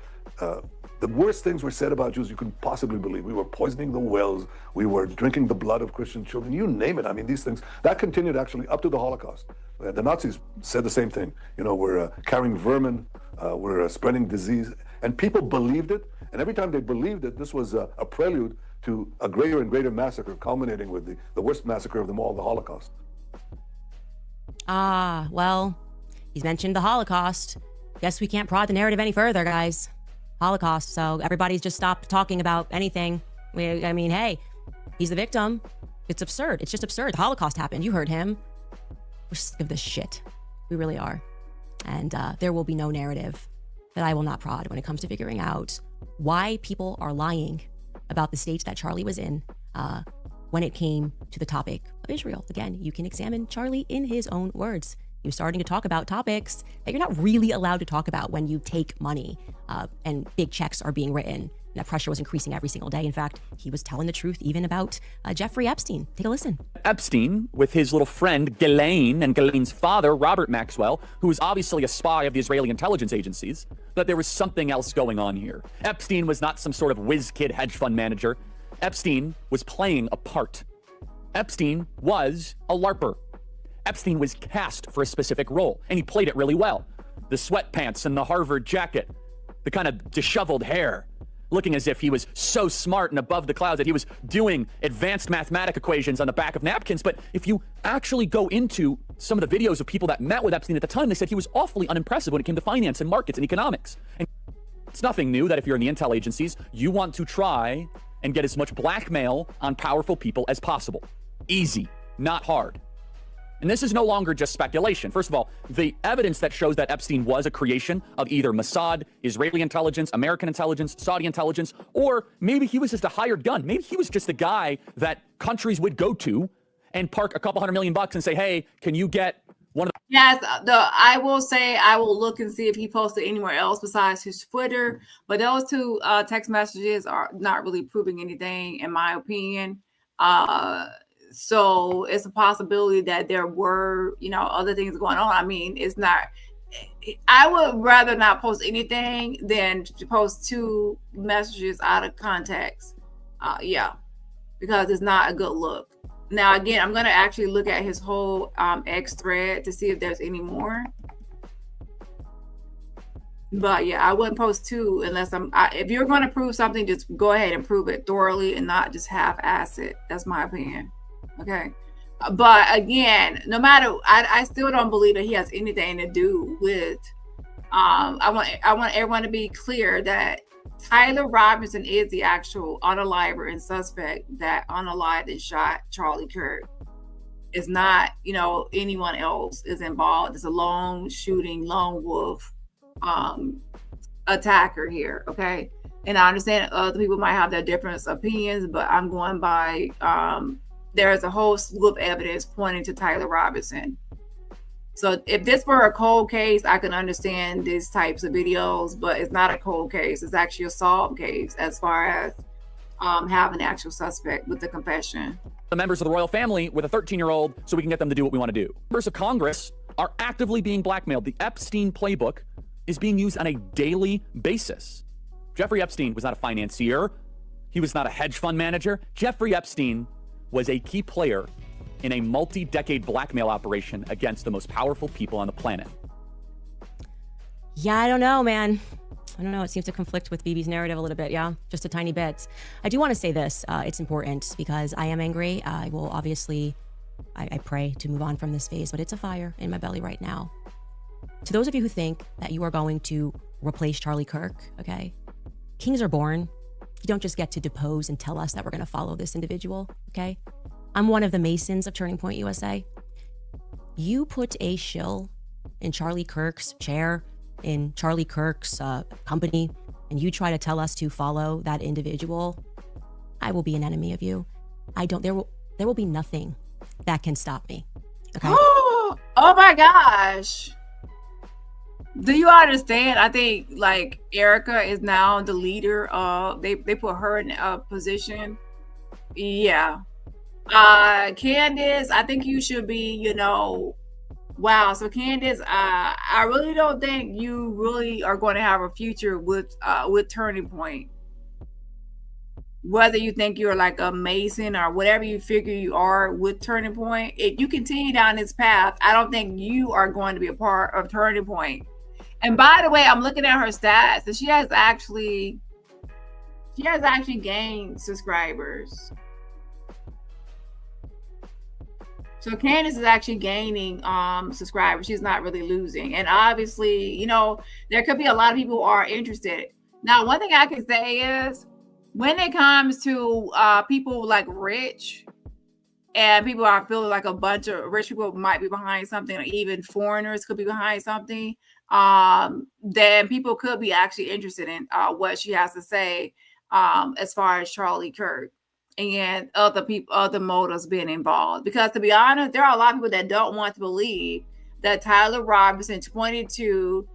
the worst things were said about Jews you could possibly believe. We were poisoning the wells. We were drinking the blood of Christian children. You name it. I mean, these things, that continued actually up to the Holocaust. The Nazis said the same thing. We're carrying vermin. We're spreading disease. And people believed it. And every time they believed it, this was a prelude to a greater and greater massacre, culminating with the worst massacre of them all, the Holocaust. Well, he's mentioned the Holocaust. Guess we can't prod the narrative any further, guys. Holocaust. So everybody's just stopped talking about anything. I mean, hey, he's the victim. It's absurd. It's just absurd. The Holocaust happened. You heard him. We're sick of this shit. We really are. And there will be no narrative that I will not prod when it comes to figuring out why people are lying about the state that Charlie was in when it came to the topic of Israel. Again, you can examine Charlie in his own words. He was starting to talk about topics that you're not really allowed to talk about when you take money and big checks are being written. And that pressure was increasing every single day. In fact, he was telling the truth even about Jeffrey Epstein. Take a listen. Epstein, with his little friend Ghislaine and Ghislaine's father, Robert Maxwell, who was obviously a spy of the Israeli intelligence agencies, that there was something else going on here. Epstein was not some sort of whiz-kid hedge fund manager. Epstein was playing a part. Epstein was a LARPer. Epstein was cast for a specific role, and he played it really well. The sweatpants and the Harvard jacket, the kind of disheveled hair, looking as if he was so smart and above the clouds that he was doing advanced mathematic equations on the back of napkins. But if you actually go into some of the videos of people that met with Epstein at the time, they said he was awfully unimpressive when it came to finance and markets and economics. And it's nothing new that if you're in the intel agencies, you want to try and get as much blackmail on powerful people as possible. Easy, not hard. And this is no longer just speculation. First of all, the evidence that shows that Epstein was a creation of either Mossad, Israeli intelligence, American intelligence, Saudi intelligence, or maybe he was just a hired gun. Maybe he was just the guy that countries would go to and park a couple $100 million and say, hey, can you get one of the... Yes, I will say I will look and see if he posted anywhere else besides his Twitter. But those two text messages are not really proving anything, in my opinion. So it's a possibility that there were, other things going on. I mean, it's not, I would rather not post anything than to post two messages out of context. Because it's not a good look. Now, again, I'm going to actually look at his whole X thread to see if there's any more. But yeah, I wouldn't post two unless if you're going to prove something, just go ahead and prove it thoroughly and not just half-ass it. That's my opinion. Okay. But again, no matter, I still don't believe that he has anything to do with, I want everyone to be clear that Tyler Robertson is the actual unaliver and suspect that unalived and shot Charlie Kirk. It's not, anyone else is involved. It's a lone shooting, lone wolf attacker here. Okay. And I understand other people might have their different opinions, but I'm going by, there's a whole slew of evidence pointing to Tyler Robertson. So if this were a cold case, I can understand these types of videos, but it's not a cold case. It's actually a solved case as far as having an actual suspect with the confession. The members of the royal family with a 13-year-old so we can get them to do what we want to do. Members of Congress are actively being blackmailed. The Epstein playbook is being used on a daily basis. Jeffrey Epstein was not a financier. He was not a hedge fund manager. Jeffrey Epstein was a key player in a multi-decade blackmail operation against the most powerful people on the planet. Yeah, I don't know, man. I don't know. It seems to conflict with Bibi's narrative a little bit. Yeah, just a tiny bit. I do want to say this. It's important because I am angry. I will obviously, I pray to move on from this phase, but it's a fire in my belly right now. To those of you who think that you are going to replace Charlie Kirk, okay? Kings are born. You don't just get to depose and tell us that we're going to follow this individual, okay? I'm one of the Masons of Turning Point USA. You put a shill in Charlie Kirk's chair, in Charlie Kirk's company, and you try to tell us to follow that individual, I will be an enemy of you. There will be nothing that can stop me. Okay? Oh my gosh. Do you understand? I think like Erica is now the leader of, they put her in a position. Yeah. Candace, I think you should be, you know, wow. So Candace, I really don't think you really are going to have a future with Turning Point. Whether you think you're like a Mason or whatever you figure you are with Turning Point, if you continue down this path, I don't think you are going to be a part of Turning Point. And by the way, I'm looking at her stats, and she has actually gained subscribers. So Candace is actually gaining subscribers. She's not really losing. And obviously, you know, there could be a lot of people who are interested. Now, one thing I can say is when it comes to people like rich and people are feeling like a bunch of rich people might be behind something, or even foreigners could be behind something, then people could be actually interested in what she has to say as far as Charlie Kirk and other people, other motives being involved. Because to be honest, there are a lot of people that don't want to believe that Tyler Robertson, 22,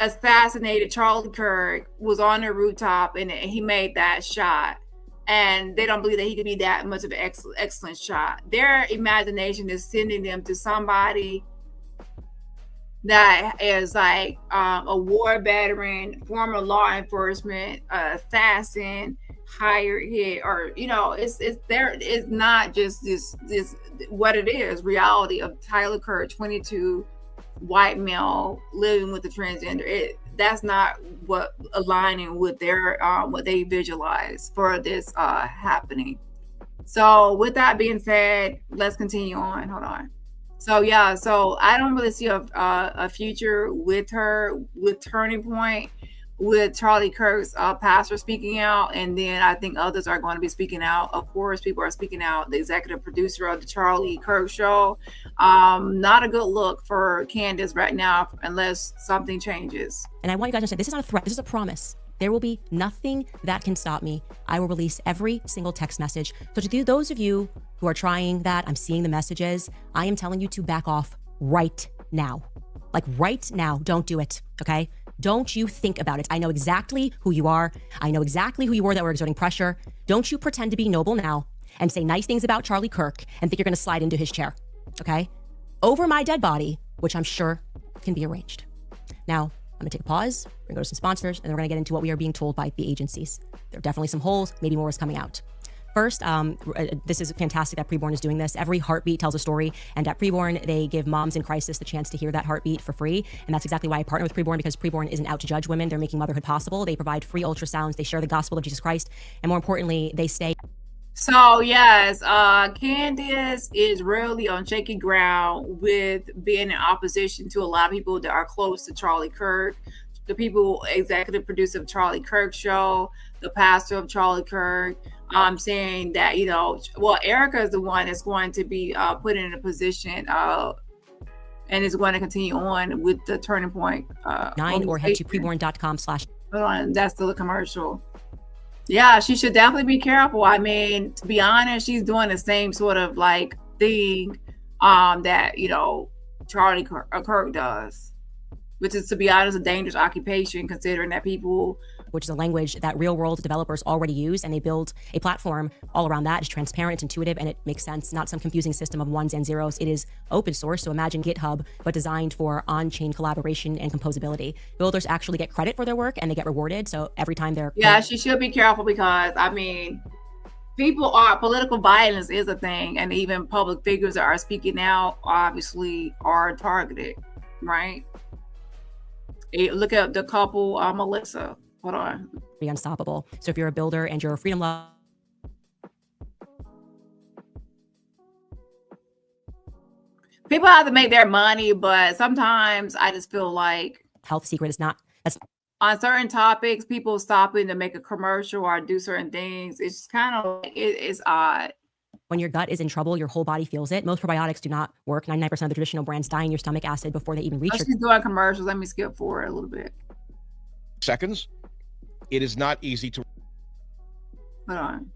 assassinated Charlie Kirk, was on the rooftop and he made that shot. And they don't believe that he could be that much of an excellent shot. Their imagination is sending them to somebody that is like a war veteran, former law enforcement, assassin, hired hit, or you know, it's not just this what it is, reality of Tyler Kirk, 22, white male living with a transgender. That's not what aligning with their what they visualize for this happening. So with that being said, let's continue on. Hold on. So yeah, so I don't really see a future with her, with Turning Point, with Charlie Kirk's pastor speaking out, and then I think others are going to be speaking out. Of course, people are speaking out. The executive producer of the Charlie Kirk show. Not a good look for Candace right now unless something changes. And I want you guys to say, this is not a threat. This is a promise. There will be nothing that can stop me. I will release every single text message. So to those of you who are trying that, I'm seeing the messages, I am telling you to back off right now. Like right now, don't do it, okay? Don't you think about it. I know exactly who you are. I know exactly who you were that were exerting pressure. Don't you pretend to be noble now and say nice things about Charlie Kirk and think you're gonna slide into his chair, okay? Over my dead body, which I'm sure can be arranged. Now, I'm gonna take a pause, we're gonna go to some sponsors, and then we're gonna get into what we are being told by the agencies. There are definitely some holes, maybe more is coming out. First, this is fantastic that Preborn is doing this. Every heartbeat tells a story, and at Preborn, they give moms in crisis the chance to hear that heartbeat for free, and that's exactly why I partner with Preborn, because Preborn isn't out to judge women. They're making motherhood possible. They provide free ultrasounds, they share the gospel of Jesus Christ, and more importantly, they stay. So yes, Candace is really on shaky ground with being in opposition to a lot of people that are close to Charlie Kirk, the people, executive producer of Charlie Kirk show, the pastor of Charlie Kirk. Saying that, you know, well, Erica is the one that's going to be put in a position and is going to continue on with the Turning Point. Or head to preborn.com/. Hold on, that's still a commercial. Yeah, she should definitely be careful. I mean, to be honest, she's doing the same sort of like thing that, you know, Charlie Kirk does, which is, to be honest, a dangerous occupation, considering that people, which is a language that real world developers already use, and they build a platform all around that. It's transparent, it's intuitive, and it makes sense. Not some confusing system of ones and zeros. It is open source, so imagine GitHub, but designed for on-chain collaboration and composability. Builders actually get credit for their work, and they get rewarded. So every time they're she should be careful, because I mean, political violence is a thing, and even public figures that are speaking out obviously are targeted, right? Look at the couple, Melissa. Hold on. Be unstoppable. So if you're a builder and you're a freedom lover, people have to make their money, but sometimes I just feel like health secret is not. That's on certain topics, people stopping to make a commercial or do certain things. It's kind of it's odd. When your gut is in trouble, your whole body feels it. Most probiotics do not work. 99% of the traditional brands die in your stomach acid before they even reach She's doing commercials. Let me skip forward a little bit. Seconds. It is not easy to. Hold on.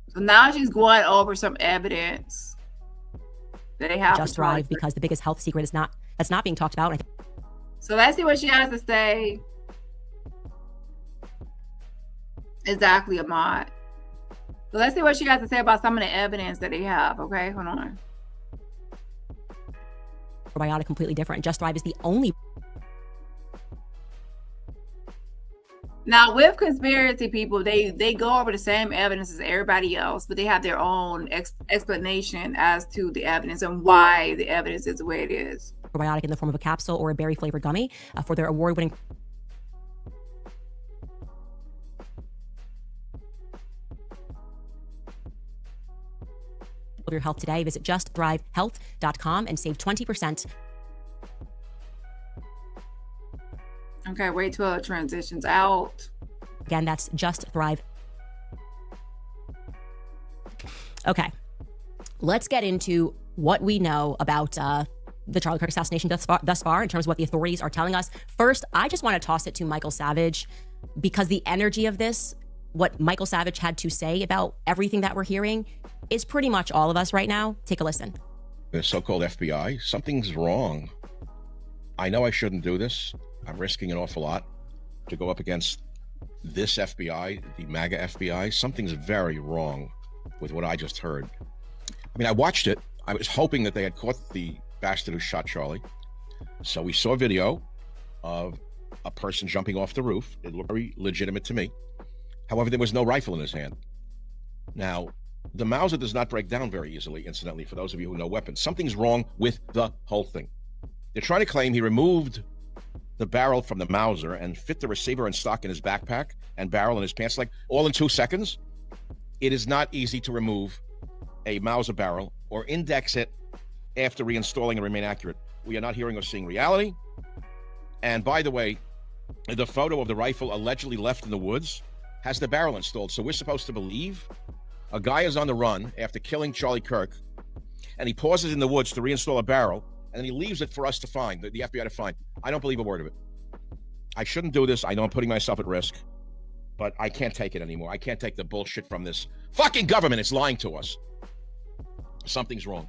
So now she's going over some evidence that they have just thrive, because the biggest health secret is that's not being talked about. So let's see what she has to say. Exactly, Ahmad. So let's see what she has to say about some of the evidence that they have. Okay, hold on. Probiotic completely different. Just Thrive is the only. Now with conspiracy people, they go over the same evidence as everybody else, but they have their own explanation as to the evidence and why the evidence is the way it is. Probiotic in the form of a capsule or a berry flavored gummy for their award-winning. Your health today. Visit justthrivehealth.com and save 20%. Okay, wait till it transitions out. Again, that's Just Thrive. Okay, let's get into what we know about the Charlie Kirk assassination thus far in terms of what the authorities are telling us. First, I just want to toss it to Michael Savage, because the energy of this, what Michael Savage had to say about everything that we're hearing, is pretty much all of us right now. Take a listen. The so-called FBI, something's wrong. I know I shouldn't do this. I'm risking an awful lot to go up against this FBI, the MAGA FBI. Something's very wrong with what I just heard. I mean, I watched it. I was hoping that they had caught the bastard who shot Charlie. So we saw video of a person jumping off the roof. It looked very legitimate to me. However, there was no rifle in his hand. Now, the Mauser does not break down very easily, incidentally, for those of you who know weapons. Something's wrong with the whole thing. They're trying to claim he removed the barrel from the Mauser and fit the receiver and stock in his backpack and barrel in his pants leg all in 2 seconds. It is not easy to remove a Mauser barrel or index it after reinstalling and remain accurate. We are not hearing or seeing reality. And by the way, the photo of the rifle allegedly left in the woods has the barrel installed. So we're supposed to believe a guy is on the run after killing Charlie Kirk, and he pauses in the woods to reinstall a barrel, and then he leaves it for us to find, the FBI to find. I don't believe a word of it. I shouldn't do this. I know I'm putting myself at risk, but I can't take it anymore. I can't take the bullshit from this fucking government. It's lying to us. Something's wrong.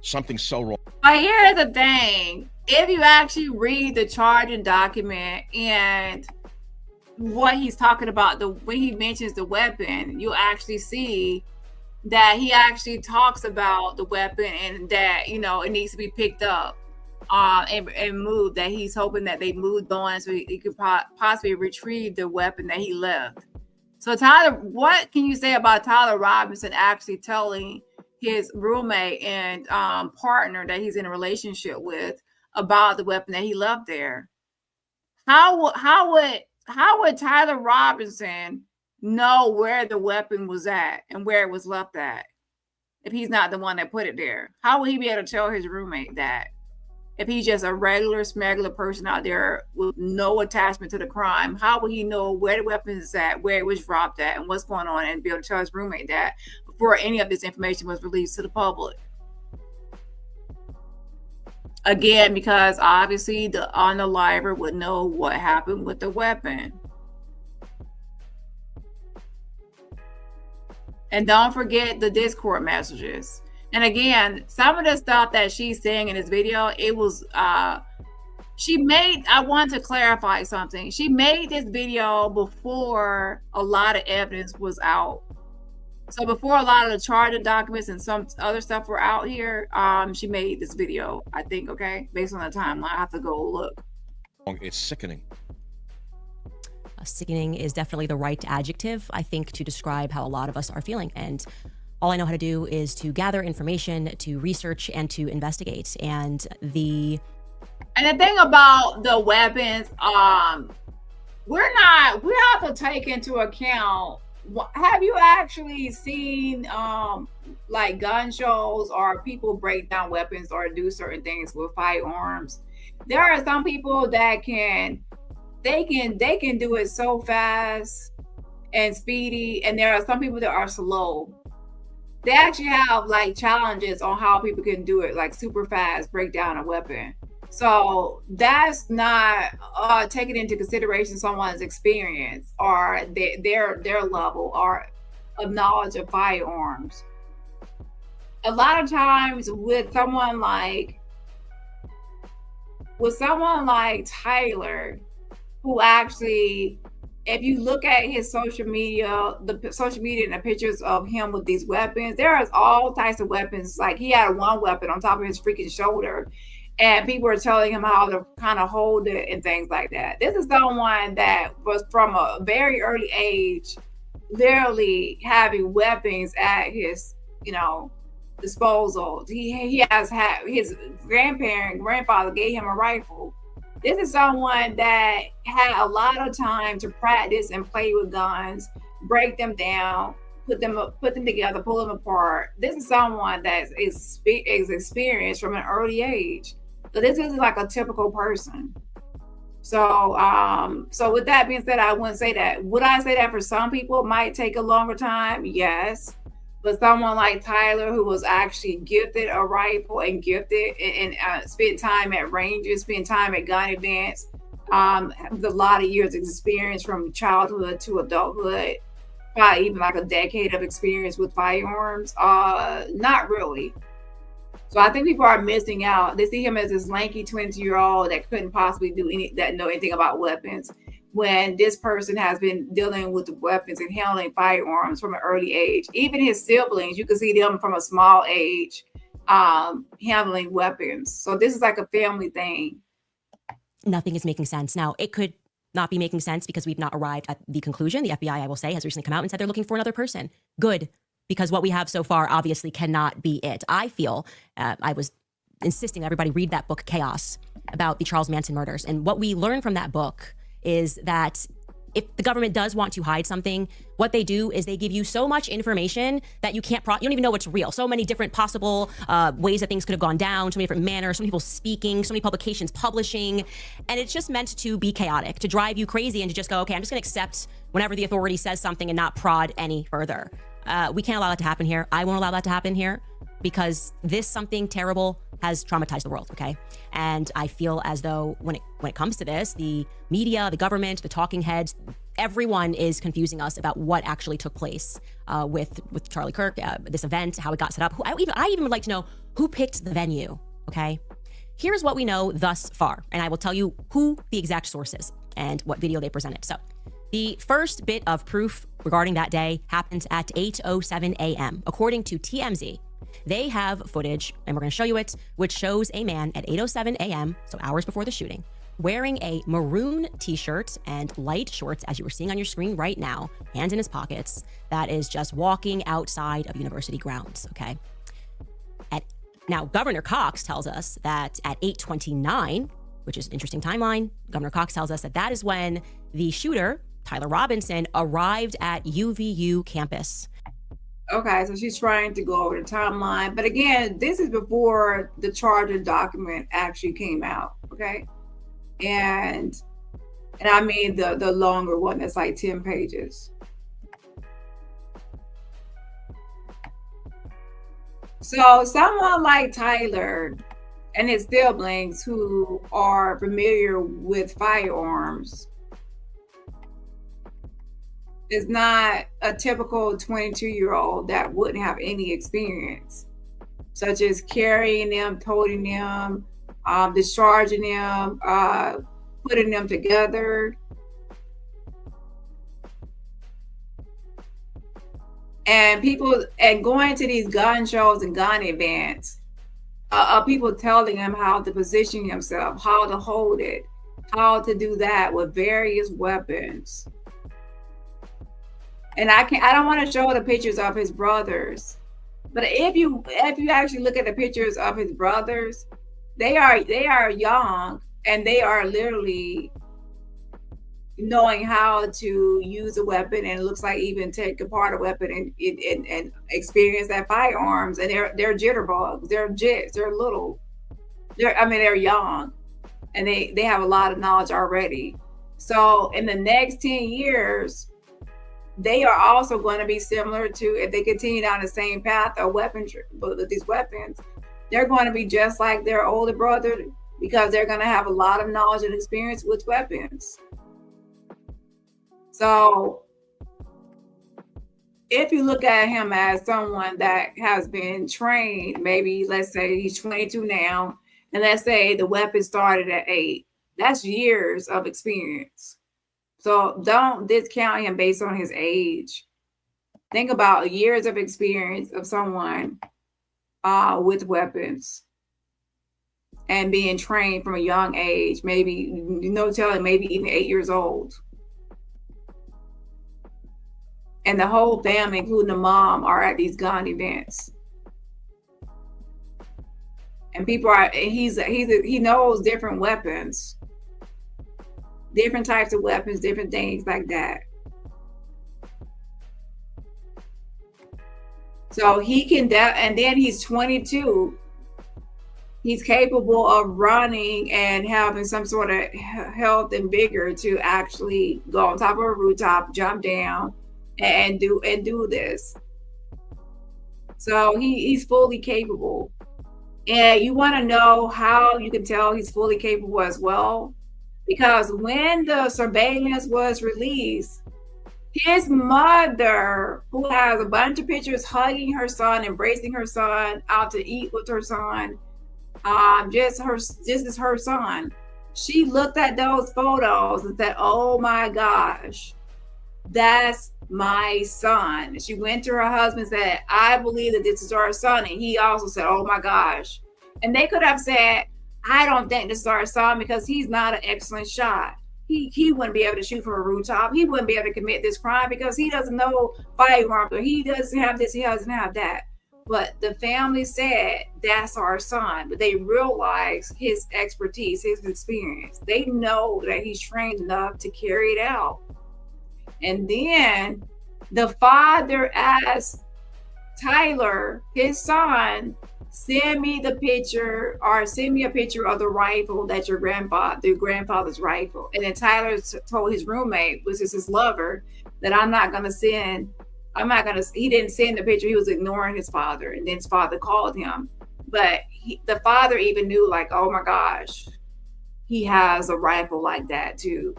Something's so wrong. But here's the thing. If you actually read the charging document and what he's talking about, when he mentions the weapon, you actually see that he actually talks about the weapon and that, you know, it needs to be picked up and moved, that he's hoping that they moved on so he could possibly retrieve the weapon that he left. So Tyler, what can you say about Tyler Robertson actually telling his roommate and partner that he's in a relationship with about the weapon that he left there? How would Tyler Robertson know where the weapon was at and where it was left at if he's not the one that put it there? How would he be able to tell his roommate that if he's just a regular smuggler person out there with no attachment to the crime? How would he know where the weapon is at, where it was dropped at, and what's going on, and be able to tell his roommate that before any of this information was released to the public? Again, because obviously the unaliver would know what happened with the weapon. And don't forget the Discord messages. And again, some of the stuff that she's saying in this video, it was, I want to clarify something. She made this video before a lot of evidence was out. So before a lot of the charging documents and some other stuff were out here, she made this video, I think, okay? Based on the timeline, I have to go look. It's sickening. Sickening is definitely the right adjective, I think, to describe how a lot of us are feeling. And all I know how to do is to gather information, to research, and to investigate. And the And the thing about the weapons, we have to take into account, have you actually seen like gun shows or people break down weapons or do certain things with firearms? There are some people that can do it so fast and speedy, and there are some people that are slow. They actually have like challenges on how people can do it like super fast, break down a weapon. So that's not taking into consideration someone's experience or their level or of knowledge of firearms. A lot of times with someone like Tyler, who actually, if you look at his social media, and the pictures of him with these weapons, there is all types of weapons. Like he had one weapon on top of his freaking shoulder, and people were telling him how to kind of hold it and things like that. This is someone that was from a very early age, literally having weapons at his, disposal. He has had his grandfather gave him a rifle. This is someone that had a lot of time to practice and play with guns, break them down, put them together, pull them apart. This is someone that is experienced from an early age. So this isn't like a typical person. So with that being said, I wouldn't say that. Would I say that for some people it might take a longer time? Yes. But someone like Tyler, who was actually gifted a rifle and gifted and spent time at ranges, spent time at gun events, with a lot of years of experience from childhood to adulthood, probably even like a decade of experience with firearms, not really. So I think people are missing out. They see him as this lanky 20-year-old that couldn't possibly know anything about weapons, when this person has been dealing with the weapons and handling firearms from an early age. Even his siblings, you can see them from a small age handling weapons. So this is like a family thing. Nothing is making sense. Now, it could not be making sense because we've not arrived at the conclusion. The FBI, I will say, has recently come out and said they're looking for another person. Good, because what we have so far obviously cannot be it. I feel, I was insisting everybody read that book, Chaos, about the Charles Manson murders. And what we learned from that book is that if the government does want to hide something, what they do is they give you so much information that you don't even know what's real. So many different possible ways that things could have gone down, so many different manners, so many people speaking, so many publications publishing. And it's just meant to be chaotic, to drive you crazy and to just go, okay, I'm just gonna accept whenever the authority says something and not prod any further. We can't allow that to happen here. I won't allow that to happen here, because something terrible has traumatized the world, okay? And I feel as though when it comes to this, the media, the government, the talking heads, everyone is confusing us about what actually took place with Charlie Kirk, this event, how it got set up. I even would like to know who picked the venue, okay? Here's what we know thus far, and I will tell you who the exact source is and what video they presented. So the first bit of proof regarding that day happened at 8:07 a.m. According to TMZ, they have footage, and we're going to show you it, which shows a man at 8:07 a.m., so hours before the shooting, wearing a maroon t-shirt and light shorts, as you were seeing on your screen right now, hands in his pockets, that is just walking outside of university grounds, okay? Now, Governor Cox tells us that at 8:29, which is an interesting timeline, Governor Cox tells us that is when the shooter, Tyler Robinson, arrived at UVU campus. Okay, so she's trying to go over the timeline. But again, this is before the charger document actually came out, okay? And I mean the longer one that's like 10 pages. So someone like Tyler and his siblings who are familiar with firearms is not a typical 22-year-old that wouldn't have any experience, such as carrying them, toting them, discharging them, putting them together. And going to these gun shows and gun events, people telling him how to position himself, how to hold it, how to do that with various weapons. And I don't want to show the pictures of his brothers, but if you actually look at the pictures of his brothers, They are young, and they are literally knowing how to use a weapon, and it looks like even take apart a weapon and experience that firearms. And they're jitterbugs, they're jits, they're little. They're young, and they have a lot of knowledge already. So in the next 10 years, they are also going to be similar to, if they continue down the same path of weaponry, with these weapons, they're going to be just like their older brother, because they're going to have a lot of knowledge and experience with weapons. So if you look at him as someone that has been trained, maybe let's say he's 22 now, and let's say the weapon started at 8, that's years of experience. So don't discount him based on his age. Think about years of experience of someone with weapons and being trained from a young age, maybe, telling maybe even 8 years old. And the whole family, including the mom, are at these gun events. And he knows different weapons, different types of weapons, different things like that. So he can, and then he's 22. He's capable of running and having some sort of health and vigor to actually go on top of a rooftop, jump down, and do this. So he's fully capable. And you want to know how you can tell he's fully capable as well? Because when the surveillance was released, his mother, who has a bunch of pictures hugging her son, embracing her son, out to eat with her son, this is her son. She looked at those photos and said, "Oh my gosh, that's my son." She went to her husband and said, "I believe that this is our son." And he also said, "Oh my gosh." And they could have said, "I don't think this is our son because he's not an excellent shot. He wouldn't be able to shoot from a rooftop. He wouldn't be able to commit this crime because he doesn't know firearms, or he doesn't have this, he doesn't have that." But the family said, "That's our son." But they realized his expertise, his experience. They know that he's trained enough to carry it out. And then the father asked Tyler, his son, "Send me the picture, or send me a picture of the rifle that your grandfather's rifle." And then Tyler told his roommate, which is his lover, that he didn't send the picture. He was ignoring his father. And then his father called him. But the father even knew, like, oh my gosh, he has a rifle like that too,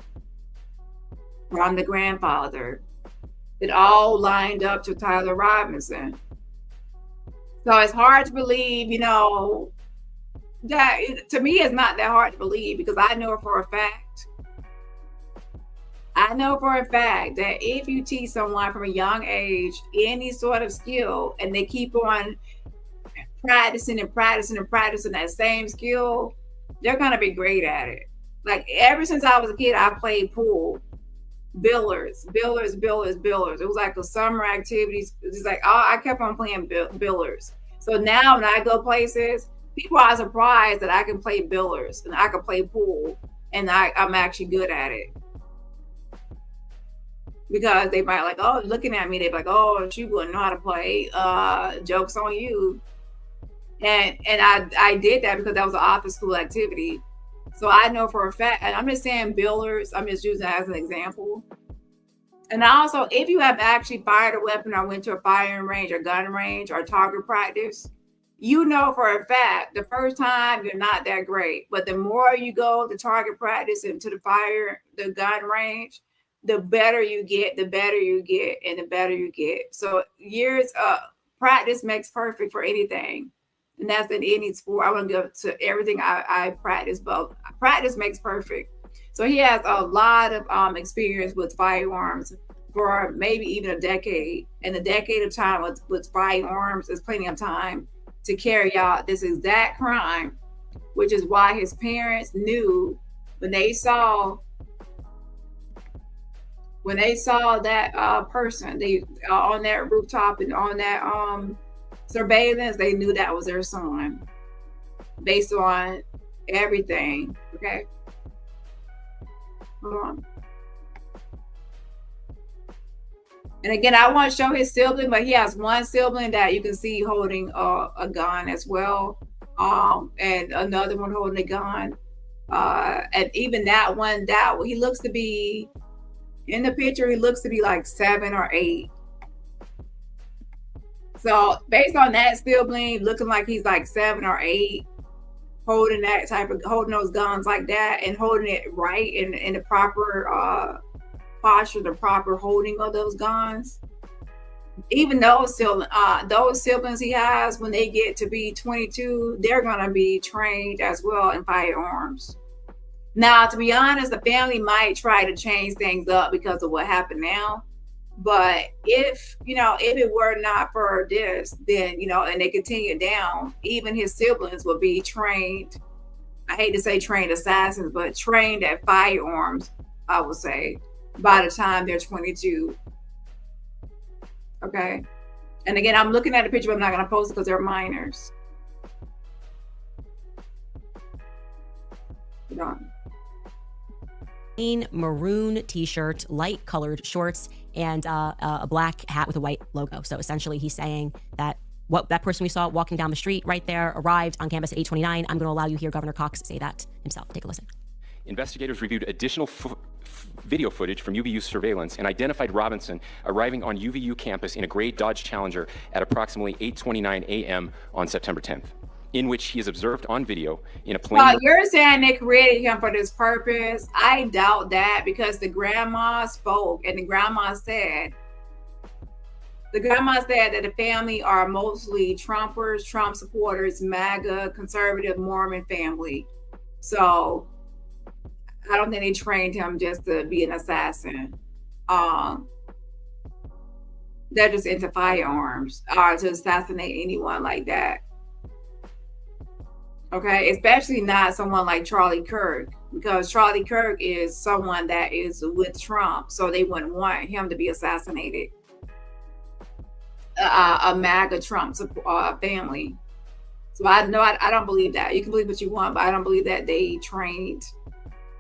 from the grandfather. It all lined up to Tyler Robinson. So it's hard to believe, that to me, it's not that hard to believe, because I know for a fact that if you teach someone from a young age any sort of skill, and they keep on practicing that same skill, they're going to be great at it. Like, ever since I was a kid, I played pool. Billiards. It was like the summer activities. It's like, I kept on playing billiards. So now when I go places, people are surprised that I can play billiards and I can play pool, and I'm actually good at it. Because they might like, oh, looking at me, they're like, "Oh, she wouldn't know how to play. Joke's on you." And I did that because that was an office school activity. So I know for a fact, and I'm just saying billiards, I'm just using it as an example. And also, if you have actually fired a weapon or went to a firing range or gun range or target practice, you know for a fact the first time you're not that great. But the more you go to target practice and to the gun range, the better you get, and the better you get. So years of practice makes perfect for anything. And that's in any sport. I want to go to everything I practice, but practice makes perfect. So he has a lot of experience with firearms for maybe even a decade. And a decade of time with firearms is plenty of time to carry out this exact crime, which is why his parents knew when they saw that person on that rooftop and on that surveillance, they knew that was their son. based on everything. Okay. Hold on. And again, I want to show his sibling, but he has one sibling that you can see holding a gun as well, and another one holding a gun. And even that one, he looks to be in the picture. He looks to be like 7 or 8. So based on that sibling, looking like he's like 7 or 8, holding those guns like that, and holding it right in the proper posture, the proper holding of those guns. Even those siblings he has, when they get to be 22, they're gonna be trained as well in firearms. Now, to be honest, the family might try to change things up because of what happened now. But if it were not for this, then and they continue down, even his siblings will be trained. I hate to say trained assassins, but trained at firearms, I would say, by the time they're 22. Okay. And again, I'm looking at the picture, but I'm not going to post it because they're minors. Hold on. Maroon t-shirt, light colored shorts, and a black hat with a white logo. So essentially he's saying that that person we saw walking down the street right there arrived on campus at 8:29. I'm going to allow you to hear Governor Cox say that himself. Take a listen. Investigators reviewed additional video footage from UVU surveillance and identified Robertson arriving on UVU campus in a gray Dodge Challenger at approximately 8:29 a.m. on September 10th, in which he is observed on video in a plane. Well, you're saying they created him for this purpose. I doubt that, because the grandma spoke, and the grandma said that the family are mostly Trumpers, Trump supporters, MAGA, conservative Mormon family. So I don't think they trained him just to be an assassin. They're just into firearms, or to assassinate anyone like that. Okay, especially not someone like Charlie Kirk, because Charlie Kirk is someone that is with Trump, so they wouldn't want him to be assassinated. A MAGA Trump family. So I don't believe that. You can believe what you want, but I don't believe that they trained.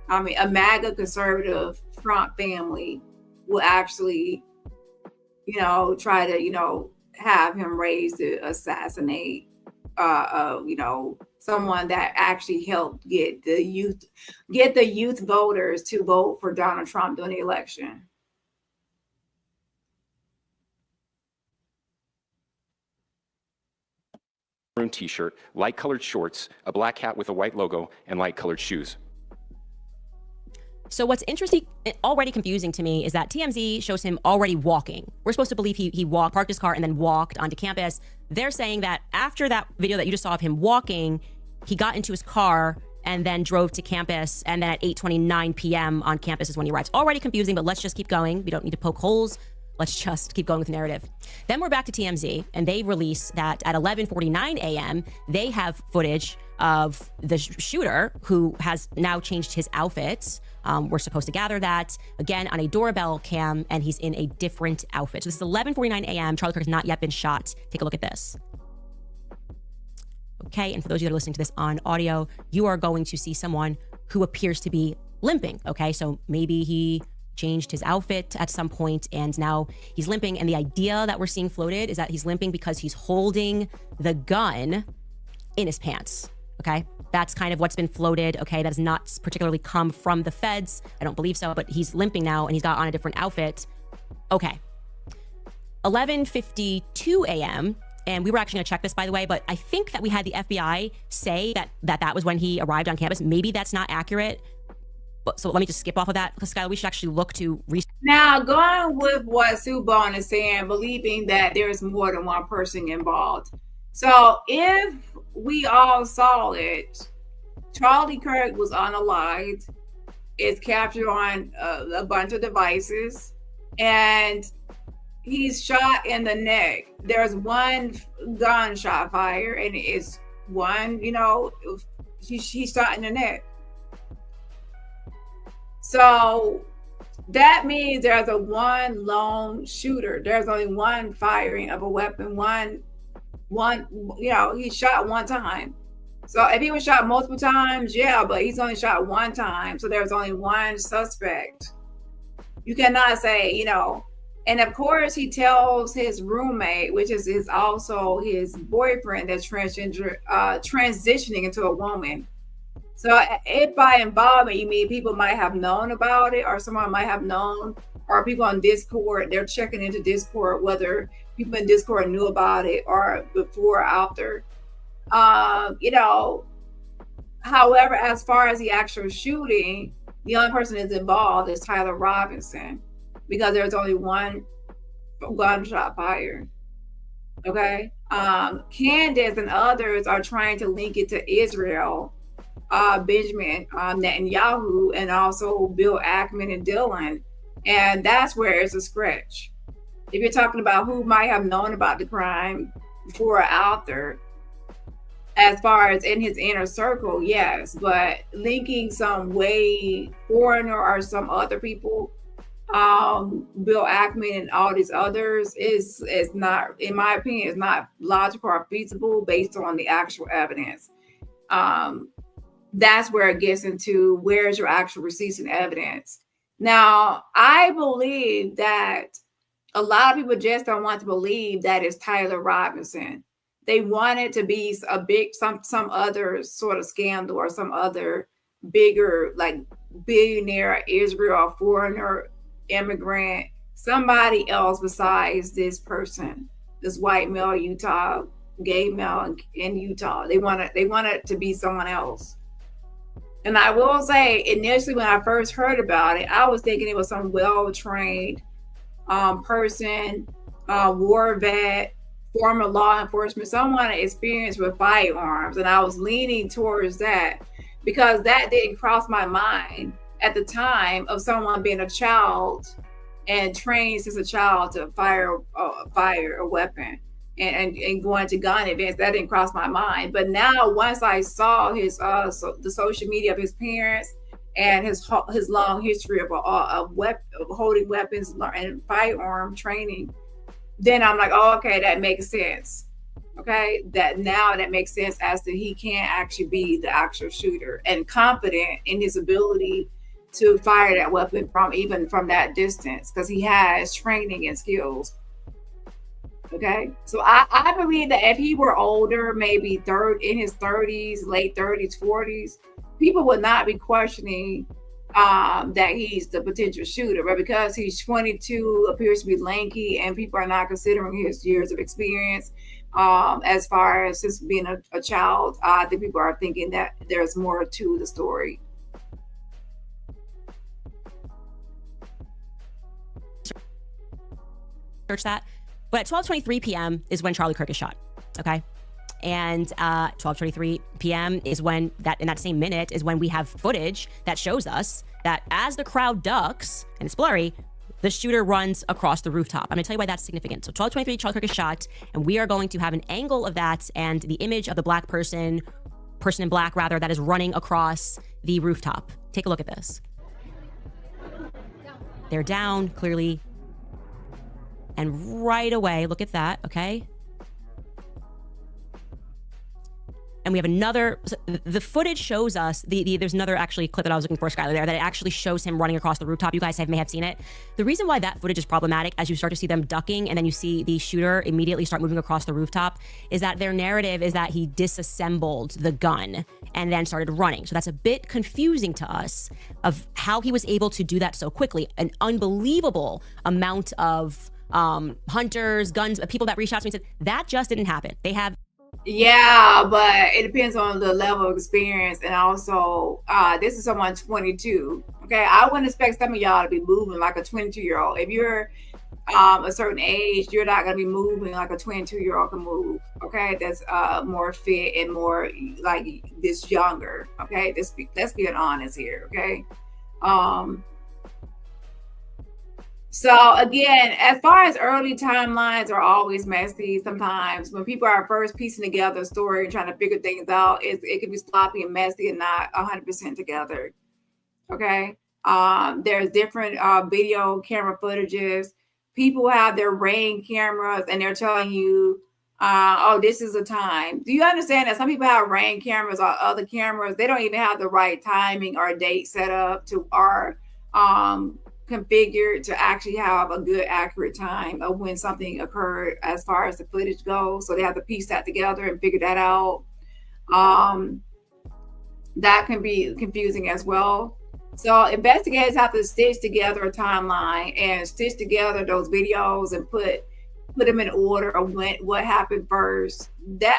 I mean, a MAGA conservative Trump family will actually, try to, have him raised to assassinate, someone that actually helped get the youth voters to vote for Donald Trump during the election. Maroon t-shirt, light colored shorts, a black hat with a white logo, and light colored shoes. So what's interesting, already confusing to me, is that TMZ shows him already walking. We're supposed to believe he parked his car and then walked onto campus. They're saying that after that video that you just saw of him walking, he got into his car and then drove to campus, and then at 8:29 p.m. on campus is when he arrives. Already confusing, but let's just keep going. We don't need to poke holes. Let's just keep going with the narrative. Then we're back to TMZ, and they release that at 11:49 a.m., they have footage of the shooter, who has now changed his outfit. We're supposed to gather that, again, on a doorbell cam, and he's in a different outfit. So this is 11:49 a.m. Charlie Kirk has not yet been shot. Take a look at this. Okay, and for those of you that are listening to this on audio, you are going to see someone who appears to be limping, okay? So maybe he changed his outfit at some point and now he's limping, and the idea that we're seeing floated is that he's limping because he's holding the gun in his pants, okay? That's kind of what's been floated, okay? That has not particularly come from the feds. I don't believe so, but he's limping now and he's got on a different outfit. Okay. 11:52 a.m., and we were actually gonna check this, by the way, but I think that we had the FBI say that was when he arrived on campus. Maybe that's not accurate. But so let me just skip off of that, because Skylar, we should actually look to now, going with what Sue Bone is saying, believing that there's more than one person involved. So if we all saw it, Charlie Kirk was unalived. It's captured on a bunch of devices, and he's shot in the neck. There's one gunshot fire, and it's one, he's shot in the neck. So that means there's a one lone shooter. There's only one firing of a weapon. One, he shot one time. So if he was shot multiple times, yeah, but he's only shot one time. So there's only one suspect. You cannot say, you know, and of course he tells his roommate, which is also his boyfriend, that's transitioning into a woman. So if by involvement you mean people might have known about it, or someone might have known, or people on Discord, they're checking into Discord whether people in Discord knew about it or before or after. You know, however, as far as the actual shooting, the only person that's involved is Tyler Robinson, because there's only one gunshot fired. Okay. Candace and others are trying to link it to Israel, Benjamin Netanyahu, and also Bill Ackman and Dylan. And that's where it's a stretch. If you're talking about who might have known about the crime before or after, as far as in his inner circle, yes, but linking some way foreigner or some other people, Bill Ackman and all these others, is not, in my opinion, is not logical or feasible based on the actual evidence. That's where it gets into where's your actual receipts and evidence. Now, I believe that a lot of people just don't want to believe that it's Tyler Robinson. They want it to be a big, some other sort of scandal or some other bigger, like billionaire Israel foreigner immigrant, somebody else besides this person, this white male Utah, gay male in Utah. They want it to be someone else. And I will say, initially when I first heard about it, I was thinking it was some well-trained person, war vet, former law enforcement, someone experienced with firearms. And I was leaning towards that because that didn't cross my mind at the time of someone being a child and trained since a child to fire a weapon and going to gun events. That didn't cross my mind. But now once I saw his the social media of his parents and his long history of holding weapons and firearm training, then I'm like, oh, okay, that makes sense. Okay, that makes sense as to he can't actually be the actual shooter and confident in his ability to fire that weapon from that distance because he has training and skills. Okay, so I believe that if he were older, maybe in his 30s, late 30s, 40s, people would not be questioning that he's the potential shooter, but because he's 22, appears to be lanky, and people are not considering his years of experience as far as just being a child, I think people are thinking that there's more to the story. Search that. But at 12:23 p.m. is when Charlie Kirk is shot. Okay. And 12:23 p.m. is when in that same minute is when we have footage that shows us that as the crowd ducks and it's blurry, the shooter runs across the rooftop. I'm gonna tell you why that's significant. So 12:23, Charlie Kirk is shot, and we are going to have an angle of that and the image of the black person in black rather, that is running across the rooftop. Take a look at this. They're down clearly. And right away, look at that, okay? And we have another, the footage shows us, there's another actually clip that I was looking for, Skylar, there, that it actually shows him running across the rooftop. You guys may have seen it. The reason why that footage is problematic, as you start to see them ducking and then you see the shooter immediately start moving across the rooftop, is that their narrative is that he disassembled the gun and then started running. So that's a bit confusing to us of how he was able to do that so quickly. An unbelievable amount of hunters, guns, people that reached out to me and said, that just didn't happen. They have. Yeah, but it depends on the level of experience. And also, this is someone 22. Okay, I wouldn't expect some of y'all to be moving like a 22-year-old. If you're a certain age, you're not going to be moving like a 22-year-old can move. Okay, that's more fit and more like this younger. Okay, let's be honest here. Okay. So again, as far as early timelines are always messy. Sometimes when people are first piecing together a story and trying to figure things out, it can be sloppy and messy and not 100% together. Okay. There's different video camera footages. People have their Ring cameras and they're telling you oh, this is a time. Do you understand that some people have Ring cameras or other cameras? They don't even have the right timing or date set up to or configured to actually have a good, accurate time of when something occurred as far as the footage goes. So they have to piece that together and figure that out. That can be confusing as well. So investigators have to stitch together a timeline and stitch together those videos and put them in order of what happened first. That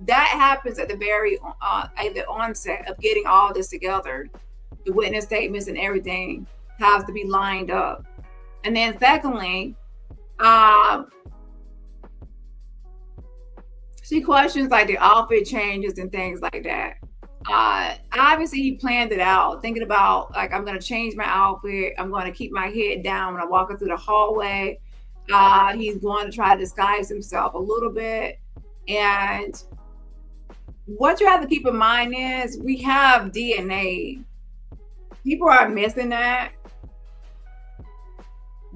happens at the very at the onset of getting all this together. The witness statements and everything has to be lined up. And then secondly, she questions like the outfit changes and things like that. Obviously he planned it out, thinking about like, I'm going to change my outfit. I'm going to keep my head down when I'm walking through the hallway. He's going to try to disguise himself a little bit. And what you have to keep in mind is we have DNA. People are missing that.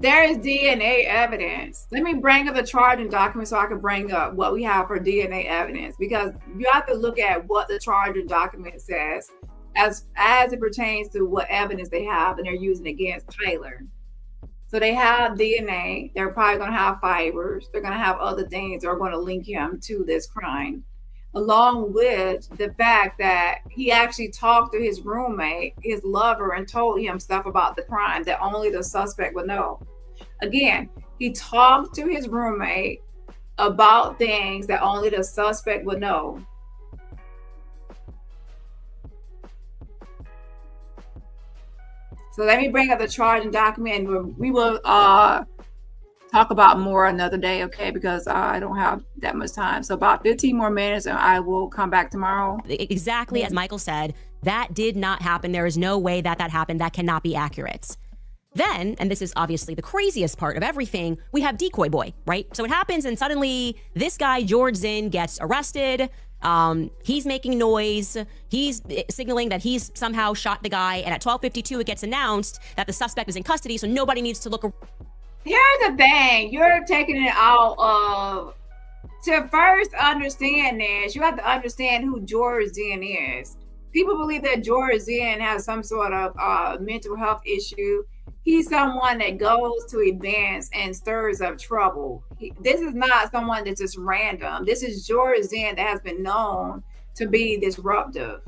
There is DNA evidence. Let me bring up the charging document so I can bring up what we have for DNA evidence, because you have to look at what the charging document says as it pertains to what evidence they have and they're using against Tyler. So they have DNA. They're probably going to have fibers. They're going to have other things that are going to link him to this crime, along with the fact that he actually talked to his roommate, his lover, and told him stuff about the crime that only the suspect would know. Again, he talked to his roommate about things that only the suspect would know. So let me bring up the charging document, and we will talk about more another day, okay? Because I don't have that much time. So about 15 more minutes and I will come back tomorrow. Exactly as Michael said, that did not happen. There is no way that happened. That cannot be accurate. Then, and this is obviously the craziest part of everything, we have Decoy Boy, right? So it happens and suddenly this guy, George Zinn, gets arrested. He's making noise. He's signaling that he's somehow shot the guy. And at 12:52, it gets announced that the suspect is in custody. So nobody needs to look. Here's the thing. You're taking it out of, to first understand this, you have to understand who George Zinn is. People believe that George Zinn has some sort of mental health issue. He's someone that goes to events and stirs up trouble. This is not someone that's just random. This is George Zinn that has been known to be disruptive.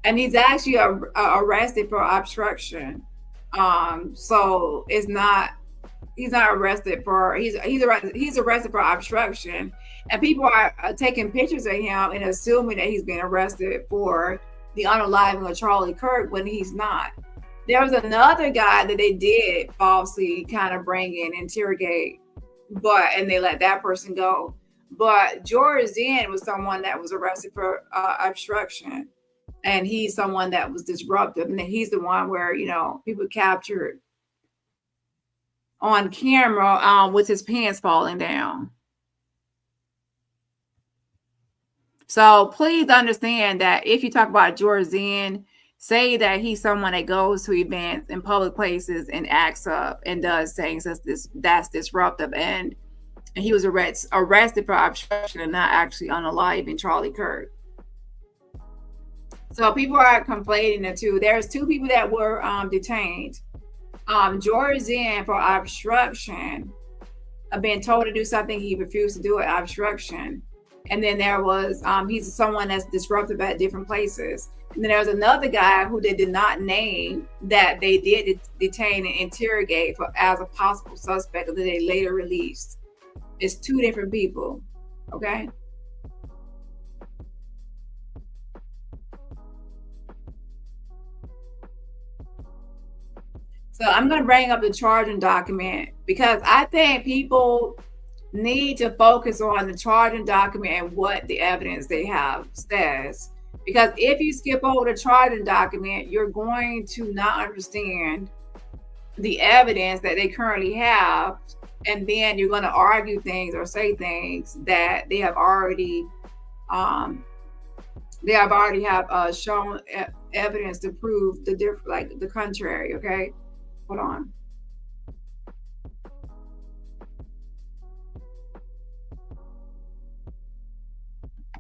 And he's actually arrested for obstruction. So it's not, he's not arrested for, he's arrested for obstruction. And people are taking pictures of him and assuming that he's been arrested for the unaliving of Charlie Kirk when he's not. There was another guy that they did falsely kind of bring in, interrogate, and they let that person go. But George Zinn was someone that was arrested for obstruction, and he's someone that was disruptive, and he's the one where, you know, people captured on camera with his pants falling down. So please understand that if you talk about George Zinn, say that he's someone that goes to events in public places and acts up and does things that's disruptive, and he was arrested for obstruction and not actually unaliving Charlie Kirk. So people are conflating the two. There's two people that were detained. George Zinn for obstruction, being told to do something he refused to do it, obstruction. And then there was he's someone that's disruptive at different places. And then there was another guy who they did not name that they did detain and interrogate as a possible suspect that they later released. It's two different people, okay? So I'm going to bring up the charging document because I think people need to focus on the charging document and what the evidence they have says. Because if you skip over the charging document, you're going to not understand the evidence that they currently have, and then you're going to argue things or say things that they have already shown evidence to prove the contrary. Okay, hold on.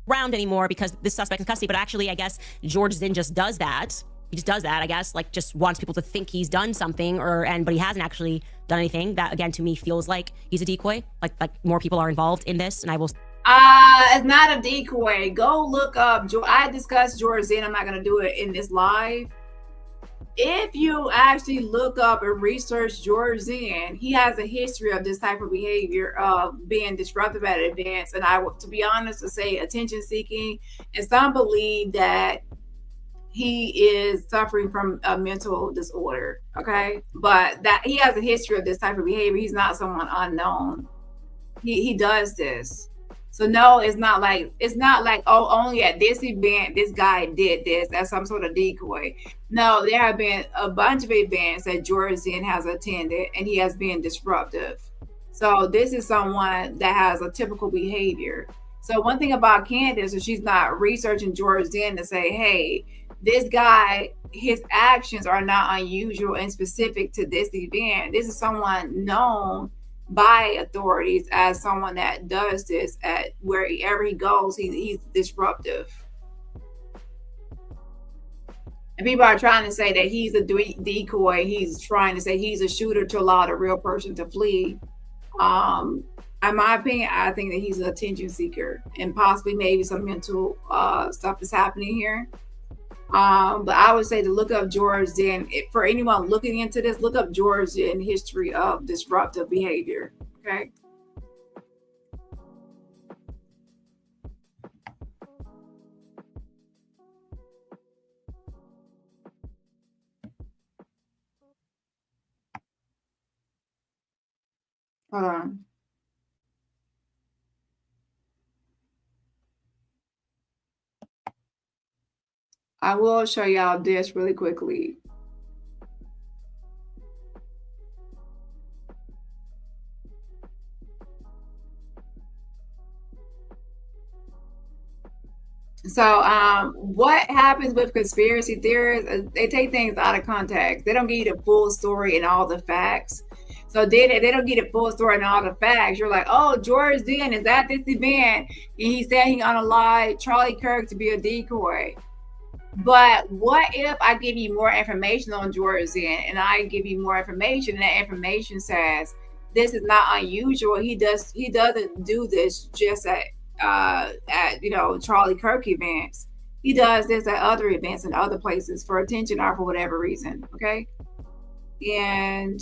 around anymore because this suspect in custody. But actually, I guess George Zinn just does that. He just does that, I guess, like just wants people to think he's done something, but he hasn't actually done anything. That again, to me, feels like he's a decoy. Like more people are involved in this, and I will. It's not a decoy. Go look up. I discussed George Zinn. I'm not gonna do it in this live. If you actually look up and research George Zinn, he has a history of this type of behavior of being disruptive at events. And to be honest, to say attention seeking, and some believe that he is suffering from a mental disorder. Okay, but that he has a history of this type of behavior. He's not someone unknown. He does this. So no, it's not like oh, only at this event this guy did this. That's some sort of decoy. No, there have been a bunch of events that George Zinn has attended, and he has been disruptive. So this is someone that has a typical behavior. So one thing about Candace is she's not researching George Zinn to say, hey, this guy, his actions are not unusual and specific to this event. This is someone known by authorities as someone that does this at wherever he goes. He's disruptive. And people are trying to say that he's a decoy. He's trying to say he's a shooter to allow the real person to flee. In my opinion, I think that he's an attention seeker and possibly maybe some mental stuff is happening here. But I would say to look up George Zinn. For anyone looking into this, look up George Zinn history of disruptive behavior. Okay. Hold on. I will show y'all this really quickly. So what happens with conspiracy theorists, they take things out of context. They don't give you the full story and all the facts. So they don't get the full story and all the facts. You're like, oh, George Zinn is at this event, and he said he unalived Charlie Kirk to be a decoy. But what if I give you more information on George Zinn, and I give you more information, and that information says this is not unusual. He doesn't do this just at Charlie Kirk events. He does this at other events and other places for attention or for whatever reason. Okay, and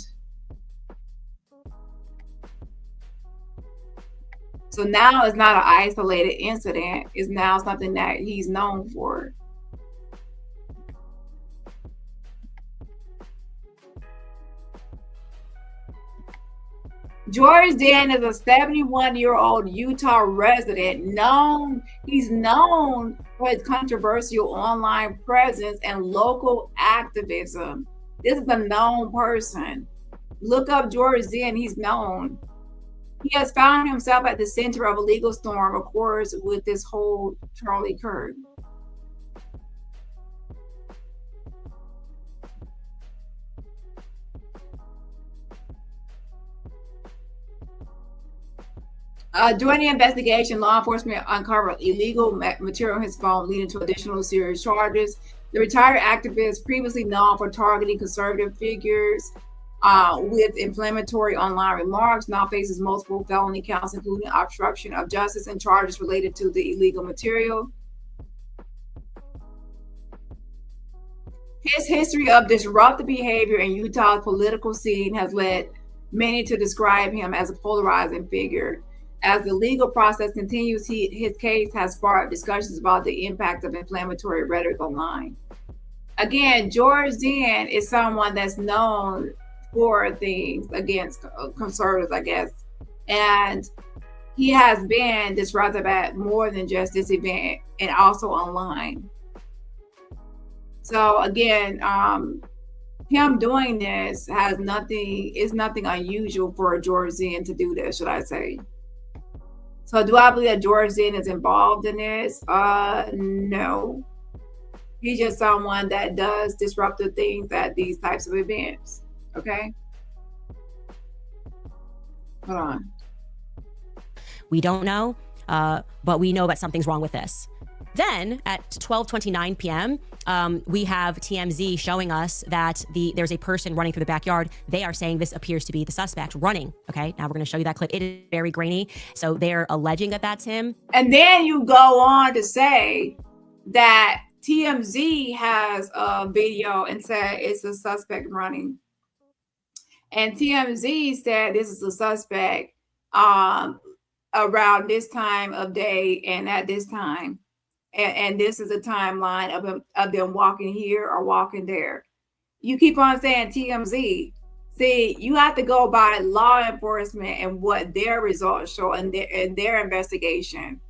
so now it's not an isolated incident. It's now something that he's known for. George Zinn is a 71-year-old Utah resident. He's known for his controversial online presence and local activism. This is a known person. Look up George Zinn. He's known. He has found himself at the center of a legal storm, of course, with this whole Charlie Kirk. During the investigation, law enforcement uncovered illegal material on his phone, leading to additional serious charges. The retired activist, previously known for targeting conservative figures with inflammatory online remarks, now faces multiple felony counts, including obstruction of justice and charges related to the illegal material. His history of disruptive behavior in Utah's political scene has led many to describe him as a polarizing figure. As the legal process continues, his case has sparked discussions about the impact of inflammatory rhetoric online. Again, George Zinn is someone that's known for things against conservatives, I guess. And he has been disruptive at more than just this event and also online. So again, him doing this is nothing unusual for George Zinn to do this, should I say. So do I believe that George Zinn is involved in this? No. He's just someone that does disruptive things at these types of events. Okay? Hold on. We don't know. but we know that something's wrong with this. Then at 12:29 p.m., we have TMZ showing us that there's a person running through the backyard. They are saying this appears to be the suspect running. Okay, now we're going to show you that clip. It is very grainy, so they're alleging that that's him. And then you go on to say that TMZ has a video and said it's a suspect running. And TMZ said this is a suspect around this time of day and at this time. And this is a timeline of them walking here or walking there. You keep on saying TMZ. See, you have to go by law enforcement and what their results show in their investigation,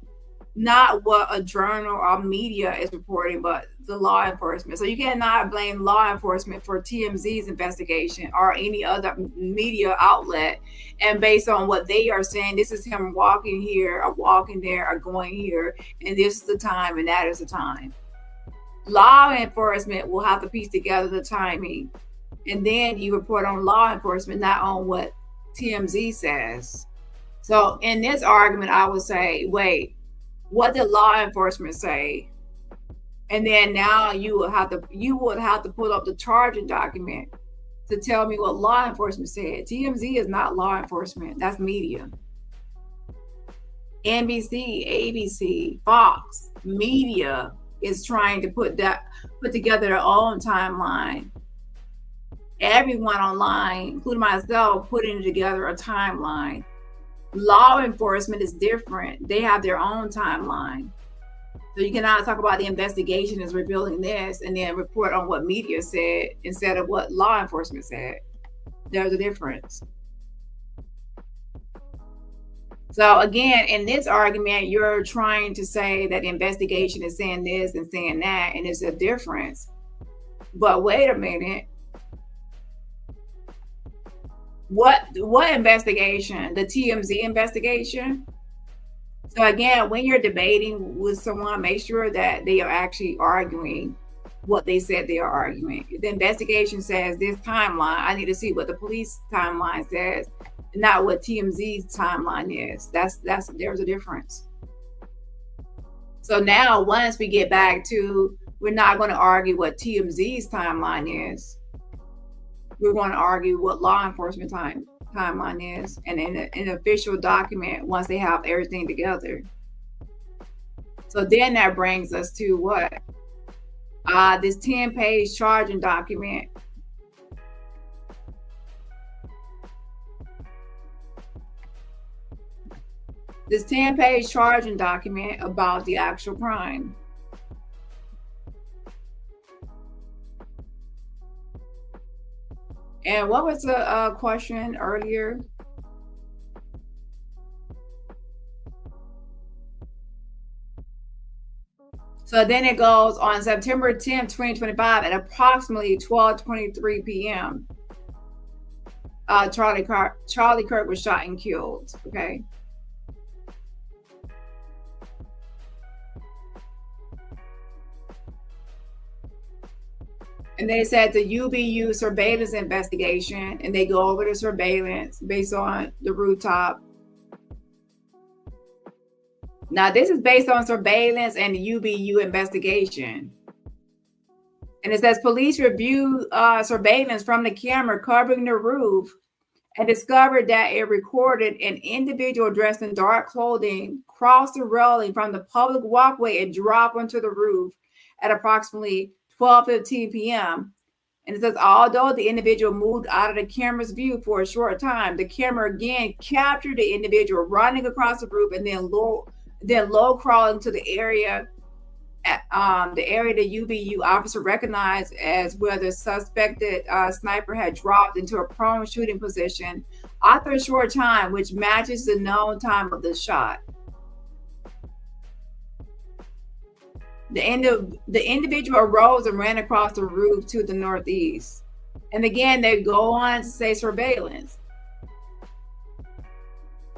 not what a journal or media is reporting, but the law enforcement. So you cannot blame law enforcement for TMZ's investigation or any other media outlet. And based on what they are saying, this is him walking here or walking there or going here, and this is the time and that is the time. Law enforcement will have to piece together the timing, and then you report on law enforcement, not on what TMZ says. So in this argument, I would say, wait, what did law enforcement say? And then now you would have to pull up the charging document to tell me what law enforcement said. TMZ is not law enforcement, that's media. NBC, ABC, Fox, media is trying to put together their own timeline. Everyone online, including myself, putting together a timeline. Law enforcement is different. They have their own timeline. So you cannot talk about the investigation is revealing this and then report on what media said instead of what law enforcement said. There's a difference. So again, in this argument, you're trying to say that the investigation is saying this and saying that, and it's a difference. But wait a minute. What investigation? The TMZ investigation? So again, when you're debating with someone, make sure that they are actually arguing what they said they are arguing. If the investigation says this timeline, I need to see what the police timeline says, not what TMZ's timeline is. There's a difference. So now once we get back to, we're not going to argue what TMZ's timeline is. We're going to argue what law enforcement timeline is, and in an official document once they have everything together. So then that brings us to what? This 10-page charging document. This 10-page charging document about the actual crime. And what was the question earlier? So then it goes on September 10th, 2025 at approximately 12:23 p.m. Charlie Kirk was shot and killed, okay? And they said the UBU surveillance investigation, and they go over the surveillance based on the rooftop. Now, this is based on surveillance and the UBU investigation. And it says police reviewed surveillance from the camera covering the roof and discovered that it recorded an individual dressed in dark clothing cross the railing from the public walkway and drop onto the roof at approximately 12:15 p.m. And it says, although the individual moved out of the camera's view for a short time, the camera again captured the individual running across the roof and then low crawling to the area the UBU officer recognized as where the suspected sniper had dropped into a prone shooting position after a short time, which matches the known time of the shot. The individual arose and ran across the roof to the northeast. And again, they go on to say surveillance.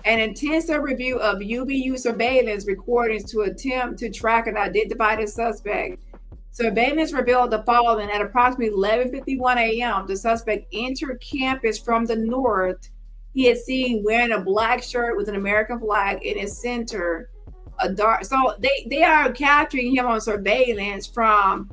An intensive review of UBU surveillance recordings to attempt to track and identify the suspect. Surveillance revealed the following: at approximately 11:51 a.m., the suspect entered campus from the north. He is seen wearing a black shirt with an American flag in its center a dark. So they are capturing him on surveillance from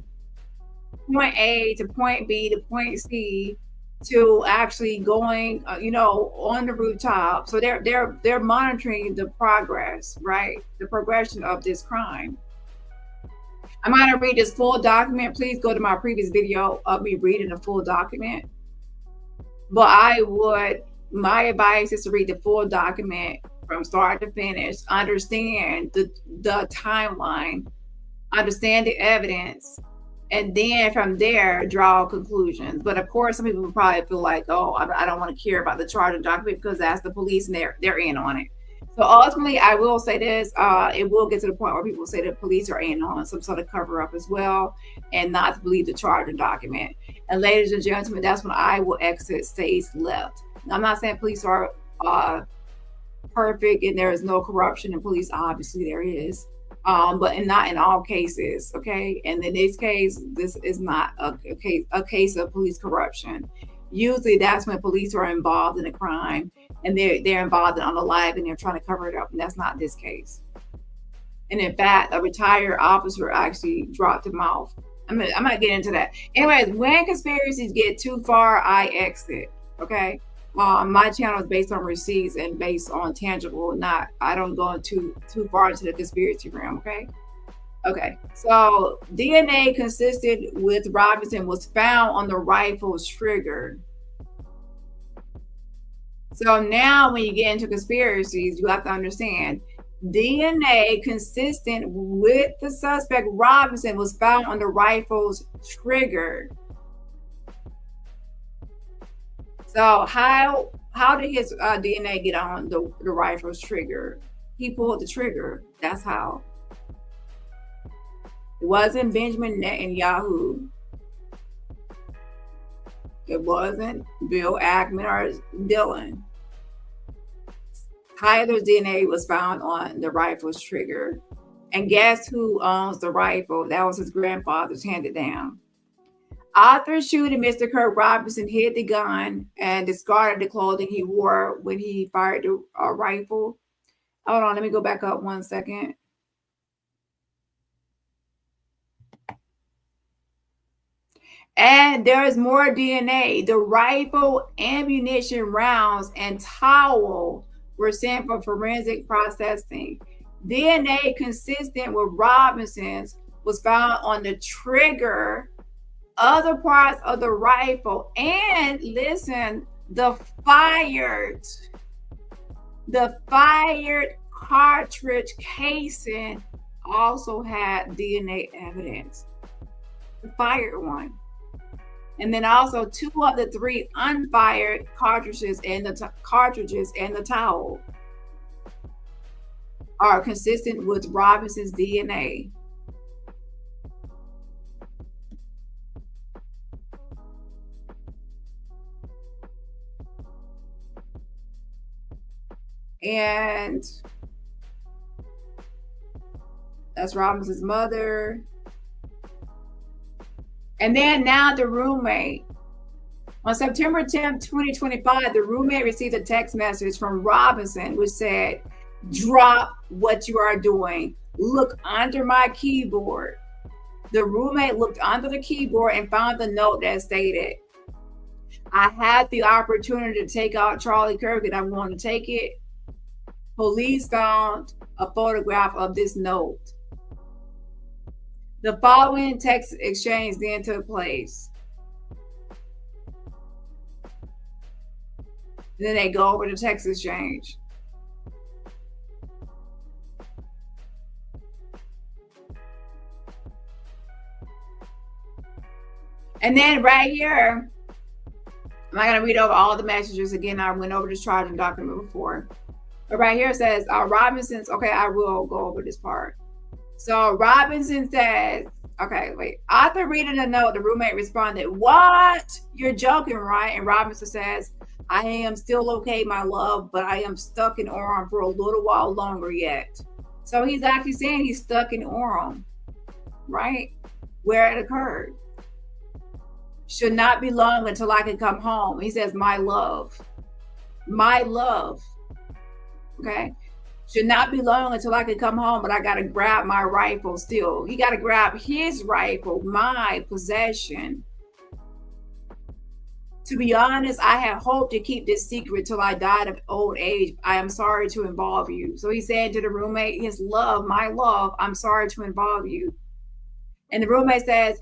point A to point B to point C to actually going, on the rooftop. So they're monitoring the progress, right? The progression of this crime. I'm going to read this full document. Please go to my previous video of me reading the full document. But my advice is to read the full document from start to finish, understand the timeline, understand the evidence, and then from there, draw conclusions. But of course, some people will probably feel like, oh, I don't want to care about the charging document because that's the police and they're in on it. So ultimately, I will say this, it will get to the point where people say the police are in on some sort of cover up as well, and not to believe the charging document. And ladies and gentlemen, that's when I will exit stage left. Now, I'm not saying police are perfect and there is no corruption in police. Obviously there is, but not in all cases, okay? And in this case, this is not a case of police corruption. Usually that's when police are involved in a crime and they're involved in unalive and they're trying to cover it up, and that's not this case. And in fact, a retired officer actually dropped him off. I'm not getting into that. Anyways, when conspiracies get too far, I exit, okay? My channel is based on receipts and based on tangible, I don't go too far into the conspiracy realm, okay? Okay, so DNA consistent with Robertson was found on the rifle's trigger. So now when you get into conspiracies, you have to understand DNA consistent with the suspect Robertson was found on the rifle's trigger. So how did his DNA get on the rifle's trigger? He pulled the trigger. That's how. It wasn't Benjamin Netanyahu. It wasn't Bill Ackman or Dylan. Tyler's DNA was found on the rifle's trigger. And guess who owns the rifle? That was his grandfather's handed down. After shooting Mr. Kirk, Robertson hid the gun and discarded the clothing he wore when he fired the rifle. Hold on, let me go back up 1 second. And there is more DNA. The rifle, ammunition rounds, and towel were sent for forensic processing. DNA consistent with Robinson's was found on the trigger, other parts of the rifle, and listen, the fired cartridge casing also had DNA evidence. The fired one. And then also 2 of the 3 unfired cartridges and the towel are consistent with Robinson's DNA. And that's Robinson's mother. And then now the roommate. On September 10th, 2025, the roommate received a text message from Robinson which said, "Drop what you are doing. Look under my keyboard." The roommate looked under the keyboard and found the note that stated, "I had the opportunity to take out Charlie Kirk and I'm going to take it." Police found a photograph of this note. The following text exchange then took place. Then they go over the text exchange. And then right here, I'm not going to read over all the messages again. I went over this charging document before. But right here it says, Robinson's, okay, I will go over this part. So Robinson says, okay, wait. After reading the note, the roommate responded, "What? You're joking, right?" And Robinson says, "I am still okay, my love, but I am stuck in Orem for a little while longer yet." So he's actually saying he's stuck in Orem, right? Where it occurred. "Should not be long until I can come home." He says, "My love." My love. Okay. should not be long until I can come home, but I got to grab my rifle still. He got to grab his rifle, my possession. To be honest, I had hoped to keep this secret till I died of old age. I am sorry to involve you. So he said to the roommate, his love, my love, I'm sorry to involve you. And the roommate says,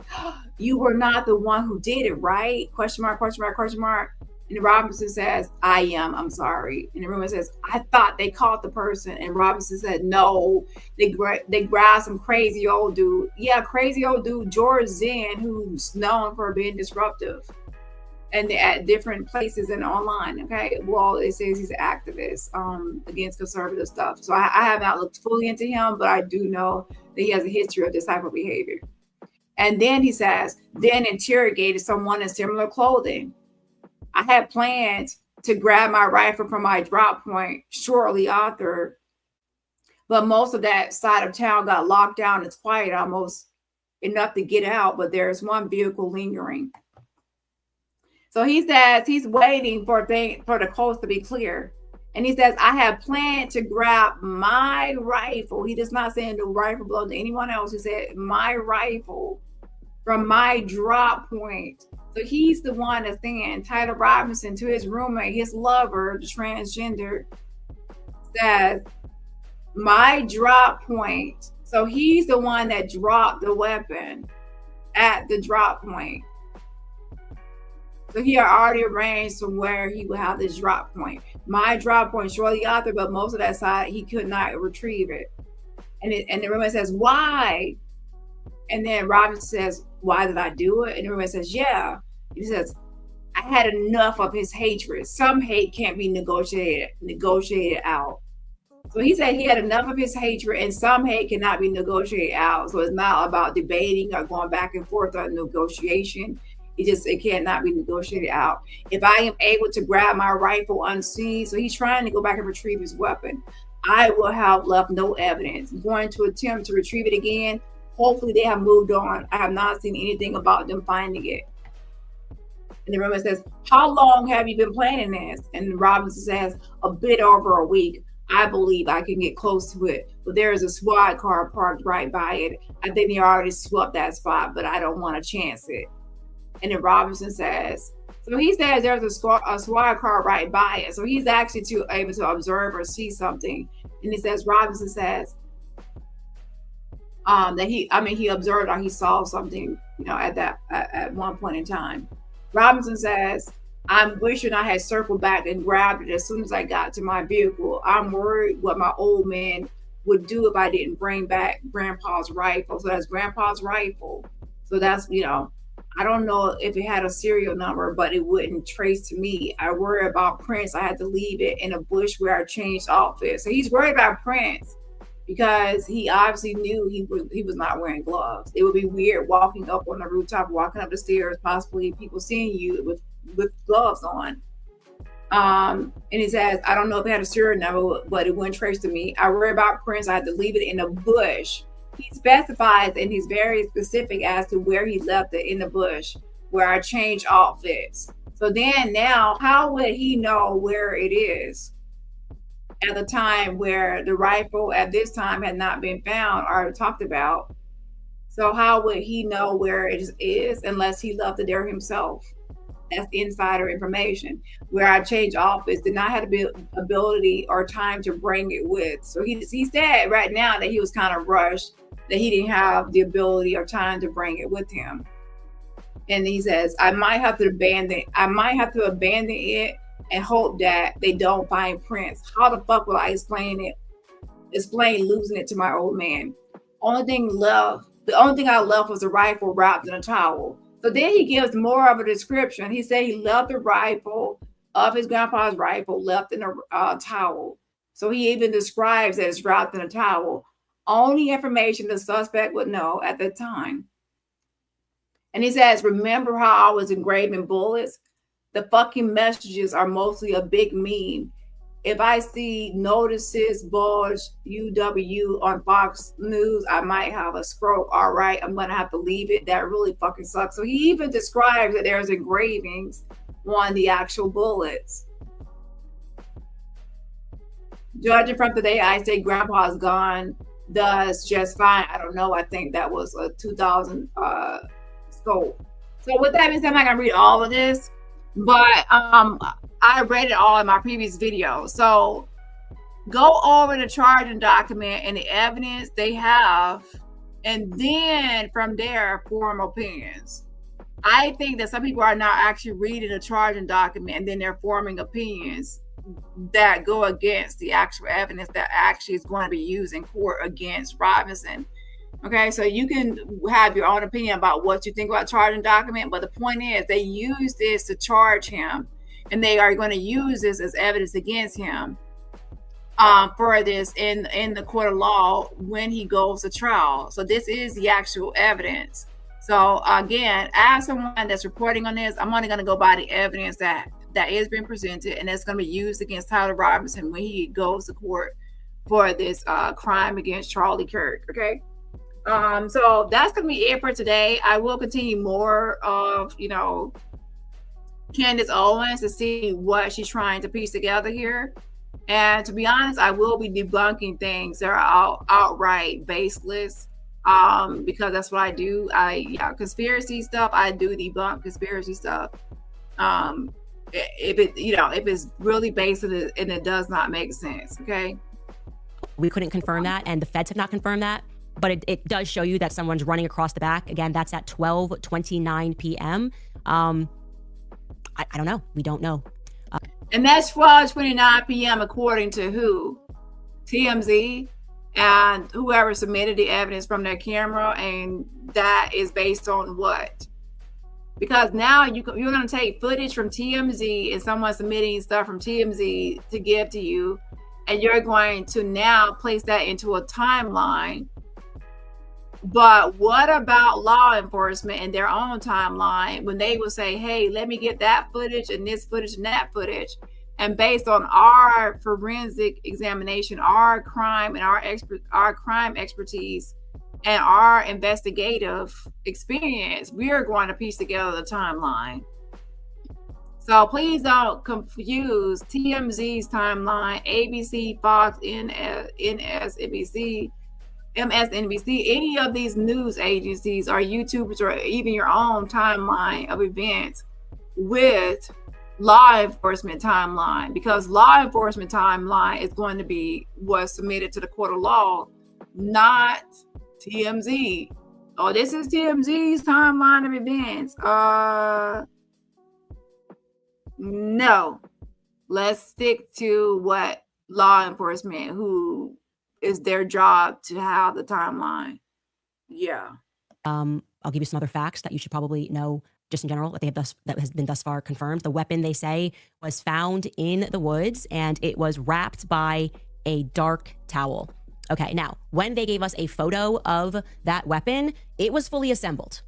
you were not the one who did it, right? Question mark, question mark, question mark. And Robertson says, I am, I'm sorry. And the roommate says, I thought they caught the person. And Robertson said, no, they grabbed some crazy old dude. Yeah, crazy old dude, George Zinn, who's known for being disruptive. And at different places and online, okay? Well, it says he's an activist against conservative stuff. So I have not looked fully into him, but I do know that he has a history of this type of behavior. And then he says, then interrogated someone in similar clothing. I had planned to grab my rifle from my drop point shortly after, but most of that side of town got locked down. It's quiet, almost enough to get out, but there's one vehicle lingering. So he says he's waiting for the coast to be clear. And he says, I have planned to grab my rifle. He does not say the rifle belongs to anyone else. He said, my rifle from my drop point. So he's the one that's saying, Tyler Robinson to his roommate, his lover, the transgender, says, my drop point. So he's the one that dropped the weapon at the drop point. So he had already arranged from where he would have this drop point. My drop point shortly after, but most of that side, he could not retrieve it. And the roommate says, why? And then Robinson says, why did I do it? And the roommate says, yeah. He says, I had enough of his hatred. Some hate can't be negotiated out. So he said he had enough of his hatred, and some hate cannot be negotiated out. So it's not about debating or going back and forth on negotiation. It cannot be negotiated out. If I am able to grab my rifle unseen, so he's trying to go back and retrieve his weapon, I will have left no evidence. I'm going to attempt to retrieve it again. Hopefully they have moved on. I have not seen anything about them finding it. And the roommate says, how long have you been planning this? And Robinson says, a bit over a week. I believe I can get close to it, but there is a SWAT car parked right by it. I think they already swept that spot, but I don't want to chance it. And then Robinson says, so he says there's a SWAT car right by it. So he's actually able to observe or see something. And he says, Robinson says that he observed or he saw something, at one point in time. Robinson says, I'm wishing I had circled back and grabbed it as soon as I got to my vehicle. I'm worried what my old man would do if I didn't bring back Grandpa's rifle. So that's Grandpa's rifle. So that's, I don't know if it had a serial number, but it wouldn't trace to me. I worry about Prince. I had to leave it in a bush where I changed outfits. So he's worried about Prince because he obviously knew he was not wearing gloves. It would be weird walking up on the rooftop, walking up the stairs, possibly people seeing you with gloves on. And he says, I don't know if it had a serial number, but it wouldn't trace to me. I worry about Prince. I had to leave it in a bush. He specifies and he's very specific as to where he left it in the bush, where I changed outfits. So then now, how would he know where it is at the time where the rifle at this time had not been found or talked about? So how would he know where it is unless he left it there himself? That's insider information. Where I changed office, did not have the ability or time to bring it with. So he said right now that he was kind of rushed, that he didn't have the ability or time to bring it with him. And he says, I might have to abandon it and hope that they don't find Prince. How the fuck will I explain losing it to my old man? The only thing I left was a rifle wrapped in a towel. So then he gives more of a description. He said he left the rifle of his grandpa's rifle left in a towel. So he even describes that it's wrapped in a towel. Only information the suspect would know at the time. And he says, remember how I was engraving bullets? The fucking messages are mostly a big meme. If I see notices bulge UW on Fox News, I might have a stroke. All right, I'm going to have to leave it. That really fucking sucks. So he even describes that there's engravings on the actual bullets. Judging from today, I say Grandpa's Gone does just fine. I don't know. I think that was a 2000 scope. So with that being said, I'm not gonna read all of this, but I read it all in my previous video. So go over the charging document and the evidence they have, and then from there form opinions. I think that some people are not actually reading the charging document and then they're forming opinions that go against the actual evidence that actually is going to be used in court against Robinson. Okay, so you can have your own opinion about what you think about charging document, but the point is they use this to charge him, and they are going to use this as evidence against him for this in the court of law when he goes to trial. So this is the actual evidence. So again, as someone that's reporting on this, I'm only going to go by the evidence that is being presented, and that's going to be used against Tyler Robinson when he goes to court for this crime against Charlie Kirk. Okay, so that's going to be it for today. I will continue more of Candace Owens to see what she's trying to piece together here. And to be honest, I will be debunking things that are outright baseless, because that's what I do. Conspiracy stuff, I do debunk conspiracy stuff. If it's really based and it does not make sense. Okay, we couldn't confirm that, and the feds have not confirmed that, but it does show you that someone's running across the back. Again, that's at 12:29 p.m. I don't know. We don't know. And that's 12:29 p.m. according to who? TMZ and whoever submitted the evidence from their camera, and that is based on what? Because now you're going to take footage from TMZ and someone submitting stuff from TMZ to give to you, and you're going to now place that into a timeline. But what about law enforcement in their own timeline when they will say, hey, let me get that footage and this footage and that footage, and based on our forensic examination, our crime and our crime expertise and our investigative experience, we are going to piece together the timeline. So please don't confuse TMZ's timeline, ABC, Fox, MSNBC, any of these news agencies or YouTubers or even your own timeline of events with law enforcement timeline, because law enforcement timeline is going to be what's submitted to the court of law, not TMZ. Oh, this is TMZ's timeline of events. No, let's stick to what law enforcement, who is their job to have the timeline. Yeah. I'll give you some other facts that you should probably know just in general, that has been thus far confirmed. The weapon, they say, was found in the woods, and it was wrapped by a dark towel. Okay, now, when they gave us a photo of that weapon, it was fully assembled.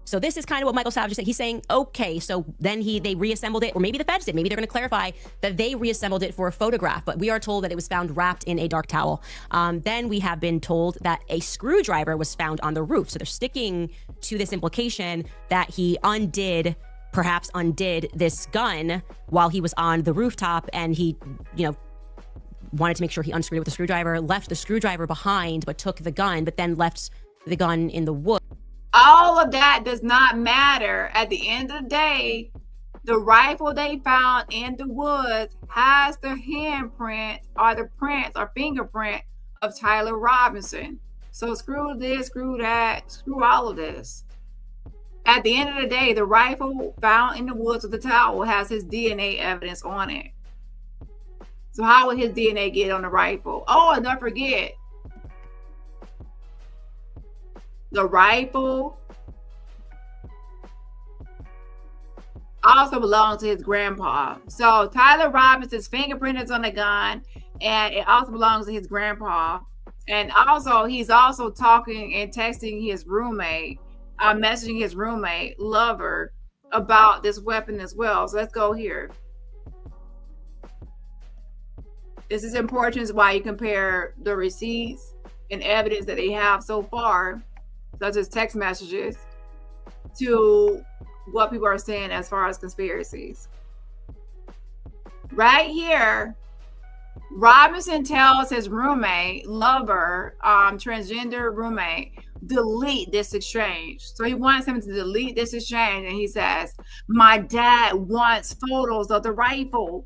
So this is kind of what Michael Savage said. He's saying, okay, so then they reassembled it, or maybe the feds did. Maybe they're going to clarify that they reassembled it for a photograph, but we are told that it was found wrapped in a dark towel. Then we have been told that a screwdriver was found on the roof. So they're sticking to this implication that he perhaps undid this gun while he was on the rooftop, and he, wanted to make sure he unscrewed it with the screwdriver, left the screwdriver behind, but took the gun, but then left the gun in the wood. All of that does not matter. At the end of the day, the rifle they found in the woods has the handprint or the prints or fingerprint of Tyler Robinson. So screw this, screw that, screw all of this. At the end of the day, the rifle found in the woods with the towel has his DNA evidence on it. So how would his DNA get on the rifle? Oh, and don't forget, the rifle also belongs to his grandpa. So Tyler Robinson's fingerprint is on the gun, and it also belongs to his grandpa. And also, he's also talking and texting his roommate, messaging his roommate, lover, about this weapon as well. So let's go here. This is important, why you compare the receipts and evidence that they have so far, such as text messages, to what people are saying as far as conspiracies. Right here, Robinson tells his roommate, lover, transgender roommate, delete this exchange. So he wants him to delete this exchange, and he says, my dad wants photos of the rifle.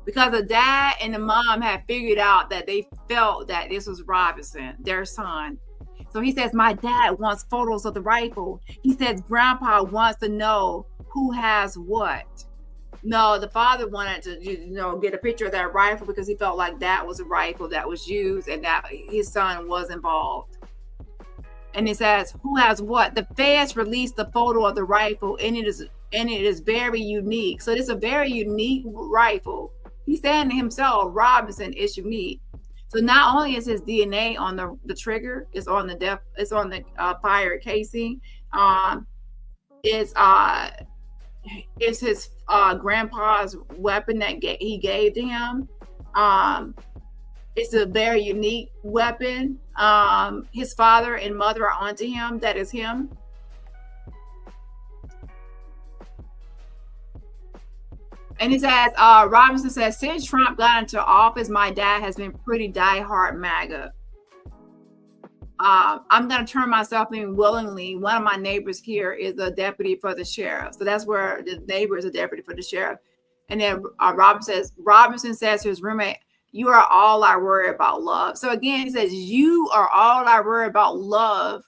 Because the dad and the mom had figured out that they felt that this was Robertson, their son. So he says, my dad wants photos of the rifle. He says, grandpa wants to know who has what. No, the father wanted to, get a picture of that rifle because he felt like that was a rifle that was used and that his son was involved. And he says, who has what? The feds released the photo of the rifle, and it is very unique. So it's a very unique rifle. He's saying to himself, Robinson is unique. So not only is his DNA on the trigger, it's on the fired casing. It's his grandpa's weapon that he gave to him. It's a very unique weapon. His father and mother are onto him. That is him. And he says, Robinson says, since Trump got into office, my dad has been pretty diehard MAGA. I'm going to turn myself in willingly. One of my neighbors here is a deputy for the sheriff. So that's where the neighbor is a deputy for the sheriff. And then Robinson says to his roommate, you are all I worry about, love. So again, he says, you are all I worry about, love.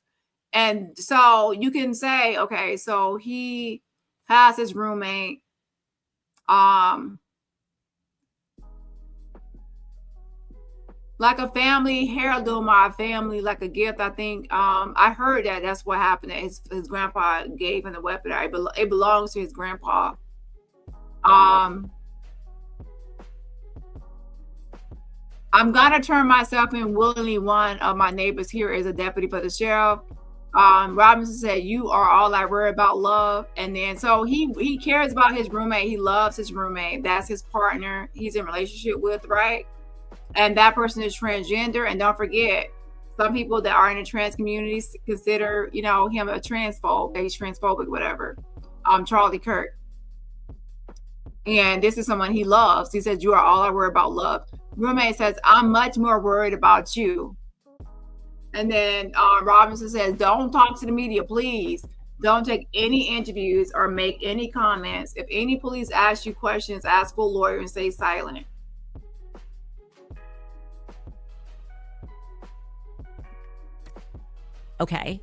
And so you can say, okay, so he has his roommate. Like a family heirloom, or a family like a gift. I think I heard that's what happened. That his grandpa gave him the weapon. It belongs to his grandpa. I'm gonna turn myself in willingly. One of my neighbors here is a deputy for the sheriff. Robinson said, you are all I worry about, love. And then so he cares about his roommate. He loves his roommate. That's his partner he's in a relationship with, right? And that person is transgender. And don't forget, some people that are in the trans community consider, him a transphobe. He's transphobic, whatever. Charlie Kirk. And this is someone he loves. He says, you are all I worry about, love. Roommate says, I'm much more worried about you. And then Robinson says, don't talk to the media, please. Don't take any interviews or make any comments. If any police ask you questions, ask for a lawyer and stay silent. Okay.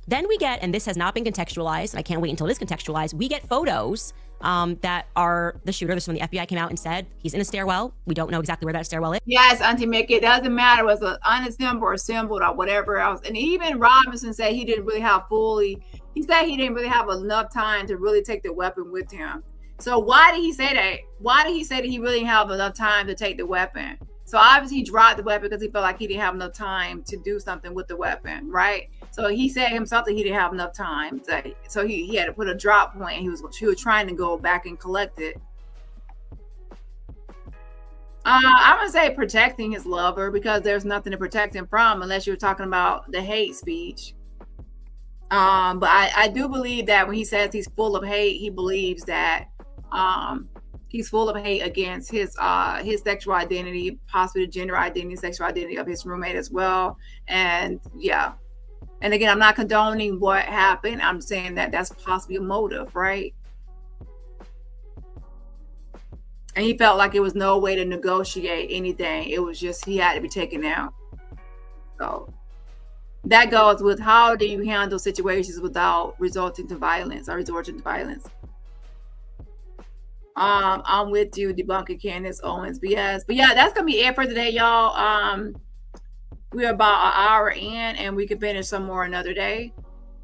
Then we get, and this has not been contextualized, and I can't wait until it is contextualized, we get photos that are the shooter. This is when the FBI came out and said he's in a stairwell. We don't know exactly where that stairwell is. Yes, Auntie Mickey, it doesn't matter. It was an unassembled or assembled or whatever else. And even Robinson said he didn't really have enough time to really take the weapon with him. So why did he say that? Why did he say that he really didn't have enough time to take the weapon? So obviously he dropped the weapon because he felt like he didn't have enough time to do something with the weapon, right? So he said himself that he didn't have enough time. So he had to put a drop point. He was trying to go back and collect it. I'm going to say protecting his lover, because there's nothing to protect him from unless you're talking about the hate speech. But I do believe that when he says he's full of hate, he believes that he's full of hate against his sexual identity, possibly the gender identity, sexual identity of his roommate as well. And yeah. And again, I'm not condoning what happened. I'm saying that that's possibly a motive, right? And he felt like there was no way to negotiate anything. It was just he had to be taken out. So that goes with, how do you handle situations without resorting to violence? I'm with you, Debunked, Candace Owens. But yeah, that's gonna be it for today, y'all. We're about an hour in, and we can finish some more another day.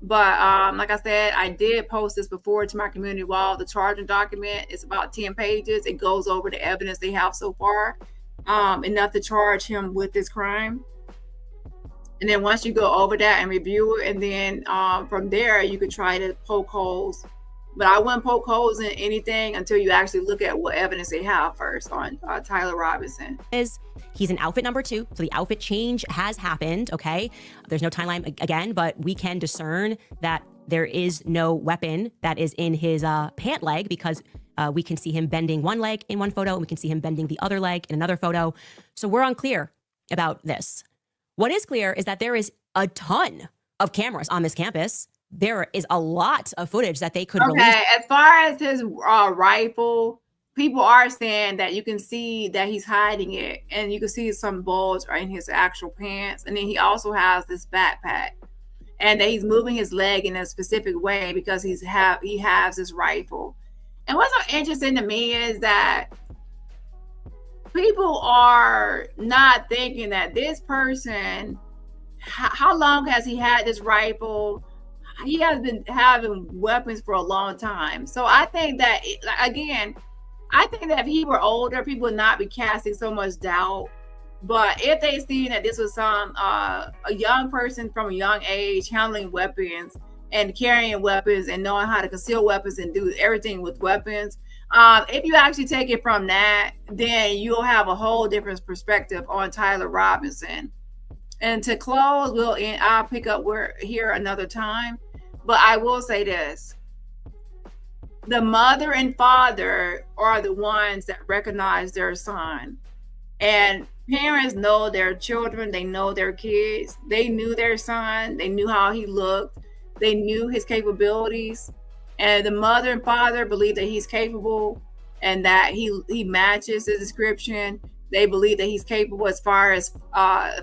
But like I said, I did post this before to my community wall. The charging document is about 10 pages. It goes over the evidence they have so far, enough to charge him with this crime. And then once you go over that and review it, and then from there, you could try to poke holes. But I wouldn't poke holes in anything until you actually look at what evidence they have first on Tyler Robinson. He's in outfit number 2, so the outfit change has happened, okay? There's no timeline again, but we can discern that there is no weapon that is in his pant leg, because We can see him bending one leg in one photo, and we can see him bending the other leg in another photo. So we're unclear about this. What is clear is that there is a ton of cameras on this campus. There is a lot of footage that they could release. As far as his rifle, people are saying that you can see that he's hiding it, and you can see some bulge in his actual pants. And then he also has this backpack, and that he's moving his leg in a specific way because he has this rifle. And what's so interesting to me is that people are not thinking that this person, how long has he had this rifle? He has been having weapons for a long time. So I think that, again, I think that if he were older, people would not be casting so much doubt. But if they see that this was a young person from a young age handling weapons and carrying weapons and knowing how to conceal weapons and do everything with weapons, if you actually take it from that, then you'll have a whole different perspective on Tyler Robinson. And to close, I'll pick up here another time. But I will say this. The mother and father are the ones that recognize their son. And parents know their children. They know their kids. They knew their son. They knew how he looked. They knew his capabilities. And the mother and father believe that he's capable and that he matches the description. They believe that he's capable as far as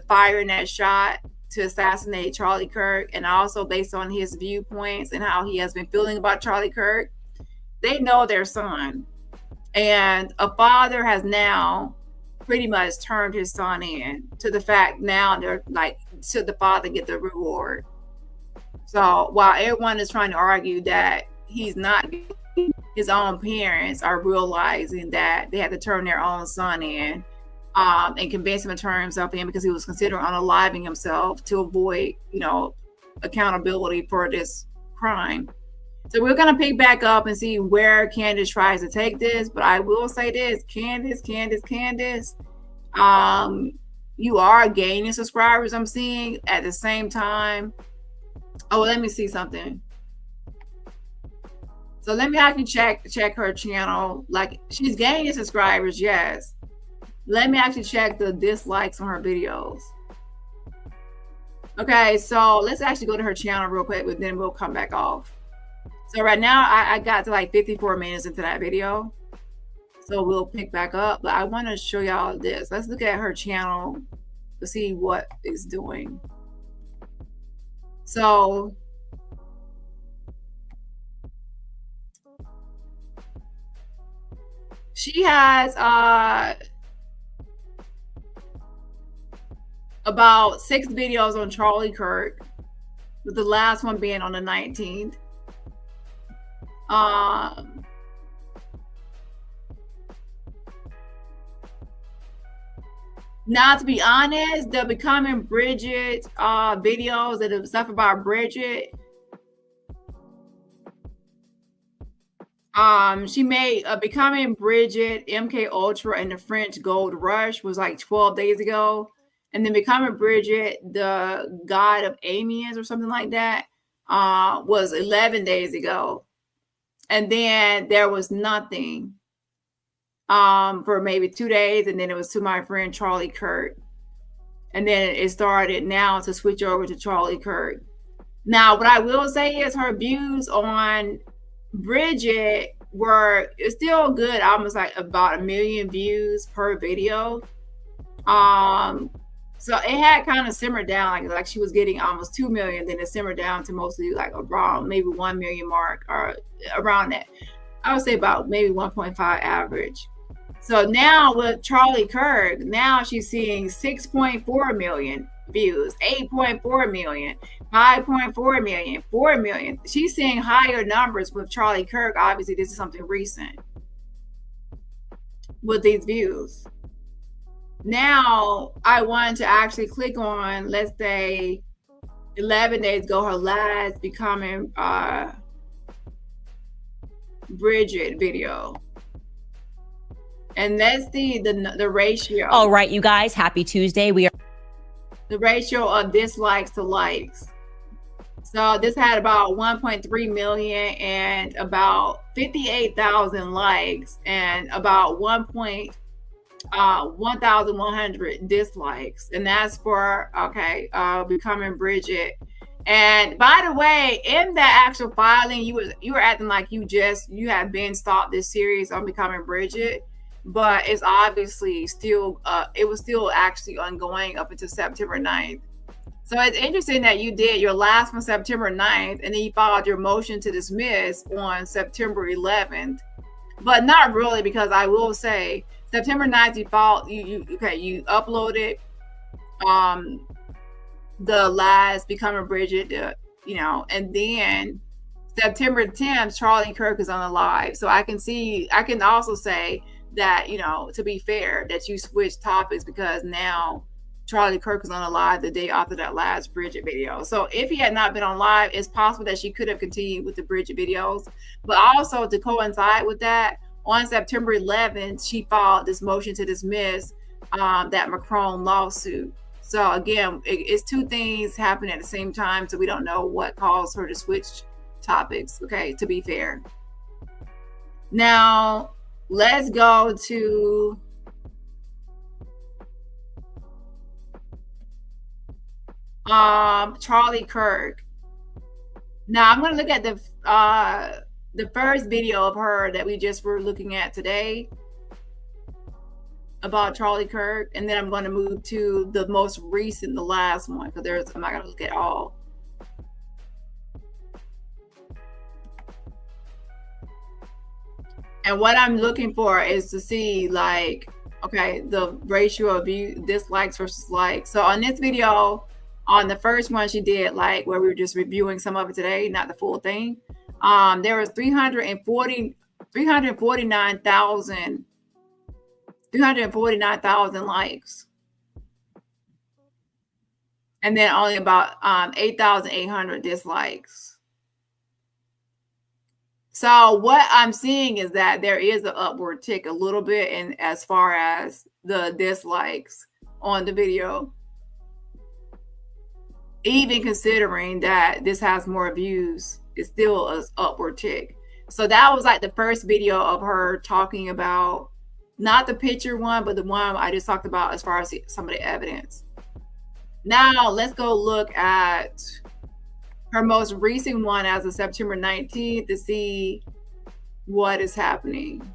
firing that shot to assassinate Charlie Kirk, and also based on his viewpoints and how he has been feeling about Charlie Kirk. They know their son. And a father has now pretty much turned his son in to the fact now they're like, should the father get the reward? So while everyone is trying to argue that he's not, his own parents are realizing that they had to turn their own son in and convince him to turn himself in because he was considering unaliving himself to avoid, accountability for this crime. So we're going to pick back up and see where Candace tries to take this. But I will say this, Candace, you are gaining subscribers, I'm seeing, at the same time. Oh, let me see something. So let me actually check her channel. Like, she's gaining subscribers, yes. Let me actually check the dislikes on her videos. Okay, so let's actually go to her channel real quick, but then we'll come back off. So right now, I got to like 54 minutes into that video. So we'll pick back up. But I want to show y'all this. Let's look at her channel to see what it's doing. So she has about 6 videos on Charlie Kirk, with the last one being on the 19th. Now, to be honest, the Becoming Bridget videos that have stuff about Bridget, she made Becoming Bridget, MK Ultra, and the French Gold Rush was like 12 days ago. And then Becoming Bridget, the God of Amiens or something like that, was 11 days ago. And then there was nothing for maybe 2 days. And then it was to my friend Charlie Kirk. And then it started now to switch over to Charlie Kirk. Now, what I will say is her views on Bridget were still good. Almost like about 1 million views per video. So it had kind of simmered down, like she was getting almost 2 million, then it simmered down to mostly like around maybe 1 million mark or around that. I would say about maybe 1.5 average. So now with Charlie Kirk, now she's seeing 6.4 million views, 8.4 million, 5.4 million, 4 million. She's seeing higher numbers with Charlie Kirk. Obviously, this is something recent with these views. Now, I wanted to actually click on, let's say, 11 days ago, her last Becoming Bridget video. And let's see the ratio. All right, you guys, happy Tuesday. We are the ratio of dislikes to likes. So this had about 1.3 million and about 58,000 likes and about 1,100 dislikes, and that's for Becoming Bridget. And by the way, in that actual filing, you were acting like you had been stopped this series on Becoming Bridget, but it's obviously still it was still actually ongoing up until September 9th. So it's interesting that you did your last one September 9th, and then you filed your motion to dismiss on September 11th, but not really, because I will say September 9th you filed you uploaded the last Becoming Bridget, and then September 10th Charlie Kirk is on the live. So I can also say that, to be fair, that you switched topics because now Charlie Kirk is on a live the day after that last Bridget video. So if he had not been on live, it's possible that she could have continued with the Bridget videos. But also to coincide with that, on September 11th, she filed this motion to dismiss that Macron lawsuit. So again, it's two things happening at the same time. So we don't know what caused her to switch topics, okay, to be fair. Now, let's go to Charlie Kirk. Now I'm going to look at the first video of her that we just were looking at today about Charlie Kirk, and then I'm going to move to the most recent, the last one, because I'm not going to look at all. And what I'm looking for is to see, like, okay, the ratio of dislikes versus likes. So on this video, on the first one she did, like where we were just reviewing some of it today, not the full thing, there was 349,000 likes, and then only about 8,800 dislikes. So what I'm seeing is that there is an upward tick a little bit in as far as the dislikes on the video, even considering that this has more views. It's still an upward tick. So that was like the first video of her talking about, not the picture one, but the one I just talked about as far as some of the evidence. Now let's go look at her most recent one as of September 19th to see what is happening.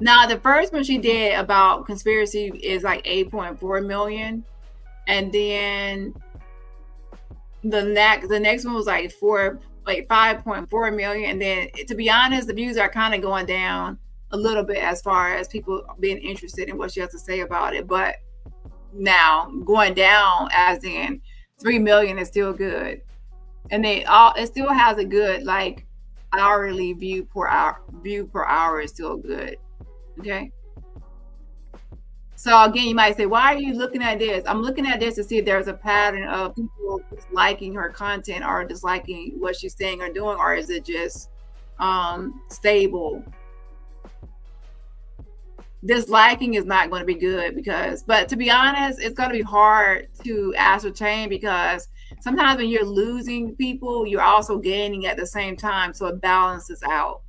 Now the first one she did about conspiracy is like 8.4 million. And then the next one was like 5.4 million. And then, to be honest, the views are kind of going down a little bit as far as people being interested in what she has to say about it. But now going down, as in 3 million is still good. And it still has a good, like, hourly view per hour is still good. Okay. So again, you might say, why are you looking at this? I'm looking at this to see if there's a pattern of people disliking her content or disliking what she's saying or doing, or is it just stable? Disliking is not going to be good but to be honest, it's going to be hard to ascertain, because sometimes when you're losing people, you're also gaining at the same time. So it balances out,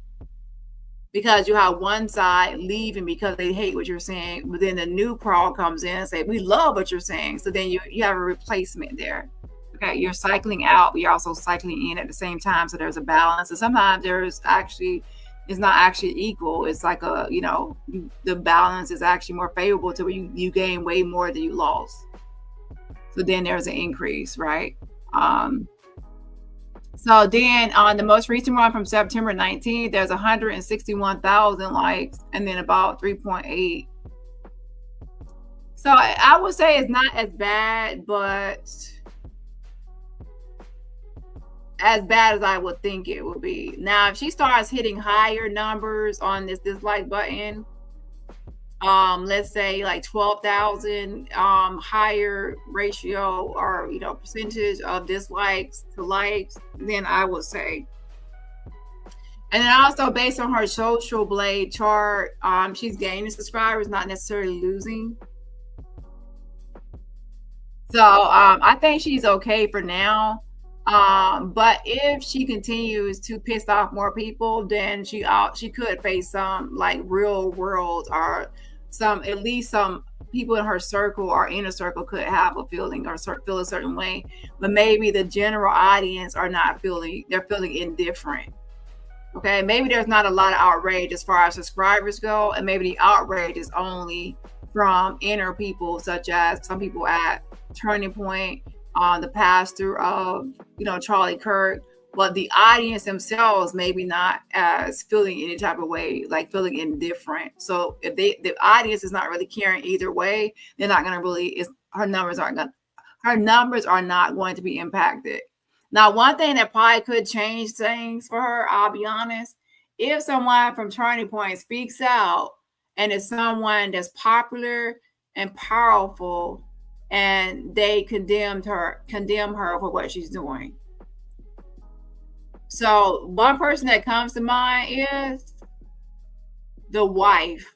because you have one side leaving because they hate what you're saying, but then the new crowd comes in and say, we love what you're saying. So then you have a replacement there. Okay, you're cycling out, but you're also cycling in at the same time. So there's a balance. And sometimes it's not actually equal. It's like the balance is actually more favorable to where you gain way more than you lost. So then there's an increase, right? So then on the most recent one from September 19th, there's 161,000 likes and then about 3.8. So I would say it's not as bad, but as bad as I would think it would be. Now, if she starts hitting higher numbers on this dislike button, let's say like 12,000 higher ratio or percentage of dislikes to likes, then I would say. And then also based on her social blade chart, she's gaining subscribers, not necessarily losing. So I think she's okay for now. But if she continues to piss off more people, then she could face some like real world or at least some people in her circle or inner circle could have a feeling or feel a certain way. But maybe the general audience are not feeling, they're feeling indifferent. Okay, maybe there's not a lot of outrage as far as subscribers go, and maybe the outrage is only from inner people, such as some people at Turning Point, the pastor of, Charlie Kirk, but the audience themselves maybe not as feeling any type of way, like feeling indifferent. So if the audience is not really caring either way, they're not going to really, her numbers are not going to be impacted. Now, one thing that probably could change things for her, I'll be honest, if someone from Turning Point speaks out and it's someone that's popular and powerful, and they condemn her for what she's doing. So one person that comes to mind is the wife,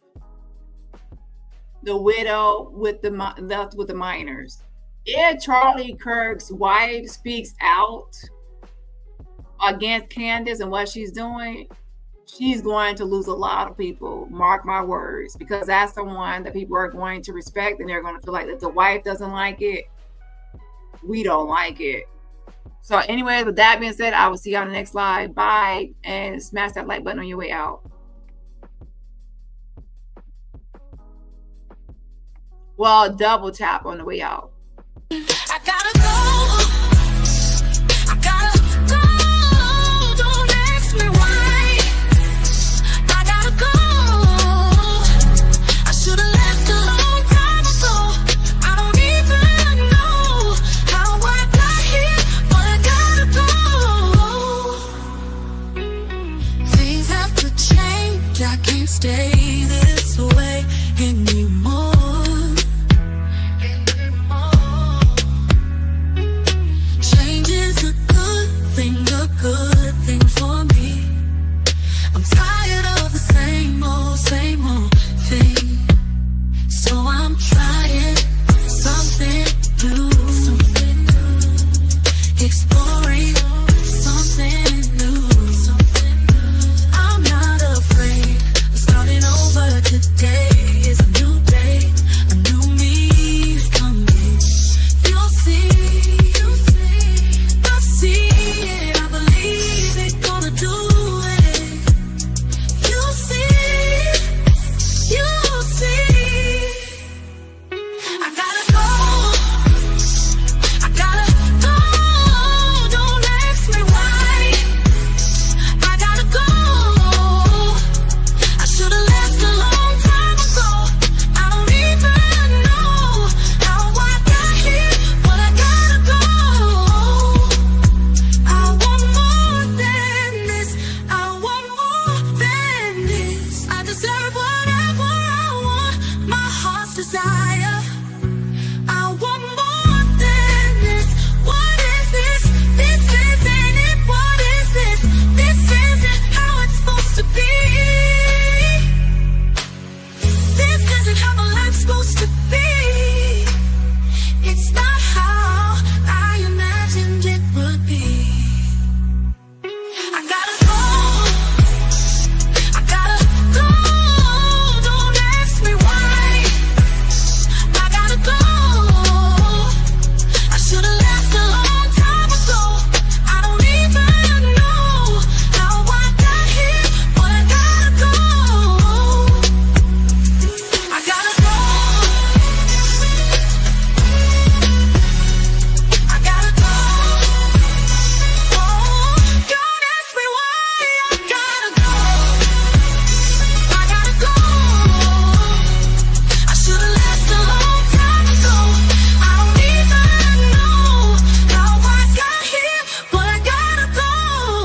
the widow with the left with the minors. If Charlie Kirk's wife speaks out against Candace and what she's doing, she's going to lose a lot of people, mark my words, because that's the one that people are going to respect, and they're going to feel like if the wife doesn't like it, we don't like it. So anyway, with that being said, I will see you on the next slide. Bye, and smash that like button on your way out. Well, double tap on the way out. I gotta go. I gotta go. Don't ask me why. I gotta go. I should have left a long time ago. I don't even know how I got here, but I gotta go. Things have to change. I can't stay this way anymore.